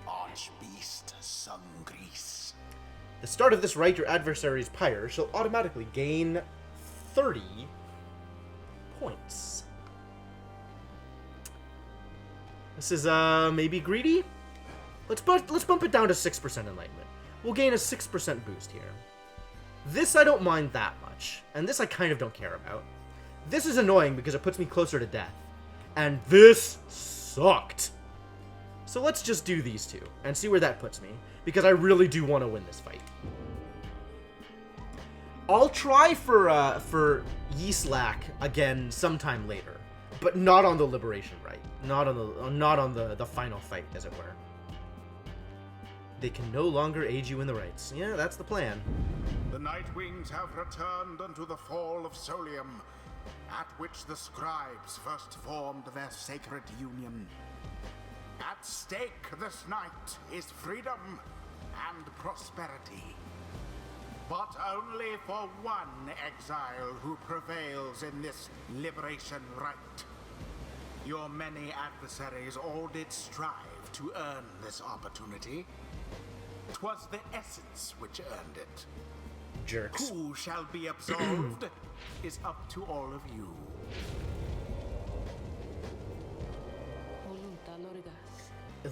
Archbeast Sungrease. The start of this rite, your adversary's Pyre shall automatically gain 30 points. This is, maybe greedy? Let's bump it down to 6% enlightenment. We'll gain a 6% boost here. This I don't mind that much, and this I kind of don't care about. This is annoying because it puts me closer to death. And this sucked. So let's just do these two, and see where that puts me, because I really do want to win this fight. I'll try for Yislak again sometime later, but not on the liberation rite. Not on the final fight, as it were. They can no longer aid you in the rites. Yeah, that's the plan. The Nightwings have returned unto the fall of Solium, at which the scribes first formed their sacred union. At stake this night is freedom and prosperity. But only for one exile who prevails in this liberation rite. Your many adversaries all did strive to earn this opportunity. 'Twas the Essence which earned it. Jerks. Who shall be absolved is up to all of you.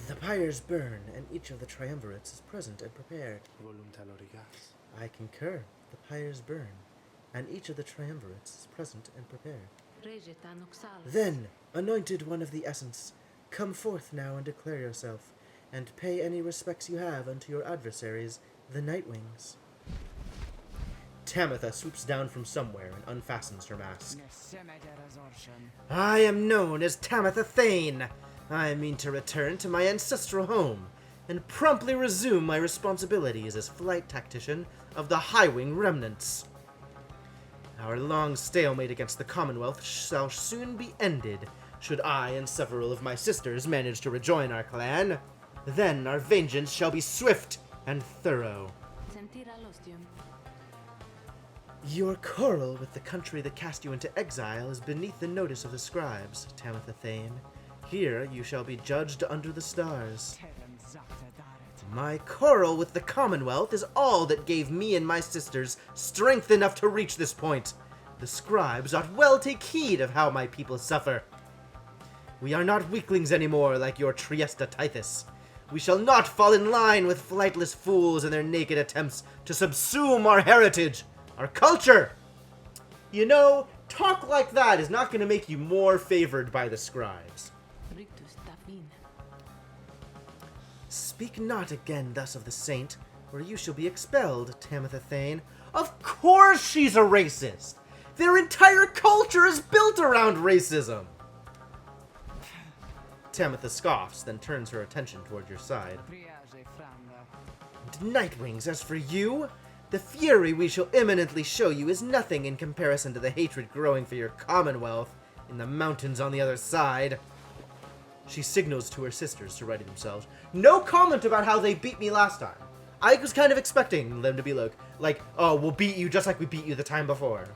The pyres burn, and each of the triumvirates is present and prepared. I concur. The pyres burn, and each of the triumvirates is present and prepared. Then, anointed one of the Essence, come forth now and declare yourself, and pay any respects you have unto your adversaries, the Nightwings. Tamitha swoops down from somewhere and unfastens her mask. I am known as Tamitha Thane. I mean to return to my ancestral home, and promptly resume my responsibilities as flight tactician of the Highwing Remnants. Our long stalemate against the Commonwealth shall soon be ended, should I and several of my sisters manage to rejoin our clan. Then our vengeance shall be swift and thorough. Your quarrel with the country that cast you into exile is beneath the notice of the scribes, Tamitha Thane. Here you shall be judged under the stars. My quarrel with the Commonwealth is all that gave me and my sisters strength enough to reach this point. The scribes ought well take heed of how my people suffer. We are not weaklings anymore like your Triesta Tithys. We shall not fall in line with flightless fools in their naked attempts to subsume our heritage, our culture. You know, talk like that is not going to make you more favored by the scribes. Speak not again thus of the saint, or you shall be expelled, Tamitha Thane. Of course she's a racist! Their entire culture is built around racism! Tamitha scoffs, then turns her attention toward your side. Nightwings, as for you, the fury we shall imminently show you is nothing in comparison to the hatred growing for your Commonwealth in the mountains on the other side. She signals to her sisters to ready themselves. No comment about how they beat me last time. I was kind of expecting them to be like, oh, we'll beat you just like we beat you the time before.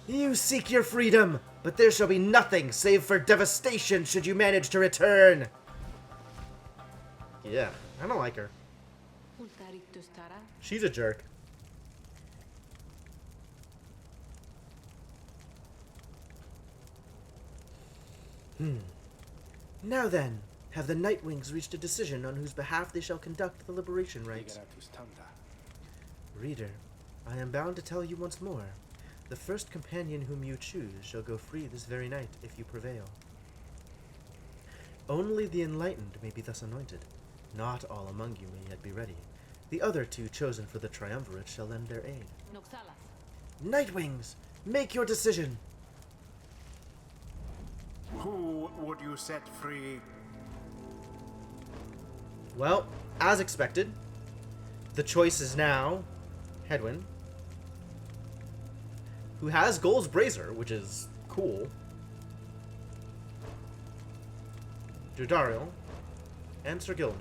You seek your freedom, but there shall be nothing save for devastation should you manage to return. Yeah, I don't like her. She's a jerk. Now then, have the Nightwings reached a decision on whose behalf they shall conduct the liberation rites? Reader, I am bound to tell you once more. The first companion whom you choose shall go free this very night, if you prevail. Only the enlightened may be thus anointed. Not all among you may yet be ready. The other two chosen for the triumvirate shall lend their aid. Nightwings, make your decision! Who would you set free? Well, as expected, the choice is now Hedwyn, who has Goal's Brazier, which is cool. Jodariel, and Sir Gilman.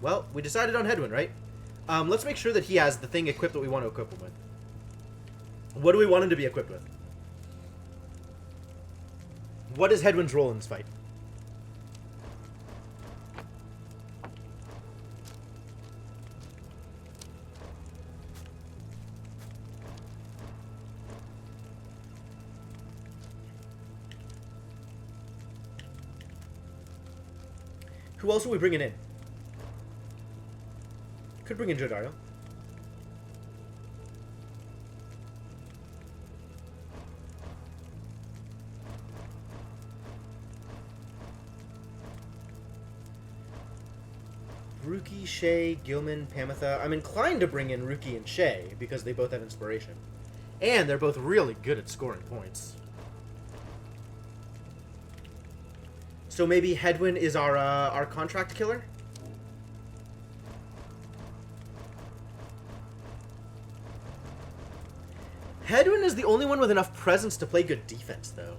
Well, we decided on Hedwyn, right? Let's make sure that he has the thing equipped that we want to equip him with. What do we want him to be equipped with? What is Hedwyn's role in this fight? Who else are we bringing in? Could bring in Jodariel. Ruki, Shay, Gilman, Pamitha. I'm inclined to bring in Ruki and Shay because they both have inspiration. And they're both really good at scoring points. So maybe Hedwyn is our contract killer? Hedwyn is the only one with enough presence to play good defense, though.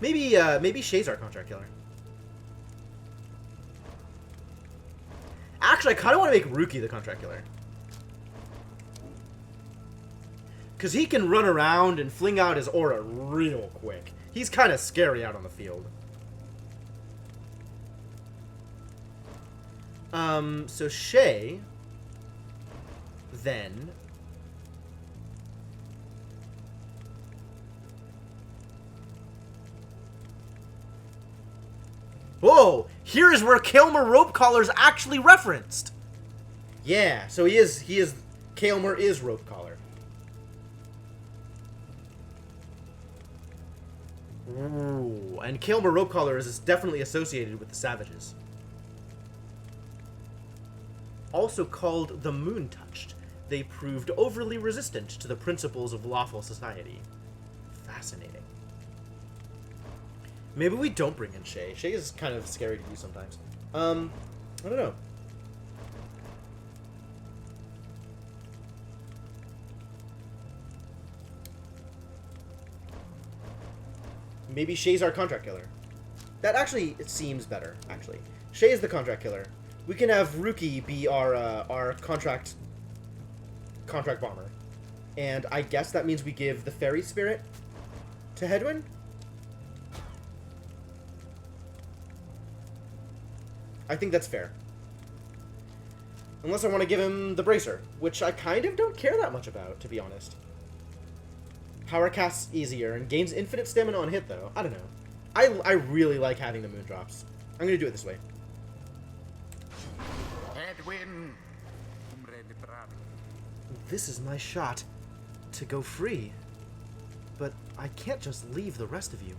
Maybe Shay's our contract killer. Actually, I kind of want to make Ruki the contract killer. Because he can run around and fling out his aura real quick. He's kind of scary out on the field. So Shay, then... Whoa! Here is where Kael'mer Ropecollar is actually referenced! Yeah, so Kael'mer is Ropecollar. Ooh, and Kael'mer Ropecollar is definitely associated with the Savages. Also called the Moon-Touched, they proved overly resistant to the principles of lawful society. Fascinating. Maybe we don't bring in Shay. Shay is kind of scary to use sometimes. I don't know. Maybe Shay's our contract killer. That actually, it seems better, actually. Shay is the contract killer. We can have Ruki be our contract bomber. And I guess that means we give the fairy spirit to Hedwyn? I think that's fair. Unless I want to give him the bracer, which I kind of don't care that much about, to be honest. Power casts easier and gains infinite stamina on hit, though. I don't know. I really like having the moon drops. I'm going to do it this way. Edwin. This is my shot to go free. But I can't just leave the rest of you.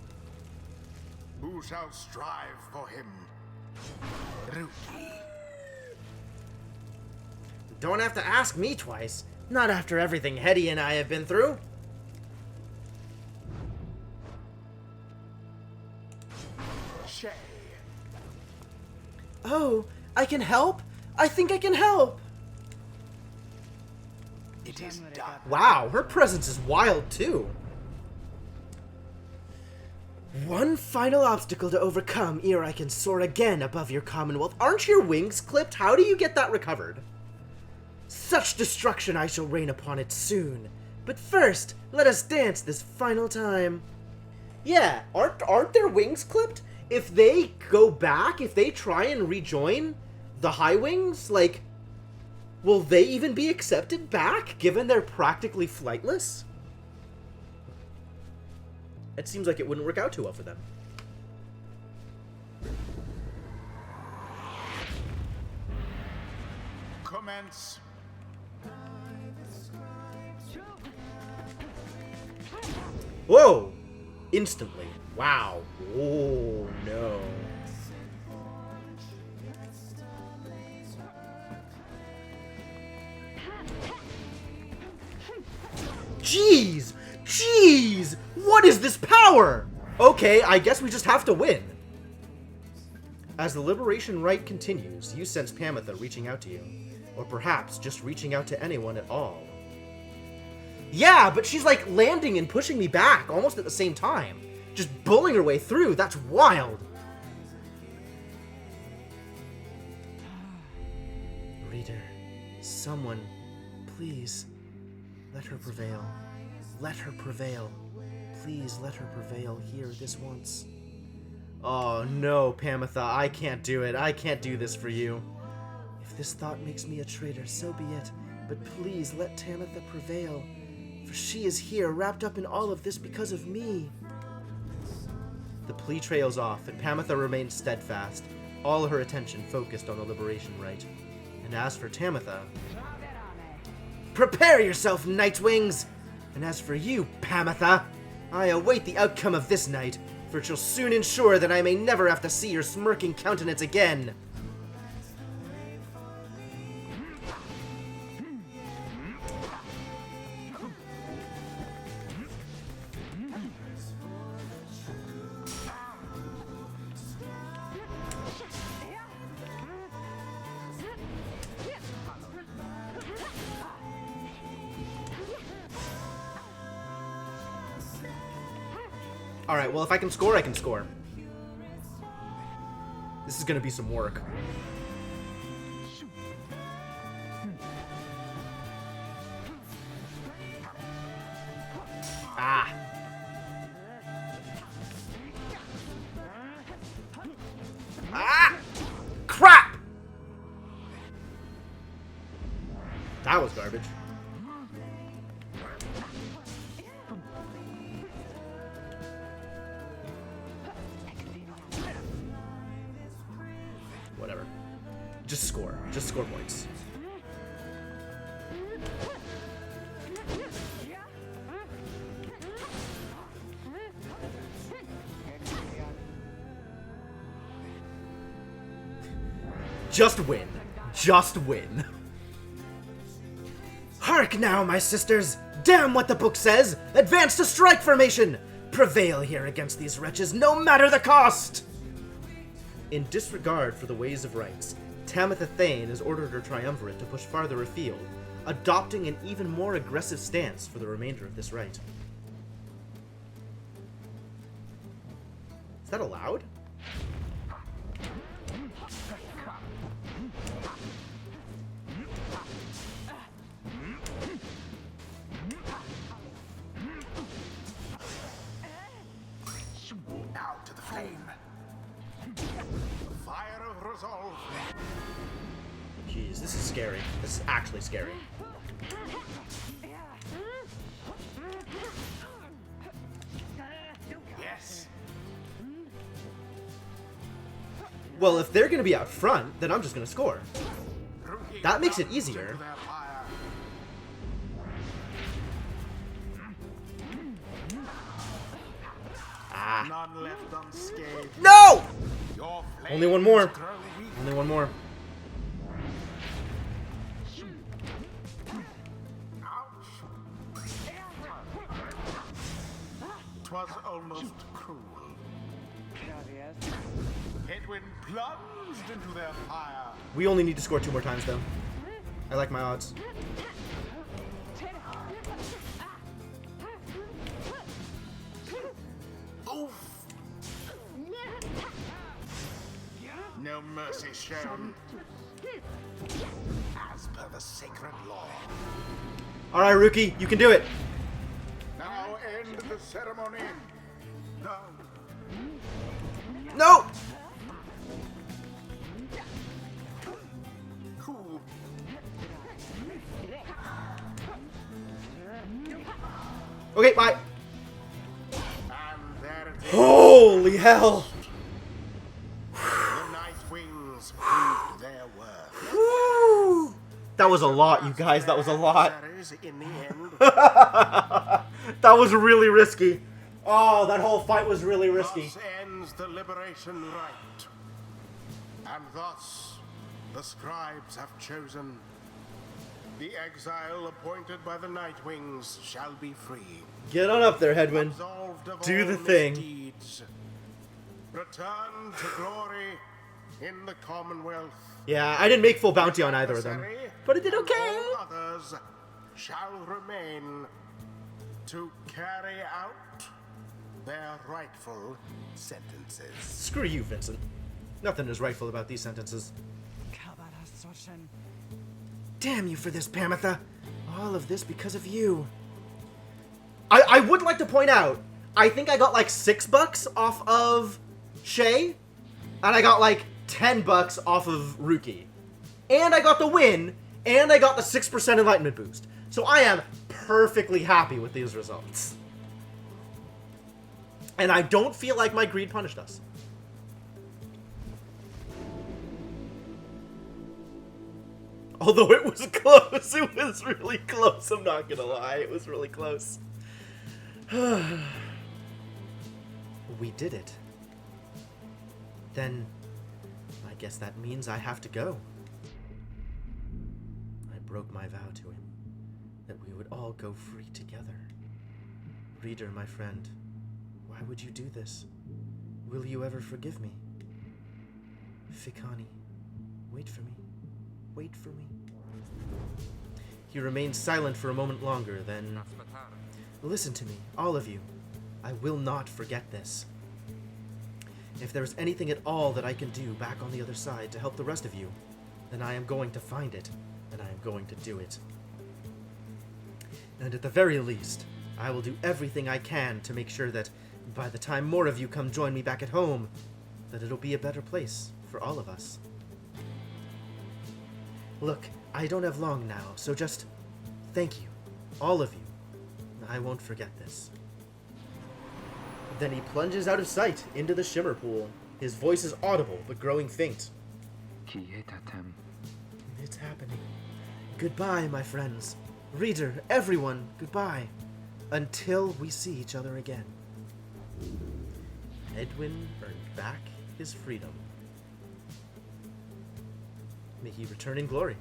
Who shall strive for him? Ruki. Don't have to ask me twice. Not after everything Hetty and I have been through. Shay. Oh, I can help? I think I can help. It is done. Wow, her presence is wild, too. One final obstacle to overcome ere I can soar again above your commonwealth. Aren't your wings clipped? How do you get that recovered? Such destruction I shall rain upon it soon. But first, let us dance this final time. Yeah, aren't their wings clipped? If they go back, if they try and rejoin the High Wings, like, will they even be accepted back, given they're practically flightless? It seems like it wouldn't work out too well for them. Commence. Whoa! Instantly. Wow. Oh, no. Jeez! Jeez! What is this power? Okay, I guess we just have to win. As the Liberation Rite continues, you sense Pamitha reaching out to you. Or perhaps just reaching out to anyone at all. Yeah, but she's like landing and pushing me back almost at the same time. Just bullying her way through. That's wild. Reader, someone, please, let her prevail. Let her prevail. Please let her prevail here this once. Oh no, Pamitha, I can't do it. I can't do this for you. If this thought makes me a traitor, so be it. But please let Tamitha prevail. For she is here, wrapped up in all of this because of me. The plea trails off, and Pamitha remains steadfast, all her attention focused on the Liberation Rite. And as for Tamitha... Prepare yourself, Nightwings! And as for you, Pamitha, I await the outcome of this night, for it shall soon ensure that I may never have to see your smirking countenance again. Alright, well if I can score, I can score. This is gonna be some work. Ah! Ah! Crap! That was garbage. Whatever. Just score. Just score points. Just win. Just win. Hark now, my sisters! Damn what the book says! Advance to strike formation! Prevail here against these wretches, no matter the cost! In disregard for the ways of rights, Tamitha Thane has ordered her triumvirate to push farther afield, adopting an even more aggressive stance for the remainder of this rite. Is that allowed? Now to the flame. Fire of resolve. Jeez, this is scary. This is actually scary. Yes. Well, if they're gonna be out front, then I'm just gonna score. That makes it easier. Into their fire. Ah. None left unscathed. No! Your Only one more. flames grow weak. Only one more. Ouch. 'Twas almost cruel. Headwind plunged into their fire. We only need to score 2 more times, though. I like my odds. Oof. No mercy shown. As per the sacred law. Alright, Rookie, you can do it. end the ceremony. No. No! Who? Okay, bye. And there it is. Holy hell! The Night Wings proved their worth. Woo! That was a lot, you guys. That was a lot. Adversaries in the end. That was really risky. Oh, that whole fight was really risky. Thus ends the liberation rite. And thus, the scribes have chosen. The exile appointed by the Night Wings shall be free. Get on up there, Hedwyn. Absolved of Do all the thing. misdeeds. Return to glory in the Commonwealth. Yeah, I didn't make full bounty on either of them. But it did And okay. all others shall remain to carry out their rightful sentences. Screw you, Vincent. Nothing is rightful about these sentences. Damn you for this, Pamitha. All of this because of you. I would like to point out, I think I got like $6 off of Shay, and I got like $10 off of Ruki. And I got the win, and I got the 6% enlightenment boost. So I am perfectly happy with these results. And I don't feel like my greed punished us. Although it was close. It was really close, I'm not gonna lie. It was really close. We did it. Then, I guess that means I have to go. I broke my vow to him, that we would all go free together. Reader, my friend, why would you do this? Will you ever forgive me? Fikani, wait for me. Wait for me. He remained silent for a moment longer, then... Listen to me, all of you. I will not forget this. If there is anything at all that I can do back on the other side to help the rest of you, then I am going to find it, and I am going to do it. And at the very least, I will do everything I can to make sure that by the time more of you come join me back at home, that it'll be a better place for all of us. Look, I don't have long now, so just thank you, all of you. I won't forget this. Then he plunges out of sight into the shimmer pool. His voice is audible, but growing faint. It's happening. Goodbye, my friends. Reader, everyone, goodbye. Until we see each other again. Edwin earned back his freedom. May he return in glory.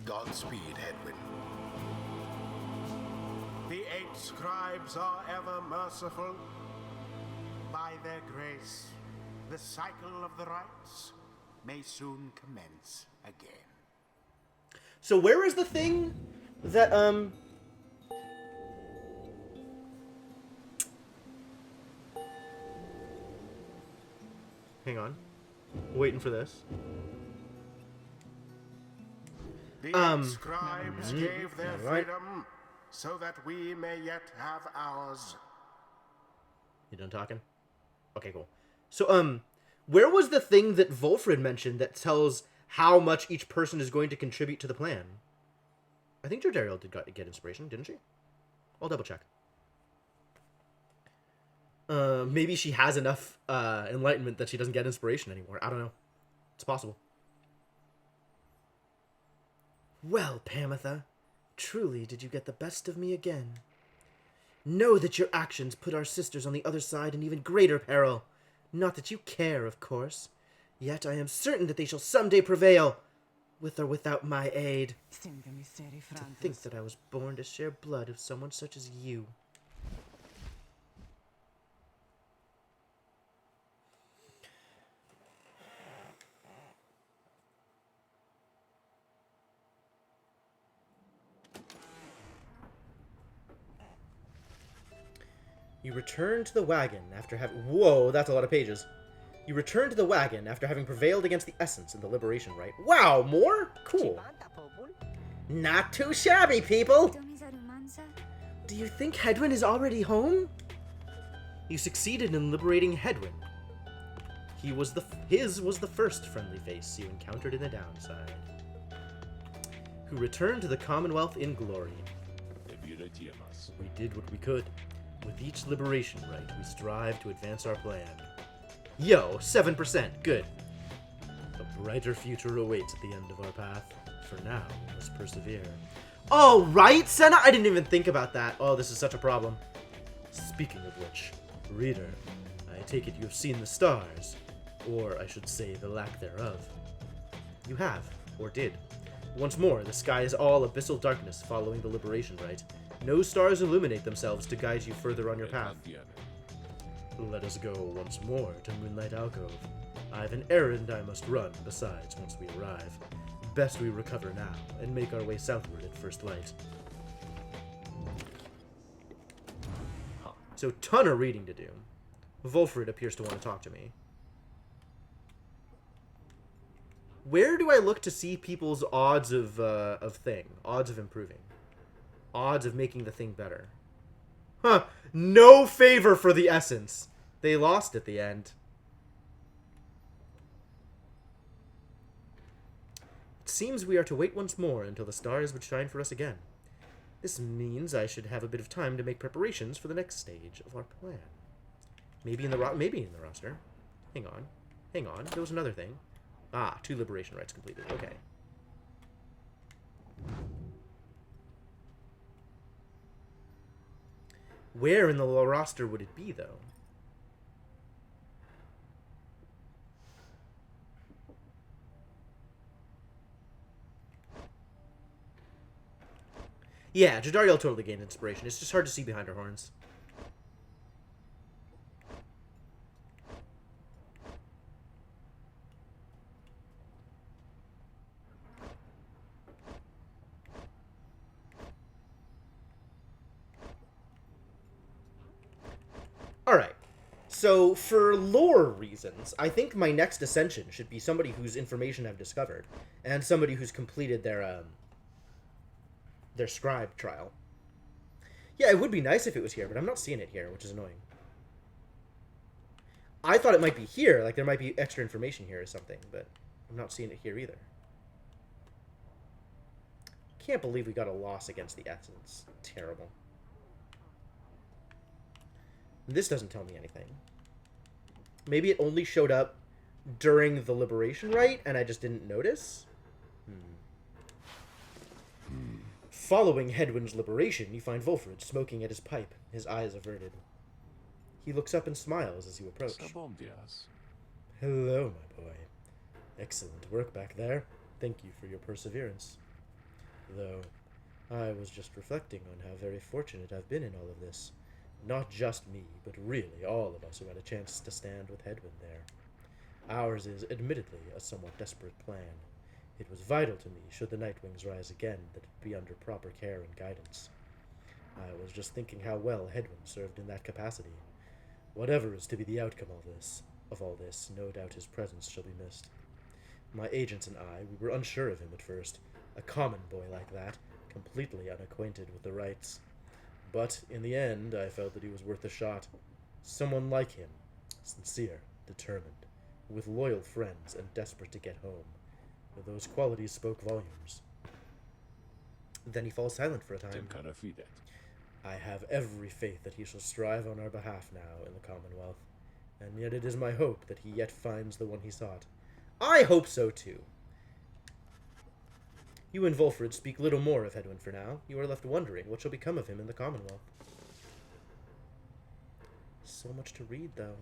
Godspeed, Edwin. The 8 scribes are ever merciful. By their grace, the cycle of the rites may soon commence again. So where is the thing that, Hang on. Waiting for this. The 8 scribes gave their right. freedom so that we may yet have ours. You done talking? Okay, cool. So, where was the thing that Wolfred mentioned that tells how much each person is going to contribute to the plan? I think Jordariel did get inspiration, didn't she? I'll double check. Maybe she has enough enlightenment that she doesn't get inspiration anymore. I don't know. It's possible. Well, Pamitha, truly did you get the best of me again. Know that your actions put our sisters on the other side in even greater peril. Not that you care, of course. Yet I am certain that they shall someday prevail, with or without my aid. To think that I was born to share blood with someone such as you. You return to the wagon after having... Whoa, that's a lot of pages. You return to the wagon after having prevailed against the essence in the liberation rite. Wow, more? Cool. Not too shabby, people! Do you think Hedwyn is already home? You succeeded in liberating Hedwyn. His was the first friendly face you encountered in the downside, who returned to the Commonwealth in glory. We did what we could. With each liberation rite, we strive to advance our plan. Yo, 7%, good. A brighter future awaits at the end of our path. For now, we must persevere. Oh, right, Senna? I didn't even think about that. Oh, this is such a problem. Speaking of which, reader, I take it you have seen the stars. Or, I should say, the lack thereof. You have, or did. Once more, the sky is all abyssal darkness following the liberation rite. No stars illuminate themselves to guide you further on your path. Let us go once more to Moonlight Alcove. I have an errand I must run, besides, once we arrive. Best we recover now, and make our way southward at first light. So, ton of reading to do. Wolfrid appears to want to talk to me. Where do I look to see people's odds of odds of improving? Odds of making the thing better. Huh. No favor for the essence. They lost at the end. It seems we are to wait once more until the stars would shine for us again. This means I should have a bit of time to make preparations for the next stage of our plan. Maybe in the roster. Hang on. There was another thing. Ah, 2 liberation rites completed. Okay. Where in the roster would it be, though? Yeah, Jadariel totally gained inspiration. It's just hard to see behind her horns. Alright, so for lore reasons, I think my next ascension should be somebody whose information I've discovered, and somebody who's completed their scribe trial. Yeah, it would be nice if it was here, but I'm not seeing it here, which is annoying. I thought it might be here, like there might be extra information here or something, but I'm not seeing it here either. Can't believe we got a loss against the Essence. Terrible. This doesn't tell me anything. Maybe it only showed up during the liberation rite, and I just didn't notice? Following Hedwyn's liberation, you find Wolfrid smoking at his pipe, his eyes averted. He looks up and smiles as you approach. Hello, my boy. Excellent work back there. Thank you for your perseverance. Though, I was just reflecting on how very fortunate I've been in all of this. Not just me, but really all of us who had a chance to stand with Hedwyn there. Ours is, admittedly, a somewhat desperate plan. It was vital to me, should the Nightwings rise again, that it be under proper care and guidance. I was just thinking how well Hedwyn served in that capacity. Whatever is to be the outcome of all this, no doubt his presence shall be missed. My agents and I, we were unsure of him at first. A common boy like that, completely unacquainted with the rites. But, in the end, I felt that he was worth a shot. Someone like him, sincere, determined, with loyal friends, and desperate to get home. Those qualities spoke volumes. Then he falls silent for a time. I have every faith that he shall strive on our behalf now in the Commonwealth, and yet it is my hope that he yet finds the one he sought. I hope so, too. You and Wolfrid speak little more of Hedwyn for now. You are left wondering what shall become of him in the Commonwealth. So much to read, though.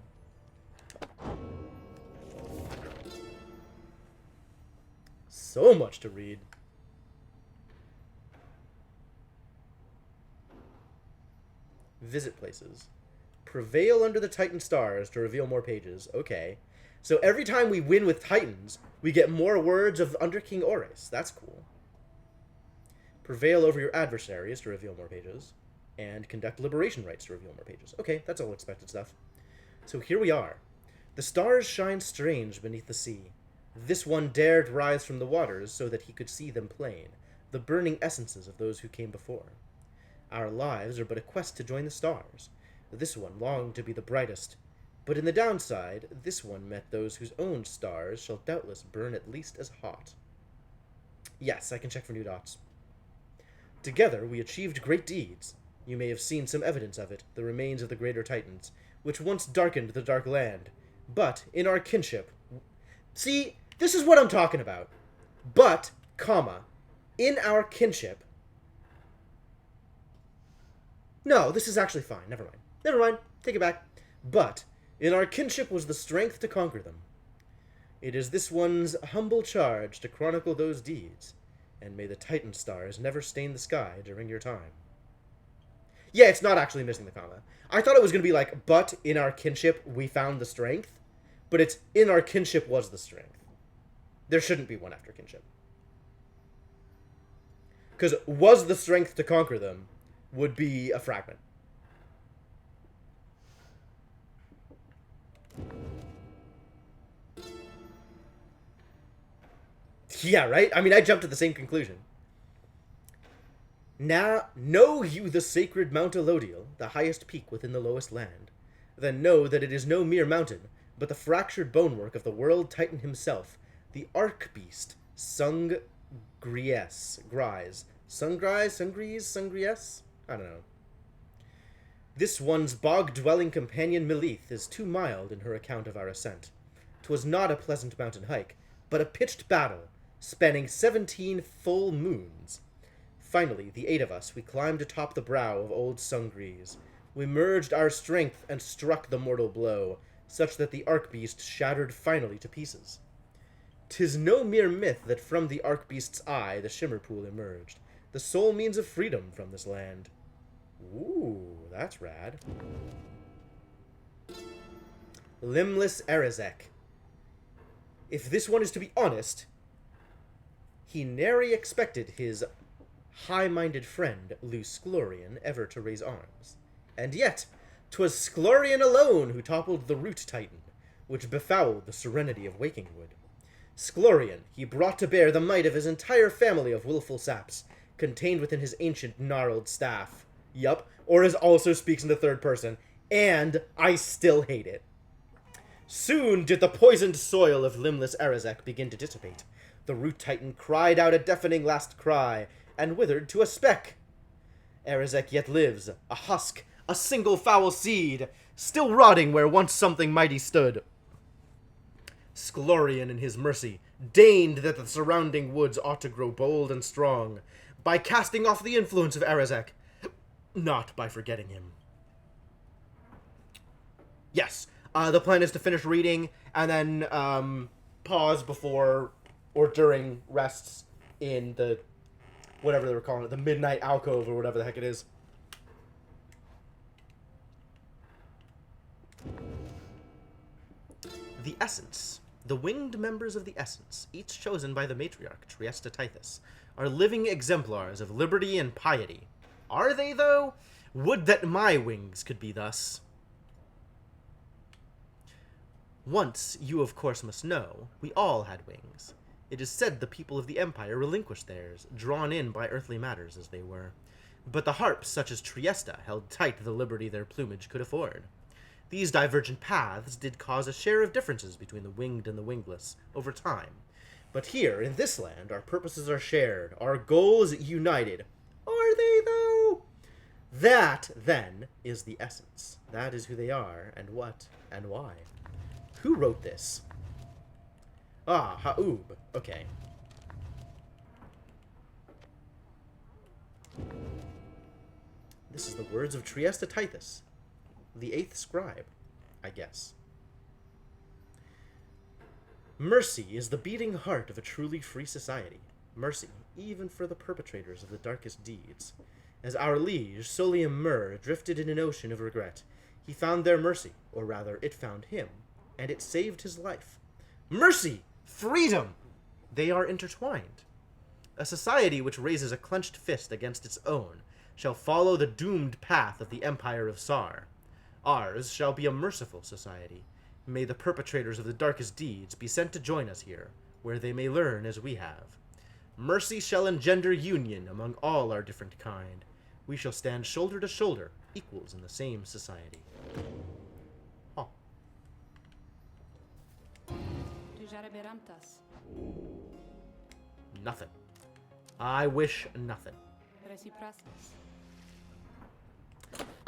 So much to read. Visit places. Prevail under the Titan stars to reveal more pages. Okay. So every time we win with Titans, we get more words of Under King Oris. That's cool. Prevail over your adversaries to reveal more pages. And conduct liberation rites to reveal more pages. Okay, that's all expected stuff. So here we are. The stars shine strange beneath the sea. This one dared rise from the waters so that he could see them plain, the burning essences of those who came before. Our lives are but a quest to join the stars. This one longed to be the brightest, but in the downside, this one met those whose own stars shall doubtless burn at least as hot. Yes, I can check for new dots. Together we achieved great deeds. You may have seen some evidence of it, the remains of the greater Titans, which once darkened the Dark Land. But, in our kinship... See, this is what I'm talking about. But, comma, in our kinship... No, this is actually fine. Never mind. Never mind. Take it back. But, in our kinship was the strength to conquer them. It is this one's humble charge to chronicle those deeds, and may the Titan stars never stain the sky during your time. Yeah, it's not actually missing the comma. I thought it was going to be like, but in our kinship we found the strength, but it's in our kinship was the strength. There shouldn't be one after kinship. Because was the strength to conquer them would be a fragment. Yeah, right? I mean, I jumped to the same conclusion. Now, know you the sacred Mount Elodial, the highest peak within the lowest land. Then know that it is no mere mountain, but the fractured bonework of the world titan himself, the Arch-Beast, Sungries? I don't know. This one's bog-dwelling companion Melith is too mild in her account of our ascent. 'Twas not a pleasant mountain hike, but a pitched battle, spanning 17 full moons. Finally, the 8 of us, we climbed atop the brow of old Sungries. We merged our strength and struck the mortal blow, such that the Arch-Beast shattered finally to pieces. 'Tis no mere myth that from the Arch-Beast's eye the Shimmer Pool emerged, the sole means of freedom from this land. Ooh, that's rad. Limbless Erizek. If this one is to be honest, he nary expected his high-minded friend, Luce Sklorian, ever to raise arms. And yet, 'twas Sklorian alone who toppled the Root Titan, which befouled the serenity of Wakingwood. Sklorian, he brought to bear the might of his entire family of willful saps, contained within his ancient gnarled staff. Yup, Oris also speaks in the third person, and I still hate it. Soon did the poisoned soil of limbless Erizek begin to dissipate. The Root Titan cried out a deafening last cry, and withered to a speck. Erizek yet lives, a husk, a single foul seed, still rotting where once something mighty stood. Sklorian in his mercy deigned that the surrounding woods ought to grow bold and strong, by casting off the influence of Erizek, not by forgetting him. Yes, the plan is to finish reading, and then pause before or during rests in the, whatever they were calling it, the Midnight Alcove, or whatever the heck it is. The Essence. The winged members of the Essence, each chosen by the matriarch, Triesta Tithys, are living exemplars of liberty and piety. Are they, though? Would that my wings could be thus. Once, you of course must know, we all had wings. It is said the people of the Empire relinquished theirs, drawn in by earthly matters as they were. But the harps, such as Triesta, held tight the liberty their plumage could afford. These divergent paths did cause a share of differences between the winged and the wingless, over time. But here, in this land, our purposes are shared, our goals united. Are they, though? That, then, is the Essence. That is who they are, and what, and why. Who wrote this? Ah, Ha'ub. Okay. This is the words of Triesta Tithys, the 8th scribe, I guess. Mercy is the beating heart of a truly free society. Mercy, even for the perpetrators of the darkest deeds. As our liege, Solium Mur, drifted in an ocean of regret, he found their mercy, or rather, it found him, and it saved his life. Mercy! Freedom! They are intertwined. A society which raises a clenched fist against its own shall follow the doomed path of the Empire of Sar. Ours shall be a merciful society. May the perpetrators of the darkest deeds be sent to join us here, where they may learn as we have. Mercy shall engender union among all our different kind. We shall stand shoulder to shoulder, equals in the same society. Oh. Nothing. I wish nothing.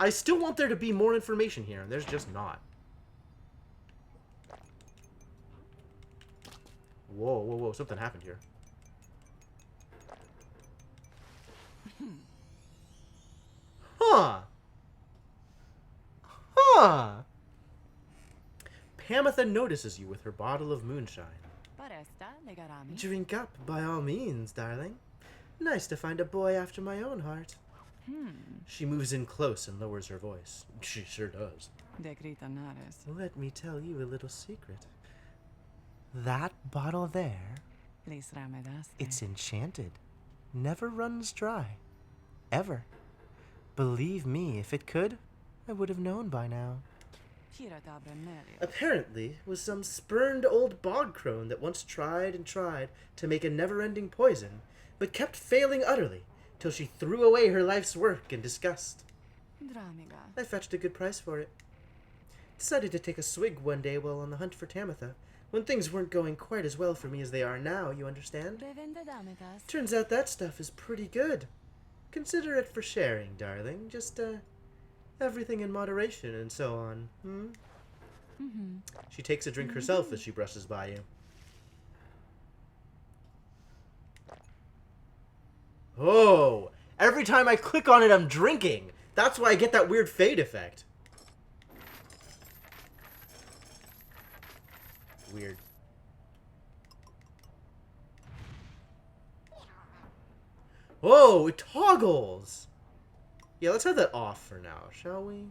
I still want there to be more information here, and there's just not. Whoa, whoa, whoa, something happened here. Huh. Huh. Pamitha notices you with her bottle of moonshine. Drink up, by all means, darling. Nice to find a boy after my own heart. She moves in close and lowers her voice. She sure does. Let me tell you a little secret. That bottle there, it's enchanted. Never runs dry. Ever. Believe me, if it could, I would have known by now. Apparently, it was some spurned old bog crone that once tried and tried to make a never-ending poison, but kept failing utterly, till she threw away her life's work in disgust. I fetched a good price for it. Decided to take a swig one day while on the hunt for Tamitha, when things weren't going quite as well for me as they are now, you understand? Turns out that stuff is pretty good. Consider it for sharing, darling. Just, everything in moderation and so on. She takes a drink herself as she brushes by you. Oh! Every time I click on it, I'm drinking! That's why I get that weird fade effect. Weird. Oh, it toggles! Yeah, let's have that off for now, shall we?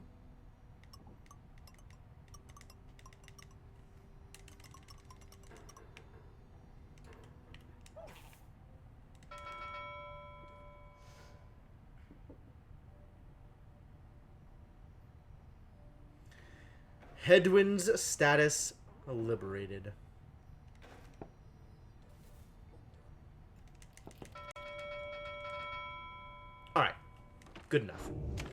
Hedwyn's status liberated. Alright. Good enough.